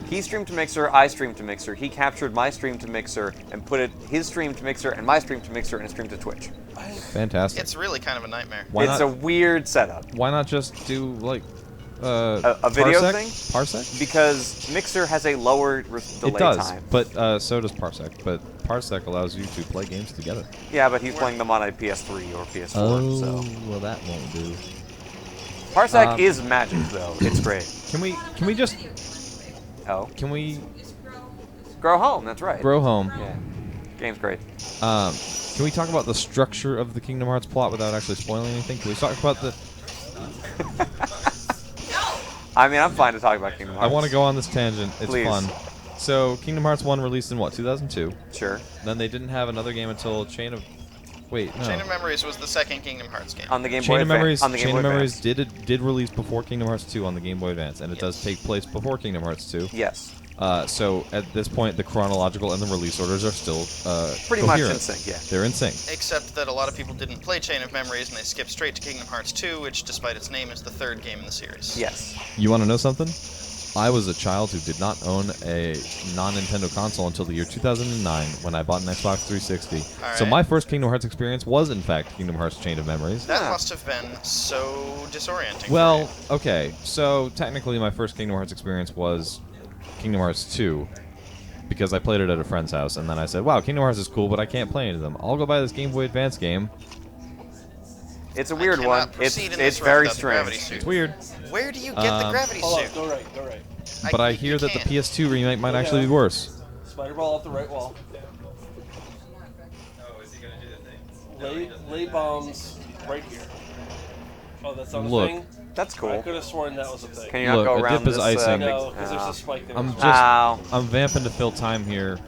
He streamed to Mixer, I streamed to Mixer. He captured my stream to Mixer and put his stream to Mixer and my stream to Mixer and a stream to Twitch. fantastic. It's really kind of a nightmare. It's a weird setup. Why not just do like A video Parsec? thing? Parsec? Because Mixer has a lower delay It does, time. but so does Parsec. But Parsec allows you to play games together. Yeah, but he's playing them on a PS3 or PS4, so. well, that won't do. Parsec is magic, though. It's great. Can we just? Oh. Can we Grow Home? That's right. grow home? Yeah. Game's great. Can we talk about the structure of the Kingdom Hearts plot without actually spoiling anything? Can we talk about the? I mean, I'm fine to talk about Kingdom I Hearts. want to go on this tangent. It's Please. fun. So Kingdom Hearts 1 released in what, 2002? Sure. Then they didn't have another game until Chain of. Wait, no. Chain of Memories was the second Kingdom Hearts game. On the Game Chain Boy of Memories. on the Game Chain Boy of Memories Advance. did release before Kingdom Hearts 2 on the Game Boy Advance, and it does take place before Kingdom Hearts 2. Yes. So at this point, the chronological and the release orders are still Pretty much coherent. in sync, yeah. They're in sync. Except that a lot of people didn't play Chain of Memories and they skipped straight to Kingdom Hearts 2, which, despite its name, is the third game in the series. Yes. You want to know something? I was a child who did not own a non-Nintendo console until the year 2009 when I bought an Xbox 360. All So right. my first Kingdom Hearts experience was, in fact, Kingdom Hearts Chain of Memories. That must have been so disorienting. Well, okay, so technically my first Kingdom Hearts experience was Kingdom Hearts 2, because I played it at a friend's house, and then I said, wow, Kingdom Hearts is cool, but I can't play any of them. I'll go buy this Game Boy Advance game. It's a weird cannot one. proceed in It's this round very without the gravity strange. suit. It's weird. Where do you get the gravity Hold on, suit? go right, go right. But I you hear that the can't. PS2 remake might Go actually be down. worse. Spider ball up the right wall. Oh, is he gonna do the thing? Lay bombs right here. Oh, that's not a Look. thing? That's I cool. could have sworn that was a thing. Can you not Look, go a around dip is this? icing. No, because there's a spike there. I'm as just, well. Ow. I'm vamping to fill time here,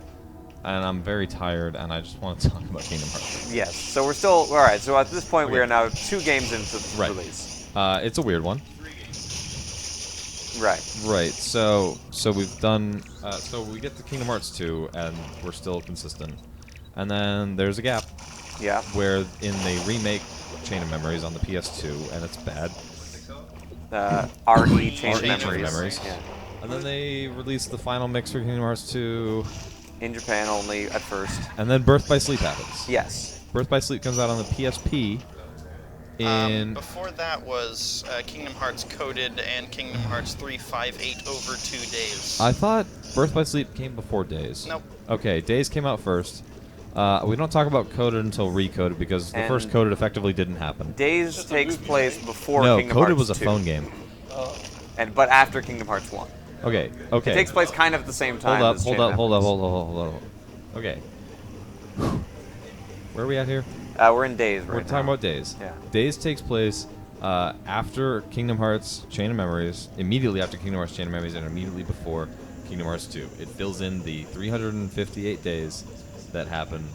and I'm very tired, and I just want to talk about Kingdom Hearts. Yes. So we're still all right. So at this point, we Okay. are now 2 games into the Right. release. It's a weird one. Right. Right. So we've done. So we get to Kingdom Hearts 2, and we're still consistent. And then there's a gap Yeah. where in they remake Chain of Memories on the PS2, and it's bad. RE Chain of RE Chain of Memories. Memories. Yeah. And then they released the final mix for Kingdom Hearts 2, In Japan only at first. and then Birth by Sleep happens. Yes. Birth by Sleep comes out on the PSP in Before that was Kingdom Hearts Coded and Kingdom Hearts 358 over 2 days. I thought Birth by Sleep came before Days. Nope. Okay, Days came out first. We don't talk about Coded until Recoded because the And first Coded effectively didn't happen. Days takes place before No, Kingdom Coded Hearts was a 2. phone game. But after Kingdom Hearts 1. Okay, okay. It takes place kind of at the same time. Hold up, as hold Chain up, of hold up, Memories. hold up. Okay. Where are we at here? We're in Days right We're now. talking about Days. Yeah. Days takes place after Kingdom Hearts Chain of Memories, immediately after Kingdom Hearts Chain of Memories, and immediately before Kingdom Hearts 2. It fills in the 358 days that happen.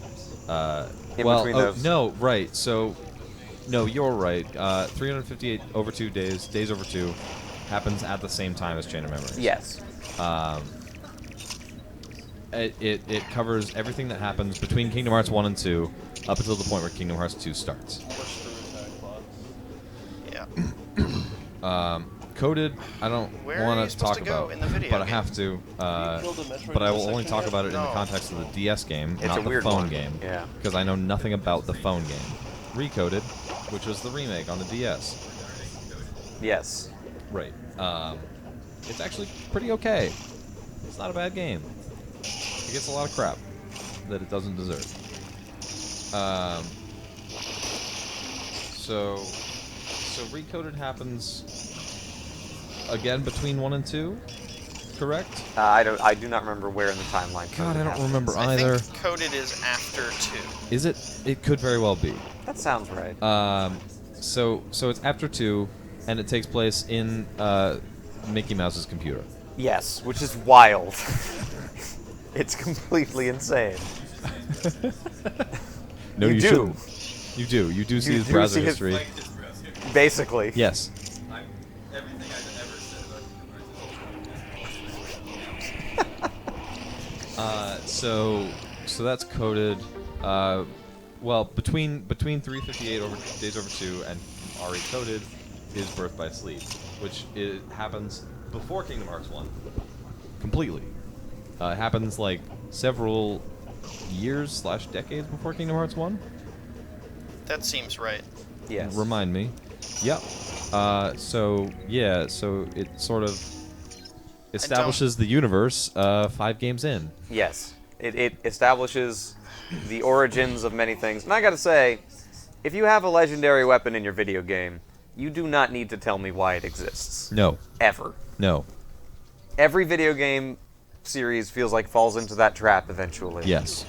In well, between oh, those. no, right. So, no, you're right. 358 over 2 days, days over 2, happens at the same time as Chain of Memories. Yes. It covers everything that happens between Kingdom Hearts 1 and 2 up until the point where Kingdom Hearts 2 starts. Yeah. Coded, I don't Where are want you to supposed talk to go about, in the video but I game? have to. build a Metroid But I will in the only second talk game? about it in the No. context of the DS game, It's not a the weird phone one. game. Yeah. Because I know nothing about the phone game. Recoded, which was the remake on the DS. Yes. Right. It's actually pretty okay. It's not a bad game. It gets a lot of crap that it doesn't deserve. So Recoded happens again between 1 and 2, correct? I do not remember where in the timeline. God, Coded I don't happens. remember I either. think Coded is after 2. Is it? It could very well be. That sounds right. So it's after 2, and it takes place in Mickey Mouse's computer. Yes, which is wild. It's completely insane. No, You you do. shouldn't. You do. You do see You his do browser see his- history. Like his browser. Basically. Yes. Everything I've ever said about Kingdom Hearts is So that's Coded. Well, between 358 over days over 2 and already Coded is Birth by Sleep, which happens before Kingdom Hearts 1. Completely. It happens like several years / decades before Kingdom Hearts 1. That seems right. Yes. Remind me. Yep. So it sort of establishes the universe 5 games in. Yes. It establishes the origins of many things. And I gotta say, if you have a legendary weapon in your video game, you do not need to tell me why it exists. No. Ever. No. Every video game series feels like falls into that trap eventually. Yes.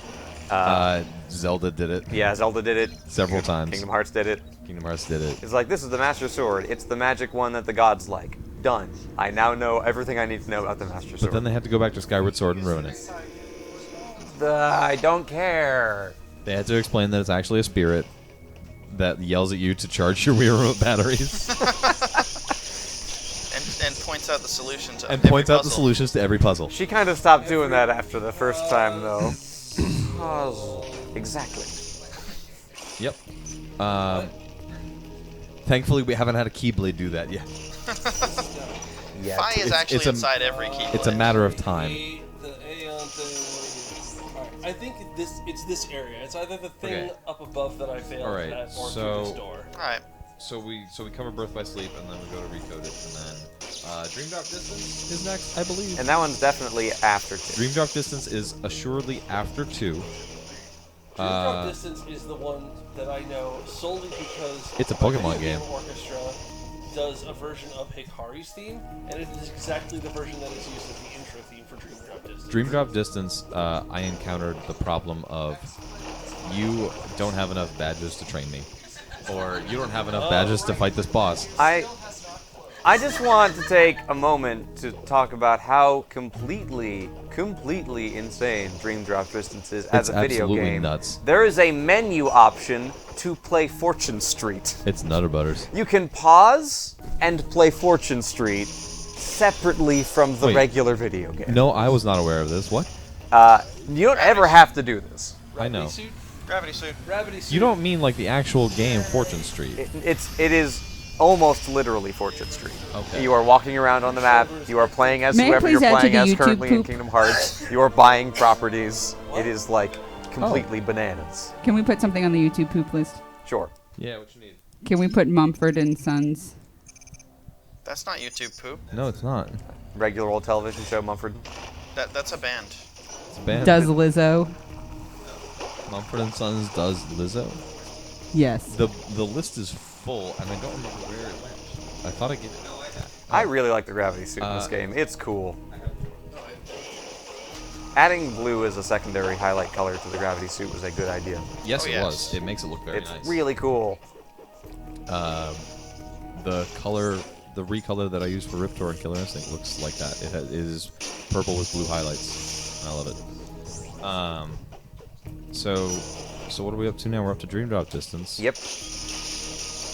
Zelda did it. Yeah, Zelda did it. Several times. Kingdom Hearts did it. Kingdom Hearts did it. It's like, this is the Master Sword. It's the magic one that the gods like. Done. I now know everything I need to know about the Master Sword. But then they had to go back to Skyward Sword and ruin it. I don't care. They had to explain that it's actually a spirit that yells at you to charge your Wii Remote batteries. And points out the solution to and every points out the puzzle. solutions to every puzzle. She kind of stopped doing that after the first time, though. Puzzle. Exactly. Yep. Thankfully, we haven't had a Keyblade do that yet. Phi is actually it's a- inside every Keyblade. It's a matter of time. The Aeon thing. Alright, I think it's this area. It's either the thing Okay. up above that I failed Alright, at or so- through this door. Alright. So we cover Birth by Sleep, and then we go to Recode it, and then Dream Drop Distance is next, I believe. And that one's definitely after 2. Dream Drop Distance is assuredly after 2. Dream Drop Distance is the one that I know solely because It's a Pokemon Video game. Orchestra does a version of Hikari's theme, and it is exactly the version that is used as the intro theme for Dream Drop Distance. Dream Drop Distance, I encountered the problem of you don't have enough badges to train me, or you don't have enough badges to fight this boss. I just want to take a moment to talk about how completely insane Dream Drop Distance is as It's a video absolutely game. nuts. There is a menu option to play Fortune Street. It's Nutter Butters. You can pause and play Fortune Street separately from the Wait. regular video game. No, I was not aware of this. What? You don't ever have to do this. I know. Gravity suit. Gravity suit. You don't mean like the actual game Fortune Street. It is almost literally Fortune Street. Okay. You are walking around on the map. You are playing as May I whoever please you're add to playing the as YouTube currently in poop? Kingdom Hearts. You are buying properties. It is like completely bananas. Can we put something on the YouTube poop list? Sure. Yeah, what you need? Can we put Mumford and Sons? That's not YouTube poop. No, it's not. Regular old television show, Mumford. That's a band. It's a band. Does Lizzo? Mumford & Sons does Lizzo? Yes. The list is full, and I don't remember where it went. I thought I gave it. I really like the gravity suit in this game. It's cool. Adding blue as a secondary highlight color to the gravity suit was a good idea. Yes, it was. It makes it look very it's nice. really cool. The color, the recolor that I used for Riptor and Killer Instinct looks like that. It is purple with blue highlights. I love it. So what are we up to now? We're up to Dream Drop Distance. Yep.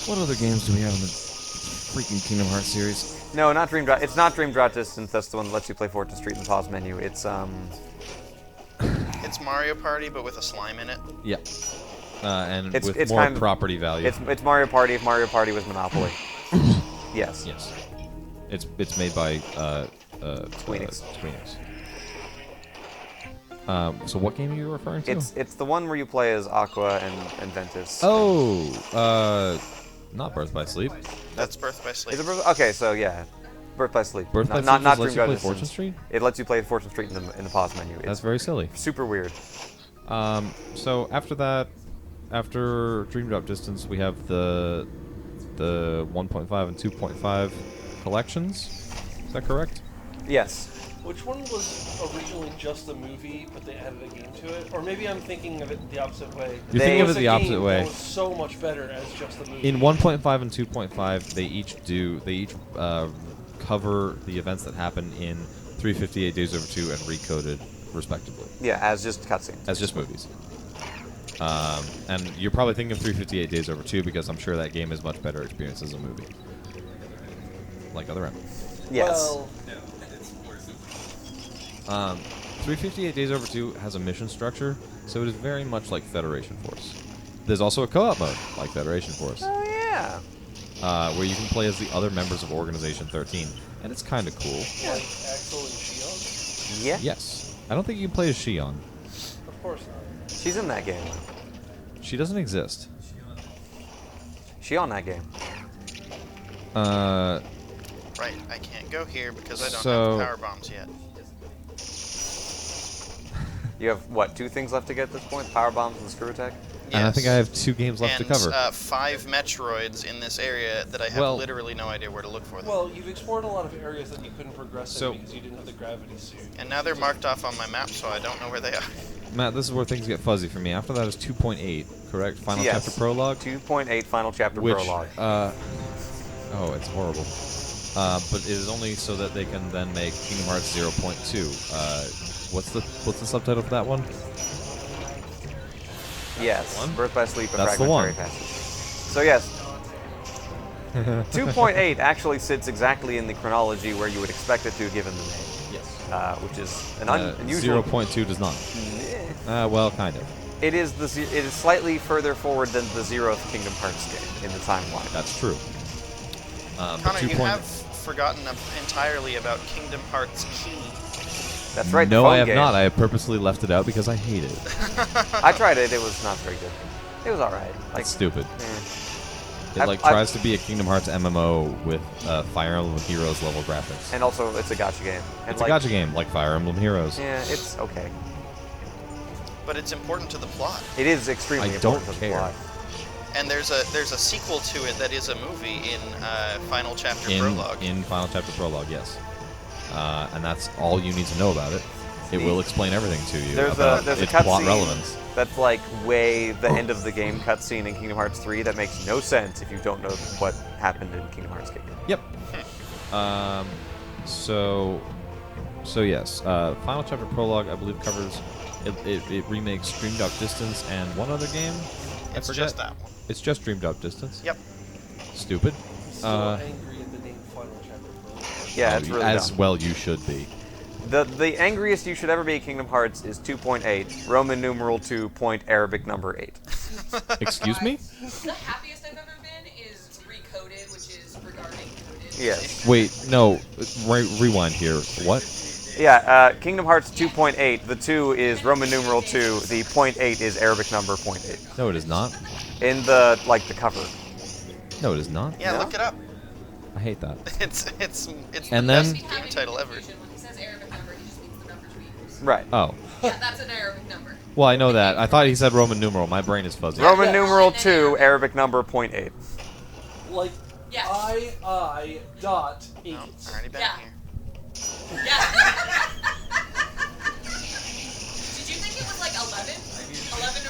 What other games do we have in the freaking Kingdom Hearts series? No, not Dream Drop. It's not Dream Drop Distance. That's the one that lets you play Fortune Street in the pause menu. It's It's Mario Party, but with a slime in it. Yeah. And It's- with it's more kind of- property value. it's Mario Party if Mario Party was Monopoly. Yes. Yes. It's made by Tweenix. So what game are you referring to? It's the one where you play as Aqua and Ventus. Oh, not Birth by Sleep. That's Birth by Sleep. Is it okay, so yeah, Birth by Sleep. Birth by not Sleep not just lets Dream you Drop play Distance. Fortune Street? It lets you play Fortune Street in the pause menu. That's very silly. Super weird. So after that, after Dream Drop Distance, we have the 1.5 and 2.5 collections. Is that correct? Yes. Which one was originally just a movie, but they added a game to it? Or maybe I'm thinking of it the opposite way. You're thinking of it the opposite It way. was so much better as just a movie. In 1.5 and 2.5, they each cover the events that happen in 358 Days Over 2 and Recoded, respectively. Yeah, as just cutscenes. As just movies. And you're probably thinking of 358 Days Over 2 because I'm sure that game is much better experience as a movie. Like other M. Yes. Well, 358 Days Over 2 has a mission structure, so it is very much like Federation Force. There's also a co-op mode, like Federation Force. Oh yeah. Where you can play as the other members of Organization 13, and it's kind of cool. like Axel and Shion? Yeah. Yes. I don't think you can play as Shion. Of course not. She's in that game. She doesn't exist. She on that game. Right, I can't go here because I don't So- have power bombs yet. You have what? 2 things left to get at this point: power bombs and screw attack. And I think I have 2 games left and, to cover. 5 Metroids in this area that I have Well- literally no idea where to look for them. Well, you've explored a lot of areas that you couldn't progress So- in because you didn't have the gravity suit. And now they're marked off on my map, so I don't know where they are. Matt, this is where things get fuzzy for me. After that is 2.8, correct? Final Yes. chapter prologue? 2.8 final chapter Which, prologue. oh, it's horrible. But it is only so that they can then make Kingdom Hearts 0.2. What's the subtitle for that one? Yes. One? Birth by Sleep, a That's the fragmentary one. passage. So yes. 2.8 actually sits exactly in the chronology where you would expect it to, given the name. Yes. Which is an unusual. 0.2 does not. Well, kind of. It is slightly further forward than the 0th Kingdom Hearts game in the timeline. That's true. But Connor, 2. you have forgotten entirely about Kingdom Hearts Key. That's right. No, the phone I have game. not. I have purposely left it out because I hate it. I tried it. It was not very good. It was all right. Like It's stupid. eh. It tries to be a Kingdom Hearts MMO with Fire Emblem Heroes level graphics. And also, it's a gacha game. And It's a gacha game like Fire Emblem Heroes. Yeah, it's okay. but it's important to the plot. It is extremely I important don't to the care. plot. And there's a sequel to it that is a movie in Final Chapter Prologue. In Final Chapter Prologue, yes. And that's all you need to know about it. It will explain everything to you There's about a its plot cutscene relevance. that's like way the end of the game cutscene in Kingdom Hearts 3 that makes no sense if you don't know what happened in Kingdom Hearts Kingdom. Yep. So yes, Final Chapter Prologue, I believe, covers it remakes Dreamed Up Distance and one other game. It's I forget. just that one. It's just Dreamed Up Distance. Yep. Stupid. Still angry in the name Final Chapter Prologue. Yeah, it's really as dumb. well you should be. The angriest you should ever be at Kingdom Hearts is 2.8, Roman numeral 2, point Arabic number 8. Excuse me? The happiest I've ever been is Recoded, which is regarding coded. Yes. Wait, no. Rewind here. What? Yeah, Kingdom Hearts 2.8, the 2 is Roman numeral 2, the point 8 is Arabic number point 8. No, it is not. In the, like, the cover. No, it is not. Yeah, look it up. I hate that. It's And the then- best game title ever. When he says Arabic number, he just means the numbers we use. Right. Oh. Yeah, that's an Arabic number. Well, I know that. I thought he said Roman numeral. My brain is fuzzy. Roman numeral 2, Arabic number point 8. Like Yes. II dot 8. Already been Yeah. here. Yeah. Did you think it was like 11? 11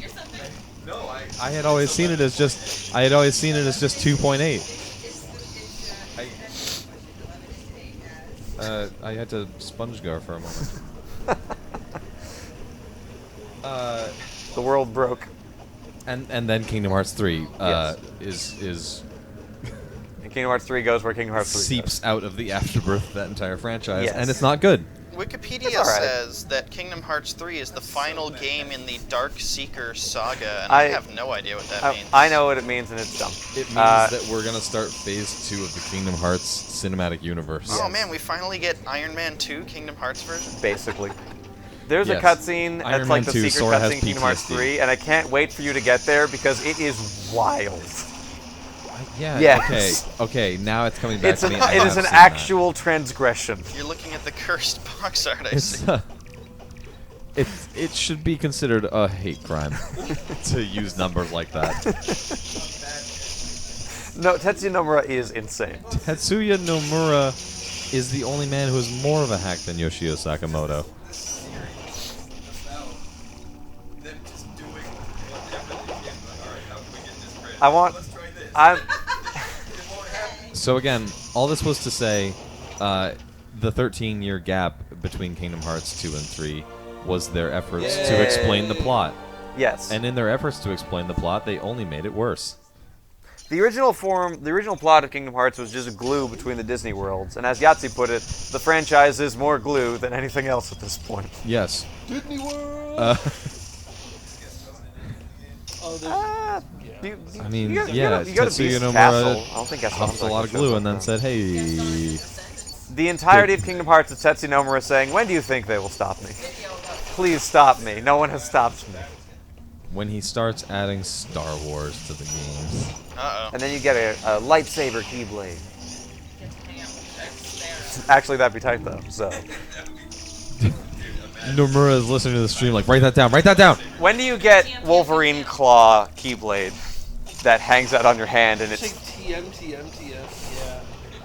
or something? No, I had always seen it as just 2.8. I had to sponge go for a moment. The world broke. And then Kingdom Hearts 3 Yes. is And Kingdom Hearts 3 goes where Kingdom Hearts 3 seeps out of the afterbirth of that entire franchise, Yes. and it's not good. Wikipedia It's all right. says that Kingdom Hearts 3 is the final game in the Dark Seeker saga, and I have no idea what that means. I know what it means, and it's dumb. It means that we're gonna start Phase 2 of the Kingdom Hearts cinematic universe. Oh man, we finally get Iron Man 2 Kingdom Hearts version? Basically. There's Yes. a cutscene Iron that's like Man the 2, secret Sora has cutscene in Kingdom Hearts PTSD. 3, and I can't wait for you to get there because it is wild. Yeah. Yes. Okay. Now it's coming back It's to an, me. I it have is an seen actual transgression. You're looking at the cursed box art, I That. see. It should be considered a hate crime to use numbers like that. No, Tetsuya Nomura is insane. Tetsuya Nomura is the only man who is more of a hack than Yoshio Sakamoto. them just doing whatever they can. Alright, how can we get this bread? I want. Let's try this. I'm. It won't happen. So again, all this was to say, the 13-year gap between Kingdom Hearts 2 and 3 was their efforts to explain the plot. Yes. And in their efforts to explain the plot, they only made it worse. The original plot of Kingdom Hearts was just glue between the Disney worlds, and as Yahtzee put it, the franchise is more glue than anything else at this point. Yes. Disney World. Oh, there's. I mean, you go to Tetsuya Beast's Nomura Castle. I don't think that's huffed a lot of glue and then said, "Hey." The entirety of Kingdom Hearts is Tetsuya Nomura saying, "When do you think they will stop me? Please stop me. No one has stopped me." When he starts adding Star Wars to the games. Uh-oh. And then you get a lightsaber keyblade. Actually, that'd be tight though. So. Nomura is listening to the stream like, write that down, write that down! When do you get Wolverine Claw Keyblade that hangs out on your hand and It's like it's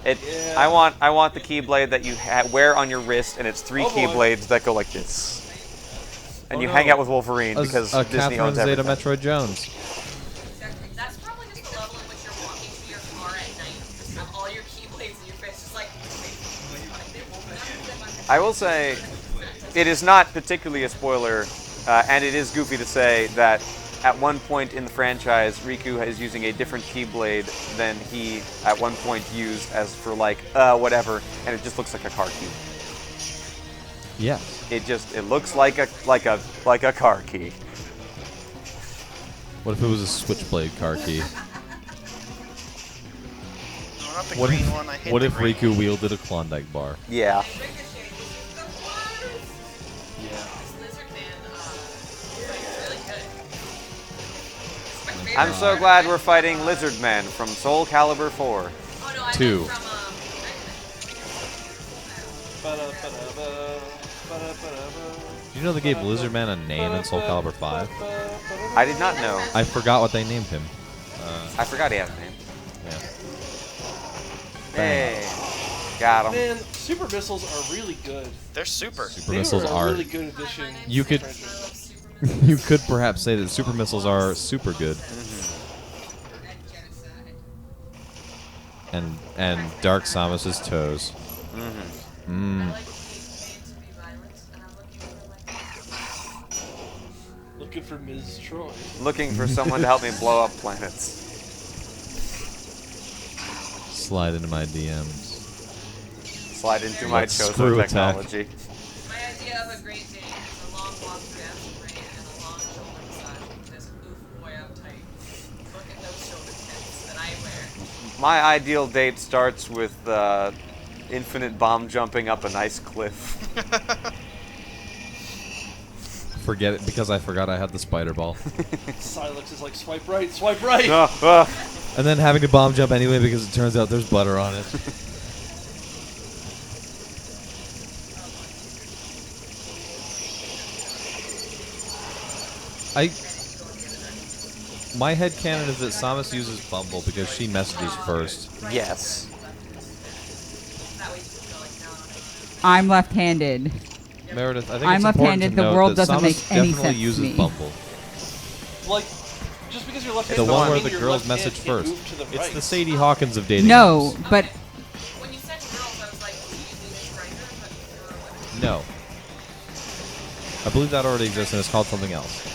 TM. I want the Keyblade that you wear on your wrist and it's 3 Oh, boy. Keyblades that go like this. And Oh, you no. hang out with Wolverine because a Disney Catherine owns Zeta everything. Metroid Jones. That's probably just the level in which you're walking to your car at night. Just have all your keyblades in your face, just like. I will say, it is not particularly a spoiler, and it is goofy to say that at one point in the franchise, Riku is using a different Keyblade than he at one point used as for like whatever, and it just looks like a car key. Yeah. It looks like a car key. What if it was a switchblade car key? No, not the What green if, one. I hate what the if green Riku wielded a Klondike bar? Yeah. I'm so glad we're fighting Lizard Man from Soul Calibur 4. Oh no, I 2. meant from Do you know they gave Lizardman a name in Soul Calibur 5? I did not know. I forgot what they named him. I forgot he had a name. Yeah. Hey, got him. Man, super missiles are really good. They're super. Super They missiles were a are. really good addition. You could. You could perhaps say that super missiles are super good. And Dark Samus's toes. Looking for Ms. Troy. Looking for someone to help me blow up planets. Slide into my DMs. Slide into my Let's chosen screw attack. technology. My idea of a great date is a long walk through acid rain and a long shoulder massage with this oof boy uptight. Look at those shoulder pins that I wear. My ideal date starts with infinite bomb jumping up a nice cliff. Forget it because I forgot I had the spider ball. Silex is like, swipe right, swipe right! And then having to bomb jump anyway because it turns out there's butter on it. My headcanon is that Samus uses Bumble because she messages first. Yes. I'm left-handed. Meredith, I think I'm it's important left-handed. to The note world that doesn't Samus make any definitely sense to uses me. Bumble. Like, just because you're left-handed The one doesn't where mean the your girls left hand message can't first. move to the It's right. the Sadie Hawkins of dating No, apps. but When you said girls, I was like, do you mean it's Grindr? But you're a woman. No. I believe that already exists and it's called something else.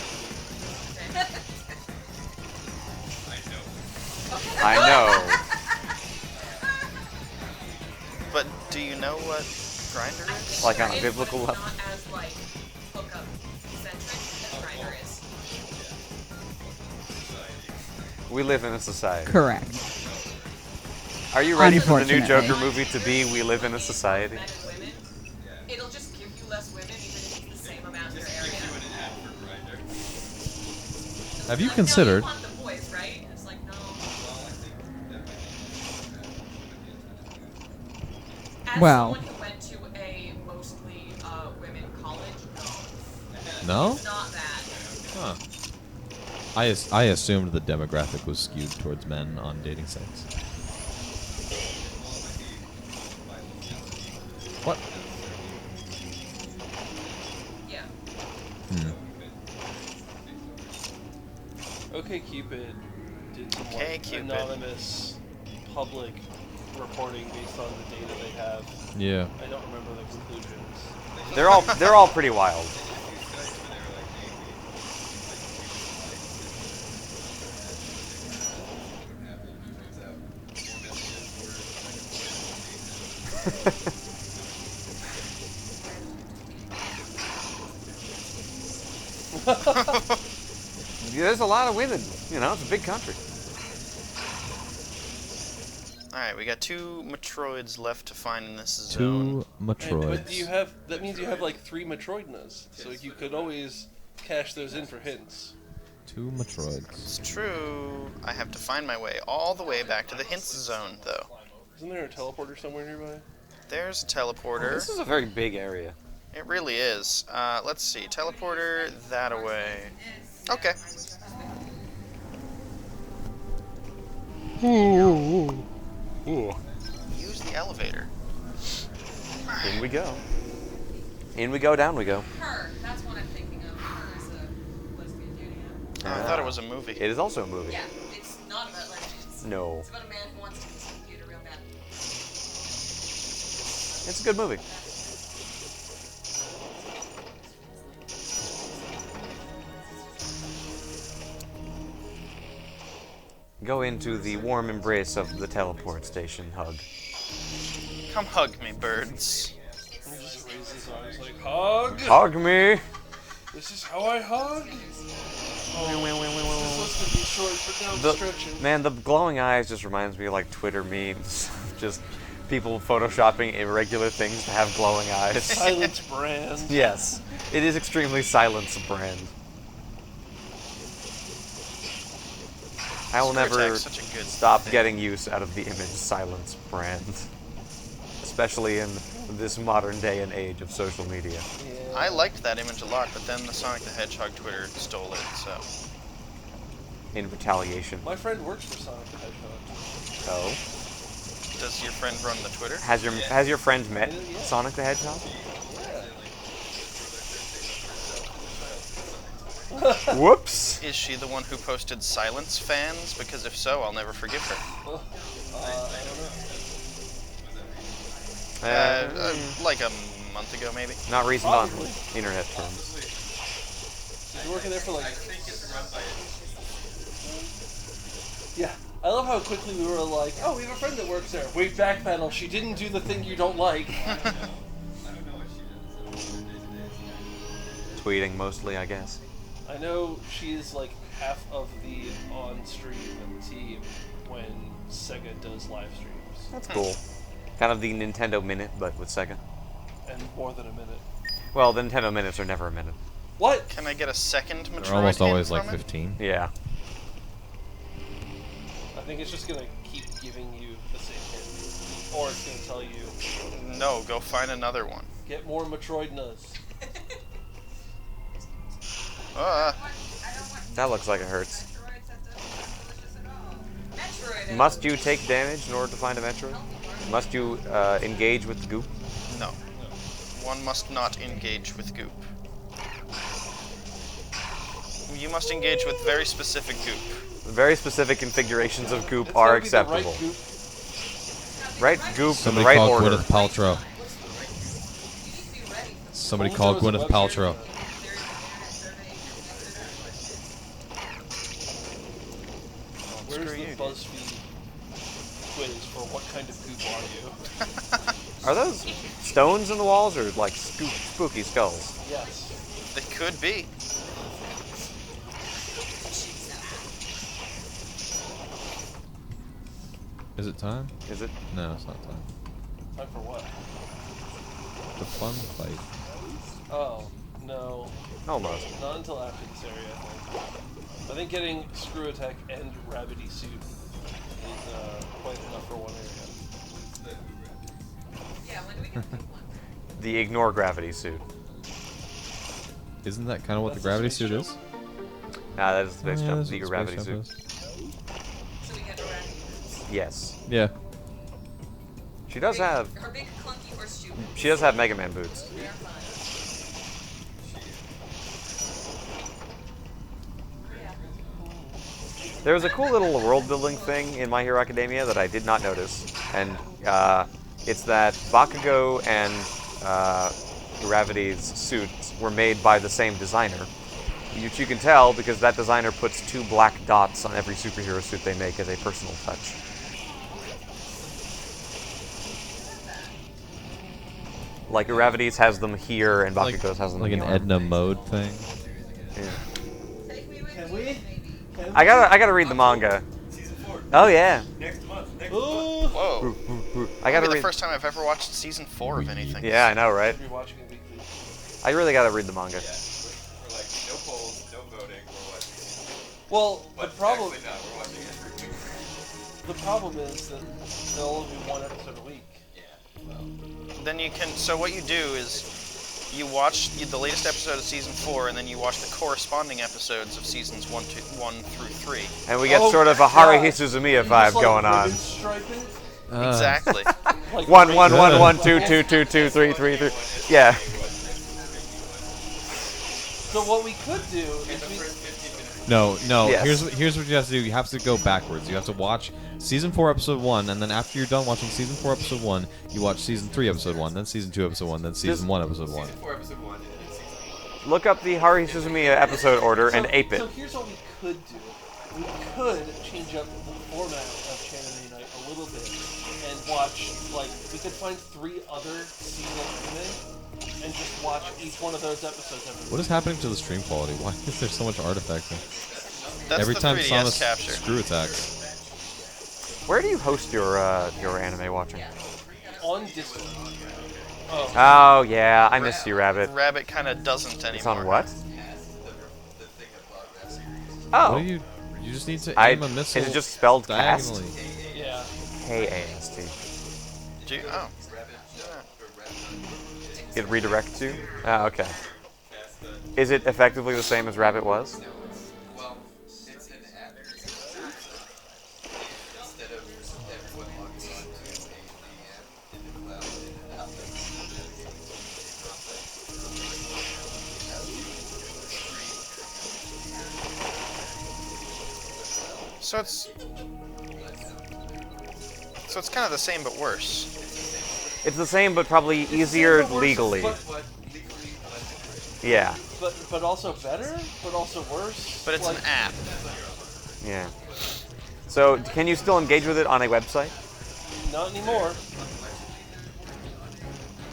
I know. But do you know what Grindr is? Like on a biblical level. Not as like hookup centric as Grindr is. We live in a society. correct. Are you ready for the new Unfortunately. Joker movie to be We Live in a Society? Men and women. It'll just give you less women even if it's the same amount in your area. Have you Like, considered? No, you want the boys, right? It's like, no. As Well. someone who went to a mostly women college, no. No? It's not that. Huh. I assumed the demographic was skewed towards men on dating sites. What? Yeah. Okay, Cupid did some Okay, like, Cupid. anonymous public reporting based on the data they have. Yeah. I don't remember the conclusions. They're all pretty wild. There's a lot of women. You know, it's a big country. Alright, we got 2 Metroids left to find in this zone. 2 But Metroids. you have that means you have like 3 Metroidnas, so you could always cash those in for hints. 2 Metroids. It's true. I have to find my way all the way back to the hints zone, though. Isn't there a teleporter somewhere nearby? There's a teleporter. This is a very big area. It really is. Let's see. Teleporter that away. Okay. Use the elevator. In we go. In we go, down we go. Her. That's what I'm thinking of. Her as a lesbian dating app. Oh, I thought it was a movie. It is also a movie. Yeah, it's not about lesbians. No. It's about a man who wants to kiss a computer real bad. It's a good movie. Go into the warm embrace of the teleport station. Hug. Come hug me, birds. He just raises his arms like, hug! Hug me! This is how I hug! This list could be short, but now I'm stretching. Man, the glowing eyes just reminds me of like Twitter memes. Just people photoshopping irregular things to have glowing eyes. Silence brand. Yes, it is extremely Silence brand. I will Screw never Attack's such a good stop thing. getting use out of the image Silence brand. Especially in this modern day and age of social media. Yeah. I liked that image a lot, but then the Sonic the Hedgehog Twitter stole it, so... In retaliation. My friend works for Sonic the Hedgehog. Oh. Does your friend run the Twitter? Has your friend met Sonic the Hedgehog? Whoops. Is she the one who posted silence fans? Because if so, I'll never forgive her. I don't know. Like a month ago, maybe. Not recent on internet terms. She's working there for like... Yeah. I love how quickly we were like, oh, we have a friend that works there. Wait, back panel, she didn't do the thing you don't like. Tweeting mostly, I guess. I know she's like half of the on-stream team when Sega does live streams. That's cool. Kind of the Nintendo Minute, but with Sega. And more than a minute. Well, the Nintendo Minutes are never a minute. What? Can I get a second Metroid They're almost always hint like from it? 15. Yeah. I think it's just gonna keep giving you the same hint. Or it's gonna tell you... No, go find another one. Get more Metroid nuzz. That looks like it hurts. Must you take damage in order to find a Metroid? Must you engage with the goop? No. One must not engage with goop. You must engage with very specific goop. Very specific configurations of goop are acceptable. Right goop in Somebody the right called order. Gwyneth Paltrow. Somebody called Gwyneth Paltrow. Where's the BuzzFeed quiz for what kind of goop are you? Are those stones in the walls or like spooky skulls? Yes. They could be. Is it time? Is it? No, it's not time. Time for what? The fun fight. Oh, no. Almost. Not until after this area, I think. I think getting Screw Attack and Rabbity Suit is quite enough for one area. Yeah, when do we get to pick one? The ignore gravity suit. Isn't that kind of what That's the gravity the suit space is? Nah, that is the space Yeah, jump. that's The what gravity space suit. jump is. So we get around boots. Yes. Yeah. She does have. Her big clunky horseshoe boots. She does have Mega Man boots. They're fun. There was a cool little world building thing in My Hero Academia that I did not notice, and it's that Bakugo and Gravity's suits were made by the same designer, which you can tell because that designer puts 2 black dots on every superhero suit they make as a personal touch. Like Gravity's has them here and Bakugo's has them Like in an the arm. Edna mode thing. Yeah. Can we? I gotta read the manga. Oh yeah. Whoa. I gotta Maybe the read. first time I've ever watched season 4 of anything. Yeah, I know, right? Should be watching it weekly. I really gotta read the manga. We're like, no polls, no voting, we're watching. Well, the But problem actually not, we're watching every week. the problem is that there'll only be one episode a week. Then you can. So what you do is you watch the latest episode of season 4, and then you watch the corresponding episodes of seasons 1 through 3. And we get Oh sort of a my Haruhi God. Suzumiya You vibe just, like, going on. ribbon stripe it? Exactly. Like 1 ribbon 1 1 stripe 1 it. 2 2 2 2 3 3 3. Yeah. So what we could do is we... No. Yes. Here's what you have to do. You have to go backwards. You have to watch season 4 episode 1, and then after you're done watching season 4 episode 1, you watch season 3 episode 1, then season 2 episode 1, then season 1 episode 1. 4 episode 1 and then season Look up the Haruhi Suzumiya episode order and ape it. So here's what we could do. We could change up the format of Anime Night a little bit and watch, like, we could find 3 other seasonal anime and just watch each one of those episodes every What is happening to the stream quality? Why is there so much artifacting? That's Every the time 3DS Samus capture. screw attacks. Where do you host your anime watching? on Discord. Oh. Oh yeah, I missed you, Rabbit. Rabbit kind of doesn't anymore. It's on what? Oh. What do you just need to I- aim a missile is it just spelled cast? diagonally. Yeah. K-A-S-T. Do you? Oh. It redirects you? Ah, okay. Is it effectively the same as Rabbit was? So it's kind of the same but worse. It's the same, but probably easier legally. Yeah. But also better, but also worse. But it's an app. Yeah. So, can you still engage with it on a website? Not anymore.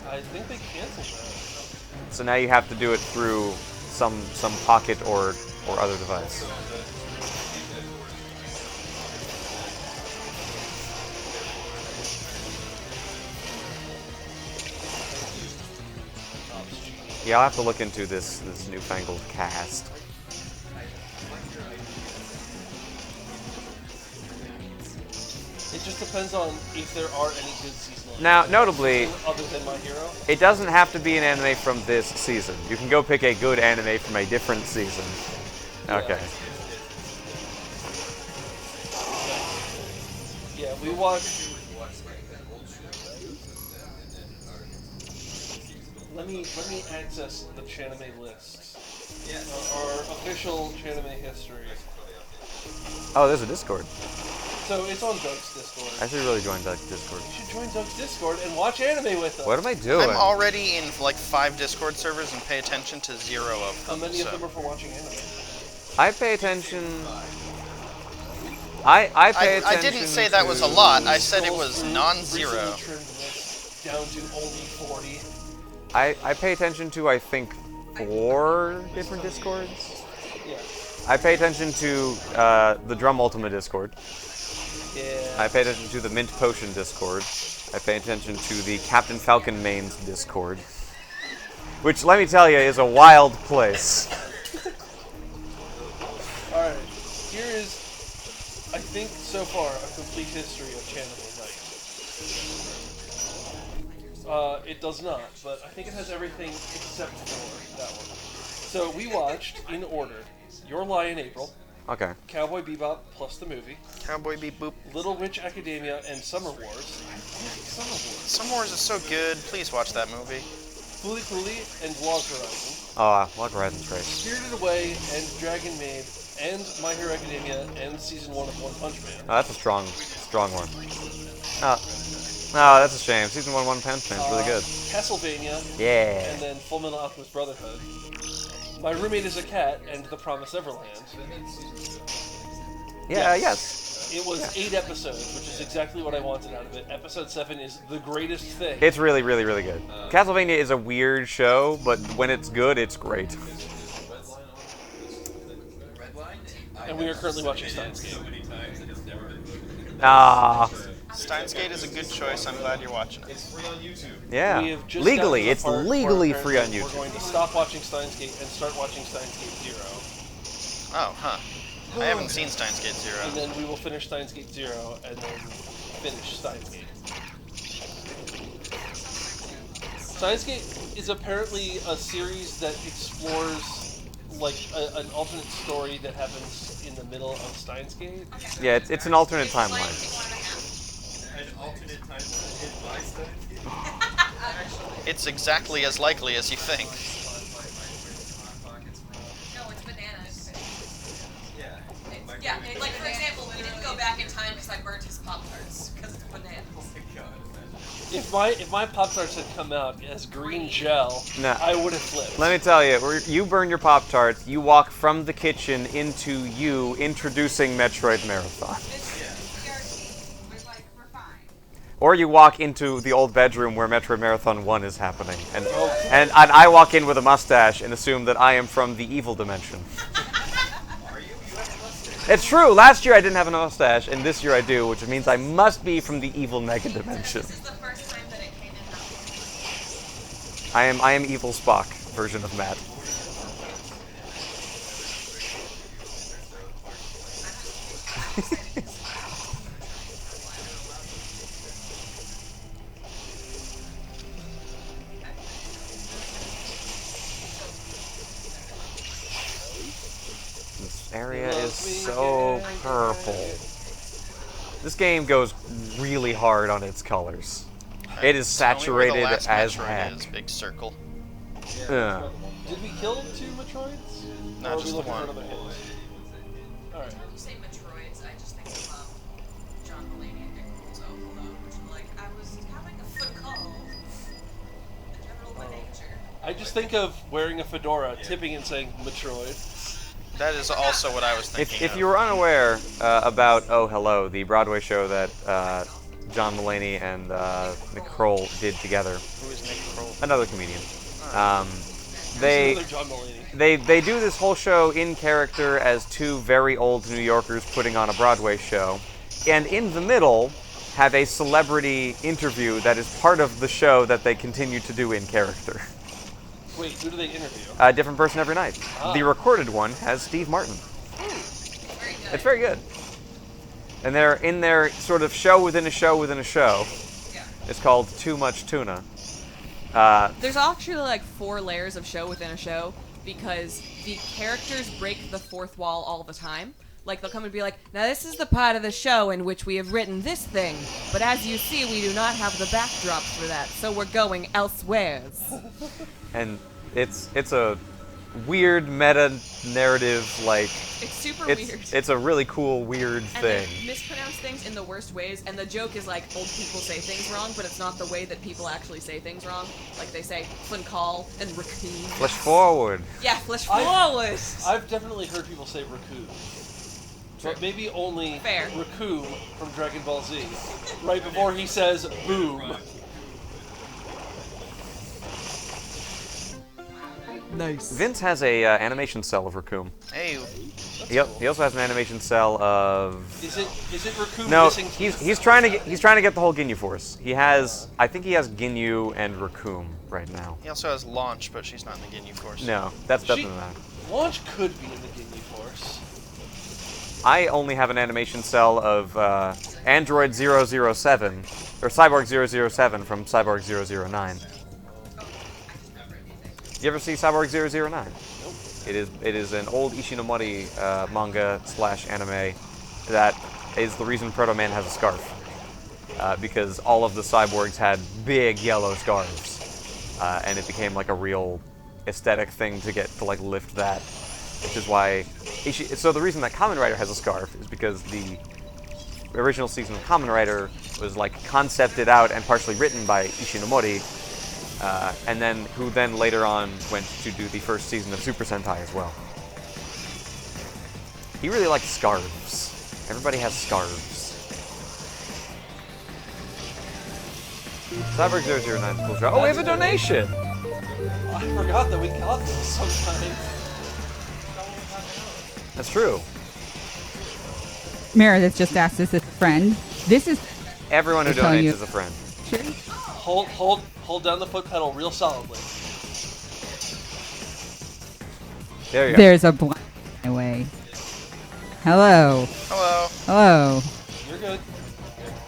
I think they canceled that. So now you have to do it through some pocket or other device. Yeah, I'll have to look into this newfangled cast. It just depends on if there are any good seasonal Now, animes notably, other than My Hero. it doesn't have to be an anime from this season. You can go pick a good anime from a different season. Okay. Yeah, we watched. Let me access the Chanime list. Our official Chanime history. Oh, there's a Discord. So it's on Doug's Discord. I should really join Doug's Discord. You should join Doug's Discord and watch anime with us. What am I doing? I'm already in like 5 Discord servers and pay attention to 0 of them. How many of them are for watching anime? I pay attention. I pay attention. I didn't say that was a lot. I said it was Recently non-zero. trimmed this down to only 40. I pay attention to, I think, 4 different Discords. Yeah. I pay attention to the Drum Ultima Discord. Yeah. I pay attention to the Mint Potion Discord. I pay attention to the Captain Falcon Mains Discord. Which, let me tell you, is a wild place. Alright, here is, I think, so far, a complete history of Chanime Night. It does not, but I think it has everything except for that one. So we watched, in order, Your Lie in April, Okay. Cowboy Bebop plus the movie, Cowboy Beep Boop. Little Witch Academia, and Summer Wars. Summer Wars. Summer Wars is so good. Please watch that movie. Fooly Cooly and Log Horizon. Oh, Log Horizon's great. Spirited Away and Dragon Maid and My Hero Academia and Season 1 of One Punch Man. Oh, that's a strong one. Oh, that's a shame. Season 1 One Punch Man's really good. Castlevania. Yeah. And then Full Metal Alchemist Brotherhood. My Roommate is a Cat and The Promised Neverland. Yeah, yes. It was 8 episodes, which is exactly what I wanted out of it. Episode 7 is the greatest thing. It's really, really, really good. Castlevania is a weird show, but when it's good, it's great. And we are currently watching Steins Gate. Ah. Steins Gate is a good choice. I'm glad you're watching it. It's free on YouTube. Yeah. We have just Legally, gotten to the it's part legally where free on We're YouTube. going to stop watching Steins Gate and start watching Steins Gate 0. Oh, huh. I haven't seen Steins Gate 0. And then we will finish Steins Gate 0 and then finish Steins Gate. Steins Gate is apparently a series that explores like an alternate story that happens in the middle of Steins Gate. Yeah, it's an alternate timeline. An alternate timeline in my study. It's exactly as likely as you think. No, it's bananas. Yeah, like for example, we didn't go back in time because I burnt his Pop-Tarts because it's bananas. If my Pop-Tarts had come out as green gel, Nah. I would have flipped. Let me tell you, you burn your Pop-Tarts, you walk from the kitchen into you introducing Metroid Marathon. Or you walk into the old bedroom where Metroid Marathon 1 is happening, and I walk in with a mustache and assume that I am from the evil dimension. It's true, last year I didn't have a mustache, and this year I do, which means I must be from the evil mega dimension. This is the first time that it came in I am evil Spock version of Matt. area is so purple. This game goes really hard on its colors. It is saturated Tell me where the last as Metroid heck. is, big circle. Yeah. Did we kill 2 Metroids? No, Or are just we the looking one. for another hit? Alright. When you say Metroids, I just think of John Mulaney and Nick Kroll's Oh Hello, which are like, I was having a foot call. General by nature. I just think of wearing a fedora, tipping and saying Metroid. That is also what I was thinking If you were unaware about Oh Hello, the Broadway show that John Mulaney and Nick Kroll did together. Who is Nick Kroll? Another comedian. Another John Mulaney. They do this whole show in character as 2 very old New Yorkers putting on a Broadway show, and in the middle have a celebrity interview that is part of the show that they continue to do in character. Wait, who do they interview? A different person every night. Ah. The recorded one has Steve Martin. It's very good. And they're in their sort of show within a show within a show. It's called Too Much Tuna. There's actually like 4 layers of show within a show because the characters break the 4th wall all the time. Like they'll come and be like, now this is the part of the show in which we have written this thing, but as you see, we do not have the backdrops for that, so we're going elsewheres. And it's a weird meta narrative, like It's super weird. It's a really cool weird And thing. they mispronounce things in the worst ways, and the joke is like old people say things wrong, but it's not the way that people actually say things wrong. Like they say flinkall and raccoon. Flash forward. Yeah, flash forward. I've definitely heard people say raccoon. But maybe only Raccoon from Dragon Ball Z. Right before he says boom. Nice. Vince has a animation cell of Raccoon. Hey. He also has an animation cell of. Is it Raccoon No, missing? he's trying to get the whole Ginyu Force. I think he has Ginyu and Raccoon right now. He also has Launch, but she's not in the Ginyu Force. No, that doesn't matter. Launch could be in the Ginyu Force. I only have an animation cell of Android 007, or Cyborg 007 from Cyborg 009. You ever see Cyborg 009? Nope. It is an old Ishinomori manga / anime that is the reason Proto Man has a scarf. Because all of the cyborgs had big yellow scarves. And it became like a real aesthetic thing to like lift that. Which is why so the reason that Kamen Rider has a scarf is because the original season of Kamen Rider was like concepted out and partially written by Ishinomori, and then who then later on went to do the first season of Super Sentai as well. He really liked scarves. Everybody has scarves. Cyborg 009 is a cool job. Oh, we have a donation! I forgot that we got this sometime. That's true. Meredith just asked us a friend. This is Everyone who telling donates you- is a friend. Hold down the foot pedal real solidly. There you go. There's a blind way. Hello. Hello. Hello. You're good.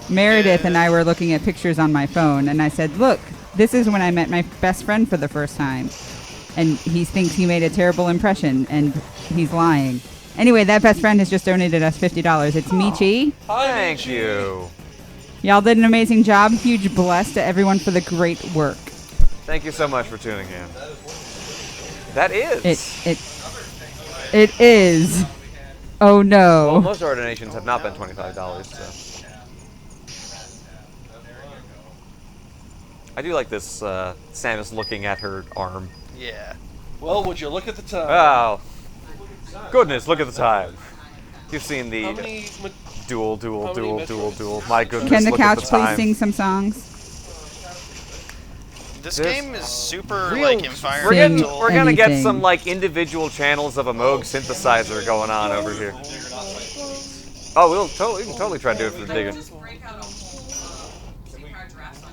Meredith and I were looking at pictures on my phone, and I said, look, this is when I met my best friend for the first time. And he thinks he made a terrible impression, and he's lying. Anyway, that best friend has just donated us $50. It's Michi. Thank you. Y'all did an amazing job. Huge bless to everyone for the great work. Thank you so much for tuning in. That is. It is. Oh no. Well, most of our donations have not been $25, so. I do like this Samus looking at her arm. Yeah. Well, would you look at the time? Oh. Goodness, look at the time. You've seen the How many duel. Metroids? My goodness, Can the look couch at the please time. sing some songs? This This- game is super Real- like We're environmental. gonna get anything. some like individual channels of a Moog synthesizer going on over here. Oh, we can totally try to do it for the digger. Just break out a whole two-card draft on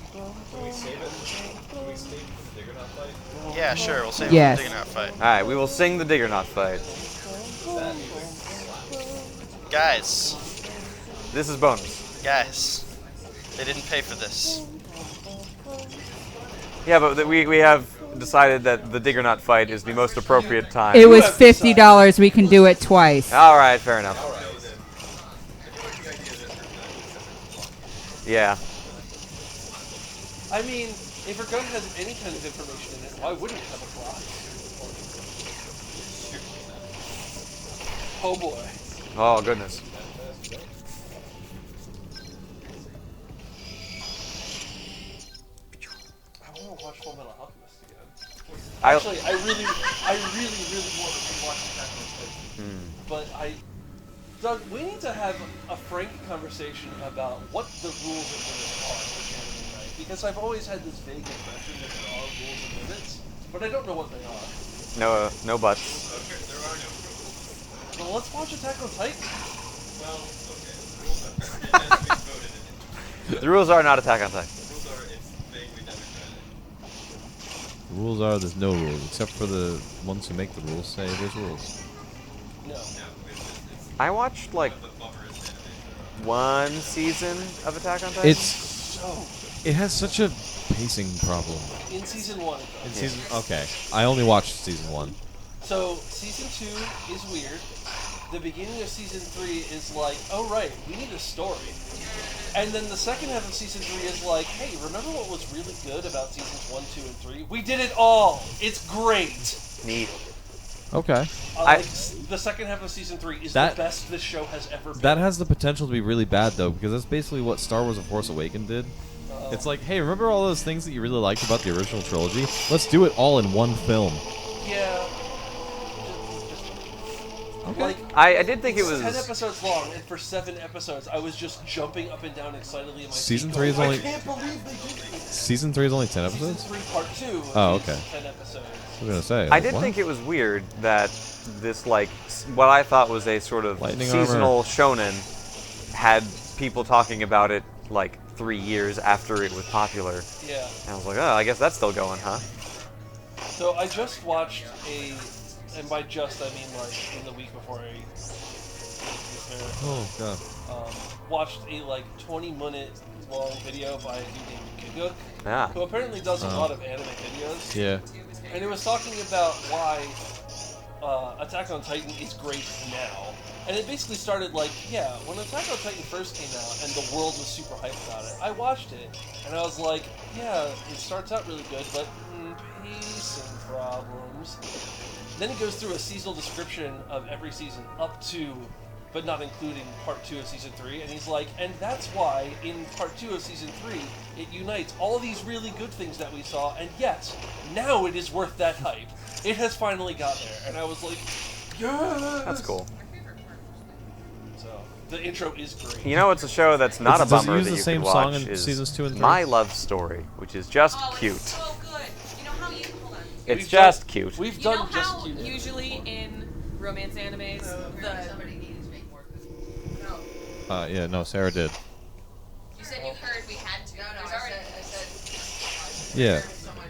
Yeah, sure. We'll save Yes. the Diggernaut fight. All right, we will sing the Diggernaut fight. Guys, This is bonus. guys, they didn't pay for this. Yeah, but we have decided that the Dig or Not fight is the most appropriate time. It was $50. We can do it twice. All right, fair enough. Yeah. I mean, if your gun has any kind of information in it, why wouldn't it have a clock? Oh boy. Oh, goodness. I want to watch Full Metal Alchemist again. I- Actually, I really want to watch Attack on Titan. But Doug, we need to have a frank conversation about what the rules and limits are for canon, right? Because I've always had this vague impression that there are rules and limits, but I don't know what they are. No buts. Okay, there are no rules. Well, let's watch Attack on Titan. Well, okay. The rules are, it has to be voted in. The rules are not Attack on Titan. The rules are, it's vaguely democratic. The rules are there's no rules, except for the ones who make the rules say there's rules. No. I watched like The bummer is animation. one season of Attack on Titan. It has such a pacing problem. In season 1, it does. In season, okay, I only watched season 1. So, season 2 is weird. The beginning of season 3 is like, oh right, we need a story. And then the second half of season 3 is like, hey, remember what was really good about seasons 1, 2, and 3? We did it all! It's great! Neat. Okay. The second half of season 3 is That- the best this show has ever been. That has the potential to be really bad though, because that's basically what Star Wars: The Force Awakens did. It's like, hey, remember all those things that you really liked about the original trilogy? Let's do it all in one film. Yeah. Like, I did think it it's was 10 episodes long, and for 7 episodes, I was just jumping up and down excitedly in my Season seat 3 is going, only- I can't believe they did this! Season 3 is only 10 Season episodes? 3 part 2 Oh, is okay. 10 episodes. I was gonna say. I like, did what? think it was weird that this, like, what I thought was a sort of Lightning seasonal shonen had people talking about it, like, 3 years after it was popular. Yeah. And I was like, oh, I guess that's still going, huh? So I just watched and by just I mean like in the week before I Oh god. watched a like 20-minute long video by a dude named Guguk, Ah. who apparently does a Oh. lot of anime videos. Yeah. And it was talking about why Attack on Titan is great now. And it basically started like, yeah, when Attack on Titan first came out and the world was super hyped about it, I watched it, and I was like, yeah, it starts out really good, but pacing problems. Then it goes through a seasonal description of every season up to, but not including part 2 of season 3, and he's like, and that's why in part 2 of season 3, it unites all these really good things that we saw, and yes, now it is worth that hype. It has finally got there, and I was like, yes! That's cool. So, the intro is great. You know, it's a show that's not a Does it bummer use that the you same could song watch in is seasons 2 and 3? My Love Story, which is just Oh, cute. it's so good. You know how you hold on. It's We've just done- cute. We've You done know just how cute. usually in romance animes Somebody needed to make more cookies. No. Yeah, no, Sarah did. You said you heard we had to. No, I said. Yeah.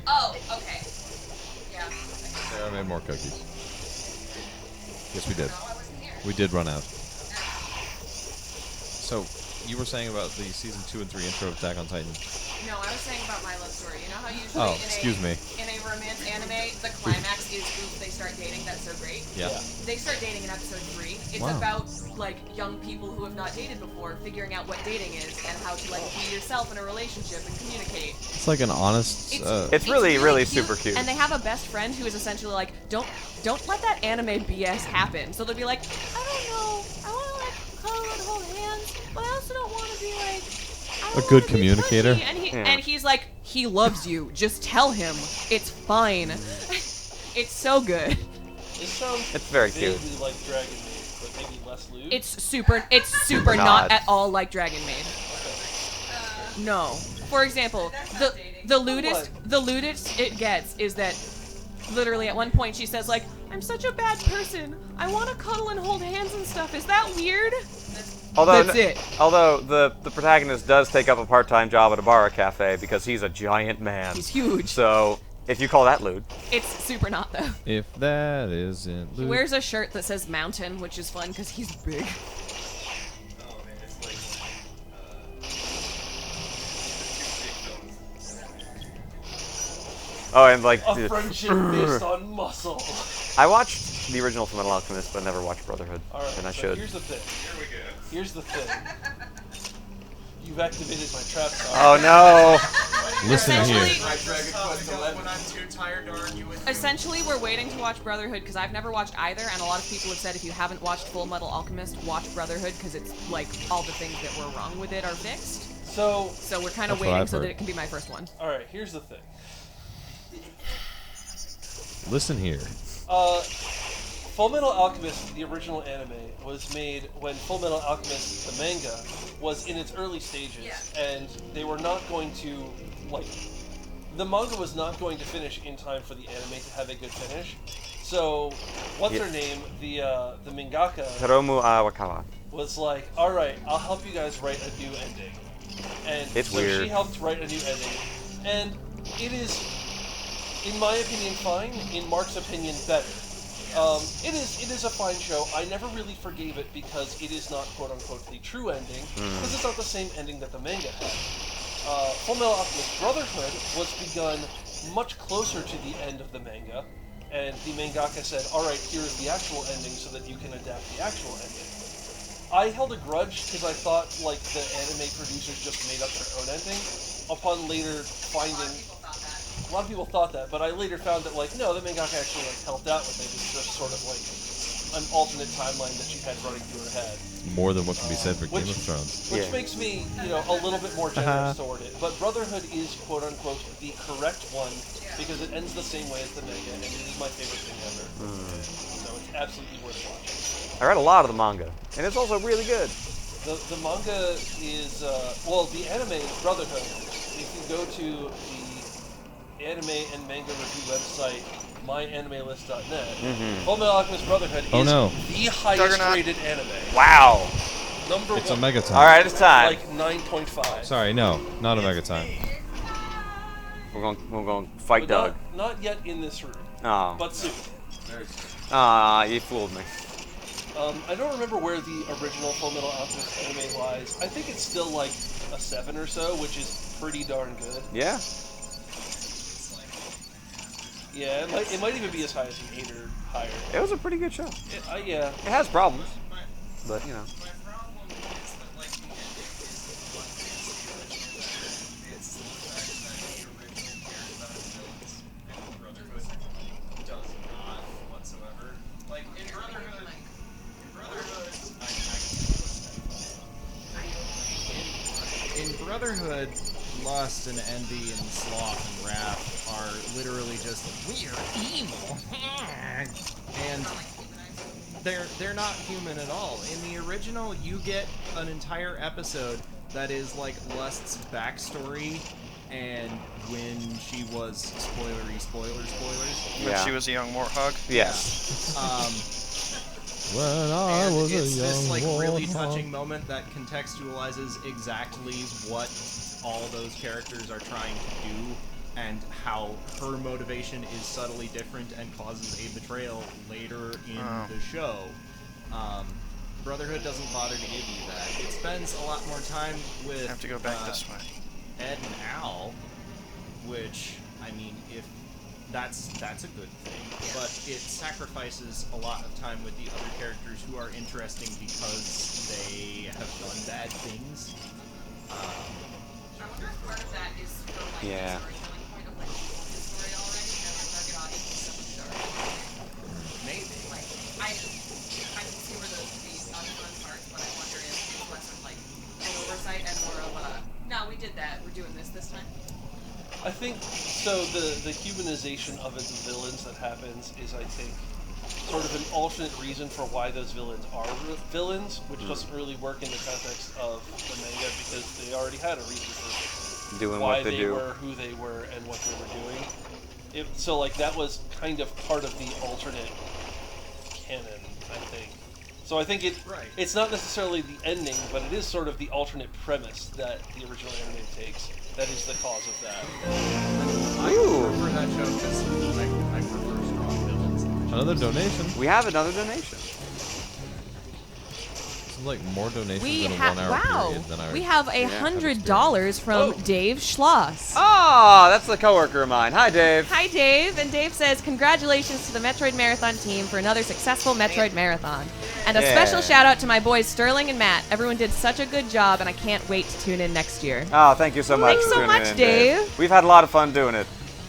Oh, okay. Yeah. Sarah made more cookies. Yes, we did. No, I wasn't here. We did run out. So, you were saying about the season 2 and 3 intro of Attack on Titan. No, I was saying about My Love Story. You know how usually Oh, excuse me. in a romance anime, the climax is oof, they start dating. That's so great. Yeah. They start dating in episode 3. It's Wow. about like young people who have not dated before figuring out what dating is and how to like be yourself in a relationship and communicate. It's like an honest. It's really, really cute, super cute. And they have a best friend who is essentially like, don't let that anime BS happen. So they'll be like, I don't know, I want to like cuddle and hold hands, but I also don't want to be like. I don't A good wanna be communicator. pushy." And he's like, he loves you. Just tell him. It's fine. It's so good. It sounds It's very cute. vaguely like Dragon Maid, but maybe less lewd. It's super not not. at all like Dragon Maid. No. For example, the lewdest it gets is that literally at one point she says like, I'm such a bad person. I want to cuddle and hold hands and stuff. Is that weird? Although, That's it. Although the protagonist does take up a part-time job at a bar or cafe because he's a giant man. He's huge. So, if you call that lewd. It's super not though. If that isn't. He wears a shirt that says mountain, which is fun because he's big. Oh man, it's like Oh, and like. A friendship based on muscle. I watched the original Fullmetal Alchemist, but never watched Brotherhood, Alright, and I so should. here's the thing. Here we go. Here's the thing. You've activated my trap card. Oh no! Listen here. My Dragon Quest XI. When I'm too tired to argue with you. Essentially, we're waiting to watch Brotherhood because I've never watched either, and a lot of people have said if you haven't watched Full Metal Alchemist, watch Brotherhood because it's like all the things that were wrong with it are fixed. So we're kind of That's what waiting I've so that heard. it can be my first one. alright, here's the thing. Listen here. Fullmetal Alchemist, the original anime, was made when Fullmetal Alchemist, the manga, was in its early stages, and they were not going to, like, the manga was not going to finish in time for the anime to have a good finish. So, what's her name, the mangaka, Hiromu Awakawa. was like, alright, I'll help you guys write a new ending. And It's so weird. she helped write a new ending. And it is, in my opinion, fine. In Mark's opinion, better. It is a fine show. I never really forgave it because it is not quote unquote the true ending, because it's not the same ending that the manga had. Fullmetal Alchemist Brotherhood was begun much closer to the end of the manga, and the mangaka said, alright, here's the actual ending so that you can adapt the actual ending. I held a grudge because I thought like the anime producers just made up their own ending. Upon later finding, a lot of people thought that, but I later found that like no, the mangaka actually like helped out with it. It's just sort of like an alternate timeline that she had running through her head, More than what can be said for which- Game of Thrones. which Yeah. makes me a little bit more generous toward it. But Brotherhood is quote unquote the correct one because it ends the same way as the manga, and it is my favorite thing ever. So it's absolutely worth watching. I read a lot of the manga, and it's also really good. The manga is, the anime is Brotherhood. If you go to the anime and manga review website, myanimelist.net, Fullmetal Alchemist Brotherhood Oh, is no. the highest Juggernaut. rated anime. Wow. Number It's a one. Megaton. All right, it's time. Like 9.5. Sorry, no, not a Megaton. We're going to fight But Doug. not yet in this room, Oh. but soon. You fooled me. I don't remember where the original Fullmetal Alchemist anime lies. I think it's still like a 7 or so, which is pretty darn good. Yeah. Yeah, it might even be as high as an 8 or higher. It was a pretty good show. Yeah. It has problems, but you know. My problem is that, like, the ending is what makes the original better. It's the fact that the original cares about its villains, and Brotherhood does not whatsoever. Like, in Brotherhood, In Brotherhood, Lust and Envy and Sloth and Wrath are literally just we're evil, and they're not human at all. In the original, you get an entire episode that is like Lust's backstory and when she was spoilers. When she was a young warthog. Yes. When I And was it's a this young like really warthog. touching moment that contextualizes exactly what all those characters are trying to do and how her motivation is subtly different and causes a betrayal later in the show. Brotherhood doesn't bother to give you that. It spends a lot more time with I have to go back this way. Ed and Al, which, I mean, if that's a good thing, but it sacrifices a lot of time with the other characters who are interesting because they have done bad things. I wonder if part of that is for like Yeah. the storytelling point of like the story already, and our target audience is someone who's already Maybe. like I can see where those would be fun parts, but I wonder if it's less of like an oversight and more of a no, we did that, we're doing this time. I think so. The humanization of its villains that happens is, I think, sort of an alternate reason for why those villains are villains, which doesn't really work in the context of the manga because they already had a reason for Doing why what they they do. were who they were and what they were doing. So like that was kind of part of the alternate canon, I think. So I think it's not necessarily the ending, but it is sort of the alternate premise that the original anime takes. That is the cause of that. I prefer that show because I prefer strong villains. Another donation. We have another donation. like more donations We in a have 1 hour wow. period than I We have $100 from Dave Schloss. Oh, that's the coworker of mine. Hi, Dave. Hi, Dave. And Dave says, congratulations to the Metroid Marathon team for another successful Metroid Marathon. And a special shout out to my boys Sterling and Matt. Everyone did such a good job, and I can't wait to tune in next year. Oh, thank you so much. Thanks for so tuning much, in, Dave. We've had a lot of fun doing it.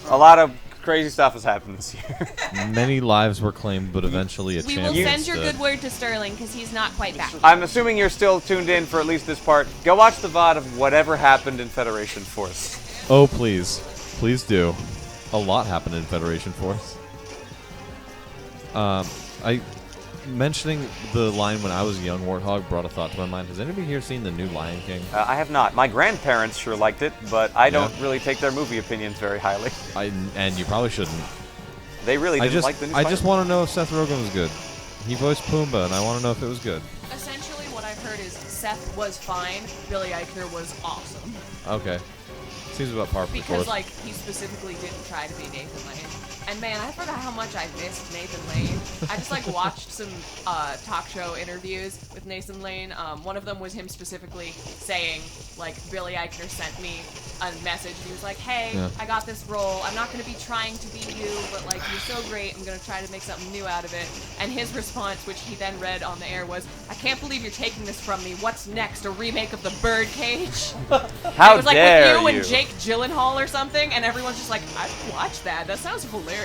A lot of crazy stuff has happened this year. Many lives were claimed, but eventually a We will champion send your stood. good word to Sterling because he's not quite back. I'm assuming you're still tuned in for at least this part. Go watch the VOD of whatever happened in Federation Force. Oh, please. Please do. A lot happened in Federation Force. Mentioning the line when I was a young warthog brought a thought to my mind. Has anybody here seen the new Lion King? I have not. My grandparents sure liked it, but I don't really take their movie opinions very highly. And you probably shouldn't. They really didn't like the new I just Spider-Man. want to know if Seth Rogen was good. He voiced Pumbaa, and I want to know if it was good. Essentially, what I've heard is Seth was fine, Billy Eichner was awesome. Okay. Seems about par for the Because, course. like, he specifically didn't try to be Nathan Lane. And man, I forgot how much I missed Nathan Lane. I just, like, watched some talk show interviews with Nathan Lane. One of them was him specifically saying, like, Billy Eichner sent me a message. And he was like, hey, I got this role. I'm not going to be trying to be you, but, like, you're so great. I'm going to try to make something new out of it. And his response, which he then read on the air, was, I can't believe you're taking this from me. What's next? A remake of The Birdcage? How it was like dare with you you. and Jake Gyllenhaal or something, and everyone's just like, I'd watch that. That sounds hilarious.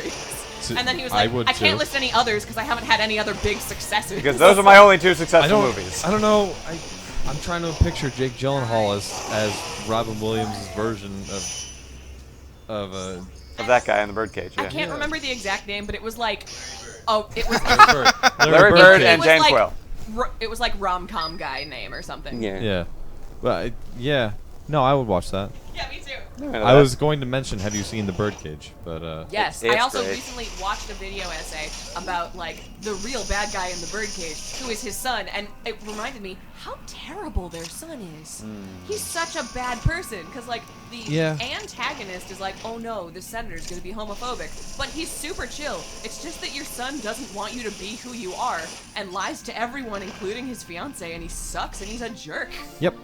And then he was like, I can't list any others because I haven't had any other big successes. Because those are my only two successful movies. I don't know. I'm trying to picture Jake Gyllenhaal as Robin Williams' version of that guy in the Birdcage. Yeah. I can't remember the exact name, but it was like, it was Larry Bird and Jan Quayle. It was like rom-com guy name or something. Yeah. But yeah. No, I would watch that. Yeah, me too. I was going to mention, have you seen The Birdcage? But yes, I also recently watched a video essay about like the real bad guy in The Birdcage, who is his son, and it reminded me how terrible their son is. He's such a bad person because like the antagonist is like, oh no, the senator's gonna be homophobic, but he's super chill. It's just that your son doesn't want you to be who you are and lies to everyone, including his fiance, and he sucks and he's a jerk. Yep,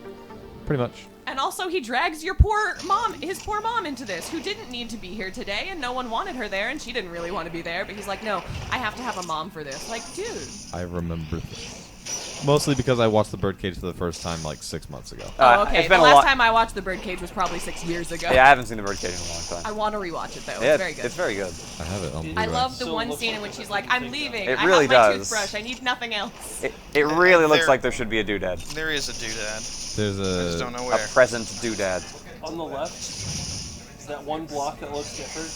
pretty much. And also, he drags your poor mom, his poor mom, into this, who didn't need to be here today, and no one wanted her there, and she didn't really want to be there. But he's like, no, I have to have a mom for this. Like, dude. I remember this. Mostly because I watched The Birdcage for the first time like 6 months ago. Oh, okay. The last time I watched The Birdcage was probably 6 years ago. Yeah, I haven't seen The Birdcage in a long time. I want to rewatch it though. Yeah, It's very good. It's very good. I have it on Blu-ray. I love the one scene in which he's like, I'm leaving. It I really have my does. toothbrush. I need nothing else. It really looks like there should be a doodad. There is a doodad. There's I just don't know a where. present doodad. On the left, that one block that looks different.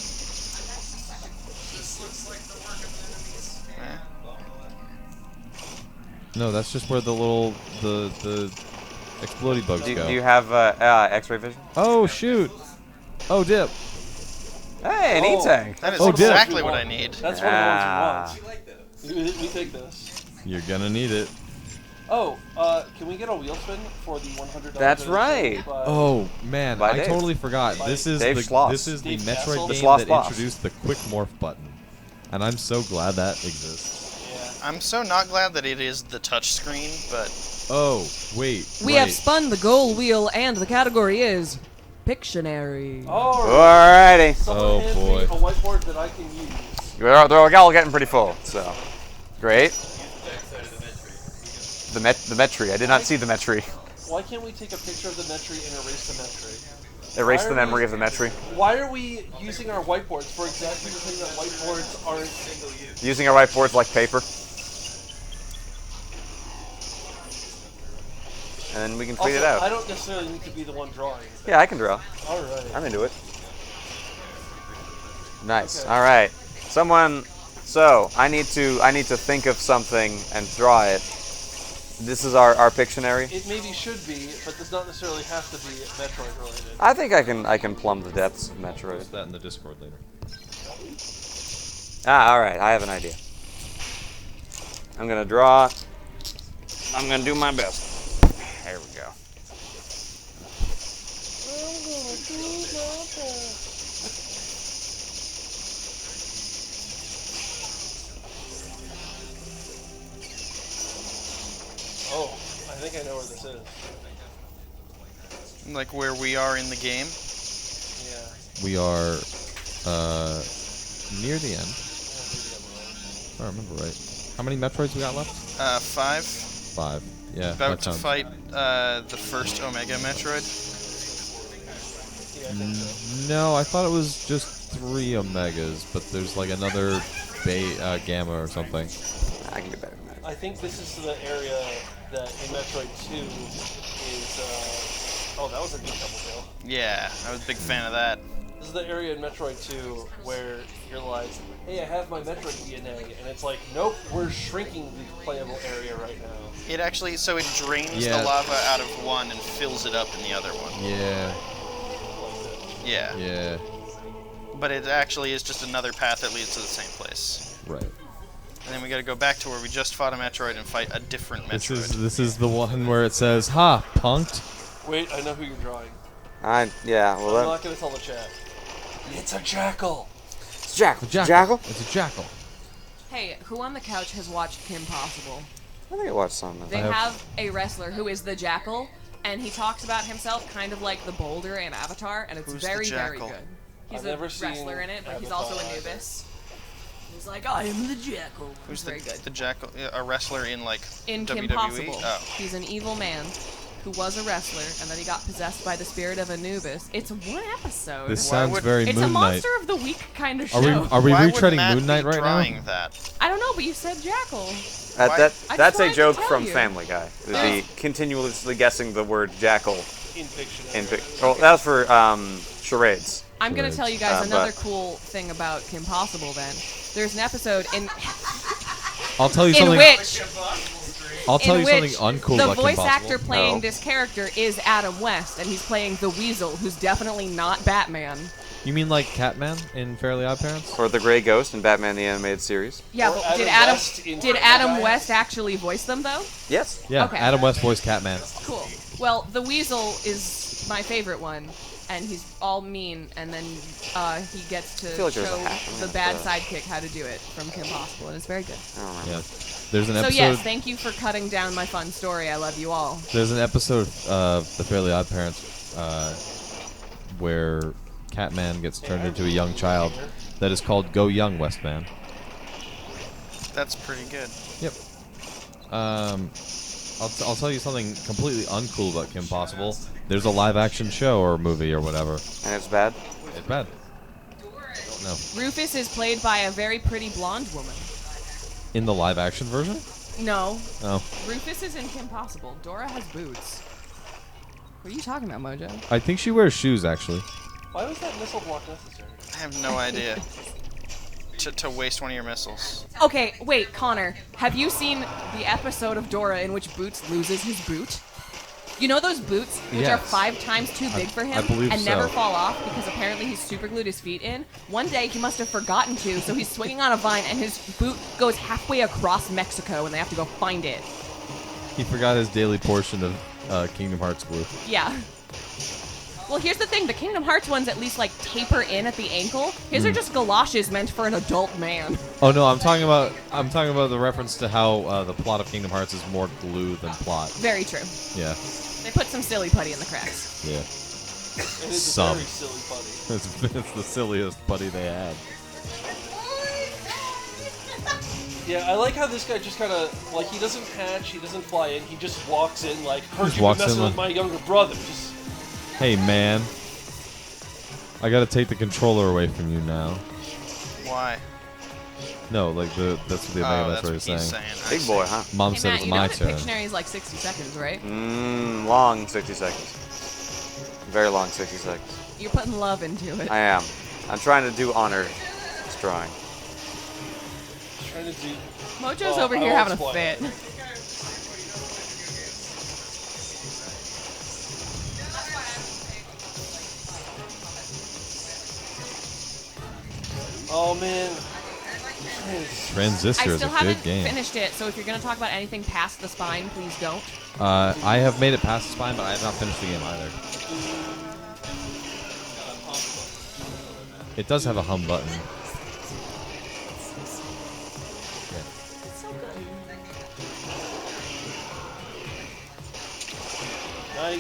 This looks like the work of the enemies. No, that's just where the little the explodey bugs go. Do you have X-ray vision? Oh shoot! Oh dip! Hey, an E-tank. That is Oh, dip. exactly what I need. That's one of the ones we want. We take this. You're gonna need it. Oh, can we get a wheel spin for the $100? That's right. Oh man, By I Dave. totally forgot. This is Dave the Schloss. this is the Dave Metroid Castle. The game Schloss that boss. introduced the quick morph button, and I'm so glad that exists. I'm so not glad that it is the touch screen, but Oh wait, We have spun the goal wheel, and the category is Pictionary. Alrighty. Someone Oh, hand boy. me a whiteboard that I can use. They're all getting pretty full, so great. The Metri. I did not see the Metri. Why can't we take a picture of the Metri and erase the Metri? Erase the memory of the Metri. Why are we using our whiteboards for exactly the thing that whiteboards aren't single use? Using our whiteboards like paper. And then we can tweet it out. I don't necessarily need to be the one drawing. Yeah, I can draw. Alright. I'm into it. Nice. Okay. All right. Someone. So I need to think of something and draw it. This is our Pictionary. It maybe should be, but does not necessarily have to be Metroid related. I think I can plumb the depths of Metroid. Post that in the Discord later. All right. I have an idea. I'm gonna draw. I'm gonna do my best. There we go. I'm gonna do my best. Oh, think I know where this is. Like where we are in the game. Yeah. We are near the end. If I remember right. How many Metroids we got left? 5. 5. Yeah. About that to sounds- fight the first Omega Metroid. Yeah, I think so. No, I thought it was just 3 Omegas, but there's like another Gamma or something. I can do better than that. I think this is the area that in Metroid 2 is. Oh, that was a good double kill. Yeah, I was a big fan of that. This is the area in Metroid 2 where you're like, hey, I have my Metroid DNA, and it's like, nope, we're shrinking the playable area right now. It actually, so it drains Yeah. the lava out of one and fills it up in the other one. Yeah. Yeah. Yeah. But it actually is just another path that leads to the same place. Right. And then we gotta go back to where we just fought a Metroid and fight a different Metroid. This is the one where it says, "Ha, punked." Wait, I know who you're drawing. Yeah, well, I'm that, not gonna tell the chat. It's a jackal! it's Jackal. Jackal. Jackal? It's a jackal. Hey, who on the couch has watched Kim Possible? I think I watched some of They that. have a wrestler who is the Jackal, and he talks about himself kind of like the Boulder in Avatar, and it's Who's the very, very Jackal? good. He's I've a never seen wrestler in it, but he's Avatar also either. Anubis. He's like, I am the Jackal. Who's He's very good. the Jackal? A wrestler in like In WWE? Kim Possible, Oh. he's an evil man who was a wrestler, and then he got possessed by the spirit of Anubis. It's one episode. This Why sounds would- very It's Moon a Knight. monster of the week kind of show. Are we Why would retreading Matt Moon Knight be right drawing now? that? I don't know, but you said Jackal. Why- That, I that's just a wanted to joke tell from you. Family Guy. The There's- continuously guessing the word jackal In fiction. in well, that was for charades. I'm gonna Right. tell you guys but- another cool thing about Kim Possible. Then there's an episode I'll tell you in something. which I'll tell in you which something uncool the about Kim voice Possible. actor playing No. this character is Adam West, and he's playing the Weasel, who's definitely not Batman. You mean like Catman in Fairly Odd Parents? Or the Gray Ghost in Batman the Animated Series. Yeah, Or but did Adam West in Adam Family Guy? West actually voice them though? Yes. Yeah, Okay. Adam West voiced Catman. Cool. Well, the Weasel is my favorite one, and he's all mean, and then he gets to feel like there's a show hat. the bad sidekick how to do it from Kim Possible, and it's very good. I don't remember. Yeah. There's an So episode. yes, thank you for cutting down my fun story. I love you all. There's an episode of The Fairly Odd Parents where Catman gets turned into a young child that is called Go Young Westman. That's pretty good. Yep. I'll tell you something completely uncool about Kim Possible. There's a live action show or movie or whatever. And it's bad. It's bad. No. Rufus is played by a very pretty blonde woman. In the live action version? No, Oh. Rufus is in Kim Possible. Dora has boots. What are you talking about, Mojo? I think she wears shoes actually. Why was that missile block necessary? I have no idea. To waste one of your missiles. Okay, wait, Connor. Have you seen the episode of Dora in which Boots loses his boot? You know those boots, which are Yes. 5 times too big for him I believe and never so. fall off because apparently he's super glued his feet in? One day he must have forgotten to, so he's swinging on a vine and his boot goes halfway across Mexico and they have to go find it. He forgot his daily portion of Kingdom Hearts glue. Yeah. Well, here's the thing. The Kingdom Hearts ones at least, like, taper in at the ankle. His are just galoshes meant for an adult man. Oh no, I'm talking about the reference to how the plot of Kingdom Hearts is more glue than plot. Very true. Yeah. They put some silly putty in the cracks. Yeah. It is Some. a very silly buddy. It's the silliest buddy they had. Yeah, I like how this guy just kind of, like, he doesn't hatch, he doesn't fly in, he just walks in like, heard Just you were walks messing in with like- my younger brother. Just, Hey man, I gotta take the controller away from you now. Why? No, like that's what the Oh, Omega that's Metroid what is he's saying. saying. I Big see. boy, huh? Mom Hey, said Matt, it's you know my that turn. Pictionary is like 60 seconds, right? Long 60 seconds. Very long 60 seconds. You're putting love into it. I am. I'm trying to do honor. It's drawing. trying to do... Mojo's Well, over I here won't having a spoil fit. it. Oh, man. Transistor I is a still good haven't game. finished it, so if you're going to talk about anything past the spine, please don't. I have made it past the spine, but I have not finished the game either. It does have a hum button.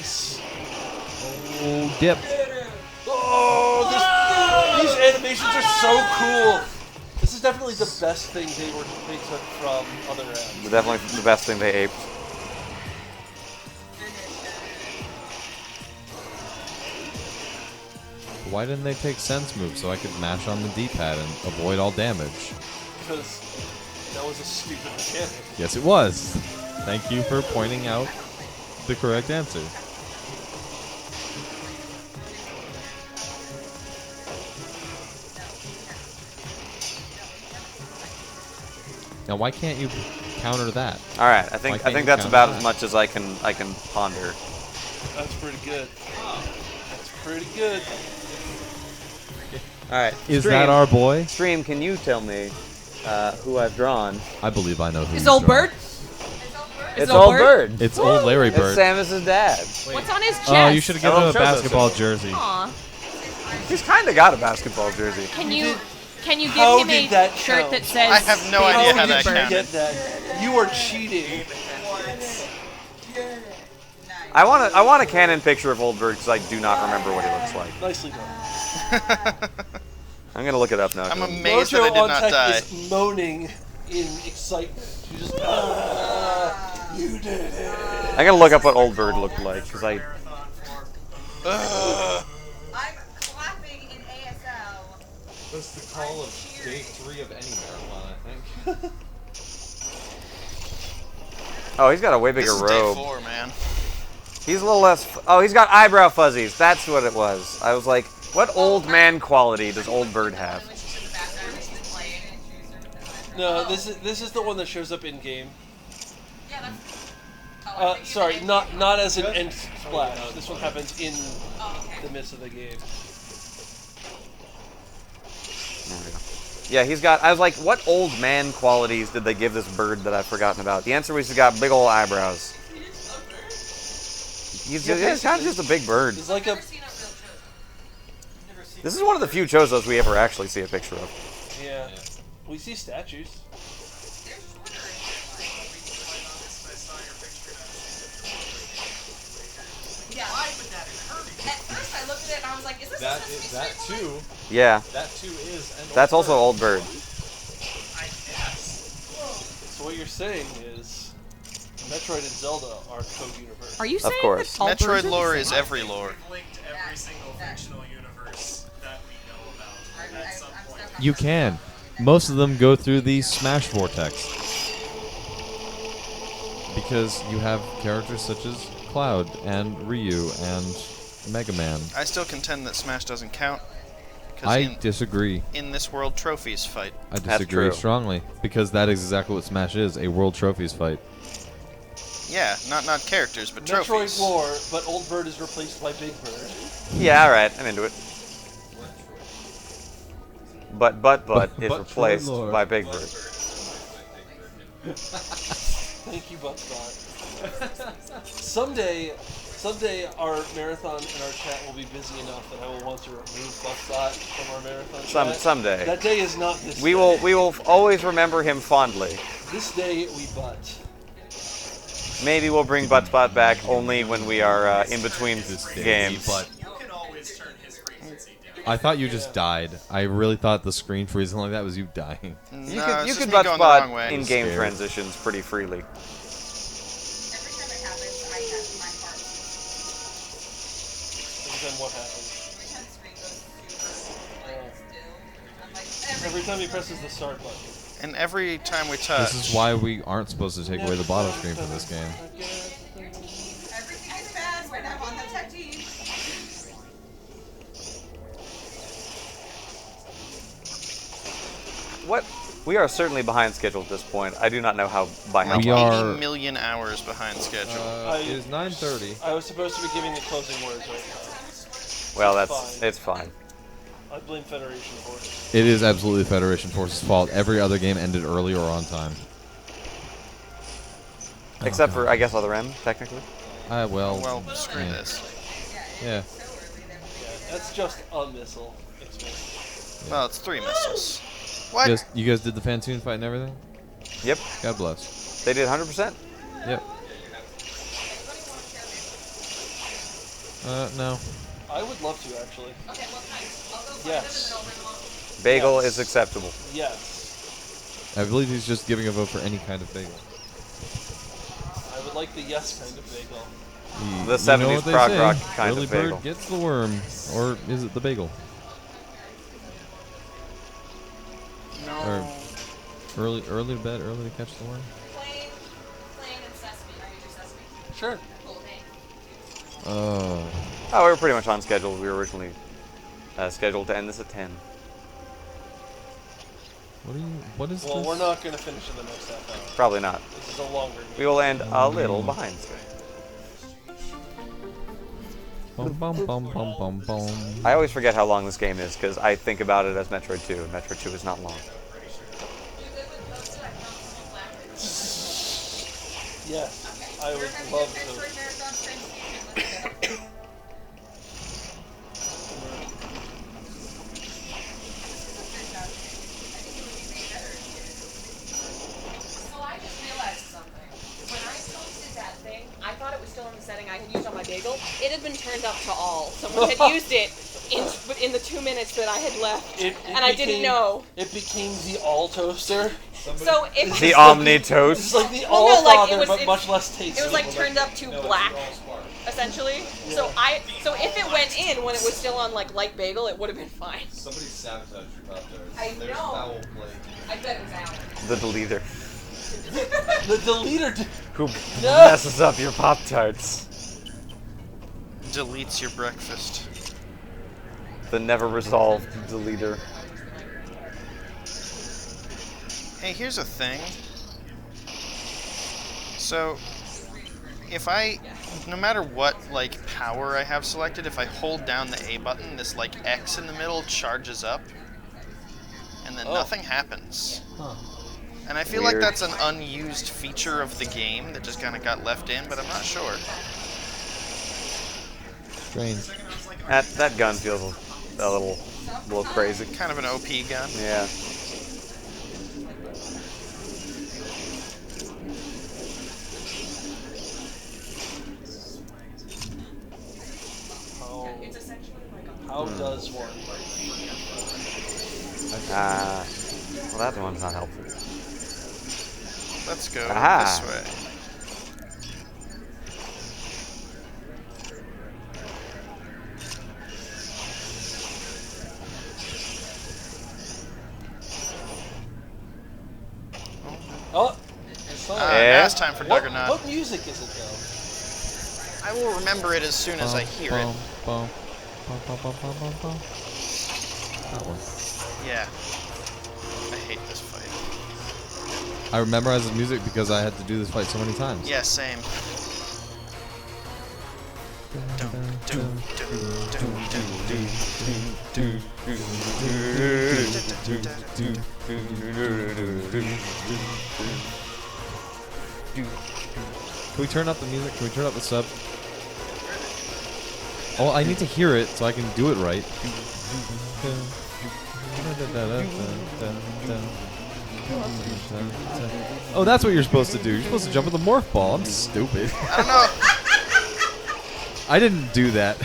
Nice. Oh, dip. Oh, these animations are so cool. This is definitely the best thing they took from other apps. Definitely the best thing they aped. Why didn't they take sense moves so I could mash on the D-pad and avoid all damage? Because that was a stupid mechanic. Yes, it was. Thank you for pointing out the correct answer. Now, why can't you counter that? All right, I Why think can't you that's counter about that? as much as I can ponder. That's pretty good. That's pretty good. All right, Is that our boy? Stream, can you tell me who I've drawn? I believe I know who. Is you Old drawn. Bird? It's Old Bird. It's old Larry Bird. It's Samus's dad. What's on his chest? Oh, you should have given him a Show those basketball to me. jersey. Aw. He's kind of got a basketball jersey. Can you give How him did a that shirt count? that says I have no Baby idea Old how that Bird? counted. Get that? You are cheating. I want a canon picture of Old Bird because I do not remember what he looks like. Nicely done. I'm gonna look it up now. I'm amazed that I Mojo did on not Tech die. is moaning in excitement. She just, you did it. I'm gonna look up what Old Bird looked like because I'm clapping in ASL. That's the call of day 3 of any marathon, I think. Oh, he's got a way bigger This is robe. day 4, man. He's a little less. Oh, he's got eyebrow fuzzies. That's what it was. I was like, what old man quality does Old Bird have? No, this is the one that shows up in game. Yeah, that's. Sorry, not as an end splash. This one happens in the midst of the game. There we go. Yeah, he's got. I was like, what old man qualities did they give this bird that I've forgotten about? The answer was he's got big old eyebrows. He's kind of just a big bird. It's like a. This is one of the few Chozos we ever actually see a picture of. Yeah. We see statues. Yeah. Why would that occur? At first, I looked at it and I was like, "Is this That a is, Sesame that Street too. Yeah, That too is. An that's Old also Old Bird. So what you're saying is, Metroid and Zelda are co-universe. Are you saying course. that all birds are Metroid the lore same? is every lore. linked every single fictional universe that we know about at some point?" You can. Most of them go through the Smash Vortex. Because you have characters such as Cloud and Ryu and Mega Man. I still contend that Smash doesn't count. 'cause I disagree. in this world trophies fight. I disagree true. strongly. Because that is exactly what Smash is, a World Trophies fight. Yeah, not characters, but Metroid trophies. lore, but Old Bird is replaced by Big Bird. Yeah, all right, I'm into it. But is But replaced Lord. by Big Bird. Thank you, Buttspot. Someday our marathon and our chat will be busy enough that I will want to remove Buttspot from our marathon chat. Someday. That day is not this We day. will always remember him fondly. This day we butt. Maybe we'll bring Buttspot back only when we are in between games. But You can always turn his frequency down. I thought you just died. I really thought the screen freezing like that was you dying. You No, could it's you just could me going the wrong Buttspot way. in-game Scared. transitions pretty freely. Every time it happens, I have my heart. Every time what happens? Every time the screen goes super like still, I'm like Every time he presses the start button. And every time we touch. This is why we aren't supposed to take away the bottom screen from this game. everything is bad when I'm on the tech team. What? We are certainly behind schedule at this point. I do not know how by how like We much. are- 80 million hours behind schedule. It is 9:30. I was supposed to be giving the closing words right now. Well, Fine. it's fine. I blame Federation Force. It is absolutely Federation Force's fault. Every other game ended early or on time. Except for, I guess, Other M, technically. Well, screw yeah. this. Yeah. That's just a missile. Expansion. Well, it's 3 missiles. What? You guys did the Fantoon fight and everything? Yep. God bless. They did 100%. Yep. No. I would love to, actually. Okay, what kind? I'll go find them and then I'll bring them on. Bagel Yes. is acceptable. Yes. I believe he's just giving a vote for any kind of bagel. I would like the yes kind of bagel. The You know 70s what they prog say, rock kind early of bagel. bird gets the worm. Or is it the bagel? No. Or early to bed, early to catch the worm? Plain and sesame. Are you do sesame? Sure. Cool, thanks. Oh, we were pretty much on schedule. We were originally scheduled to end this at 10. What is Well, this? we're not going to finish in the next half hour. Probably not. This is a longer We will end a little behind schedule. Bum, bum, bum, bum, bum, bum. I always forget how long this game is because I think about it as Metroid 2, and Metroid 2 is not long. Yes, I would love Metroid to. Marathon Transfusion. So I just realized something. When I toasted that thing, I thought it was still in the setting I had used on my bagel. It had been turned up to all. Someone had used it in the 2 minutes that I had left, and I didn't know. It became the all toaster. So it The Omni Toast. It's like the Well, all no, like, father, it was- but it- much less tasty. It was like turned up to black, essentially. So if it went in when it was still on like light bagel, it would have been fine. Somebody sabotaged your Pop-Tarts. I There's know. foul play. I bet it was Alan. The deleter. The deleter. Who messes up your Pop-Tarts. Deletes your breakfast. The never resolved deleter. Hey, here's a thing. So, if no matter what, like, power I have selected, if I hold down the A button, this, like, X in the middle charges up, and then nothing happens. Huh. And I feel like Weird. that's an unused feature of the game that just kind of got left in, but I'm not sure. Strange. That gun feels a little crazy. Kind of an OP gun. Yeah. It's essentially like a. How does one? Well, that one's not helpful. Let's go Aha. this way. Oh, it's fine. Now it's time for Duggernaut. What music is it though? I will remember it as soon as I hear it. Bum, bum, bum, bum, bum, bum, bum. That one. Yeah. I hate this fight. I memorized the music because I had to do this fight so many times. Yeah, same. Dum, dum, dum, Can we turn up the music? Can we turn up the sub? Oh, I need to hear it so I can do it right. Oh, that's what you're supposed to do. You're supposed to jump in the morph ball. I'm stupid. I don't know. I didn't do that.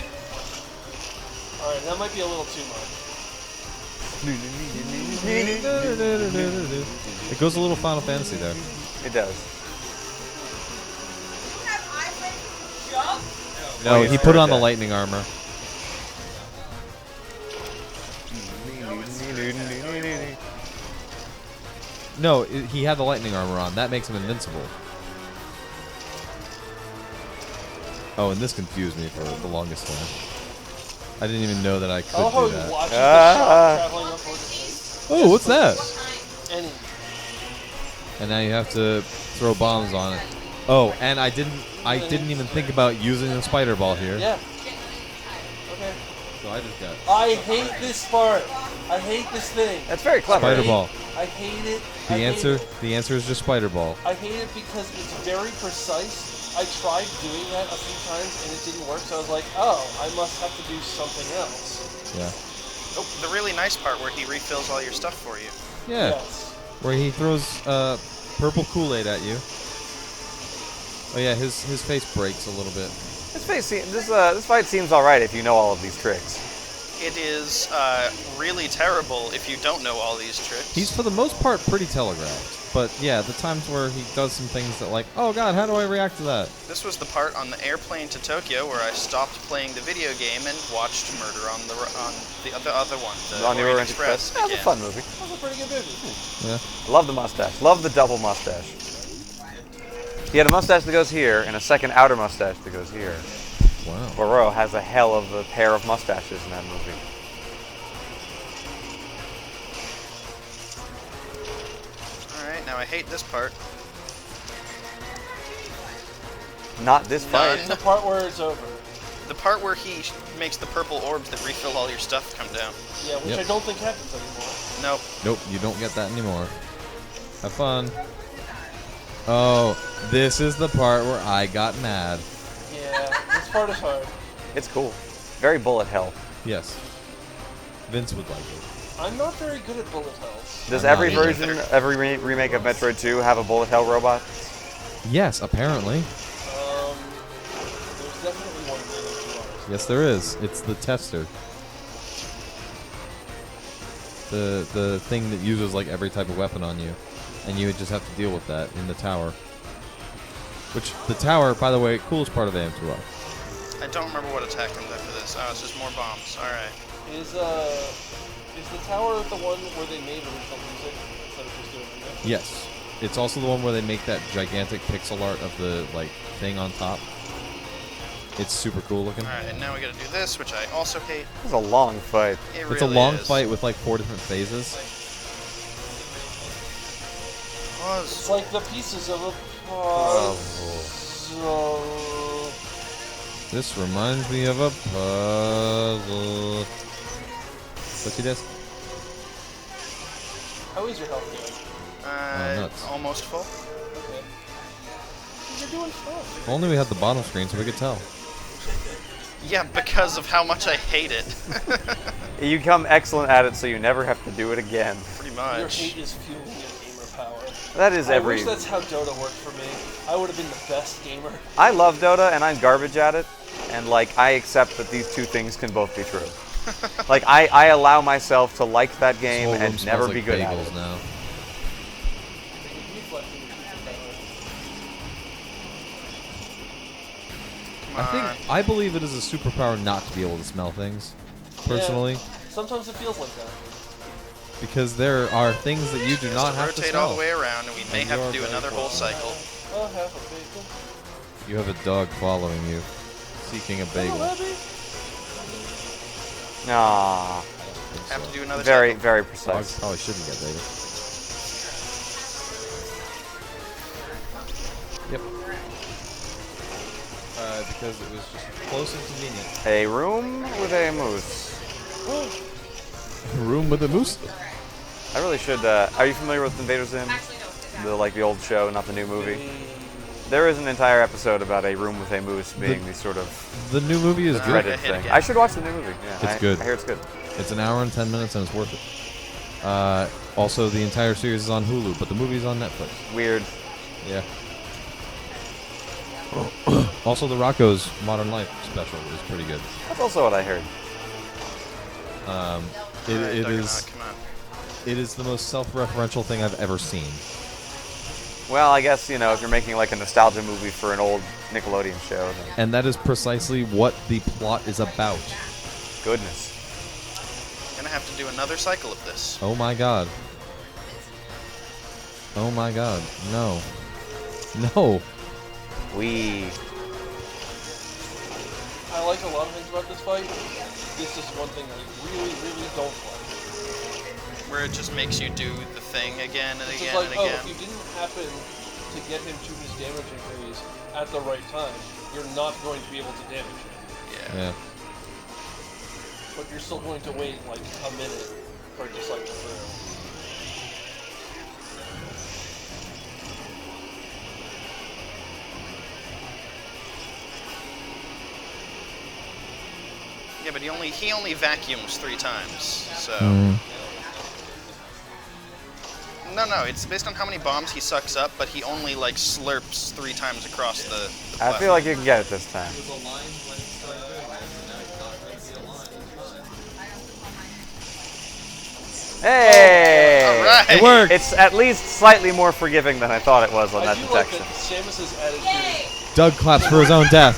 Alright, that might be a little too much. It goes a little Final Fantasy there. It does. No, he put on the lightning armor. No, he had the lightning armor on. That makes him invincible. Oh, and this confused me for the longest time. I didn't even know that I could I love how do he that. watches the shot traveling upward. Oh, what's that? Any. And now you have to throw bombs on it. Oh, and I didn't even think about using the spider ball here. Yeah. Okay. So I just got I hate this part. I hate this thing. That's very clever. spider ball. I hate it. The answer is just spider ball. I hate it because it's very precise. I tried doing that a few times and it didn't work, so I was like, oh, I must have to do something else. Yeah. Oh, the really nice part where he refills all your stuff for you. Yeah. Yes. Where he throws purple Kool-Aid at you. Oh yeah, his face breaks a little bit. This fight seems alright if you know all of these tricks. It is really terrible if you don't know all these tricks. He's for the most part pretty telegraphed. But yeah, the times where he does some things that like, oh god, how do I react to that? This was the part on the airplane to Tokyo where I stopped playing the video game and watched Murder on the other one, the On the Orient Orient Express. That was a again. fun movie. That was a pretty good movie. Yeah. Love the mustache. Love the double mustache. He had a mustache that goes here and a second outer mustache that goes here. Wow. Barreau has a hell of a pair of mustaches in that movie. Alright, now I hate this part. Not this fight. The part where it's over. The part where he makes the purple orbs that refill all your stuff come down. Yeah, which Yep. I don't think happens anymore. Nope. Nope, you don't get that anymore. Have fun. Oh, this is the part where I got mad. Yeah, this part is hard. It's cool. Very bullet hell. Yes. Vince would like it. I'm not very good at bullet hells. Does I'm every not either. version, every remake of Metroid 2 have a bullet hell robot? Yes, apparently. There's definitely one thing. Yes, there is. It's the tester. The thing that uses like every type of weapon on you, and you would just have to deal with that in the tower. Which the tower, by the way, coolest part of AM2R. I don't remember what attack comes after this. Oh, it's just more bombs. Alright. Is the tower the one where they made original music instead of just doing remix? Yes, it's also the one where they make that gigantic pixel art of the like thing on top. It's super cool looking. Alright, and now we gotta do this, which I also hate. It's a long fight. It It's a really long is. fight with like 4 different phases. It's like the pieces of a puzzle. This reminds me of a puzzle. What's he does? How is your health doing? nuts. Almost full. Okay. You're doing fine. If only we had the bottom screen so we could tell. Yeah, because of how much I hate it. You become excellent at it so you never have to do it again. Pretty Your much. hate is fueling your gamer power. That is I every... wish that's how Dota worked for me. I would have been the best gamer. I love Dota and I'm garbage at it. And like, I accept that these two things can both be true. Like, I allow myself to like that game This whole room and never smells be like good at bagels it. now. I believe it is a superpower not to be able to smell things, personally, Yeah, sometimes it feels like that. because there are things that you do Just not to have to rotate smell. all the way around, and we may And have you to are do very another whole close. cycle. Oh, half a bacon. You have a dog following you, seeking a bagel. Nah. Have to do another Very, cycle. very Dogs precise. probably shouldn't get bagels. Yep. Because it was just close and convenient. A room with a moose. Room with a moose. I really should. Are you familiar with Invader Zim? The old show, not the new movie. There is an entire episode about a room with a moose being the sort of The new movie is good. dreaded thing. I should watch the new movie. Yeah, It's good. I hear it's good. It's an hour and 10 minutes and it's worth it. Also, the entire series is on Hulu, but the movie's on Netflix. Weird. Yeah. Also, the Rocco's Modern Life special is pretty good. That's also what I heard. It is the most self-referential thing I've ever seen. Well, I guess, if you're making like a nostalgia movie for an old Nickelodeon show, then And that is precisely what the plot is about. goodness. Gonna have to do another cycle of this. Oh my god. Oh my god. No. No. I like a lot of things about this fight. This is one thing I really, really don't like. Where it just makes you do the thing again and It's again just like, and again. if you didn't happen to get him to his damaging phase at the right time, you're not going to be able to damage him. Yeah. But you're still going to wait like a minute for it to cycle through. Yeah, but he only vacuums 3 times, so. No, it's based on how many bombs he sucks up, but he only like slurps 3 times across the I feel like you can get it this time. It was a line when he started doing it, and now it's not going to be a line. It's fine. Hey! Alright. It worked. It's at least slightly more forgiving than I thought it was on I that do like detection. that Samus's attitude. Doug claps for his own death.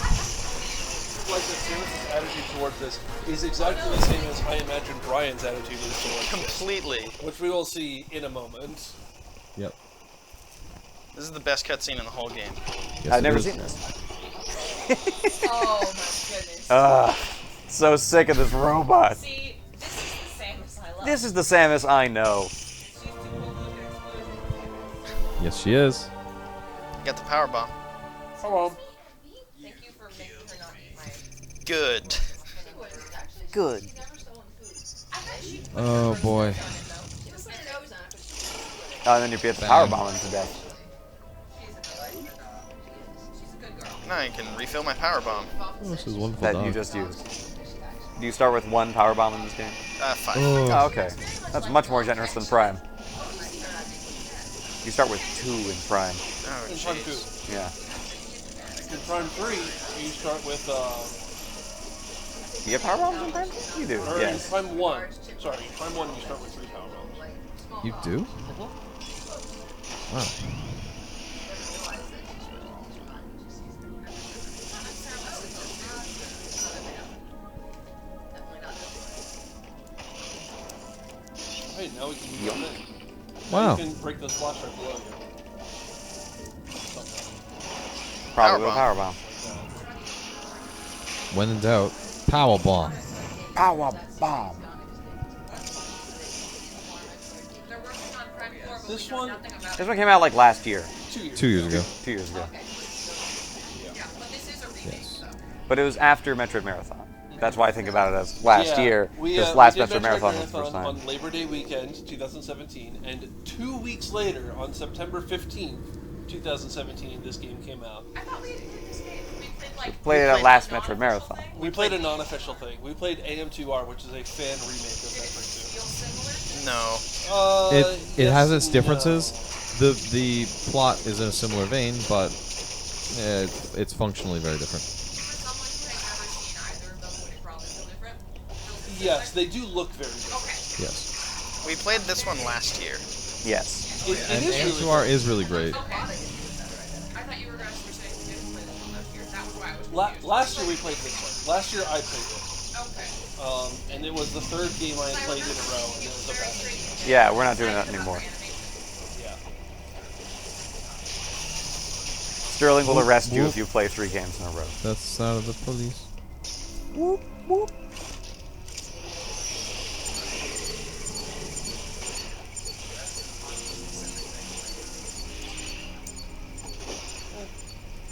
Like that Samus's attitude towards this is exactly the same as I imagine Brian's attitude is towards Completely. this, which we will see in a moment. Yep. This is the best cutscene in the whole game. Yes, I've it never is. seen this. Oh my goodness. So sick of this robot. See, this is the Samus I love. This is the Samus I know. She's too cool to explode. Yes, she is. Got the power bomb. Hello. Thank you for making her not eat my. Good. Good. Oh boy. Oh, and then you get the power bomb to death. Now I can refill my power bomb. Oh, this is wonderful. That dog. you just used. Do you start with 1 power bomb in this game? 5. Oh, okay. That's much more generous than Prime. You start with 2 in Prime. Oh, In Prime jeez. 2. Yeah. In Prime 3, you start with, You get power bombs in Prime 2? You do, or yes. in Prime 1. Sorry, in Prime 1 you start with 3 power bombs. You do? Wow. Hey, now we can move on in. Wow. You can break this flashlight below you. Probably with a Power power bomb. When in doubt, power bomb. Power bomb. They're working on Prime 4, but This we know one- nothing about This one came out like last year. 2 years. 2 years ago. 2 years ago. Yeah, but this is a remake, Yes. though. But it was after Metroid Marathon. That's why I think about it as last Yeah, year. we, Because we last did Metroid Marathon was the first time. on Labor Day weekend, 2017, and 2 weeks later, on September 15th, 2017, this game came out. I thought we did this game. We played like. Played it at played last non-official Metroid Marathon. thing. We played a non-official thing. We played AM2R, which is a fan remake of Metroid Feel similar. No. 2. It Yes has its and differences. no. The plot is in a similar vein, but it's functionally very different. For someone who has never seen either of them, would it probably feel different? Yes, they do look very different. Okay. Yes. We played this one last year. Yes. It And is really AM2R is really great. Okay. I thought you were guys were saying we didn't play this one last year. That was why I was confused. Last year we played this one. Last year I played it. Okay. And it was the 3rd game I had played in a row, and it was a bad game. Yeah, we're not doing that anymore. Yeah. Sterling will arrest you Whoop. if you play 3 games in a row. That's the sound of the police. Whoop, whoop.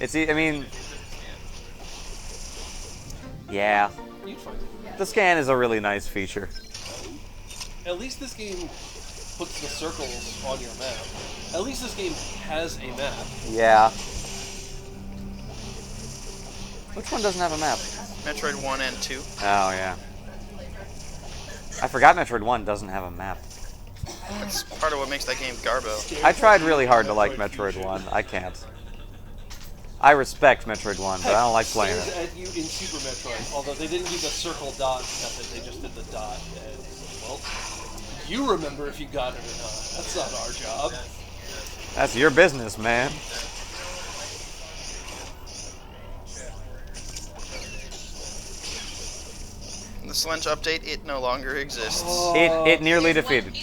I mean, yeah. You'd find it. The scan is a really nice feature. At least this game puts the circles on your map. At least this game has a map. Yeah. Which one doesn't have a map? Metroid 1 and 2. Oh, yeah. I forgot Metroid 1 doesn't have a map. That's part of what makes that game garbo. I tried really hard to like Metroid 1. I can't. I respect Metroid 1, but I don't like playing Stares it. at you in Super Metroid, although they didn't do the circle dot method, they just did the dot. And, well, you remember if you got it or not. That's not our job. That's your business, man. In the Slench update, it no longer exists. It nearly defeated.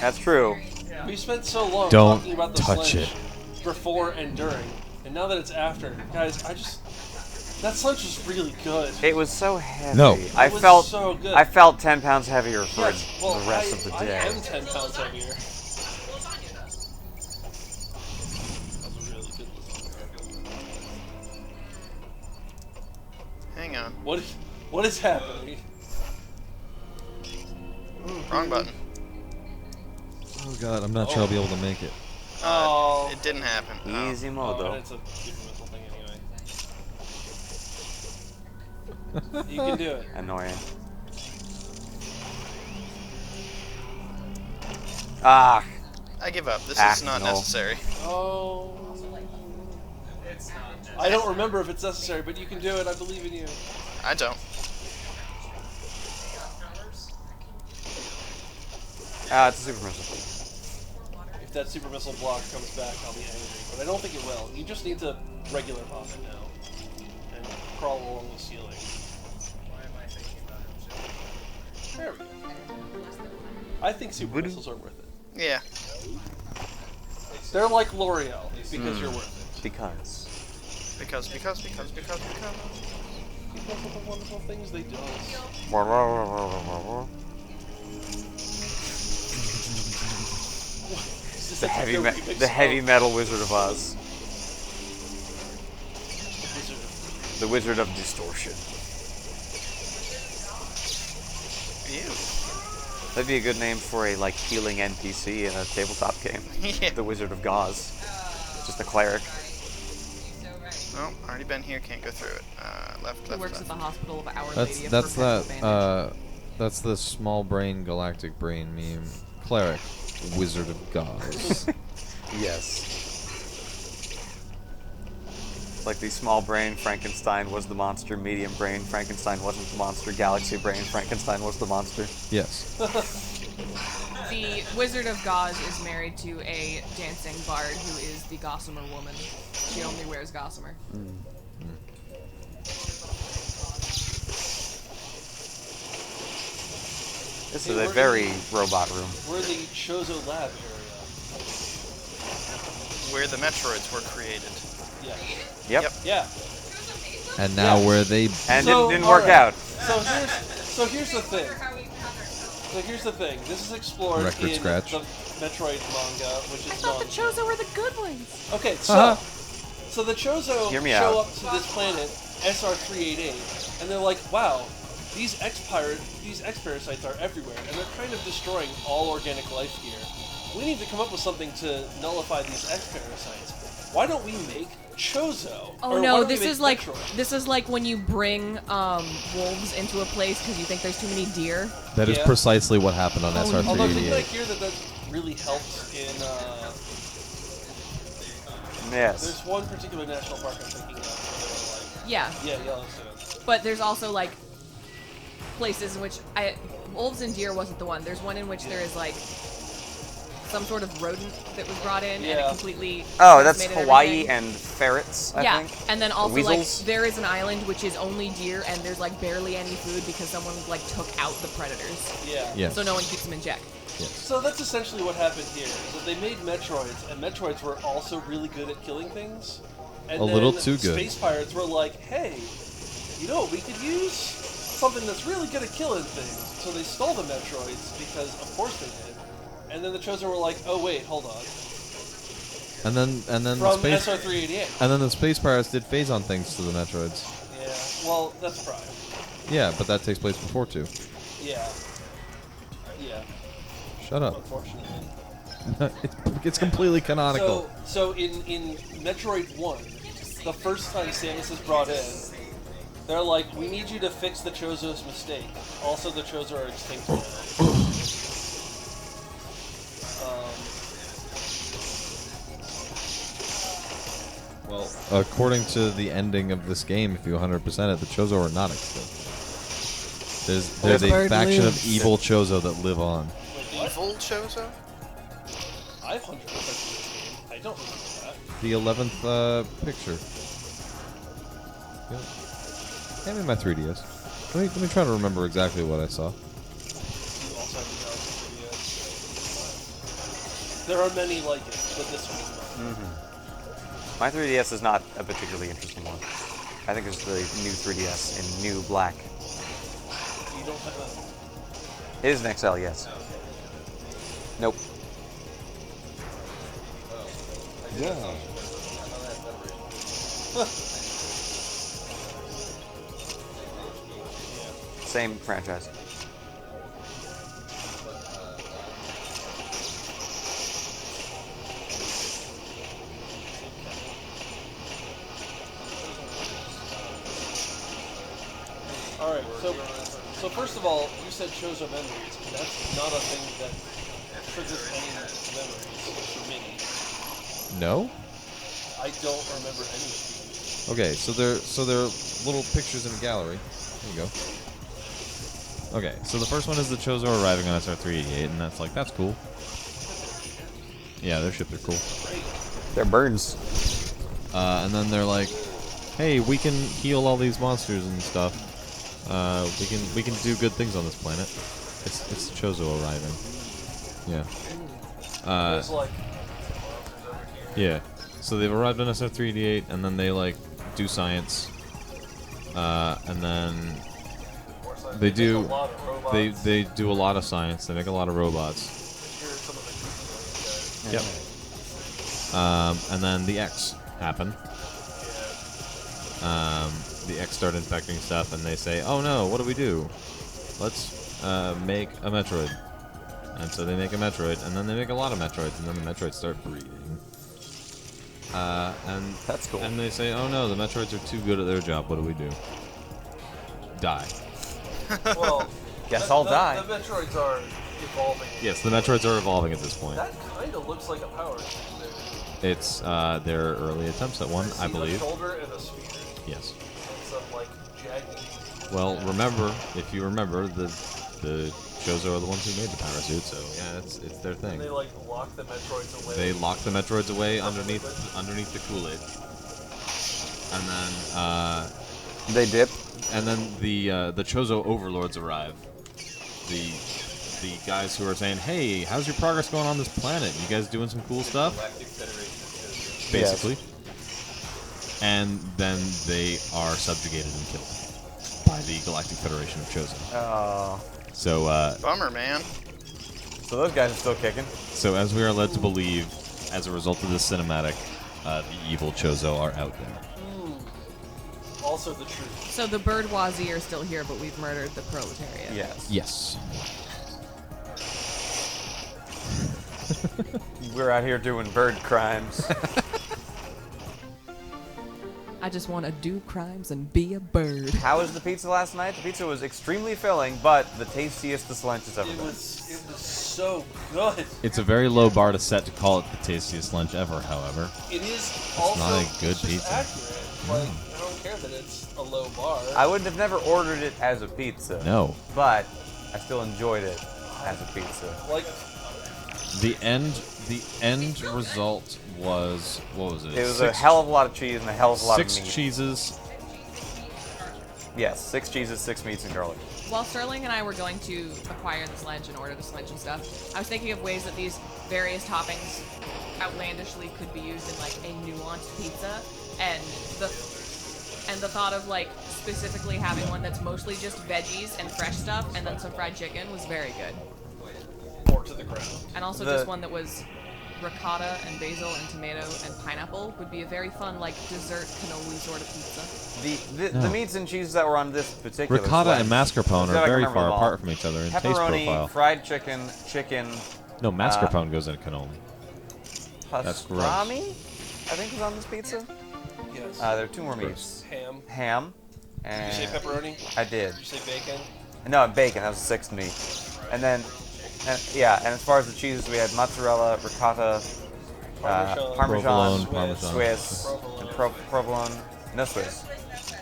That's true. We spent so long Don't talking about the touch Slench it. before and during, and now that it's after, guys, that Slench was really good. It was so heavy. No. I It was felt so good. I felt 10 pounds heavier for Yes, well, the rest of the I day. am 10 pounds heavier. That was really good. Hang on. What is happening? Wrong button. Oh god, I'm not sure I'll be able to make it. Oh. It didn't happen. Oh. Easy Oh, modo. and it's a super missile thing anyway. You can do it. Annoying. Ah. I give up. This Ah, is not no. necessary. Oh. It's not. I don't remember if it's necessary, but you can do it. I believe in you. I don't. It's a super missile. If that super missile block comes back, I'll be angry. But I don't think it will. You just need to regular pop it now. And crawl along the ceiling. Why am I thinking about him? There we go. I think super missiles are worth it. Yeah. They're like L'Oreal, because you're worth it. Because. Because. Because of the wonderful things they do. The heavy metal Wizard of Oz. The Wizard of Distortion. Ew. That'd be a good name for a healing NPC in a tabletop game. Yeah. The Wizard of Gauze. Just a cleric. Oh, already been here. Can't go through it. Left. Who works at the hospital of Our That's Lady of that's Perpetual that. Bandage. That's the small brain galactic brain meme. Cleric, Wizard of Gauze. Yes. Like the small brain Frankenstein was the monster, medium brain Frankenstein wasn't the monster, galaxy brain Frankenstein was the monster. Yes. The Wizard of Gauze is married to a dancing bard who is the Gossamer woman. She only wears gossamer. This is a very robot room. We're in the Chozo Lab area. Where the Metroids were created. Yeah. Yep. Yeah. And now where they And So, it didn't work alright. out. So here's the thing. So here's the thing. This is explored Record in scratch. the Metroid manga, which I is thought the Chozo were the good ones. Okay, so so the Chozo Hear me show out. up to this planet, SR388, and they're like, wow, these X-parasites are everywhere, and they're kind of destroying all organic life here. We need to come up with something to nullify these X-parasites. Why don't we make Chozo? Oh Or why no, don't we this make is like Metroid? when you bring wolves into a place because you think there's too many deer. That is Yeah. precisely what happened on Although didn't I SR388. hear that really helps in, Yes. there's one particular national park I'm thinking of where Yeah, they're like, yeah, Yellowstone. but there's also like places in which wolves and deer wasn't the one. There's one in which there is like some sort of rodent that was brought in and it Yeah. completely Oh, that's decimated Hawaii everything. and ferrets, I Yeah, think. and then also like Weasels? there is an island which is only deer and there's like barely any food because someone like took out the predators. Yeah. Yes. So no one keeps them in check. So that's essentially what happened here. Is that they made Metroids, and Metroids were also really good at killing things. And A then little too good. Space Pirates were like, hey, you know what we could use? Something that's really good at killing things. So they stole the Metroids, because of course they did. And then the Chosen were like, oh wait, hold on. And then the From space SR388. and then the space pirates did phase-on things to the Metroids. Yeah, well, that's Prime. Yeah, but that takes place before 2. Yeah. Yeah, Shut up. unfortunately. It's completely canonical. So in Metroid 1, the first time Samus is brought in, they're like, we need you to fix the Chozo's mistake. Also, the Chozo are extinct now. Well, according to the ending of this game, if you 100% it, the Chozo are not extinct. There's a bird faction lives. of evil Chozo that live on. Evil Chozo? I've 100% this game. I don't remember that. The 11th picture. Yeah. Hand me my 3DS. Let me try to remember exactly what I saw. You also have the Galaxy 3DS. There are many like it, but this one is not. My 3DS is not a particularly interesting one. I think it's the new 3DS in new black. You don't have a... It is an XL, yes. Nope. Yeah. Same franchise. Alright, so first of all, you said Chozo memories, and that's not a thing that triggers any memories. No? I don't remember any of these. Okay, so they're little pictures in a gallery. There you go. Okay, so the first one is the Chozo arriving on SR-388, and that's cool. Yeah, their ships are cool. They're birds. And then they're like, hey, we can heal all these monsters and stuff. We can do good things on this planet. It's Chozo arriving. Yeah. There's like Yeah. So they've arrived on SR-388, and then they like do science. And then they do they do a lot of science. They make a lot of robots. Yep. And then the X happen. The X start infecting stuff, and they say, "Oh no, what do we do? Let's make a Metroid." And so they make a Metroid, and then they make a lot of Metroids, and then the Metroids start breeding. And that's cool. And they say, "Oh no, the Metroids are too good at their job. What do we do? Die." well, guess I'll die. The Metroids are evolving. Yes, the Metroids are evolving at this point. That kind of looks like a power chip there. It's their early attempts at one, I believe. A shoulder and a sphere. Yes. And some like jagged. Well, remember, if you remember, the Chozo are the ones who made the power suit, so yeah, it's their thing. And they like lock the Metroids away. They lock the Metroids away underneath the Kool-Aid, and then they dip. And then the Chozo overlords arrive. The guys who are saying, "Hey, how's your progress going on this planet? You guys doing some cool stuff?" Basically. Yes. And then they are subjugated and killed by the Galactic Federation of Chozo. Oh. So bummer, man. So those guys are still kicking. So as we are led to believe, as a result of this cinematic, the evil Chozo are out there. Also the truth. So the bourgeoisie are still here, but we've murdered the proletariat. Yes. Yes. We're out here doing bird crimes. I just want to do crimes and be a bird. How was the pizza last night? The pizza was extremely filling, but the tastiest the lunch has ever been. It was so good. It's a very low bar to set to call it the tastiest lunch ever, however. It is it's also not a good just pizza. accurate. Like, I don't care that it's a low bar. I would have never ordered it as a pizza. No. But I still enjoyed it as a pizza. Like the end result was, what was it? It was a hell of a lot of cheese and a hell of a lot of meat. 6 cheeses. Yes, 6 cheeses, 6 meats, and garlic. While Sterling and I were going to acquire this lunch and order this lunch and stuff, I was thinking of ways that these various toppings outlandishly could be used in like a nuanced pizza, and the thought of like specifically having one that's mostly just veggies and fresh stuff and then some fried chicken was very good. Or to the ground. And also just one that was ricotta and basil and tomato and pineapple would be a very fun like dessert cannoli sort of pizza. The meats and cheeses that were on this particular Ricotta slice, and mascarpone are very far apart from each other in taste pepperoni, profile. fried chicken, chicken. No, mascarpone goes in a cannoli. That's gross. Pastrami, I think, is on this pizza. Yes. There are 2 more meats. Ham. And did you say pepperoni? I did. Did you say bacon? No, bacon. That was the 6th meat. And then, and as far as the cheeses, we had mozzarella, ricotta, Parmesan, Swiss, and provolone. No Swiss.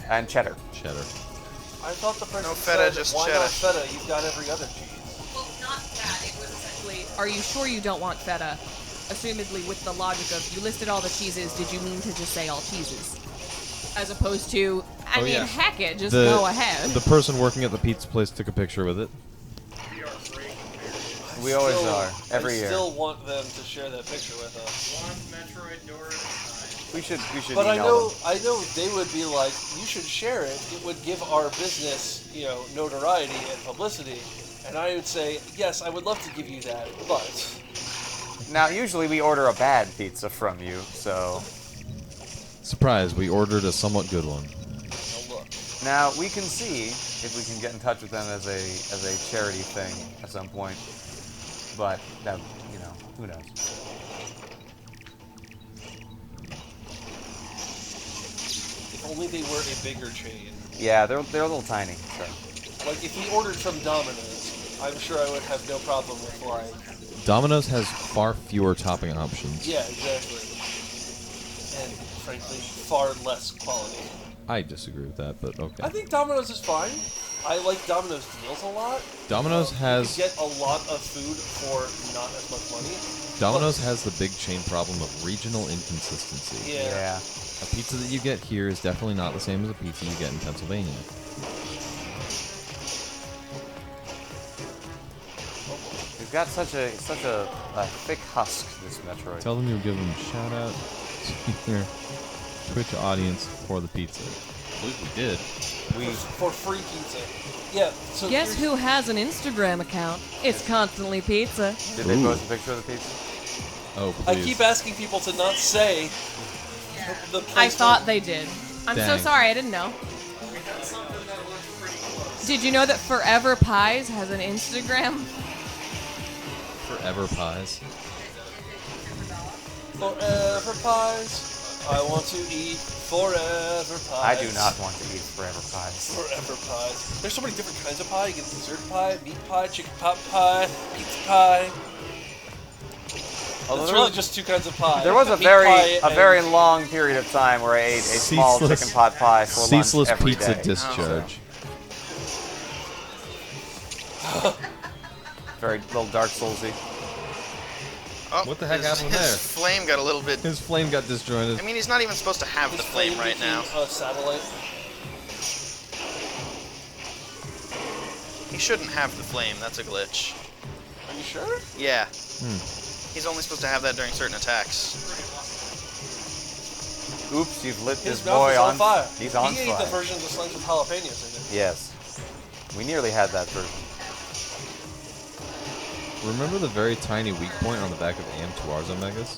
And cheddar. Cheddar. I thought the person no feta, said, just why cheddar. not feta? You've got every other cheese. Well, not that. It was essentially, are you sure you don't want feta? Assumedly, with the logic of, you listed all the cheeses, did you mean to just say all cheeses? As opposed to, I mean, heck it, just go ahead. The person working at the pizza place took a picture with it. We always are, every year. I still want them to share that picture with us. One Metroid door at a time. We should But I email them. know they would be like, you should share it. It would give our business, notoriety and publicity. And I would say, yes, I would love to give you that, but... Now, usually we order a bad pizza from you, so... Surprise, we ordered a somewhat good one. Now, we can see if we can get in touch with them as a charity thing at some point. But, that, who knows. If only they were a bigger chain. Yeah, they're a little tiny, so... Like, if we ordered from Domino's, I'm sure I would have no problem with, like... Domino's has far fewer topping options. Yeah, exactly. frankly, far less quality. I disagree with that, but okay. I think Domino's is fine. I like Domino's deals a lot. Domino's has You get a lot of food for not as much money. Domino's has the big chain problem of regional inconsistency. Yeah. A pizza that you get here is definitely not the same as a pizza you get in Pennsylvania. We've got such a thick husk, this Metroid. Tell them you'll give them a shout out to your Twitch audience for the pizza. I believe we did. For free pizza. Yeah. So Guess who has an Instagram account? It's Constantly Pizza. Did they post a picture of the pizza? Oh, I please. keep asking people to not say the place I thought they did. I'm so Dang. sorry, I didn't know. Did you know that Forever Pies has an Instagram? Forever Pies. Forever pies. I want to eat forever pies. I do not want to eat forever pies. Forever pies. There's so many different kinds of pie. You get dessert pie, meat pie, chicken pot pie, pizza pie. Although It's there really was- just two kinds of pie. There was a Meat pie very and- long period of time where I ate a small Ceaseless- chicken pot pie for lunch Ceaseless every pizza day. discharge. Very little Dark Soulsy. Oh, What the heck his, happened his there? flame got a little bit. His flame got disjointed. I mean, he's not even supposed to have His the flame right became now. A satellite. He shouldn't have the flame. That's a glitch. Are you sure? Yeah. He's only supposed to have that during certain attacks. Oops, you've lit His this mouth boy is on fire. He's on He ate fire. the version of the slings with jalapenos in it. Yes. We nearly had that version. Remember the very tiny weak point on the back of AM2R's Omegas?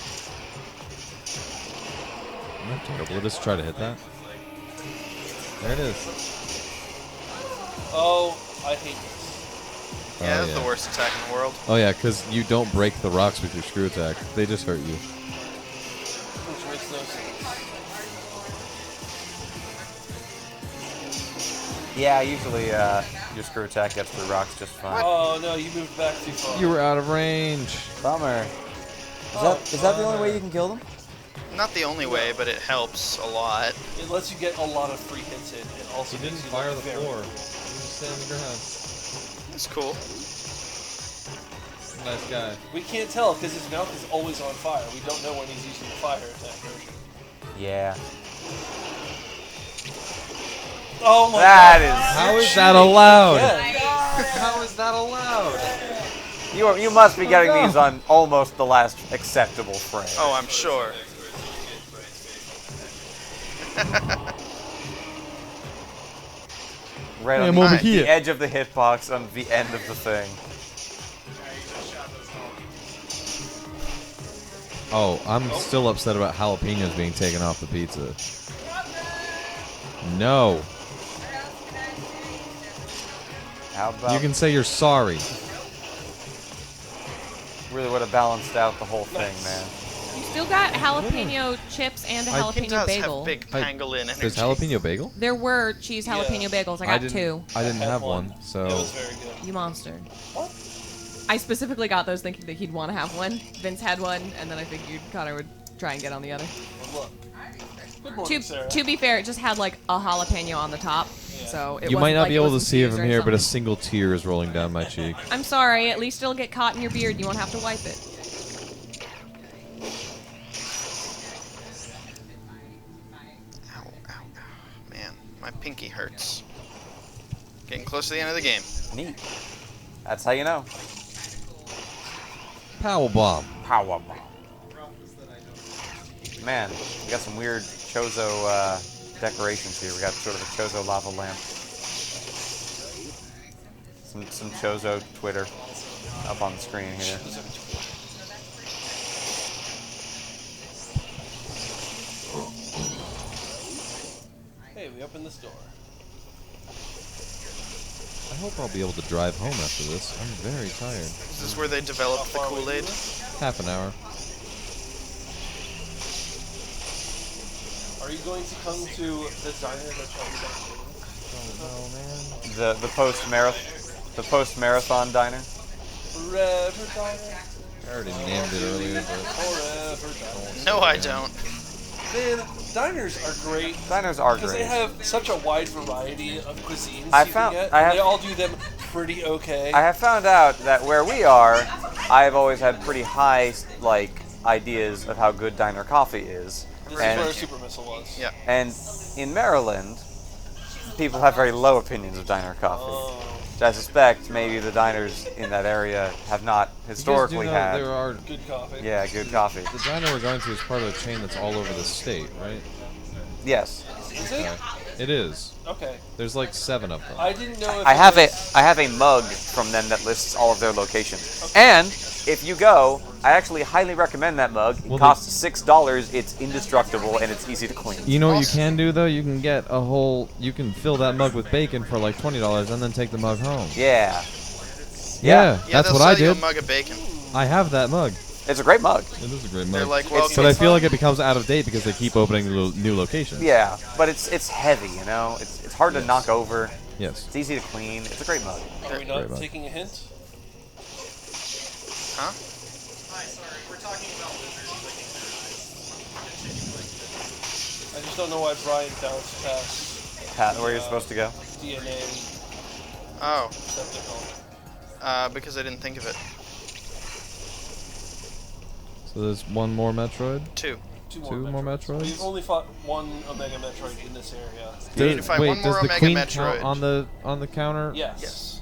Isn't that terrible? Just try to hit that. There it is. Oh, I hate this. Yeah, Oh, that's the worst attack in the world. Oh yeah, because you don't break the rocks with your screw attack. They just hurt you. Which makes no sense. Yeah, usually your screw attack gets through rocks just fine. Oh no, you moved back too far. You were out of range. Bummer. Is that the only way you can kill them? Not the only way, but it helps a lot. It lets you get a lot of free hits in, and also He didn't makes you fire look the very floor. cool. He just stayed on the ground. It's cool. Nice guy. We can't tell because his mouth is always on fire. We don't know when he's using the fire attack version. Yeah. Oh my That god. is. How is that allowed? Yeah. How is that allowed? You must be getting these on almost the last acceptable frame. Oh, I'm sure. Right Hey, on I'm the, over the here. edge of the hitbox on the end of the thing. Oh, I'm still upset about jalapenos being taken off the pizza. No. How about You can say you're sorry. really would have balanced out the whole thing, man. You still got jalapeno chips and a He jalapeno does bagel. have big Hi. pangolin energy. There's jalapeno bagel? There were cheese jalapeno bagels. I got didn't, two. I didn't had have one. one, so... It was very good. You monster. What? I specifically got those thinking that he'd want to have one. Vince had one, and then I figured Connor would try and get on the other. Well, look. Good morning, Sarah. To be fair, it just had like a jalapeno on the top, so it You wasn't might not like be it able to was see it infused from or here, but a something. single tear is rolling down my cheek. I'm sorry. At least it'll get caught in your beard. You won't have to wipe it. Ow, ow, ow. Man, my pinky hurts. Getting close to the end of the game. Neat. That's how you know. Power bomb. Power bomb. Man, we got some weird Chozo decorations here. We got sort of a Chozo lava lamp. Some Chozo Twitter up on the screen here. Hey, we opened this door. I hope I'll be able to drive home after this. I'm very tired. Is this where they developed the Kool-Aid? Half an hour. Are you going to come to the diner that Charlie got? The post marathon diner. Forever diner. I already named it earlier, but... Forever diner. No, I don't. Man, diners are great. Diners are Because great. they have such a wide variety of cuisines I you found- can get, I and have- they all do them pretty okay. I have found out that where we are, I've always had pretty high ideas of how good diner coffee is. This and, is where Super Missile was. Yeah. and in Maryland, people have very low opinions of diner coffee. Oh. Which I suspect maybe the diners in that area have not historically you guys do know had. there are Good coffee. Yeah, good coffee. the diner we're going to is part of a chain that's all over the state, right? Yes. Is it? It is. Okay. There's like 7 of them. I didn't know if I it have was... I have a mug from them that lists all of their locations. And if you go, I actually highly recommend that mug. It Well, costs $6. It's indestructible and it's easy to clean. You know what you can do though? You can get a whole. You can fill that mug with bacon for like $20 and then take the mug home. Yeah. Yeah, Yeah, that's they'll what I sell you a did. mug of bacon. I have that mug. It's a great mug. It is a great mug. They're like, It's- welcome. But I feel like it becomes out of date because they keep opening new locations. Yeah, but it's heavy, you know? It's hard to knock over. Yes. It's easy to clean. It's a great mug. Are we Very not much. taking a hint? Huh? Hi, sorry. We're talking about lizards licking their eyes. I just don't know why Brian bounced past Pat, where you're supposed to go? DNA Oh, receptacle. because I didn't think of it. So there's one more Metroid. Two. Two Two more Metroids? We've only fought one Omega Metroid in this area. You need to find wait, one more does the Omega queen Metroid. count on the counter? Yes. Yes.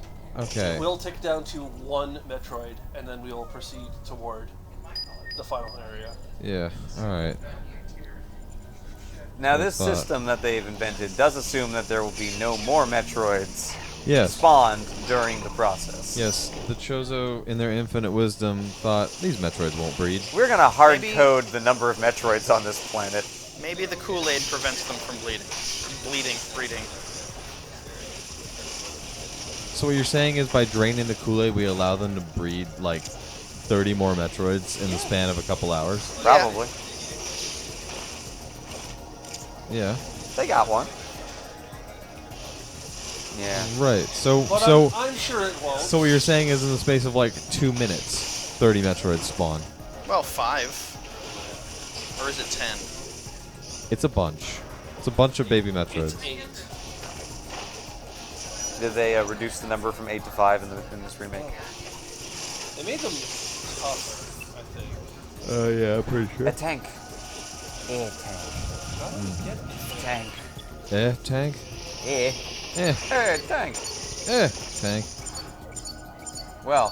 Okay. We'll tick down to one Metroid, and then we will proceed toward the final area. Yeah. All right. Now, I this thought- system that they've invented does assume that there will be no more Metroids Yes. spawned during the process. Yes. The Chozo, in their infinite wisdom, thought these Metroids won't breed. We're gonna hard Maybe- code the number of Metroids on this planet. Maybe the Kool-Aid prevents them from breeding. So what you're saying is by draining the Kool-Aid, we allow them to breed like 30 more Metroids in the span of a couple hours? Probably. Yeah. They got one. Yeah. Right. So But so I'm sure it won't. so what you're saying is in the space of like 2 minutes, 30 Metroids spawn. Well, 5. Or is it 10? It's a bunch. It's a bunch of baby Metroids. It's 8. Did they reduce the number from 8 to 5 in this remake? They made them tougher, I think. Yeah, pretty sure. A tank. A tank. Tank. Tank. Eh. Tank. Tank. Well,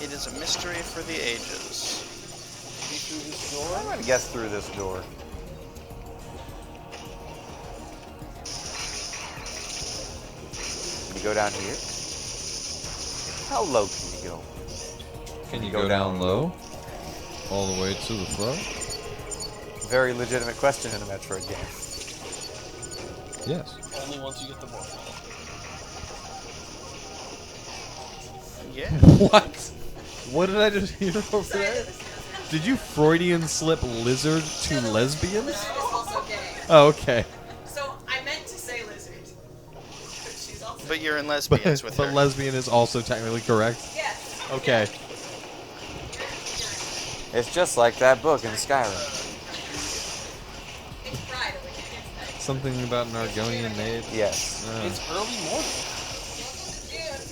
It is a mystery for the ages. Be through this I'm door. gonna guess through this door. Can you go down here? How low can you go? Can you go down low? All the way to the floor? Very legitimate question in a Metroid game. Yes. Only once you get the morph. Yeah. What? What did I just hear over there? Did you Freudian slip lizard to lesbian? I was also gay. Oh, okay. So I meant to say lizard. But she's also But you're in But, lesbians with but her. lesbian is also technically correct? yes. Okay. It's just like that book in Skyrim. It's Friday. We can't get to that. Something about an Argonian maid? Yes. It's early morning. Dude,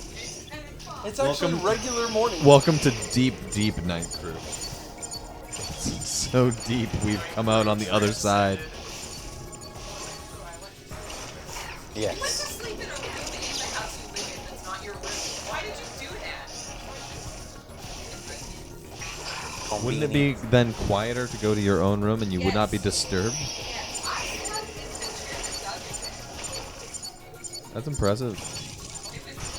It's actually Welcome- regular morning. Welcome to deep, deep night crew. So deep, we've come out on the other side. You went to Yes. sleep in a room in the house you live in that's not your room. Why did you do that? Wouldn't it be then quieter to go to your own room and you would not be disturbed? Yes. I slept in the That's impressive.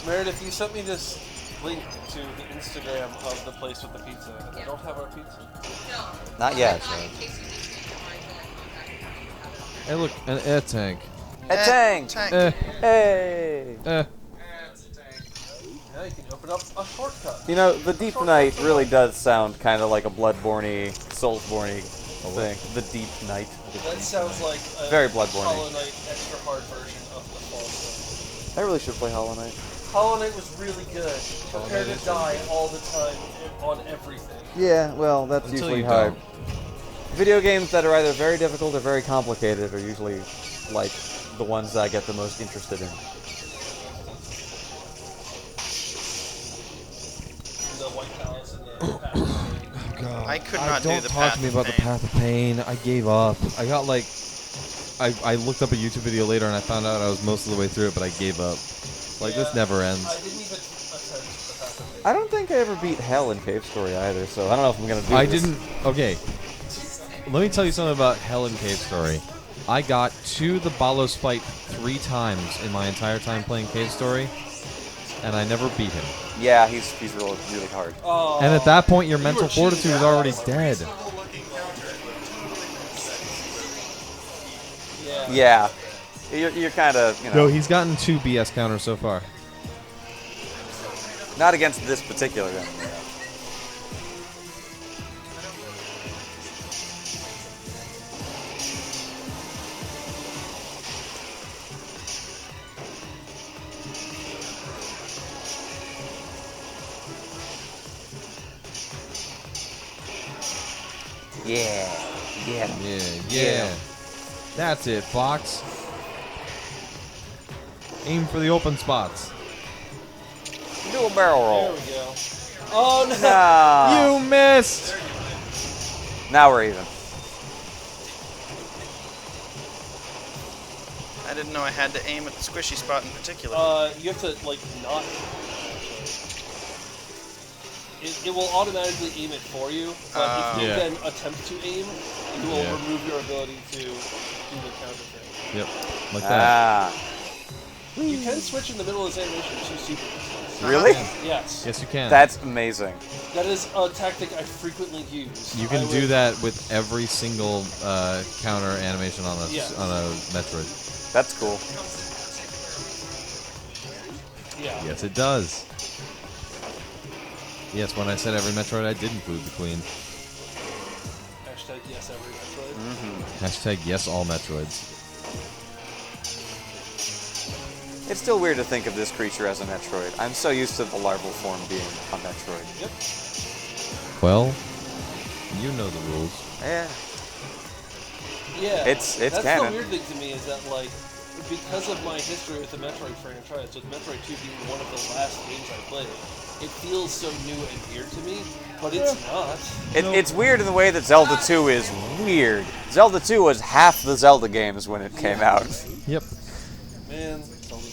Meredith, you sent me this link to the Instagram of the place with the pizza, and they don't have our pizza. No. Not yet. In case you did change your mind, like, Hey, look, an air tank. A tank. Tank. Hey. Yeah, you can open up a shortcut. You know, the Deep Night really does sound kind of like a Bloodborne-y, Soulsborne-y thing. The Deep Night. That sounds like a Very Bloodborne-y. Hollow Knight extra hard version of the Fall. I really should play Hollow Knight. Hollow Knight was really good. Prepare to die all the time on everything. Yeah, well, that's Until usually you how. don't. Video games that are either very difficult or very complicated are usually, like, the ones that I get the most interested in. The White Palace and the Path of Pain. God. I could not do don't the talk Path to me of about the Pain. Path of Pain. I gave up. I got like, I looked up a YouTube video later and I found out I was most of the way through it, but I gave up. Like this never ends. I didn't even attempt the Path of Pain. I don't think I ever beat Hell in Cave Story either, so I don't know if I'm gonna do I this. didn't. Okay. Let me tell you something about Hell and Cave Story. I got to the Balos fight 3 times in my entire time playing Cave Story, and I never beat him. Yeah, he's really, really hard. Oh, And at that point, your mental were cheating. fortitude is already dead. Yeah. You're kind of, you know... No, he's gotten 2 BS counters so far. Not against this particular enemy. Yeah. Yeah. That's it, Fox. Aim for the open spots. Do a barrel roll. There we go. Oh no! Nah. You missed! Now we're even. I didn't know I had to aim at the squishy spot in particular. You have to like not. It will automatically aim it for you, but if you then attempt to aim, it will remove your ability to do the counter thing. Yep, like that. You can switch in the middle of this animation to super distance. Really? Yes. Yes, you can. That's amazing. That is a tactic I frequently use. You can do that with every single counter animation on a Metroid. That's cool. Yeah. Yes, it does. Yes, when I said every Metroid, I did include the Queen. Hashtag yes every Metroid. Hashtag yes all Metroids. It's still weird to think of this creature as a Metroid. I'm so used to the larval form being a Metroid. Yep. Well, you know the rules. Yeah. Yeah. It's That's canon. the weird thing to me is that like because of my history with the Metroid franchise, with Metroid 2 being one of the last games I played, it feels so new and weird to me, but it's not. It's weird in the way that Zelda 2 is weird. Zelda 2 was half the Zelda games when it came out. Yep. Man, Zelda 2.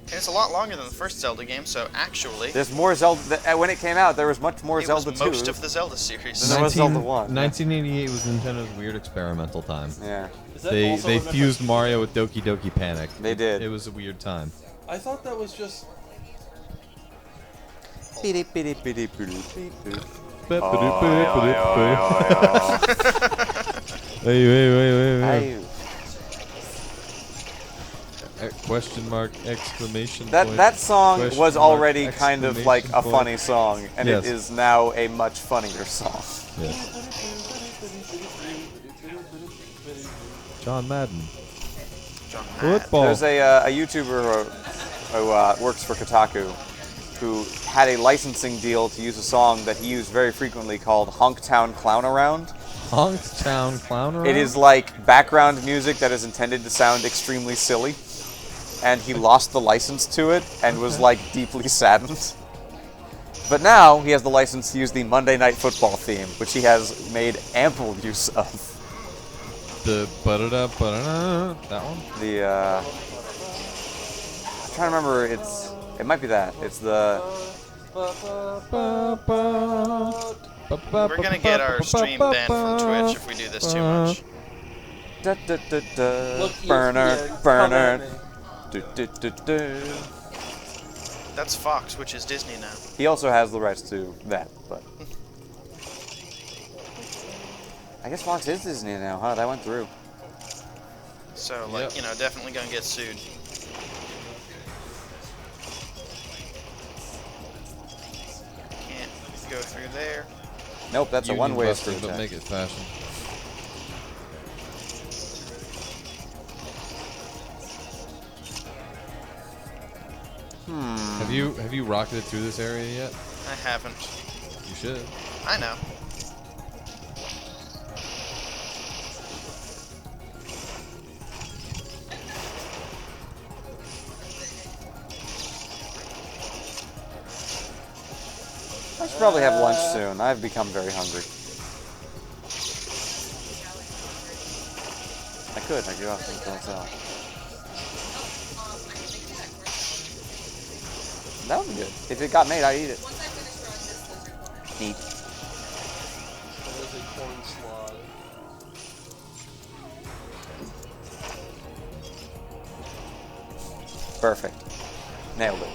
And it's a lot longer than the first Zelda game, so actually... There's more Zelda... When it came out, there was much more Zelda 2. It was most of the Zelda series. Than there was Zelda 1. 1988 was Nintendo's weird experimental time. Yeah. They fused Mario with Doki Doki Panic. They did. It was a weird time. I thought that was just... Hey. Question mark, exclamation point. That song Question was mark, already kind of like a exclamation funny point. song, and Yes. it is now a much funnier song. Yes. John Madden. Football. There's a YouTuber who works for Kotaku who had a licensing deal to use a song that he used very frequently called Honktown Clown Around. Honktown Clown Around? It is like background music that is intended to sound extremely silly, and he lost the license to it and was like deeply saddened. But now he has the license to use the Monday Night Football theme, which he has made ample use of. The ba-da-da, ba-da-da, that one? The I'm trying to remember. It might be that. It's the. We're gonna get our stream banned from Twitch if we do this too much. Da, da, da, da. Look, Burner, ESPN, burner. come Du, du, du, du. That's Fox, which is Disney now. He also has the rights to that, but. I guess Fox is Disney now, huh? That went through. So, like, definitely gonna get sued. Can't go through there. Nope, that's a one-way busting, street but attack. make it fashion. Have you rocketed through this area yet? I haven't. You should. I know. Should probably have lunch soon. I've become very hungry. I could go out and hotel. That would be good. If it got made, I'd eat it. Neat. That was a corn slog. Perfect. Nailed it.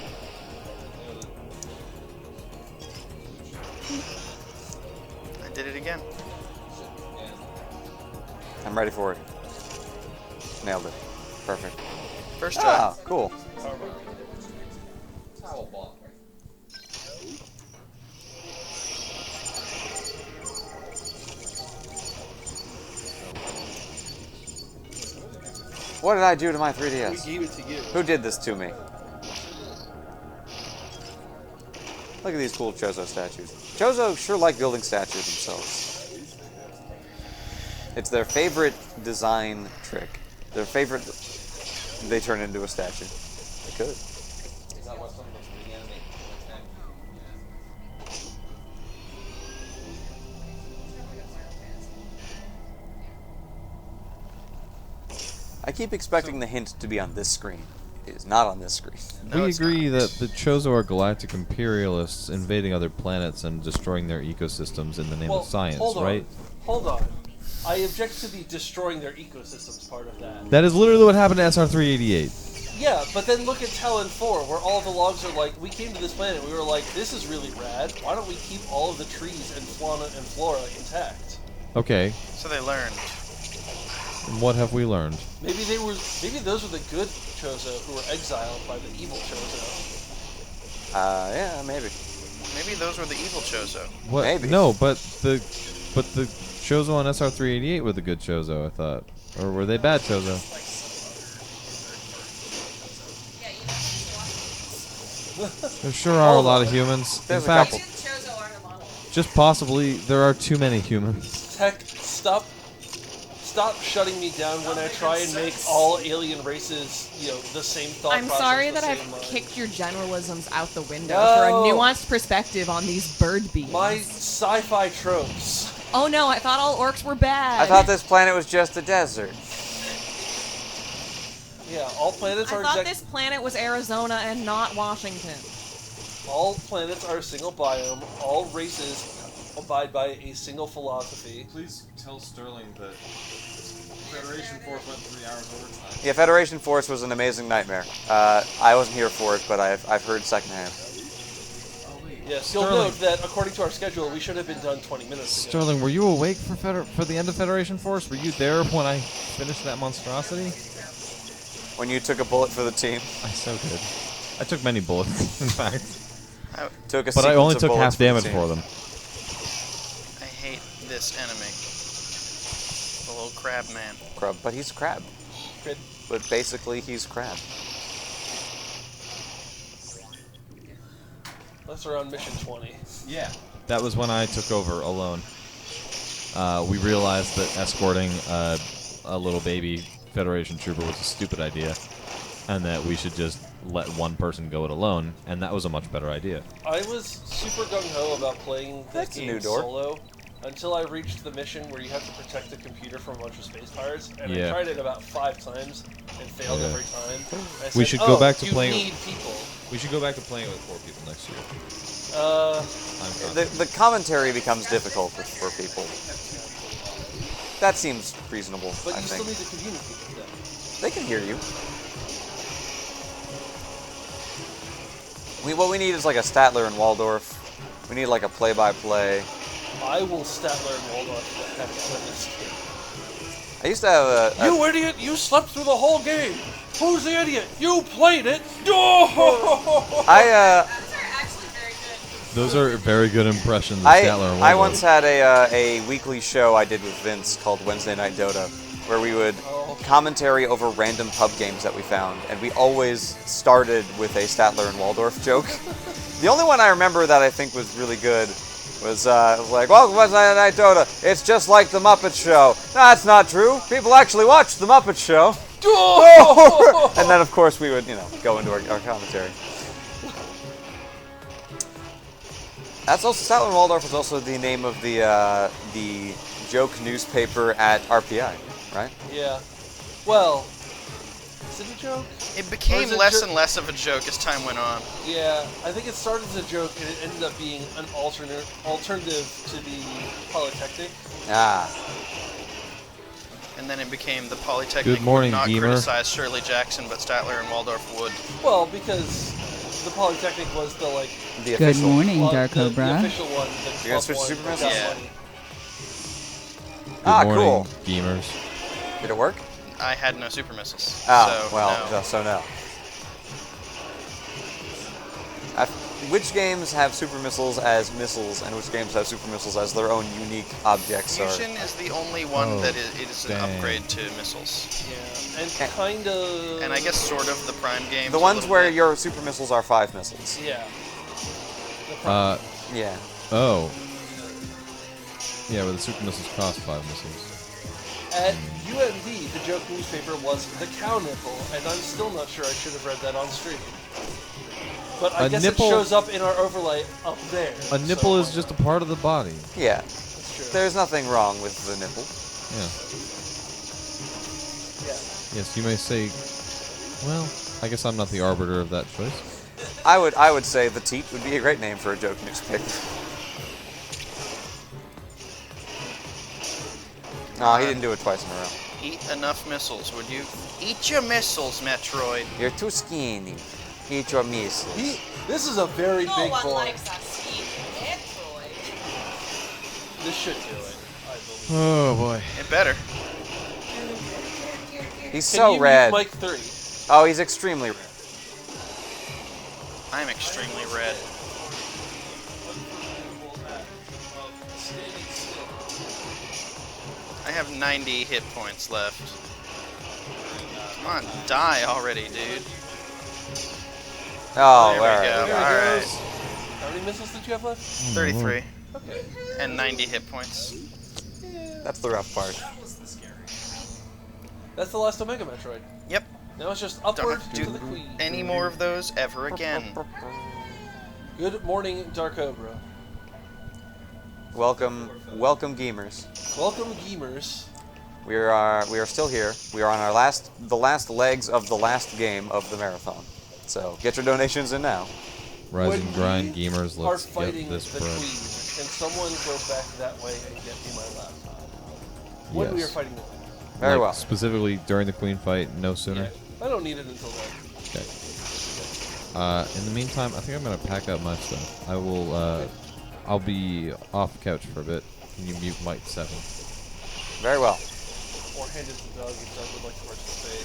I did it again. I'm ready for it. Nailed it. Perfect. First try. Ah, cool. Towel block. What did I do to my 3DS? We gave it to you. Who did this to me? Look at these cool Chozo statues. Chozo sure like building statues themselves. It's their favorite design trick. Their favorite... They turn into a statue. They could. Is that what some of those reanimate attack? I keep expecting the hint to be on this screen. It is not on this screen. No, We it's agree not. that the Chozo are galactic imperialists invading other planets and destroying their ecosystems in the name Well, of science, hold on. right? Hold on. I object to the destroying their ecosystems part of that. That is literally what happened to SR388. Yeah, but then look at Talon 4, where all the logs are like, we came to this planet, we were like, this is really rad. Why don't we keep all of the trees and fauna and flora intact? Okay, So they learned. and what have we learned? Maybe those were the good Chozo who were exiled by the evil Chozo. Yeah, maybe. Maybe those were the evil Chozo. What? Maybe. No, but the Chozo on SR388 were the good Chozo, I thought. Or were they bad Chozo? There sure are a lot of humans. There's In a fact, couple. Chozo aren't a monolith. just possibly, there are too many humans. Tech, stop shutting me down when I try and make all alien races, the same thought I'm process. sorry the that I've same mind. kicked your generalisms out the window No. for a nuanced perspective on these bird beings. My sci-fi tropes. Oh no, I thought all orcs were bad. I thought this planet was just a desert. Yeah, all planets I are thought this planet was Arizona and not Washington. all planets are a single biome. All races abide by a single philosophy. Please tell Sterling that Federation Force went 3 hours overtime. Yeah, Federation Force was an amazing nightmare. I wasn't here for it, but I've heard secondhand. Yes, you'll Sterling. note that according to our schedule, we should have been done 20 minutes ago. Sterling, were you awake for the end of Federation Force? Were you there when I finished that monstrosity? When you took a bullet for the team, I so did. I took many bullets, in fact. took a But I sequence only of took bullets half damage the for team. them. I hate this enemy. The little crab man. Crab, but he's crab. Good. But basically, he's crab. Unless we're on mission 20. Yeah. That was when I took over alone. We realized that escorting a little baby Federation trooper was a stupid idea, and that we should just let one person go it alone, and that was a much better idea. I was super gung-ho about playing this That's a game new door. solo until I reached the mission where you have to protect the computer from a bunch of space pirates, and Yeah. I tried it about 5 times and failed Yeah. every time. I We said, should go back to you playing- need people. We should go back to playing with 4 people next year. The commentary becomes difficult for people. That seems reasonable, But I you still think. need to communicate with them. They can hear you. What we need is like a Statler and Waldorf. We need like a play-by-play. I will Statler and Waldorf the heck out of this game. I used to have a You idiot! You slept through the whole game! Who's the idiot? You played it! Those are very good impressions of Statler and I Waldorf. once had a weekly show I did with Vince called Wednesday Night Dota, where we would commentary over random pub games that we found, and we always started with a Statler and Waldorf joke. The only one I remember that I think was really good was like, "Welcome to Wednesday Night Dota. It's just like the Muppet Show." That's not true. People actually watch the Muppet Show. And then, of course, we would, go into our commentary. That's also Statler Waldorf was also the name of the joke newspaper at RPI, right? Yeah. Well, is it a joke? It Or became is it less and less of a joke as time went on. Yeah, I think it started as a joke and it ended up being an alternative to the Polytechnic. Ah. And then it became the Polytechnic Good morning, would not Gamer. criticize Shirley Jackson, but Statler and Waldorf would. Well, because the Polytechnic was the like The Good official. morning, club- Dark the Cobra. official one. The You gonna club switch to one Super that got Yeah. money. Good Ah, morning, cool. gamers. Did it work? I had no super missiles. Oh, so, well, no. so no. Which games have super missiles as missiles, and which games have super missiles as their own unique objects? Fusion is the only one Oh, that it is an dang. upgrade to missiles. Yeah, and kind of. And I guess sort of the Prime games. The a ones little where bit. your super missiles are 5 missiles. Yeah. Yeah. Oh. Yeah, where the super missiles cost 5 missiles. At UMD, the joke newspaper was the cow nipple, and I'm still not sure I should have read that on stream. But I A guess nipple- it shows up in our overlay up there. A nipple so is just a part of the body. Yeah. That's true. There's nothing wrong with the nipple. Yeah. Yeah. Yes, you may say, well, I guess I'm not the arbiter of that choice. I would say the teat would be a great name for a joke newspaper. No, he didn't do it twice in a row. Eat enough missiles, would you? Eat your missiles, Metroid. You're too skinny. Eat your missiles. This is a very No big one boy. likes a sweet Metroid. This should do it, I believe. Oh boy. It better. He's Can so you red. mute Mike 3? Oh, he's extremely red. I'm extremely red. I have 90 hit points left. Come on, die already, dude. Oh, There we alright. go. There it Alright. goes. How many missiles did you have left? 33. Okay. And 90 hit points. That's the rough part. That's the last Omega Metroid. Yep. Now it's just Don't upward have to to the do Queen. any more of those ever again. Good morning, Dark Cobra. Welcome, gamers. Welcome, gamers. We are still here. We are on the last legs of the last game of the marathon. So get your donations in now. Rise When and grind, we gamers. are Let's fighting get this the bread. Queen. Can someone go back that way and get me my laptop? When we are Yes. fighting the Queen. Very Like, well. Specifically during the Queen fight, no sooner. Yeah. I don't need it until then. Okay. In the meantime, I think I'm gonna pack up my stuff. I will. I'll be off the couch for a bit. Can you mute Mike 7? Very well. Or hand it to Doug if Doug would like to participate.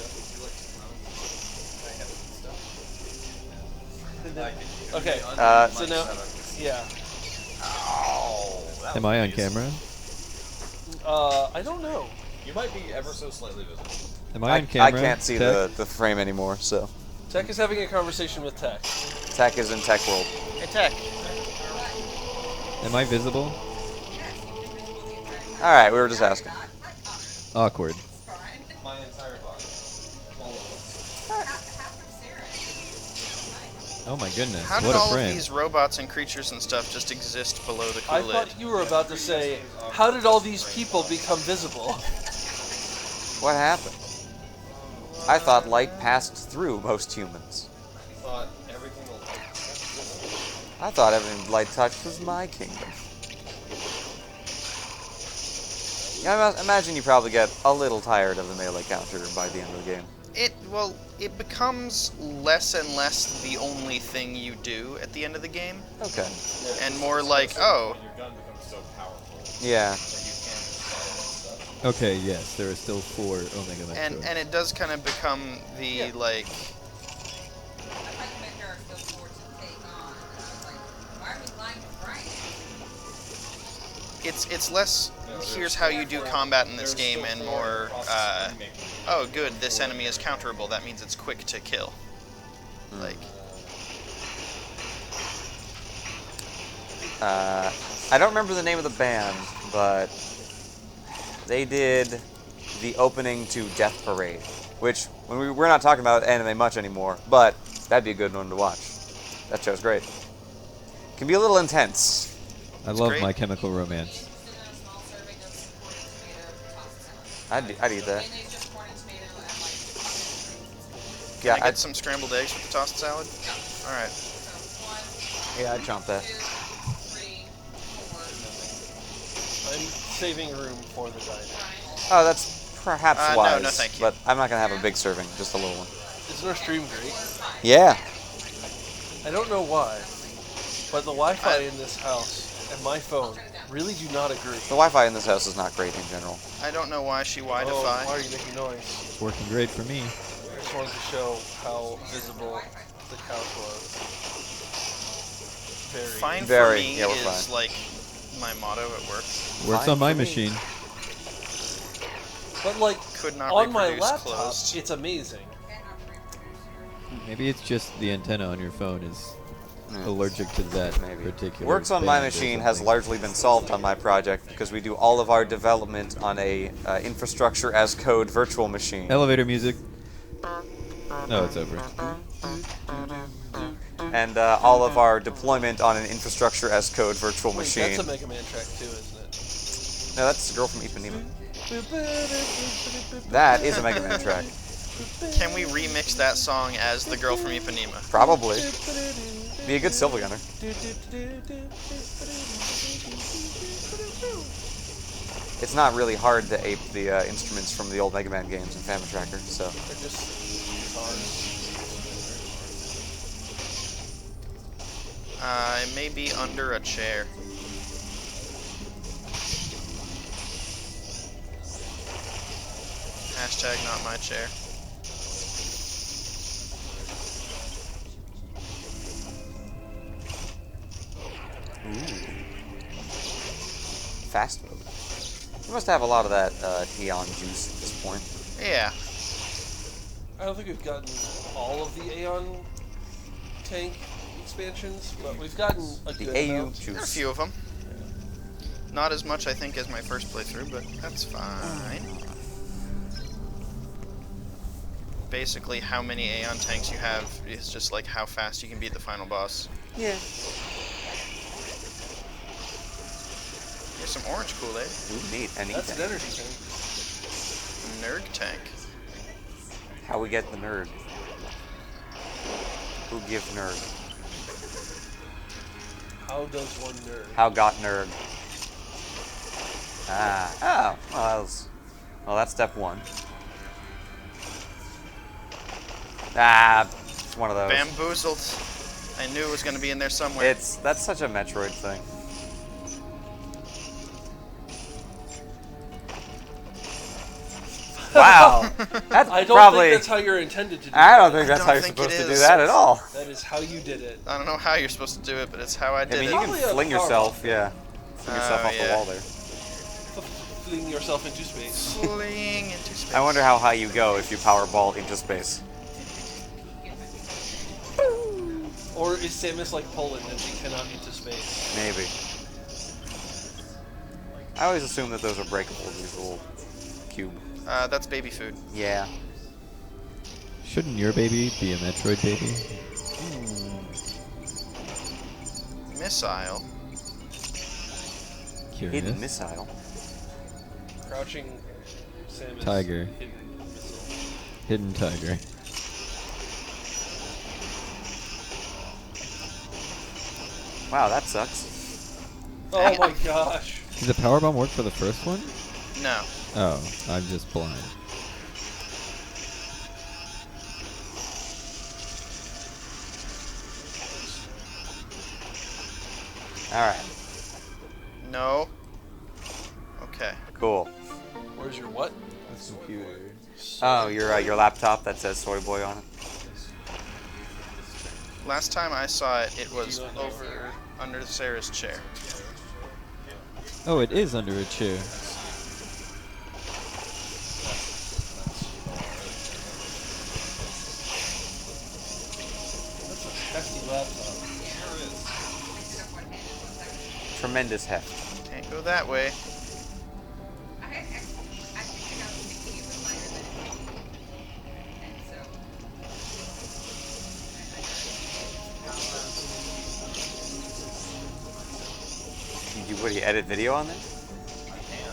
Okay. So now, yeah. Am I on camera? I don't know. You might be ever so slightly visible. Am I on camera? I can't see Tech? the frame anymore, so. Tech is having a conversation with Tech. Tech is in Tech World. Hey, Tech. Am I visible? Alright, we were just asking. Awkward. My entire body. Oh my goodness, How did what a all of frame. these robots and creatures and stuff just exist below the I Kool-Aid? thought you were about to say, how did all these people become visible? What happened? I thought light passed through most humans. Thought everything will I thought every light touched was my kingdom. Yeah, imagine you probably get a little tired of the melee counter by the end of the game. It becomes less and less the only thing you do at the end of the game. Okay. And more like, oh, your gun becomes so powerful Yeah. that you can't Okay, yes, there are still 4 Omega Metroids. and it does kind of become the, like, it's less, here's how you do combat in this game, and more, oh good, this enemy is counterable, that means it's quick to kill. Like, I don't remember the name of the band, but they did the opening to Death Parade, which we're not talking about anime much anymore, but that'd be a good one to watch. That show's great. Can be a little intense. I It's love great. My Chemical Romance. I'd eat that. Can Yeah, I get some scrambled eggs with the tossed salad? All right. yeah, I'd chomp that. I'm saving room for the diner. Oh, that's perhaps No, wise. no, thank you. But I'm not gonna have a big serving, just a little one. Isn't our stream great? Yeah. I don't know why, but the Wi-Fi in this house and my phone really do not agree. The Wi-Fi in this house is not great in general. I don't know why she Oh, Wi-Fi. why are you making noise? It's working great for me. I just wanted to show how visible the couch was. Very. Fine Very, for me yeah, we're is fine. like my motto at work. Works Fine on my for me. machine. But like Could not on my reproduce laptop, closed. it's amazing. Maybe it's just the antenna on your phone is allergic to that particular. Works on my band or machine has something. largely been solved on my project because we do all of our development on a infrastructure as code virtual machine. Elevator music. No, it's over. And all of our deployment on an infrastructure as code virtual Wait, machine. that's a Mega Man track too, isn't it? No, that's the girl from Ipanema. That is a Mega Man track. Can we remix that song as the girl from Ipanema? Probably. Be a good Silver Gunner. It's not really hard to ape the instruments from the old Mega Man games in Family Tracker, so. They're just guitars. It may be under a chair. Hashtag not my chair. Fast mode. You must have a lot of that Aeon juice at this point. Yeah. I don't think we've gotten all of the Aeon tank expansions, but we've gotten a The good AU amount. There are a juice. few of them. Not as much, I think, as my first playthrough, but that's fine. Basically, how many Aeon tanks you have is just like how fast you can beat the final boss. Yeah. Here's some orange Kool-Aid. Ooh, neat. And That's an eat energy tank. Nerd tank. How we get the nerd. Who give nerd? How does one nerd? How got nerd? Ah. Oh. Well, that's step one. Ah, it's one of those. Bamboozled. I knew it was going to be in there somewhere. That's such a Metroid thing. Wow. That's I don't probably. think that's how you're intended to do I don't that. think that's don't how you're think supposed it to do is. that at all. That is how you did it. I don't know how you're supposed to do it, but it's how I I did mean, it. you can Probably a fling power yourself, ball. yeah. Fling yourself Oh, off the yeah. wall there. Fling yourself into space. Fling into space. I wonder how high you go if you power ball into space. Or is Samus like Poland and she cannot into space? Maybe. I always assume that those are breakable, these little cube. That's baby food. Yeah. Shouldn't your baby be a Metroid baby? Missile. Curious. Hidden missile. Crouching Samus. Tiger. Hidden missile. Hidden tiger. Wow, that sucks. Oh my gosh. Does the power bomb work for the first one? No. Oh, I'm just blind. Alright, No. Okay. cool. Where's your what? Computer. Oh, your laptop that says Soy Boy on it? Last time I saw it, it was over under Sarah's chair. Oh, it is under a chair. That's a hefty laptop. Tremendous heft. Can't go that way. What, do you edit video on this? I can.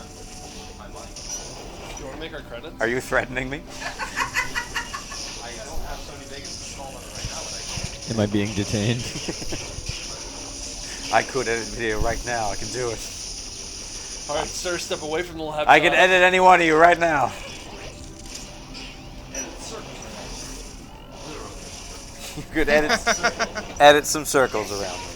I might. You want to make our credits? Are you threatening me? I don't have Sony Vegas installed on it right now, but I can. Am I being detained? I could edit video right now. I can do it. All right, sir, step away from the laptop. I can edit any one of you right now. You could edit some circles around me.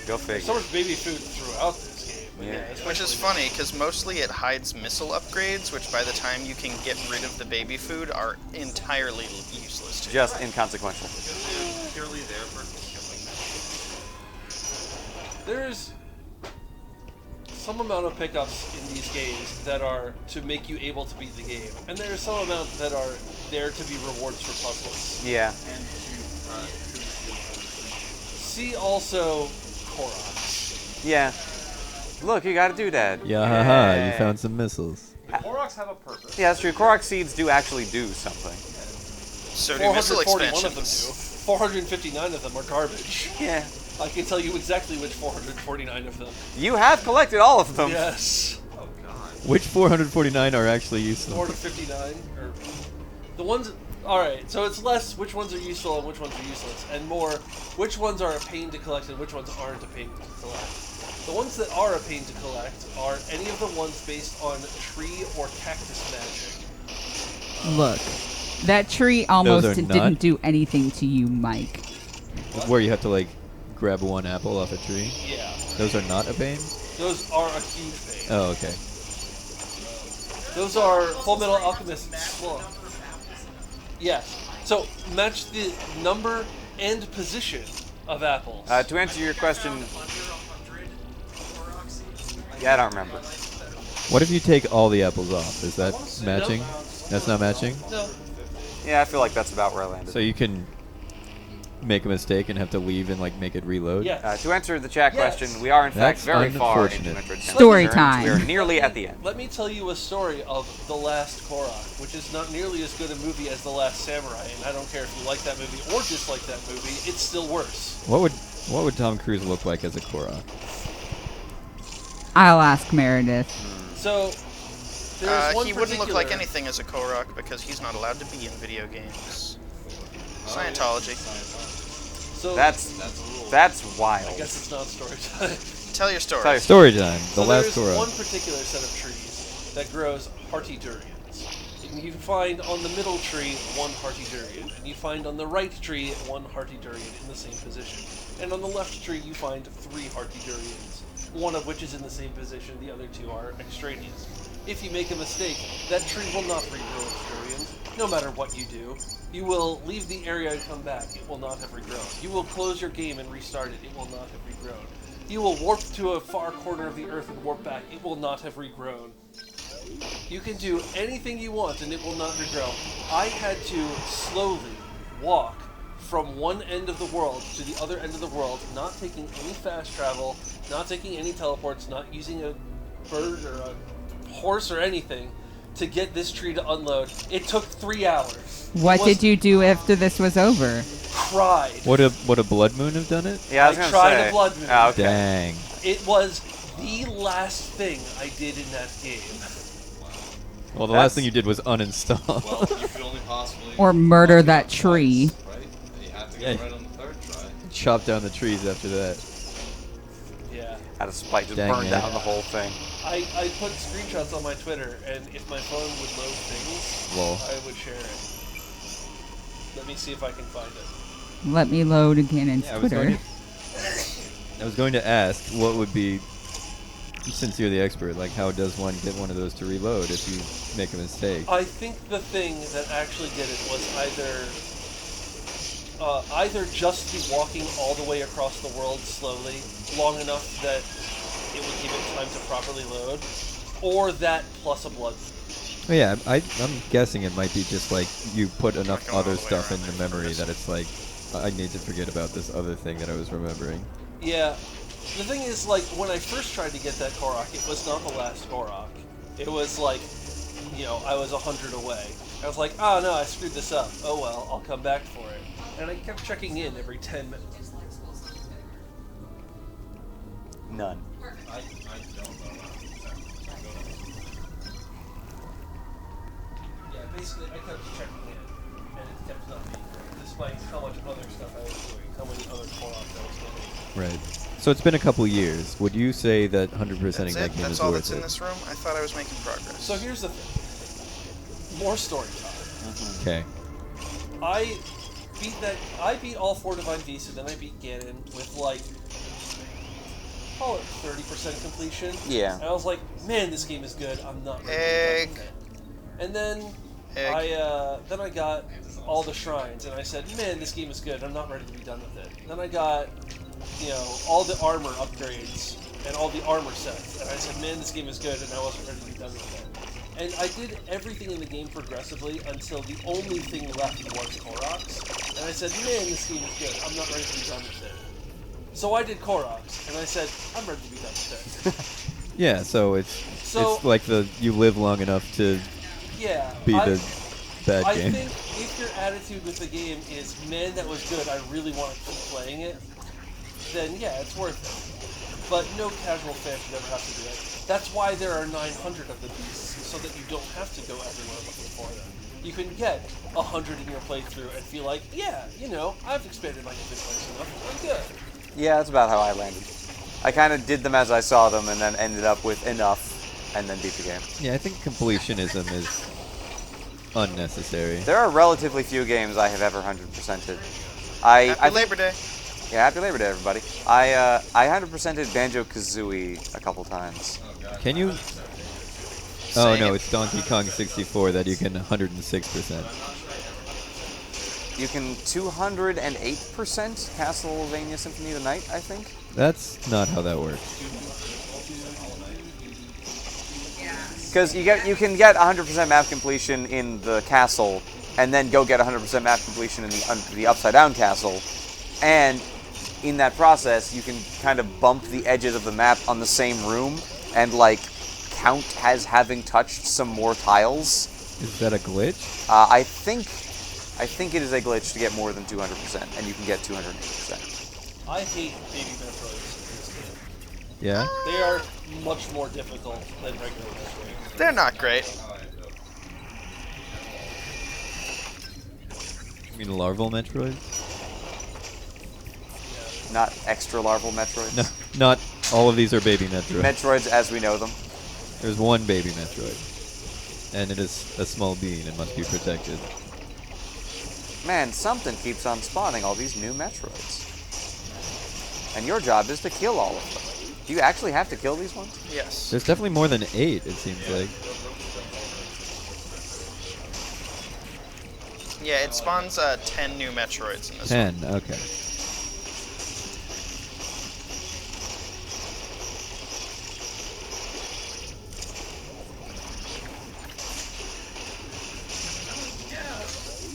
Go There's figure. so much baby food throughout this game. Yeah. Which is funny, because mostly it hides missile upgrades, which by the time you can get rid of the baby food are entirely useless to you. Just inconsequential. Purely there for killing. There's some amount of pickups in these games that are to make you able to beat the game, and there's some amount that are there to be rewards for puzzles. Yeah. And to See also Koroks. Yeah. Look, you gotta do that. Yeah, haha, you found some missiles. Koroks have a purpose. Yeah, that's true. Korok seeds do actually do something. So do missile 441 of them expansions. do. 459 of them are garbage. Yeah. I can tell you exactly which 449 of them. You have collected all of them. Yes. Oh god. Which 449 are actually useful? 459 or the ones. All right, so it's less which ones are useful and which ones are useless, and more which ones are a pain to collect and which ones aren't a pain to collect. The ones that are a pain to collect are any of the ones based on tree or cactus magic. Look, that tree almost are didn't not- do anything to you, Mike. Where you have to like grab one apple off a tree? Yeah, Those are not a pain? those are a huge pain. Oh, okay. Those are Full Metal Alchemist. Well, yes. So match the number and position of apples. To answer your question, yeah, I don't remember. What if you take all the apples off? Is that matching? That's not matching? No. Yeah, I feel like that's about where I landed. So you can make a mistake and have to leave and like make it reload? Yes. To answer the chat Yes. question, we are in fact That's very far into unfortunate. Metroid Story Returns. time. We are nearly at the end. Let me tell you a story of The Last Korok, which is not nearly as good a movie as The Last Samurai, and I don't care if you like that movie or dislike that movie, it's still worse. What would Tom Cruise look like as a Korok? I'll ask Meredith. So, there's one He wouldn't look like particular- anything as a Korok because he's not allowed to be in video games. Scientology. So, That's wild. I guess it's not story time. Tell your story. Tell your Story time. The So last there's one Korok. particular set of trees that grows hearty durians. And you find on the middle tree one hearty durian, and you find on the right tree one hearty durian in the same position. And on the left tree you find 3 hearty durians, one of which is in the same position, the other 2 are extraneous. If you make a mistake, that tree will not regrow its durians, no matter what you do. You will leave the area and come back, it will not have regrown. You will close your game and restart it, it will not have regrown. You will warp to a far corner of the earth and warp back, it will not have regrown. You can do anything you want and it will not regrow. I had to slowly walk from one end of the world to the other end of the world, not taking any fast travel, not taking any teleports, not using a bird or a horse or anything to get this tree to unload. It took 3 hours. What did you do after this was over? Cried. Would a Blood Moon have done it? Yeah, I was I gonna tried say. a blood moon. Ah, okay. Dang. It was the last thing I did in that game. Well, the last thing you did was uninstall. Well, you could only possibly. Or murder that tree. Right? You have to Yeah. get right on the 3rd try. Chop down the trees after that. Yeah. Out of spite, just Dang burned it. down the whole thing. I put screenshots on my Twitter, and if my phone would load things, Lol. I would share it. Let me see if I can find it. Let me load again in Yeah, I was Twitter. going to ask what would be, since you're the expert, like how does one get one of those to reload if you make a mistake? I think the thing that actually did it was either just be walking all the way across the world slowly, long enough that it would give it time to properly load, or that plus a blood. Oh, yeah, I'm guessing it might be just like you put enough other stuff in the memory that it's like, I need to forget about this other thing that I was remembering. Yeah. The thing is, like, when I first tried to get that Korok, it was not the last Korok. It was like, I was 100 away. I was like, oh no, I screwed this up. Oh well, I'll come back for it. And I kept checking in every 10 minutes. None. I don't know. Yeah, basically, I kept checking in, and it kept not being great, despite how much other stuff I was doing, how many other co-ops I was getting. Right. So it's been a couple years. Would you say that 100%ing That's that it. game That's is all worth that's it? in this room. I thought I was making progress. So here's the thing. More story time. Okay. I beat all 4 Divine Beasts, and then I beat Ganon with, like, call it 30% completion. Yeah. And I was like, man, this game is good. I'm not ready Egg. to be done with it. And then I got all the shrines, and I said, man, this game is good. I'm not ready to be done with it. Then I got, all the armor upgrades and all the armor sets, and I said, man, this game is good, and I wasn't ready to be done with it. And I did everything in the game progressively until the only thing left was Koroks. And I said, man, this game is good. I'm not ready to be done with it. So I did Koroks, and I said, I'm ready to be done with it. Yeah, so it's like you live long enough to be the bad game. I think if your attitude with the game is, man, that was good, I really want to keep playing it, then yeah, it's worth it. But no casual fan should ever have to do it. That's why there are 900 of the beasts, so that you don't have to go everywhere looking for them. You can get 100 in your playthrough and feel like, yeah, I've expanded my inventory enough, I'm good. Yeah, that's about how I landed. I kind of did them as I saw them, and then ended up with enough, and then beat the game. Yeah, I think completionism is unnecessary. There are relatively few games I have ever 100%ed. Happy Labor Day. Yeah, happy Labor Day, everybody. I 100%ed Banjo-Kazooie a couple times. Can you? Oh no, it's Donkey Kong 64 that you can 106%. You can 208% Castlevania Symphony of the Night, I think. That's not how that works. Because you can get 100% map completion in the castle, and then go get 100% map completion in the upside down castle, and in that process you can kind of bump the edges of the map on the same room and like count as having touched some more tiles. Is that a glitch? I think it is a glitch to get more than 200%, and you can get 208%. I hate baby Metroids. Yeah? They are much more difficult than regular Metroids. They're not great. You mean larval Metroid? Not extra larval Metroids. No, not all of these are baby Metroid. Metroids as we know them. There's one baby Metroid, and it is a small being and must be protected. Man, something keeps on spawning all these new Metroids. And your job is to kill all of them. Do you actually have to kill these ones? Yes. There's definitely more than 8, it seems like. Yeah, it spawns 10 new Metroids in this 10, one. okay.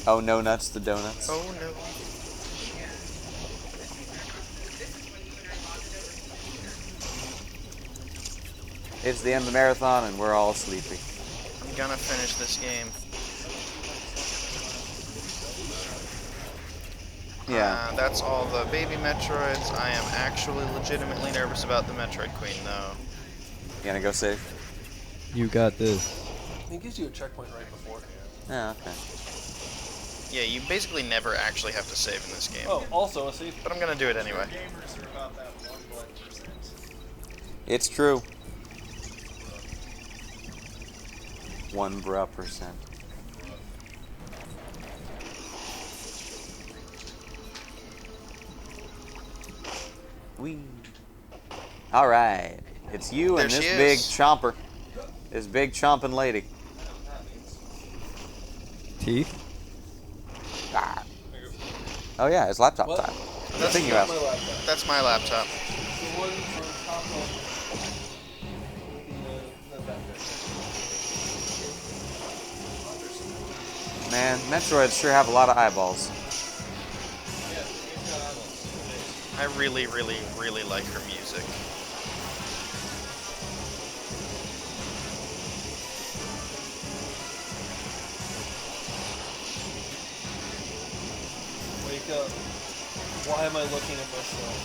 Oh, no nuts, the donuts. Oh no. It's the end of the marathon and we're all sleepy. I'm gonna finish this game. Yeah. That's all the baby Metroids. I am actually legitimately nervous about the Metroid Queen, though. You gonna go save? You got this. It gives you a checkpoint right beforehand. Yeah, okay. Yeah, you basically never actually have to save in this game. Oh, also a save. But I'm gonna do it anyway. Gamers are about that 1%. It's true. 1%. Wee. All right. It's you and There this she big is. chomper. This big chomping lady. Teeth? Ah. Oh yeah, it's laptop What? time. That's Thing you not asked. my laptop. That's my laptop. The one on top of the Man, Metroids sure have a lot of eyeballs. I really, really, really like her music. Wake up. Why am I looking at myself?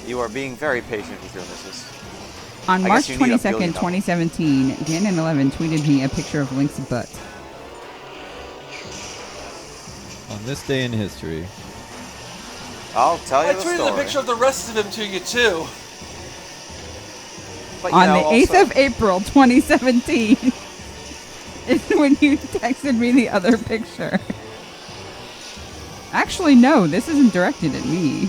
You are being very patient with your missus. On I March guess you need a 22nd, billion 2017, Ganon11 tweeted me a picture of Link's butt. On this day in history. I'll tell you I the tweeted story. a picture of the rest of him to you too. But, you On know, the 8th also- of April, 2017, is when you texted me the other picture. Actually, no, this isn't directed at me.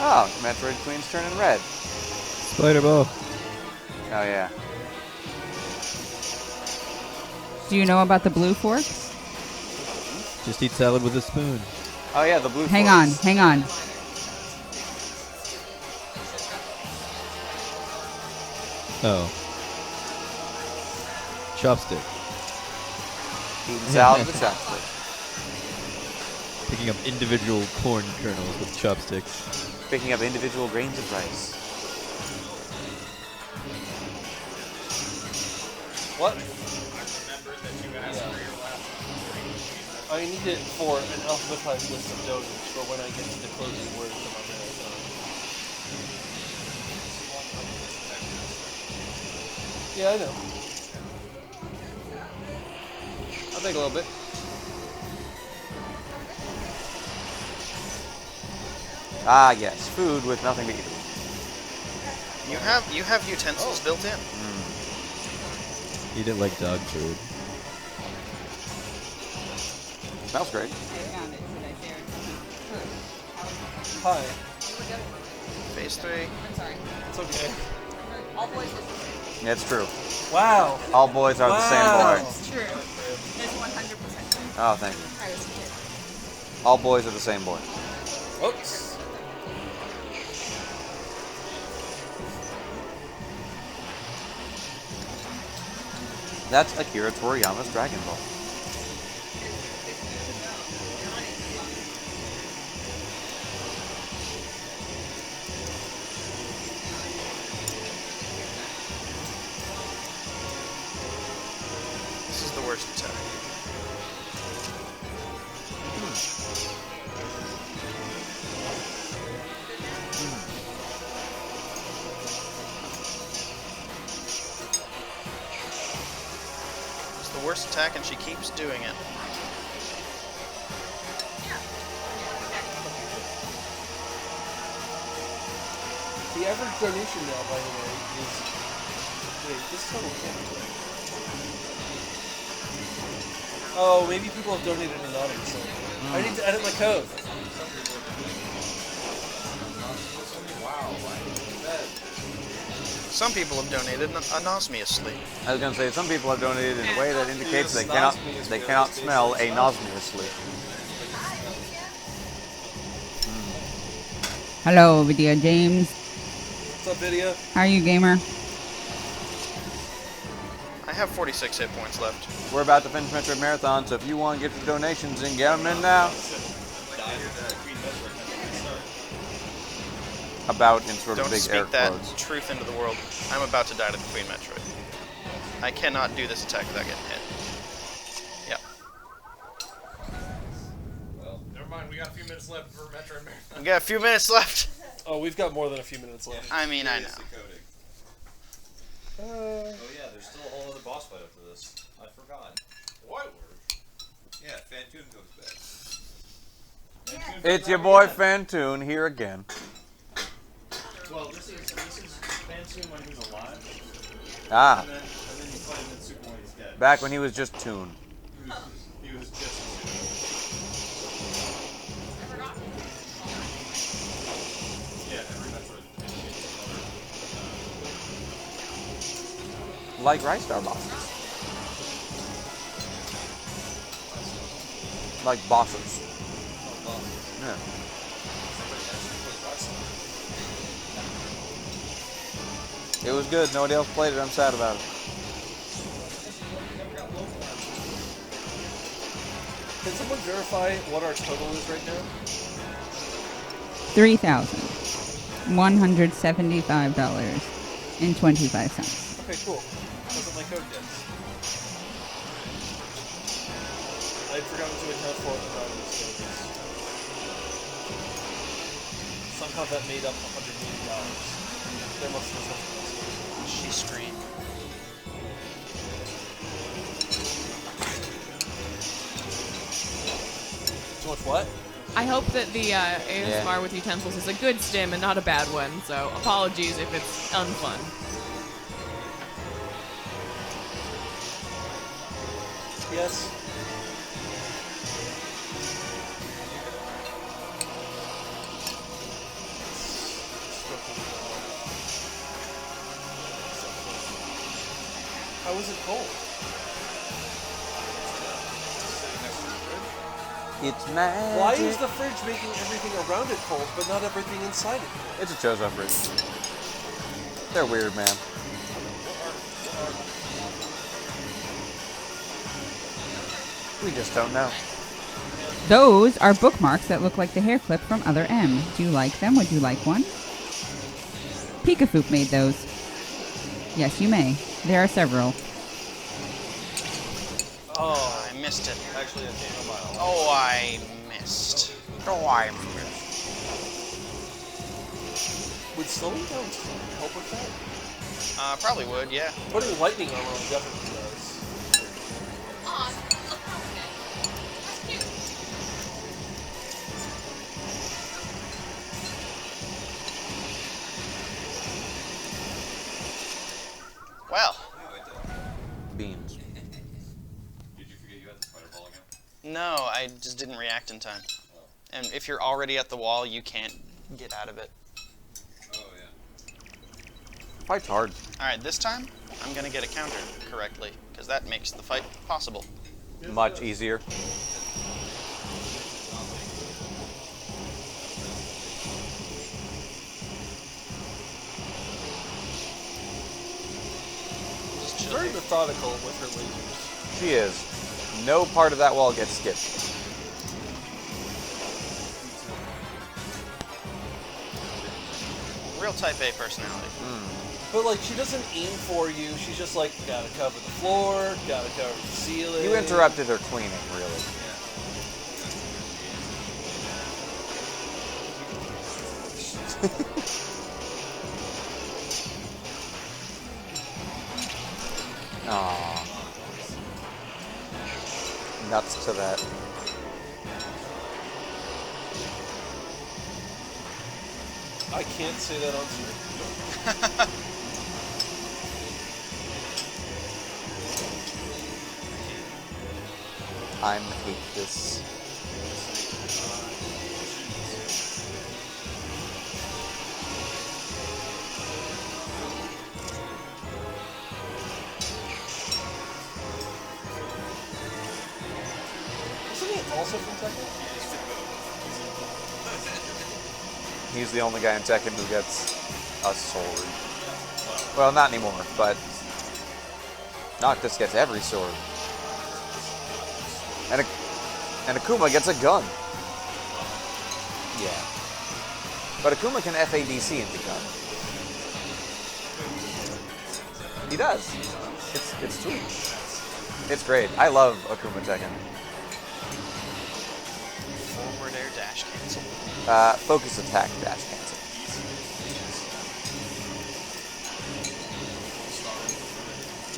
Oh, Metroid Queen's turning red. Spider Ball. Oh, yeah. Do you know about the blue fork? Just eat salad with a spoon. Oh, yeah, the blue Hang forks. on, hang on. Oh. Chopstick. Eating salad with a chopstick. Picking up individual corn kernels with chopsticks. Picking up individual grains of rice. What? I need it for an alphabetized list of donors for when I get to the closing words of my marathon. Yeah, I know. I'll take a little bit. Ah, yes, food with nothing to eat. You have utensils built in. Eat it like dog food. Smells great. Hi. Phase 3. I'm sorry. It's okay. All boys. Yeah, it's true. Wow. All boys are the same boy. It's true. It's 100% true. Oh, thank you. I was a kid. All boys are the same boy. Oops. That's Akira Toriyama's Dragon Ball. This is the worst attack. It's the worst attack, and she keeps doing it. The average donation now, by the way, is... Wait, this total can't be right. Oh, maybe people have donated anonymously. I need to edit my code. Some people have donated anosmiously. I was gonna say some people have donated in a way that indicates they cannot smell anosmiously. Hello, Video James. What's up, video? How are you, gamer? I have 46 hit points left. We're about to finish Metroid Marathon, so if you want to get your donations in, get them in now. About in sort of Don't big speak air that quotes. truth into the world. I'm about to die to the Queen Metroid. I cannot do this attack without getting hit. Yep. Well, never mind. We got a few minutes left for Metroid Marathon. We got a few minutes left. Oh, we've got more than a few minutes left. I mean, I know. Oh yeah, there's still a whole other boss fight after this. I forgot. What word? Yeah, Fantoon goes back. It's your boy Fantoon here again. Well, this is Fantoon when he was alive. Ah, And then you fight him in Super when he's dead. back when he was just Toon. He was just. Yeah, every Metroid. Like Rice Star bosses. Like bosses. Yeah. It was good. Nobody else played it. I'm sad about it. Can someone verify what our total is right now? $3,175.25. Okay, cool. That's what my code does. I'd forgotten to account for it somehow that made up $180. There must have been something else. She screamed. Too much what? I hope that the ASMR with utensils is a good stim and not a bad one, so apologies if it's unfun. Yes. How is it cold? It's magic. Why is the fridge making everything around it cold, but not everything inside it cold? It's a Chozo fridge. They're weird, man. We just don't know. Those are bookmarks that look like the hair clip from Other M. Do you like them? Would you like one? Pikafoop made those. Yes, you may. There are several. Oh, I missed it. Actually, it came a mile. Oh, I missed. Oh, I missed. Would slowing down help with that? Probably would, yeah. Putting lightning armor on definitely does. Well, Beans. Did you forget you had the spider ball again? no, I just didn't react in time. And if you're already at the wall, you can't get out of it. Oh, yeah. Fight's hard. Alright, this time, I'm gonna get a counter correctly, because that makes the fight possible. Much easier. She's very methodical with her lasers. She is. No part of that wall gets skipped. Real type A personality. But like, she doesn't aim for you. She's just like, gotta cover the floor, gotta cover the ceiling. You interrupted her cleaning, really. Aww. Nuts to that. I can't say that on stream. I'm hate this. Isn't he also from Tekken? He's the only guy in Tekken who gets a sword. Well, not anymore, but Noctis gets every sword. And Akuma gets a gun. Yeah. But Akuma can FADC into gun. He does. It's sweet. It's great. I love Akuma Tekken. Forward air dash cancel. Focus attack dash cancel.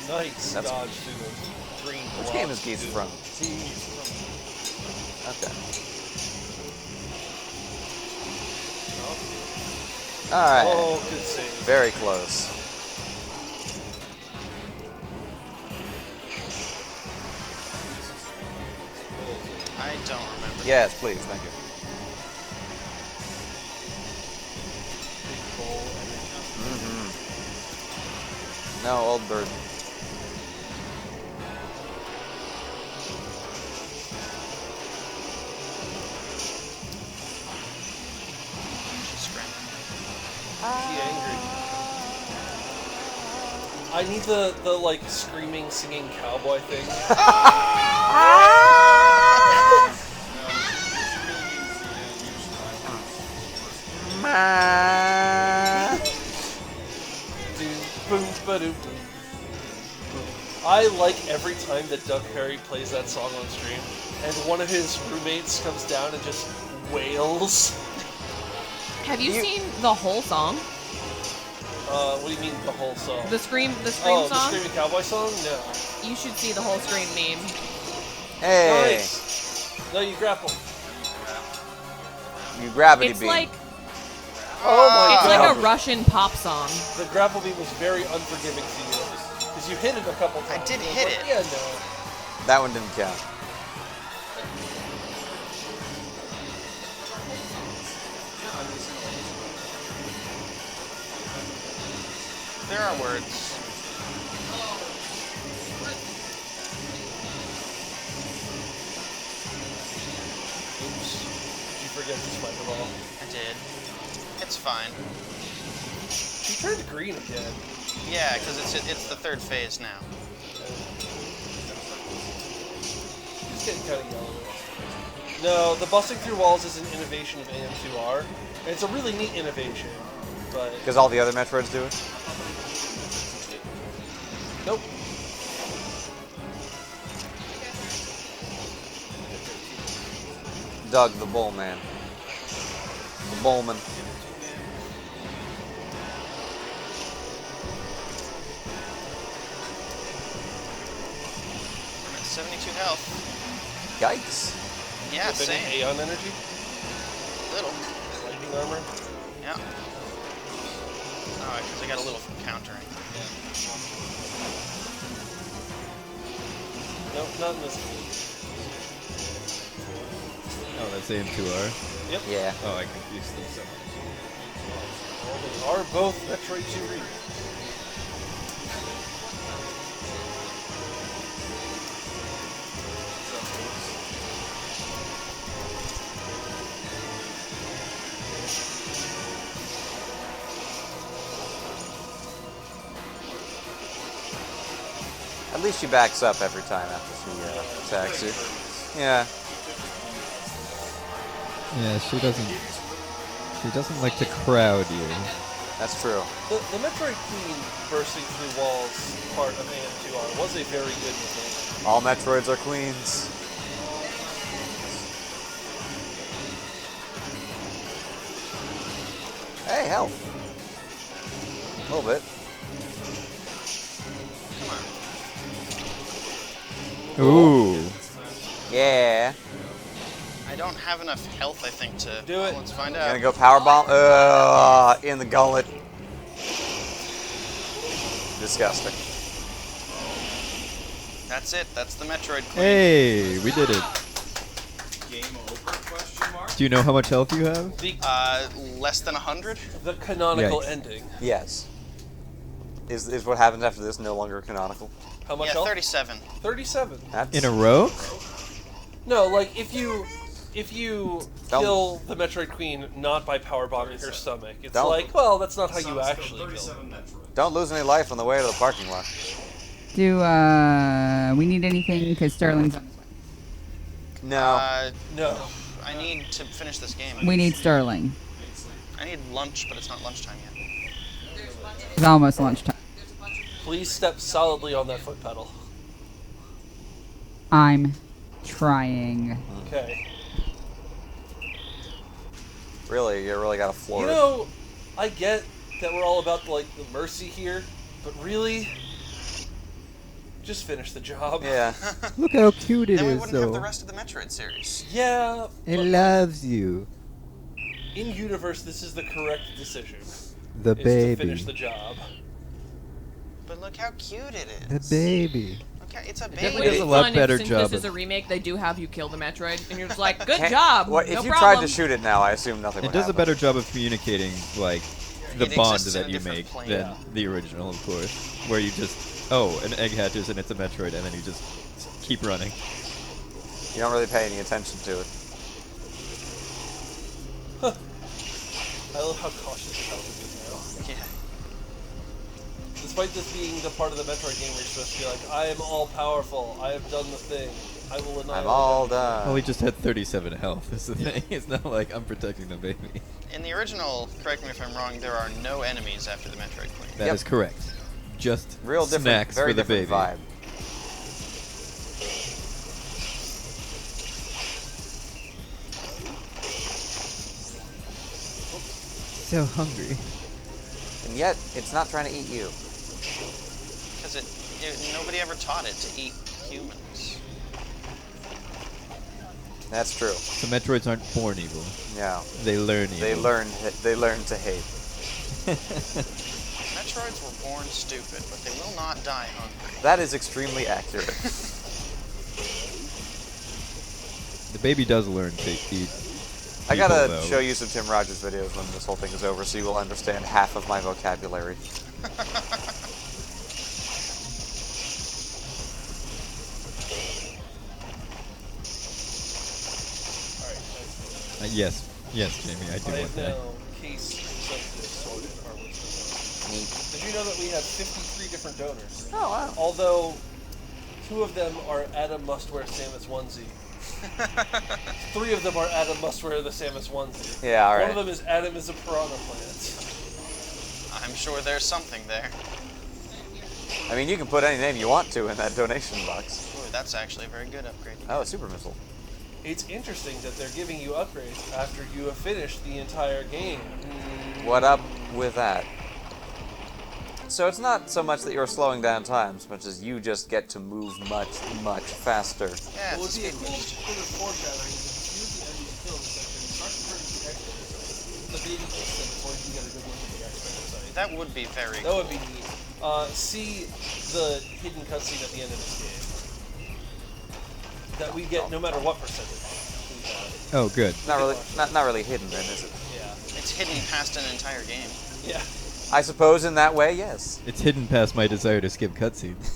Nice That's- dodge through the green Which block. game is Geese from? Okay. Alright. Oh, good save. Very close. I don't remember. Yes, please. Thank you. No, old bird. She's screaming. She angry. I need the like screaming, singing cowboy thing. I like every time that Doug Perry plays that song on stream, and one of his roommates comes down and just wails. Have you seen the whole song? What do you mean the whole song? The Scream Oh, song? the Screaming Cowboy song? No. You should see the whole Scream meme. Hey, Nice. No, you grapple. you gravity It's beam. like Oh my it's god. like a Russian pop song. The grapple beam was very unforgiving to you. Because you hit it a couple times. I did and was hit like, it. Yeah, no. That one didn't count. There are words. Oops. Did you forget to swipe the ball? I did. It's fine. She turned green again. Yeah, because it's the third phase now. It's getting kind of yellow. No, the busting through walls is an innovation of AM2R. And it's a really neat innovation. But Because all the other Metroids do it. nope. Doug the Bull Man. The Bullman. 72 health. Yikes. Yeah, Bit of same. Aeon energy. Little. Lightning armor. Yeah. Alright, because I got a little from countering. Nope, not in this game. Oh, that's AM2R. Yep. Yeah. Oh, I confused them so much. Well, they are both Metroid 2 remakes. At least she backs up every time after she attacks you. Yeah. Yeah, she doesn't like to crowd you. That's true. The Metroid Queen bursting through walls part of AM2R was a very good mechanic. All Metroids are queens. Hey, health. A little bit. Ooh. Yeah. I don't have enough health, I think, to... Do it. Let's find Gonna out. go power bomb. In the gullet. Disgusting. That's it. That's the Metroid Queen. Hey, we did it. Game over? Question mark. Do you know how much health you have? Less than 100? The canonical Yikes. ending. Yes. Is what happens after this no longer canonical? How much Yeah, health? 37. 37. That's In a row? No, like if you Don't- kill the Metroid Queen not by power bombing her stomach, it's Don't- like, well, that's not how you So actually kill. 37 Metroid. Don't lose any life on the way to the parking lot. Do we need anything? Because Sterling's on his way. No. No. I need to finish this game. We need Sterling. I need lunch, but it's not lunchtime yet. It's almost lunchtime. Please step solidly on that foot pedal. I'm trying. Okay. Really, you really got to floor You it. know, I get that we're all about the mercy here, but really, just finish the job. Yeah. Look how cute it Then we is, wouldn't have the though. rest of the Metroid series. Yeah, It but loves you. in universe, this is the correct decision. The Is to baby. finish the job. But look how cute it The is. baby. Okay, it's a It baby. would does be a lot fun better if, since job this is of- a remake, they do have you kill the Metroid, and you're just like, good Can't- job, What, no if you problem. tried to shoot it now, I assume nothing It would does a happen. better job of communicating, like, the It bond exists in that a you different make plane. than Yeah. the original, of course. Where you just, oh, an egg hatches and it's a Metroid, and then you just keep running. You don't really pay any attention to it. I love how cautious the health is now. Yeah. Despite this being the part of the Metroid game where you're supposed to be like, I am all powerful, I have done the thing, I will annihilate I'm all everything." done. Well, he just had 37 health, is the thing. It's not like I'm protecting the baby. In the original, correct me if I'm wrong, there are no enemies after the Metroid Queen. That is Yep. correct. Just Real different, snacks very for the different baby. vibe. so hungry. And yet, it's not trying to eat you. Because nobody ever taught it to eat humans. That's true. So Metroids aren't born evil. Yeah. They learn evil. They learn to hate. Metroids were born stupid, but they will not die hungry. That is extremely accurate. The baby does learn to eat. I gotta though. show you some Tim Rogers videos when this whole thing is over, so you will understand half of my vocabulary. Yes, Jamie, I do I want have that. now case sensitive sorted harvest. Neat. Did you know that we have 53 different donors? Oh, wow. Although 2 of them are Adam must wear Samus onesie. 3 of them are Adam must wear the Samus onesie. Yeah, alright. One of them is Adam is a piranha plant. I'm sure there's something there. I mean, you can put any name you want to in that donation box. Ooh, that's actually a very good upgrade. Oh, a super missile. It's interesting that they're giving you upgrades after you have finished the entire game. What up with that? So it's not so much that you're slowing down time, as much as you just get to move much, much faster. Yeah, Well, it's it'd be a a speed cool boost. bit of foreshadowing is if you use the enemy's kill in a section, start converting to expert. The baby kills them before you can get a good look at the expert site. That would be very That would be neat. See the hidden cutscene at the end of this game. That we get no matter what percentage. Oh, good. Not really hidden then, is it? Yeah. It's hidden past an entire game. Yeah. I suppose in that way, yes. It's hidden past my desire to skip cutscenes.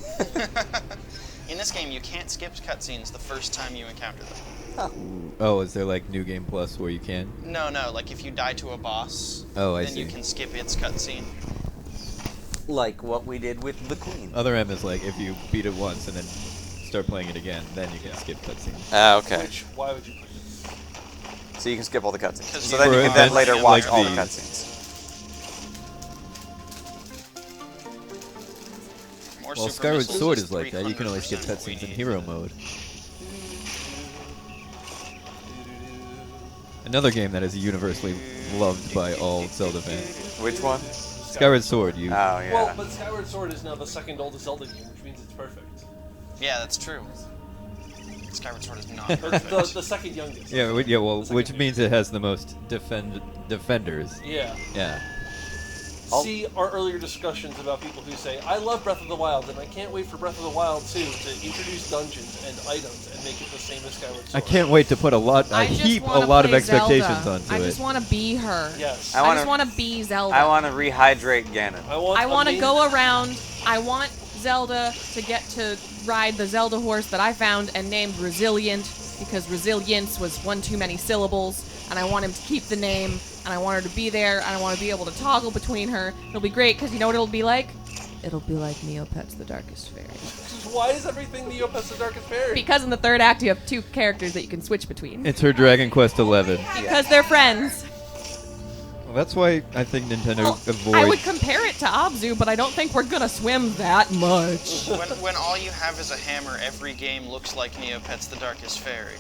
In this game, you can't skip cutscenes the first time you encounter them. Oh, is there like New Game Plus where you can? No, like if you die to a boss, Oh, I then see. you can skip its cutscene. Like what we did with the Queen. Other M is like if you beat it once and then start playing it again, then you can skip cutscenes. Ah, okay. Why would you play So you can skip all the cutscenes. 'Cause So you- then you For can then events later watch like all the these. cutscenes. More Well, super Skyward missiles Sword is like that. You can only 300% skip what we cutscenes in need. hero mode. Another game that is universally loved by all Zelda fans. Which one? Skyward Sword. You. Oh, yeah. Well, but Skyward Sword is now the second oldest Zelda game, which means it's perfect. Yeah, that's true. Skyward Sword is not Or perfect. the second youngest. Yeah, well, The second which youngest. means it has the most defenders. Yeah. Yeah. See our earlier discussions about people who say, I love Breath of the Wild, and I can't wait for Breath of the Wild 2 to introduce dungeons and items and make it the same as Skyward Sword. I can't wait to put a lot of expectations onto I it. just want to be her. Yes. I just want to be Zelda. I want to rehydrate Ganon. I want to go around. I want Zelda to get to ride the Zelda horse that I found and named Resilient because resilience was one too many syllables, and I want him to keep the name, and I want her to be there, and I want to be able to toggle between her. It'll be great because you know what it'll be like? It'll be like Neopets the Darkest Fairy. Why is everything Neopets the Darkest Fairy? Because in the third act you have 2 characters that you can switch between. It's her Dragon Quest XI. Because they're friends. Well, that's why I think Nintendo avoids. I would compare it to Abzu, but I don't think we're gonna swim that much. when all you have is a hammer, every game looks like Neopets the Darkest Fairy.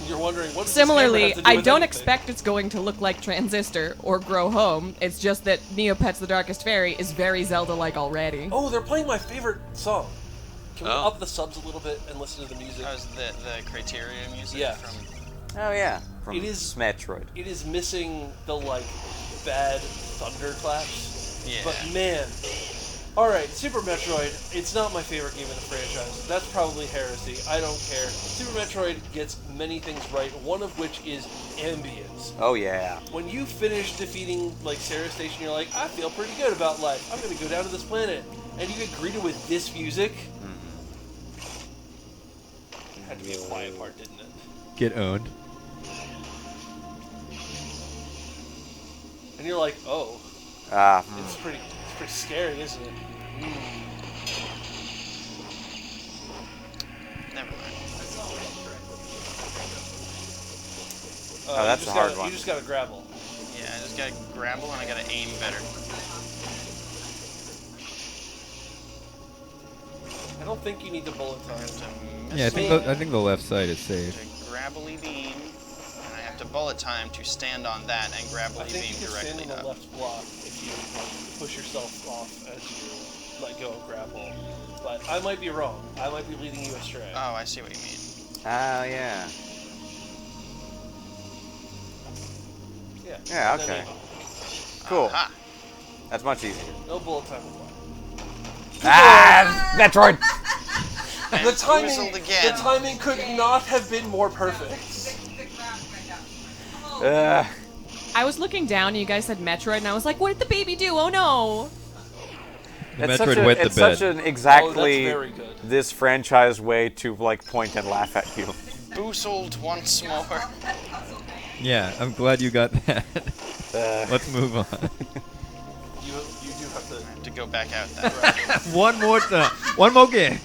You're wondering what. Similarly, I don't expect it's going to look like Transistor or Grow Home. It's just that Neopets the Darkest Fairy is very Zelda-like already. Oh, they're playing my favorite song. Can we Oh. up the subs a little bit and listen to the music? That was the Criteria music Yeah. from... Oh, yeah. From It is- Metroid. It is missing the, bad thunderclaps. Yeah. But, man. Alright, Super Metroid, it's not my favorite game in the franchise. That's probably heresy. I don't care. Super Metroid gets many things right, one of which is ambience. Oh, yeah. When you finish defeating, Sarah Station, you're like, I feel pretty good about life. I'm gonna go down to this planet. And you get greeted with this music. It had to be a quiet part, didn't it? Get owned. And you're like, oh. It's pretty scary, isn't it? Never mind. Oh, that's the hard one. You just gotta grapple. Yeah, I just gotta grapple and I gotta aim better. I don't think you need the bullet time. Yeah, I think the left side is safe. A grabbly beam, and I have subtract a bullet time to stand on that and grab a I think beam you can stand directly in the up. left block if you like, push yourself off as you let go of grapple. But I might be wrong. I might be leading you astray. Oh, I see what you mean. Oh, yeah. Yeah. Yeah, And then okay. aim. Cool. Aha. That's much easier. No bullet time applied. Ah! Metroid! The timing, Woozled again. the timing could not have been more perfect. I was looking down and you guys said Metroid and I was like, what did the baby do? Oh no! The It's Metroid such, wet the it's bed. such an exactly very good. this franchise way to like point and laugh at you. Boozled once more. Yeah, I'm glad you got that. Let's move on. You do have to. I have to go back out that route. One more time. One more game.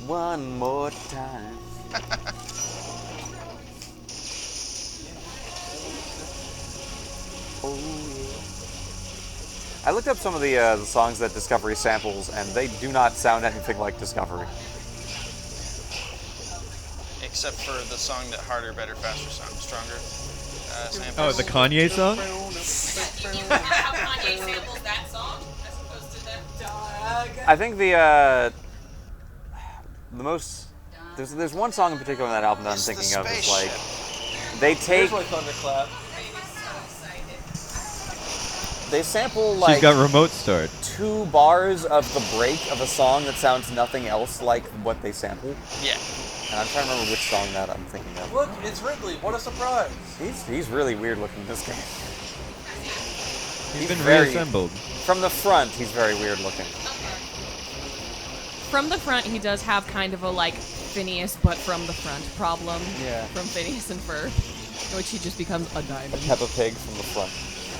One more time. Oh, yeah. I looked up some of the songs that Discovery samples, and they do not sound anything like Discovery. Except for the song that Harder, Better, Faster, Stronger samples. Oh, the Kanye song? How Kanye samples that song as opposed to them. I think the most there's one song in particular on that album that I'm It's the thinking of is spaceship. like they take Here's my thunderclap. they sample She's like got remote start. 2 bars of the break of a song that sounds nothing else like what they sample. Yeah. And I'm trying to remember which song that I'm thinking of. Look, it's Ridley. What a surprise. He's really weird looking, this guy. He's been very- reassembled. From the front, he's very weird looking. From the front, he does have kind of a like Phineas, but from the front problem. Yeah. From Phineas and Ferb, in which he just becomes a diamond. Peppa Pig from the front.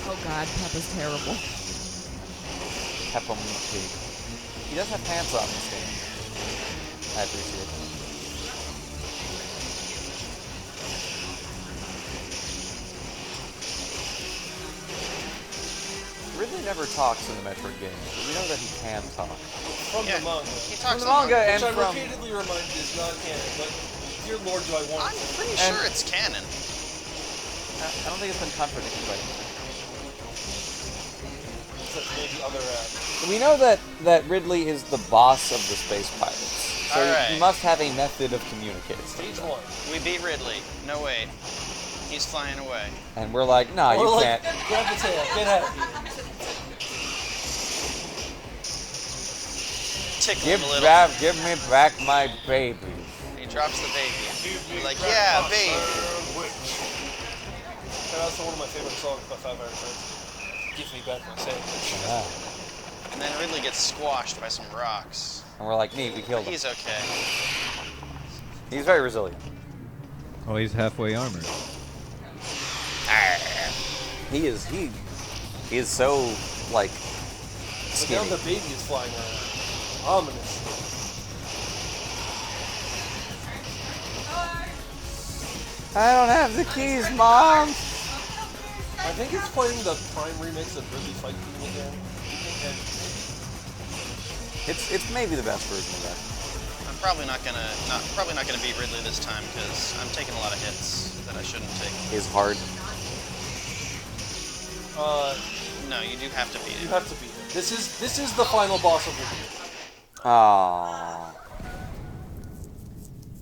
Oh God, Peppa's terrible. Peppa Pig. He does have pants on this game. I appreciate it. Ridley never talks in the Metroid games, but we know that he can talk. From Yeah, the manga. he From talks the manga and Which I'm from... repeatedly reminded is not canon, but dear Lord, do I want I'm it to. pretty And- sure it's canon. I don't think it's been contradicted by anything. Except maybe other We know that Ridley is the boss of the space pirates, so Alright. he must have a method of communicating. Stage 1. We beat Ridley. No wait. He's flying away. And we're like, nah, Or you like, can't. grab the tail, get out of here. Tickle him a little. Give me back my baby. He drops the baby. He's like, yeah, baby. That's also one of my favorite songs by Five Iron Frenzy. Give me back my sandwich. Yeah. And then Ridley gets squashed by some rocks. And we're like, neat, we killed him. He's okay. He's very resilient. Oh, he's halfway armored. He is so like But now skinny. the baby is flying around. Ominous. I don't have the keys, Mom. I think it's playing the Prime remix of Ridley Fight Team again. And It's maybe the best version of that. I'm probably not gonna beat Ridley this time because I'm taking a lot of hits that I shouldn't take. Is hard. No, you do have to beat you it. have to beat it. This is the final boss of the game. Aww.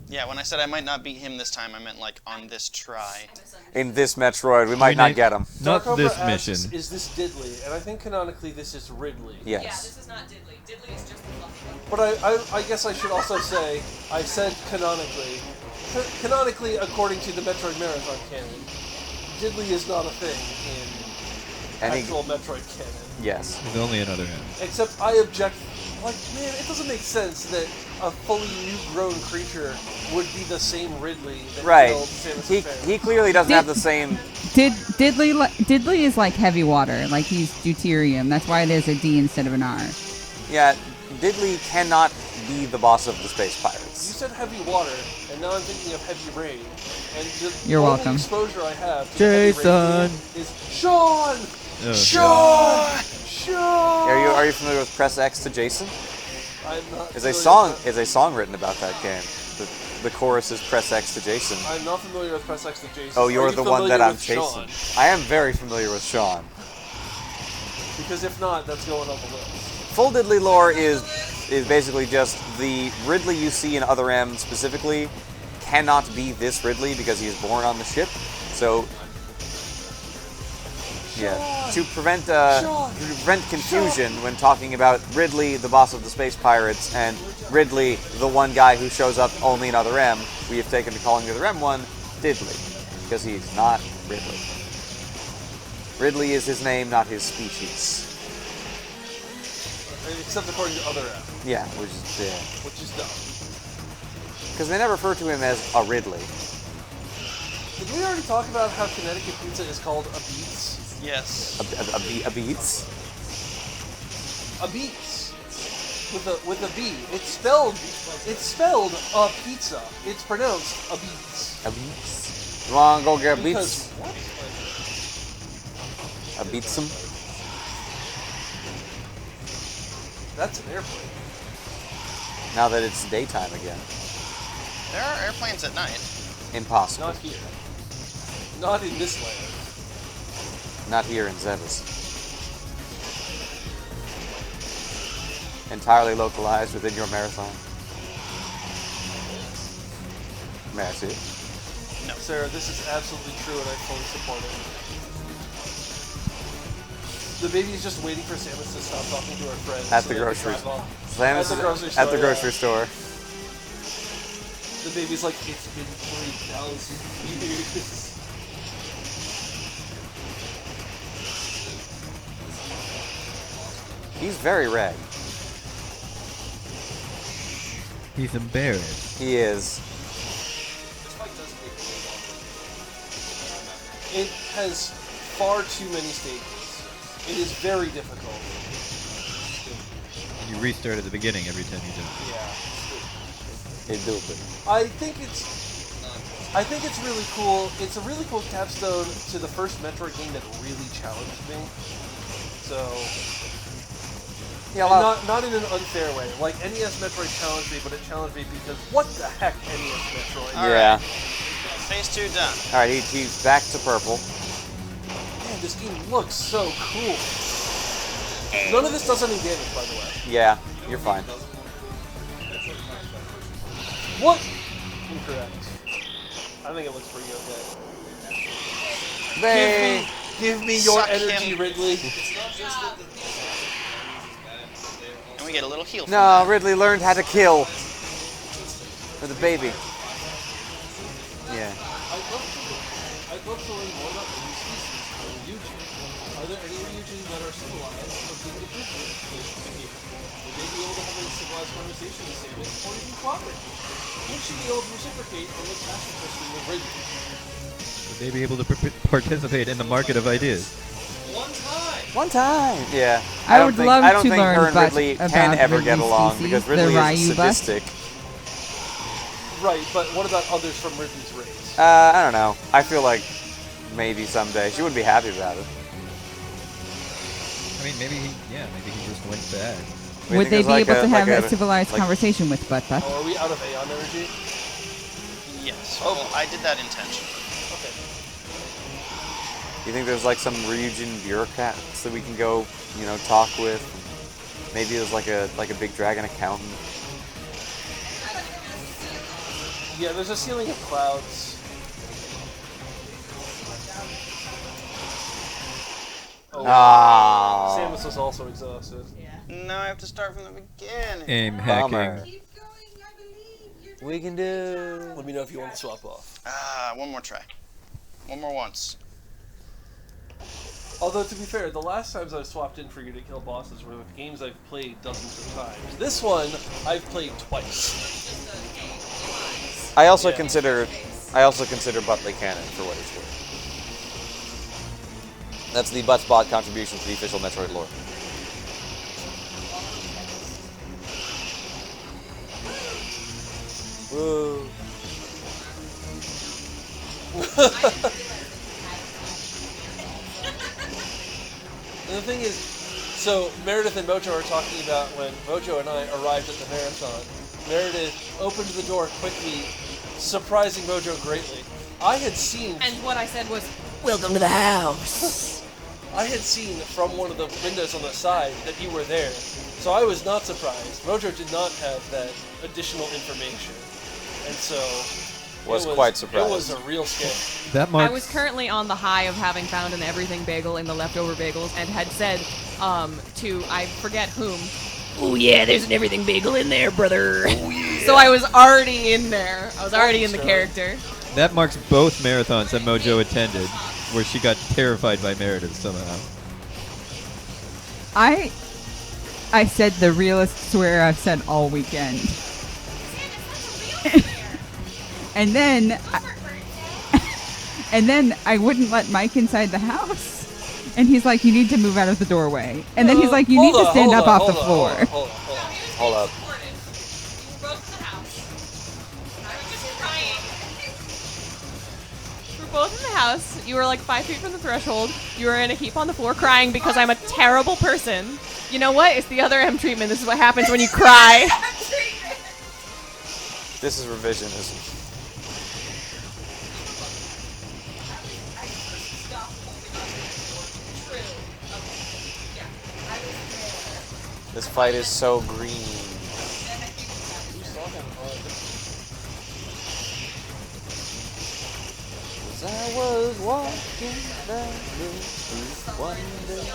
Yeah, when I said I might not beat him this time, I meant like on this try. In this Metroid, we might not get him. Not Darkover this asks, mission. Is this Diddley? And I think canonically this is Ridley. Yes. Yeah, this is not Diddley. Diddley is just the fluffy one. But I guess I should also say, I said canonically. Canonically, according to the Metroid Marathon canon, Diddley is not a thing in Any- actual Metroid canon. Yes. He's only another hand. Except I object. Like, man, it doesn't make sense that a fully new-grown creature would be the same Ridley that Right. killed Samus He Returns. clearly doesn't have the same. Diddley is like heavy water, like he's deuterium. That's why there's a D instead of an R. Yeah, Diddley cannot be the boss of the space You pirates. said heavy water, and now I'm thinking of heavy rain. And the You're only welcome. exposure I have to heavy Jason. rain is Sean! Oh, Sean! Sean! Are you familiar with Press X to Jason? I'm not There's a familiar song with written about that game. the chorus is press X to Jason. I'm not familiar with Press X to Jason. Oh, you're Are you the one that familiar I'm with chasing. Sean? I am very familiar with Sean. Because if not, that's going on the list. Full Diddly lore is basically just the Ridley you see in Other M specifically cannot be this Ridley because he is born on the ship. So, yeah, to prevent confusion when talking about Ridley, the boss of the Space Pirates, and Ridley, the one guy who shows up only in Other M, we have taken to calling the Other M one Diddley because he's not Ridley. Ridley is his name, not his species. Except according to Other M. Yeah, which is Which is dumb. because they never refer to him as a Ridley. Did we already talk about how Connecticut pizza is called a Beats? Yes. A Beats? A Beats. With a B. It's spelled a pizza. It's pronounced a Beats. A Beats? You wanna go get a Because Beats? what? A Beatsum? That's an airplane. Now that it's daytime again. There are airplanes at night. Impossible. Not here. Not in this land. Not here in Zevis. Entirely localized within your marathon. May I see it? No. Sarah, this is absolutely true and I fully support it. The baby's just waiting for Samus to stop talking to her friends. At so the they can grocery drive off. Samus At the grocery is store. at the grocery yeah. store. The baby's like, it's been 3,000 years. He's very red. He's embarrassed. He is. It has far too many stages. It is very difficult. And you restart at the beginning every time you do it. Yeah. It do it. I think it's really cool. It's a really cool capstone to the first Metroid game that really challenged me. So, Yeah, and not in an unfair way. Like NES Metroid challenged me, but it challenged me because what the heck, NES Metroid? yeah. Phase 2 done. Alright, he's back to purple. Man, this game looks so cool. None of this does any damage, by the way. Yeah, you're fine. What? Incorrect. I think it looks pretty okay. Give me your Suck energy, him. Ridley. And we get a little heal from No, that. Ridley learned how to kill. For the baby. Yeah. I'd love to learn more about the new species on Ryujin. Are there any Ryujin that are civilized or being different? Would they be able to have a civilized conversation with Samus or even cooperate? Would she be able to reciprocate or look past the person with Ridley? Would they be able to participate in the market of ideas? One time. Yeah. I don't would think, love I don't to think learn her and about Ridley can ever get Ridley's along species, because the Ridley is Ryu bus. sadistic. Right, but what about others from Ridley's race? I don't know. I feel like maybe someday. She wouldn't be happy about it. I mean, maybe he just went bad. We Would think they there's be able to have a a- civilized like- conversation with Butt Butt? Oh, are we out of Aeon energy? Yes. Oh, I did that intentionally. Okay. You think there's like some Ryujin bureaucrats that we can go, talk with? Maybe there's like a big dragon accountant. Yeah, there's a ceiling of clouds. Oh, Ah. Samus was also exhausted. Now I have to start from the beginning. Aim Bummer. hacking. We can do. Let me know if you want to swap off. One more try. One more once. Although, to be fair, the last times I've swapped in for you to kill bosses were with games I've played dozens of times. This one, I've played twice. I also Yeah. consider Buttley canon for what it's worth. That's the Buttspot contribution to the official Metroid lore. Whoa. And the thing is, so Meredith and Mojo are talking about when Mojo and I arrived at the marathon. Meredith opened the door quickly, surprising Mojo greatly. I had seen And what I said was, "Welcome to the house." I had seen from one of the windows on the side that you were there, so I was not surprised. Mojo did not have that additional information, and so Was quite surprised. It was a real scare. That I marks. was currently on the high of having found an everything bagel in the leftover bagels and had said to I forget whom, "Oh yeah, there's an everything bagel in there, brother." Oh yeah. So I was already in there. I was already in the character. That marks both marathons that Mojo attended, where she got terrified by Meredith somehow. I said the realest swear I've said all weekend. And then I wouldn't let Mike inside the house. And he's like, "You need to move out of the doorway." And then he's like, "You need to stand up off the floor." Hold up. We were both in the house. I was just crying. We were both in the house. You were like 5 feet from the threshold. You were in a heap on the floor crying because I'm a terrible person. You know what? It's the other M treatment. This is what happens when you cry. This is revisionism. This fight is so green. As I was walking down one day.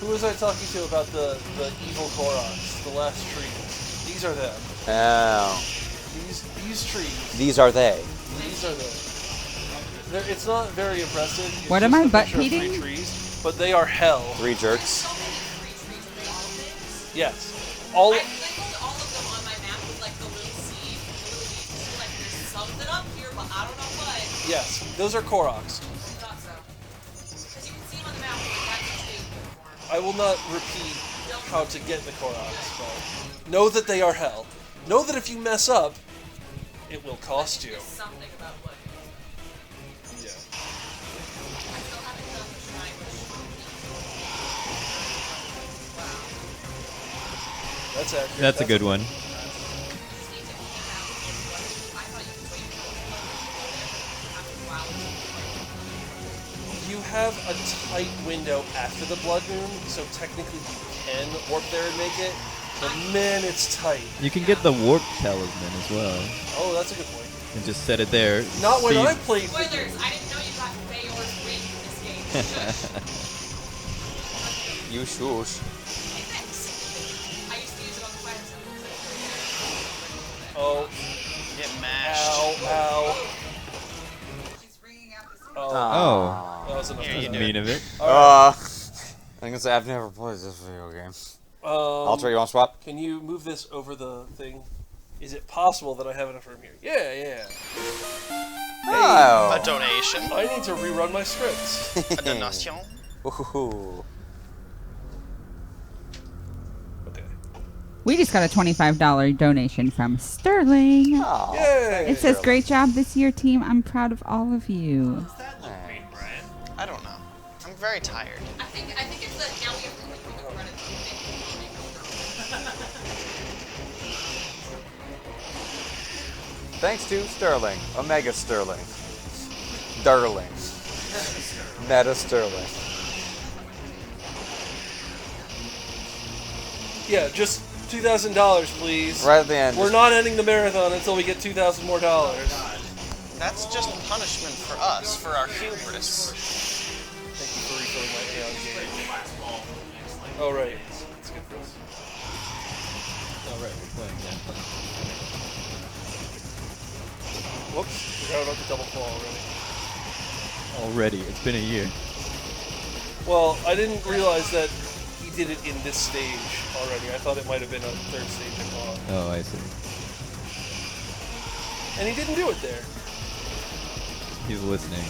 Who was I talking to about the evil Koroks, the last trees? These are them. Oh. These trees. These are they. These are them. It's not very impressive. It's What am just I a butt picture of peeing? 3 trees, but they are hell. 3 jerks. Yes. All. I labeled all of them on my map with like the little seed. Like there's something up here, but I don't know what. Yes, those are Koroks. I thought so. Because you can see them on the map. Like that's the form. I will not repeat how to get the Koroks, but know that they are hell. Know that if you mess up, it will cost you. There's something about what. Yeah. I still haven't done the shrine. That's accurate. That's a good one. You have a tight window after the blood moon, so technically you can warp there and make it. But man, it's tight. You can get the warp talisman as well, Oh, that's a good point. and just set it there. Not when See- I played. Spoilers! I didn't know you got Bayor's win in this game. Shush. You shush. Hey, thanks. I used to use it on the fire zone. Oh, Get mashed. ow. Oh, Oh, that was enough. Here you of do that. mean of it. I'm gonna say I've never played this video game. Alter, you want to swap? Can you move this over the thing? Is it possible that I have enough room here? Yeah. Oh. A donation. I need to rerun my scripts. A donation. Ooh. Okay. We just got a $25 donation from Sterling. Oh. Yay! It says, "Great job this year, team. I'm proud of all of you." I don't know. I'm very tired. I think it's the now we have to put the credit. Thanks to Sterling. Omega Sterling. Darling. Meta Sterling. Yeah, just $2,000, please. Right at the end. We're not ending the marathon until we get $2,000 more dollars. That's just punishment for us, for our hubris. Thank you for refilling my Aeon gauge. Oh, right. Let's get this. All right, we're playing again. Whoops. Forgot about the double fall already. Already, it's been a year. Well, I didn't realize that he did it in this stage already. I thought it might have been a third stage involved. Oh, I see. And he didn't do it there. He's listening.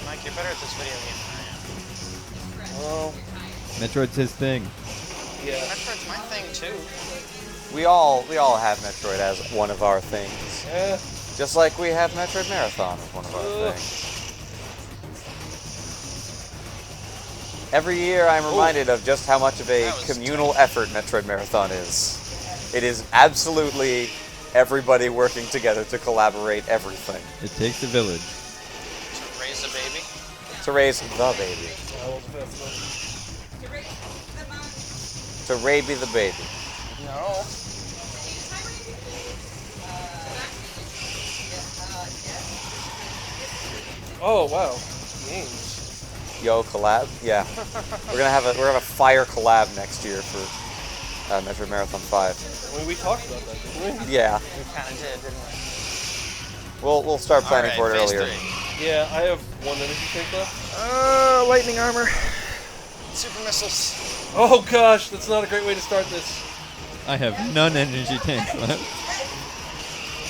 Mike, you're better at this video game than I am. Well, Metroid's his thing. yeah. Metroid's my thing too. We all have Metroid as one of our things. Yeah. Just like we have Metroid Marathon as one of our Ugh. things. Every year I'm reminded of just how much of a That was communal effort Metroid Marathon is. It is absolutely everybody working together to collaborate everything. It takes a village. To raise a baby. To raise the baby. I wasn't fast enough. To raby the baby. No. Oh wow, games. Yo, collab? Yeah. we're gonna have a fire collab next year for Metroid Marathon 5. I mean, we talked about that, didn't we? Yeah. We kind of did, didn't we? We'll start planning for it phase earlier. 3. Yeah, I have 1 energy tank left. Lightning armor. Super missiles. Oh gosh, that's not a great way to start this. I have none energy tanks left.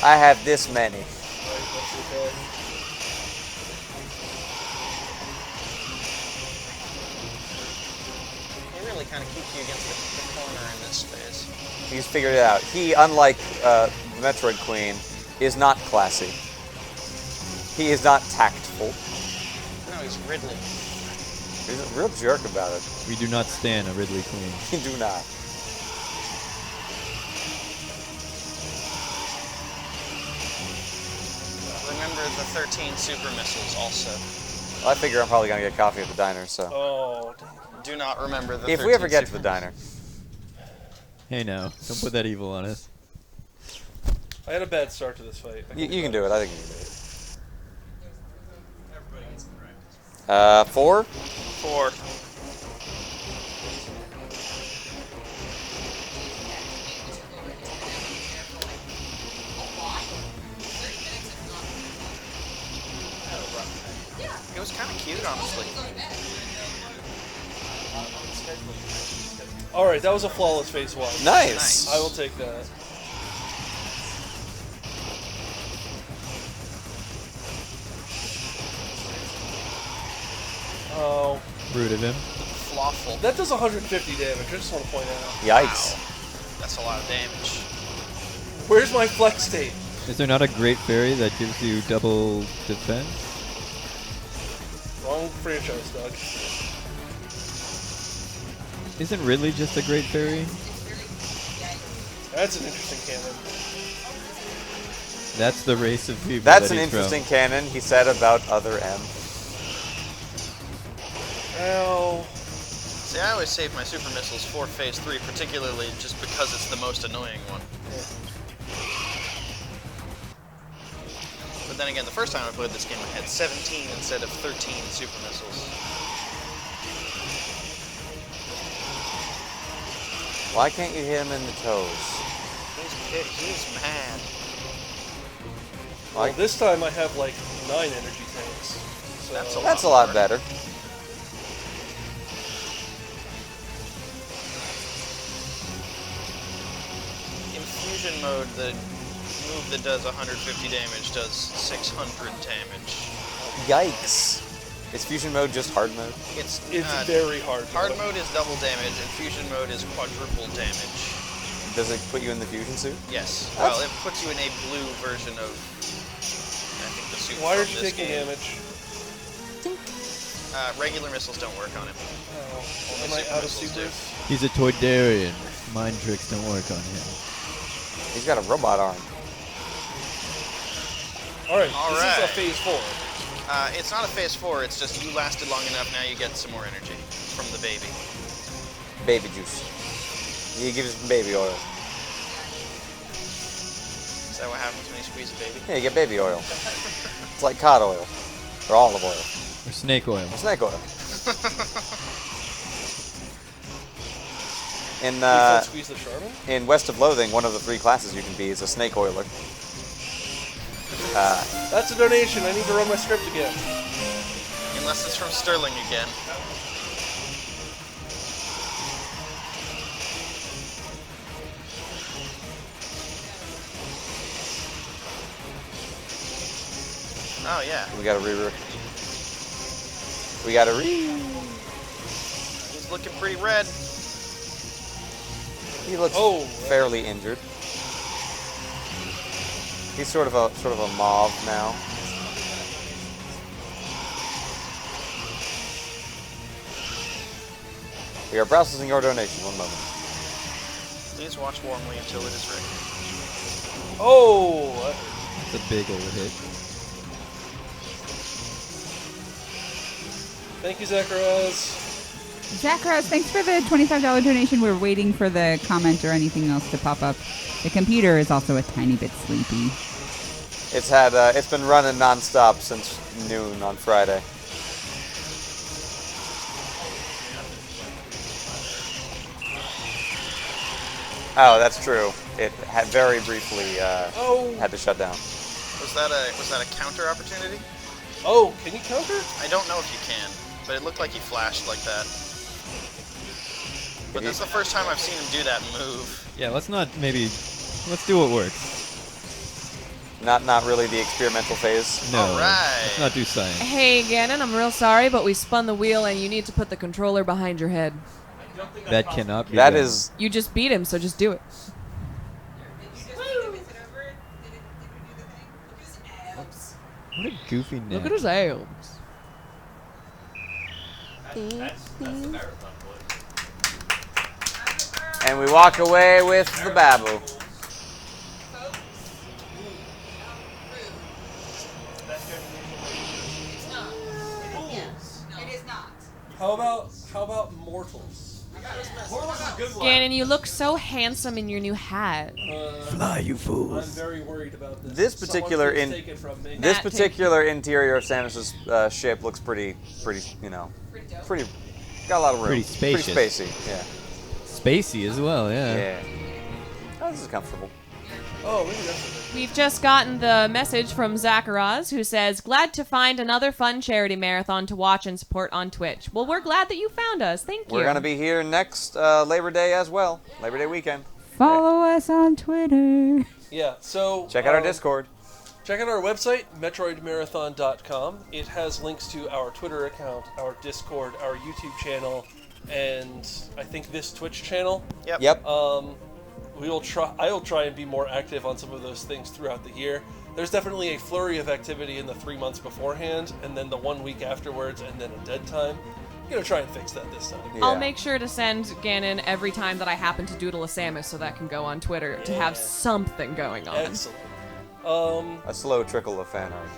I have this many. Right, that's okay. He really kind of keeps you against the corner in this phase. He's figured it out. He, unlike the Metroid Queen, is not classy. He is not tactful. No, he's Ridley. He's a real jerk about it. We do not stand a Ridley Queen. We do not. Remember the 13 super missiles also. Well, I figure I'm probably gonna get coffee at the diner, so. Oh, Do not remember the If 13 we ever get to super the diner. Hey, no. Don't put that evil on us. I had a bad start to this fight. You can do it. I think you can do it. Everybody gets correct. 4? 4. It was kind of cute, honestly. Alright, that was a flawless phase 1. Nice. I will take that. Oh. Rude of him. Lawful. That does 150 damage, I just want to point out. Yikes. Wow. That's a lot of damage. Where's my flex state? Is there not a great fairy that gives you double defense? Wrong franchise, Doug. Isn't Ridley just a great fairy? That's an interesting canon. That's the race of people. That's that an he's from. interesting canon he said about other M. Ow. See, I always save my super missiles for phase 3, particularly just because it's the most annoying one. But then again, the first time I played this game, I had 17 instead of 13 super missiles. Why can't you hit him in the toes? He's mad. Well, this time I have like 9 energy tanks. So That's a lot better. Infusion mode, the move that does 150 damage does 600 damage. Yikes. Is fusion mode just hard mode? It's very hard. Hard mode is double damage, Infusion mode is quadruple damage. Does it put you in the fusion suit? Yes. Well, it puts you in a blue version of, I think, the suit. Why are from you this taking game. damage? Regular missiles don't work on him. Oh, am Only I super out of missiles do. supers? He's a Toydarian. Mind tricks don't work on him. He's got a robot arm. Alright, this is a phase 4. It's not a phase 4, it's just you lasted long enough, now you get some more energy from the baby. Baby juice. He gives some baby oil. Is that what happens when you squeeze a baby? Yeah, you get baby oil. It's like cod oil. Or olive oil. Or snake oil. Or snake oil. In, You can't squeeze the Charmin? in West of Loathing, one of the 3 classes you can be is a snake oiler. That's a donation. I need to run my script again. Unless it's from Sterling again. Oh yeah. We got a re. We got a re. He's looking pretty red. He looks fairly injured. He's sort of a mauve now. We are processing your donation. One moment. Please watch warmly until it is ready. Oh! It's a big old hit. Thank you, Zacharias. Zacharias, thanks for the $25 donation. We're waiting for the comment or anything else to pop up. The computer is also a tiny bit sleepy. It's been running nonstop since noon on Friday. Oh, that's true. It had very briefly had to shut down. Was that a counter opportunity? Oh, can you counter? I don't know if you can, but it looked like he flashed like that. But that's the first time I've seen him do that move. Yeah, let's do what works. Not really the experimental phase. No, Alright. let's not do science. Hey, Gannon, I'm real sorry, but we spun the wheel and you need to put the controller behind your head. That cannot be That done. is... You just beat him, so just do it. What a goofy name. Look at his abs. That's the marathon boy. And we walk away with the Babu. How about Mortals? Mortals is a good one. Gannon, you look so handsome in your new hat. Fly, you fools. I'm very worried about this. This particular Someone please take it from me. this particular interior of Samus's ship looks pretty, you know, pretty. Got a lot of room. Pretty spacious. Pretty spacey. Yeah. Spacey as well, yeah. Yeah. Oh, this is comfortable. Oh, maybe that's We've just gotten the message from Zacharias, who says, glad to find another fun charity marathon to watch and support on Twitch. Well, we're glad that you found us. Thank you. We're gonna be here next Labor Day as well. Labor Day weekend. Follow us on Twitter. Yeah, so... Check out our Discord. Check out our website, metroidmarathon.com. It has links to our Twitter account, our Discord, our YouTube channel, and I think this Twitch channel. Yep. I will try and be more active on some of those things throughout the year. There's definitely a flurry of activity in the 3 months beforehand, and then the 1 week afterwards, and then a dead time. I'm gonna try and fix that this time. Yeah. I'll make sure to send Gannon every time that I happen to doodle a Samus so that can go on Twitter to have something going on. Excellent. A slow trickle of fan art.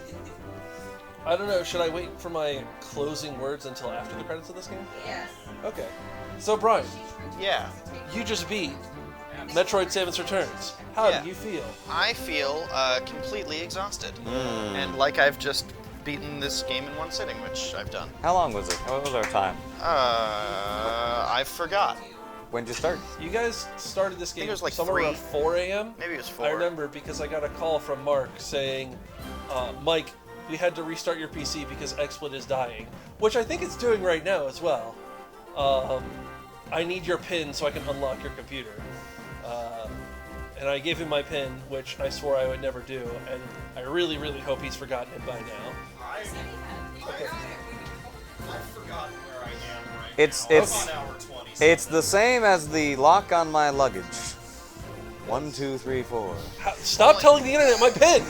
I don't know, should I wait for my closing words until after the credits of this game? Yes. Okay. So, Brian, Yeah. you just beat Metroid Samus Returns. How Yeah. do you feel? I feel completely exhausted. And like I've just beaten this game in one sitting, which I've done. How long was it? What was our time? I forgot. When did you start? You guys started this I game think it was like somewhere 3. around 4 a.m.? Maybe it was 4. I remember because I got a call from Mark saying, Mike, we had to restart your PC because XSplit is dying, which I think it's doing right now as well. I need your PIN so I can unlock your computer. And I gave him my PIN, which I swore I would never do, and I really, really hope he's forgotten it by now. I've forgotten where I am right It's now. it's I'm on hour 20. it's the same as the lock on my luggage. 1, 2, 3, 4. Stop telling the internet my PIN!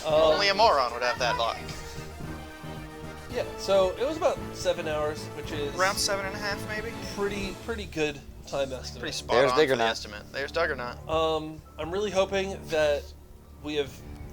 Only a moron would have that lock. Yeah, so it was about 7 hours, which is Around 7.5, maybe? pretty good time estimate. Pretty spot There's on Digger for the Knot. estimate. There's Duggernaut. I'm really hoping that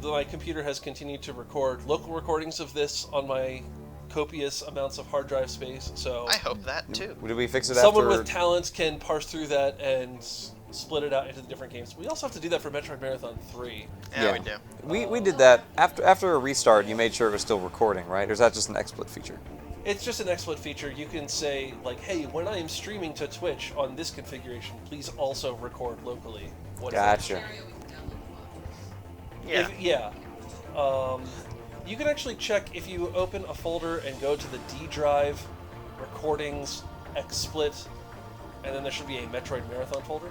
my computer has continued to record local recordings of this on my copious amounts of hard drive space, so I hope that too. Did we fix it someone after? with talent can parse through that and split it out into the different games. We also have to do that for Metroid Marathon 3. Yeah, we do. We did that after a restart. You made sure it was still recording, right? Or is that just an XSplit feature? It's just an XSplit feature. You can say, like, hey, when I am streaming to Twitch on this configuration, please also record locally. Gotcha. Yeah. You can actually check if you open a folder and go to the D drive, recordings, XSplit, and then there should be a Metroid Marathon folder.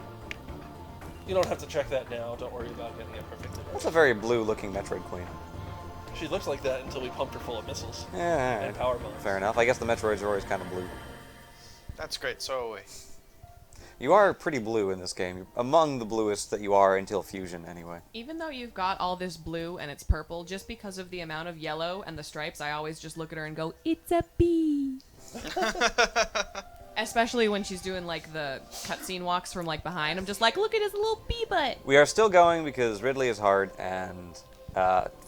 You don't have to check that now. Don't worry about getting it perfectly right. That's a very blue-looking Metroid Queen. She looks like that until we pumped her full of missiles Yeah, and power bombs. fair enough. I guess the Metroids are always kind of blue. That's great. So are we. You are pretty blue in this game. You're among the bluest that you are until Fusion, anyway. Even though you've got all this blue and it's purple, just because of the amount of yellow and the stripes, I always just look at her and go, it's a bee. Especially when she's doing like the cutscene walks from like behind. I'm just like, look at his little bee butt. We are still going because Ridley is hard and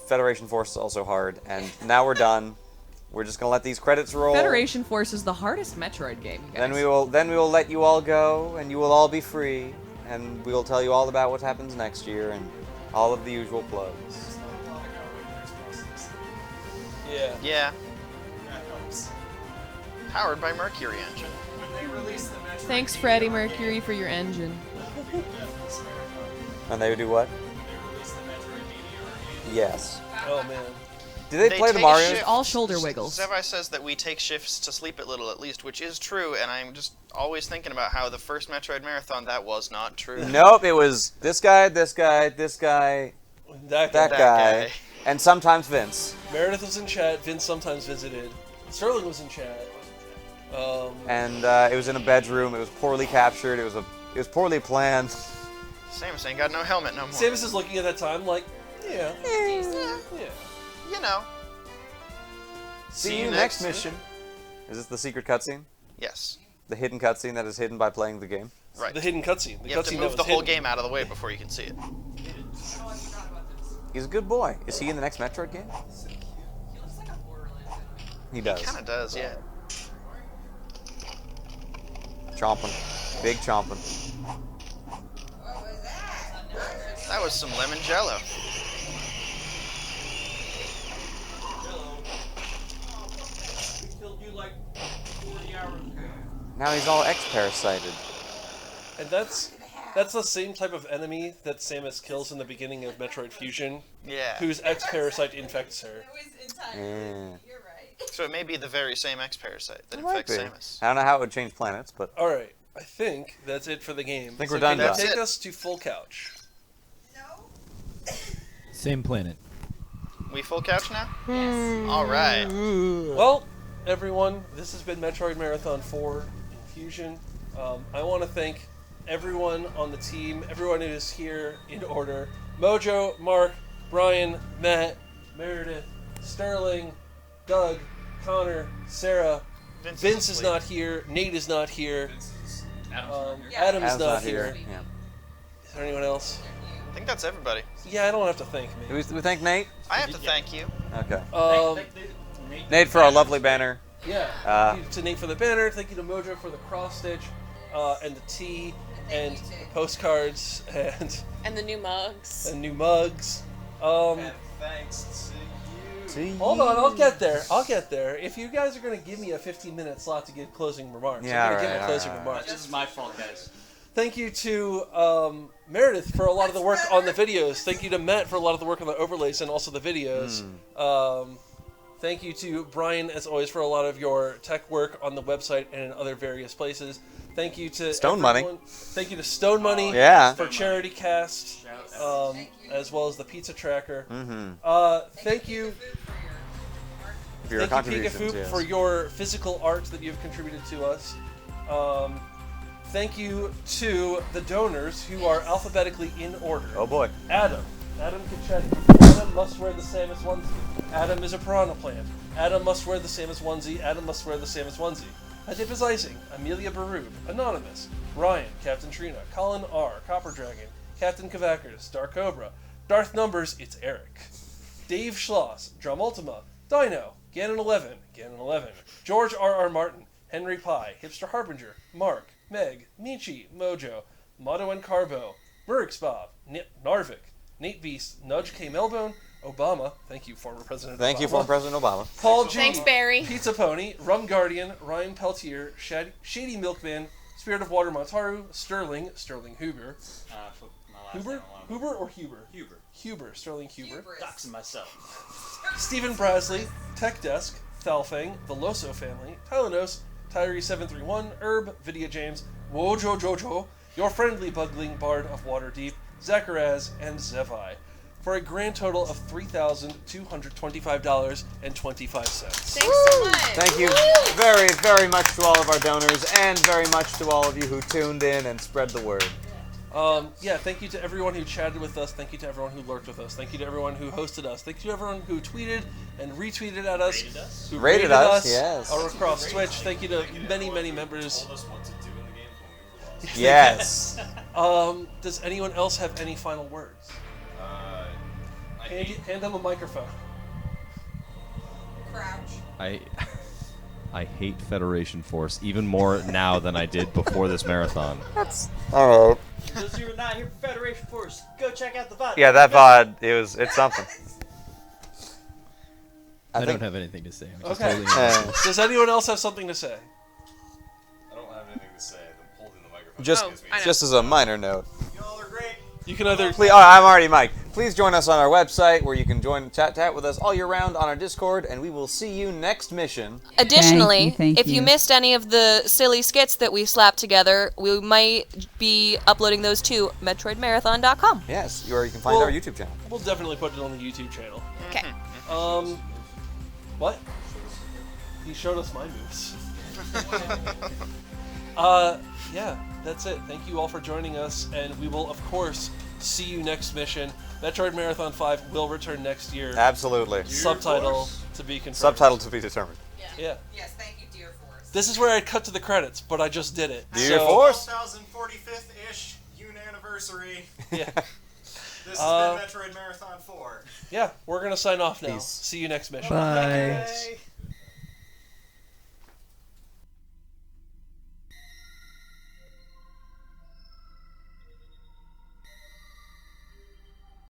Federation Force is also hard. And now we're done. We're just gonna let these credits roll. Federation Force is the hardest Metroid game, you guys. Then we will let you all go, and you will all be free, and we will tell you all about what happens next year and all of the usual plugs. Yeah. Yeah. That helps. Powered by Mercury Engine. When they release the Metroid Thanks, Freddie Mercury, for your engine. And they would do what? they release the Metroid DDR. Yes. Oh man. Do they play the Mario? shifts. All shoulder wiggles. Zevi says that we take shifts to sleep at little at least, which is true, and I'm just always thinking about how the first Metroid Marathon, that was not true. Nope, it was this guy, this guy, this guy, That that guy, and sometimes Vince. Meredith was in chat. Vince sometimes visited. Sterling was in chat. And it was in a bedroom. It was poorly captured. It was poorly planned. Samus ain't got no helmet no more. Samus is looking at that time like, yeah. You know. See you next mission. Is this the secret cutscene? Yes. The hidden cutscene that is hidden by playing the game? Right. The hidden cutscene. The You have to cutscene move that the was whole hidden. game out of the way before you can see it. He's a good boy. Is he in the next Metroid game? He looks like a Borderlands. He does. Kinda does, yeah. Chomping. Big chomping. That was some lemon jello. We killed you like 40 hours ago. Now he's all X-parasited. And that's the same type of enemy that Samus kills in the beginning of Metroid Fusion. Yeah. Whose X-parasite infects her. Yeah. So it may be the very same X-parasite that It might infects be. Samus. I don't know how it would change planets, but Alright, I think that's it for the game. think we're done, Can you Doc. take That's it. us to full couch? Same planet. We full couch now? Yes. Alright. Well, everyone, this has been Metroid Marathon 4 Infusion. I want to thank everyone on the team, everyone who is here in order. Mojo, Mark, Brian, Matt, Meredith, Sterling, Doug, Connor, Sarah. Vince is not here. Nate is not here. Adam is not here. Yeah. Is there anyone else? I think that's everybody. Yeah, I don't have to thank me. Do we thank Nate? I have to thank you. Okay. Nate for our lovely banner. Yeah. Thank you to Nate for the banner. Thank you to Mojo for the cross stitch, and the tea, and the postcards, And the new mugs. and new mugs. And thanks to you. Hold on, I'll get there. I'll get there. If you guys are gonna give me a 15-minute slot to give closing remarks, Yeah, I'm gonna give alright, a closing alright, remarks. This is my fault, guys. Thank you to Meredith for a lot of the work on the videos. Thank you to Matt for a lot of the work on the overlays and also the videos. Thank you to Brian, as always, for a lot of your tech work on the website and in other various places. Thank you to Stone everyone. Money. Thank you to Stone Money Yeah. for Charity Cast, as well as the Pizza Tracker. Thank you. For your Thank you, contributions, Pikafoop, yes. for your physical art that you've contributed to us. Thank you to the donors who are alphabetically in order. Oh boy. Adam Cachetti. Adam must wear the Samus onesie. Adam is a piranha plant. Adam must wear the Samus onesie. Adam must wear the Samus onesie. Adip is icing. Amelia Barub. Anonymous. Ryan. Captain Trina. Colin R. Copper Dragon. Captain Kavakers. Dark Cobra. Darth Numbers. It's Eric. Dave Schloss. Drum Ultima. Dino. Ganon11. Ganon11. George R.R. Martin. Henry Pye. Hipster Harbinger. Mark. Meg. Nietzsche. Mojo. Motto and Carbo. Murix Bob. Narvik. Nate Beast. Nudge K. Melbone. Obama. Thank you, former President Obama. Thank you, former President Obama. Paul G. Thanks, Barry. Pizza Pony. Rum Guardian. Ryan Peltier. Shady Milkman. Spirit of Water Montaru. Sterling. Sterling Huber. For my last Huber? name alone. Huber or Huber? Huber. Huber. Sterling Huber. Doxing myself. Stephen Brasley. Tech Desk. Thalfang. The Loso Family. Tylenos. Tyree731. Herb. Vidya James. Wojo Jojo. Your friendly bugling bard of Waterdeep. Zacharaz and Zevi. For a grand total of $3,225.25. Thanks so much. Thank you very, very much to all of our donors, and very much to all of you who tuned in and spread the word. Yeah, thank you to everyone who chatted with us. Thank you to everyone who lurked with us. Thank you to everyone who hosted us. Thank you to everyone who tweeted and retweeted at us. Who Rated us, yes. Across Twitch. Thank you to many, many members. Told us what to do in the game when we were lost. Yes. Does anyone else have any final words? Hand them a microphone. Crouch. I hate Federation Force even more now than I did before this marathon. All right. Those who are not here for Federation Force, go check out the VOD. Yeah, that VOD, it's something. I don't have anything to say. I'm just Okay. totally Does anyone else have something to say? I don't have anything to say. I'm holding the microphone. Just as a minor note. Y'all are great. You can either... Please, I'm already Mike. Please join us on our website where you can join chat with us all year round on our Discord, and we will see you next mission. Additionally, Thank if you. you missed any of the silly skits that we slapped together, we might be uploading those to Metroidmarathon.com. Yes, or you can find our YouTube channel. We'll definitely put it on the YouTube channel. Okay. What? He showed us my moves. Yeah, that's it. Thank you all for joining us, and we will, of course, see you next mission. Metroid Marathon 5 will return next year. Absolutely. Subtitle to be confirmed. Subtitle to be determined. Yeah. Yes, thank you, Dear Force. This is where I cut to the credits, but I just did it. Dear Force? 1045th-ish anniversary. Yeah. This has been Metroid Marathon 4. Yeah, we're going to sign off now. Peace. See you next mission. Bye. Bye.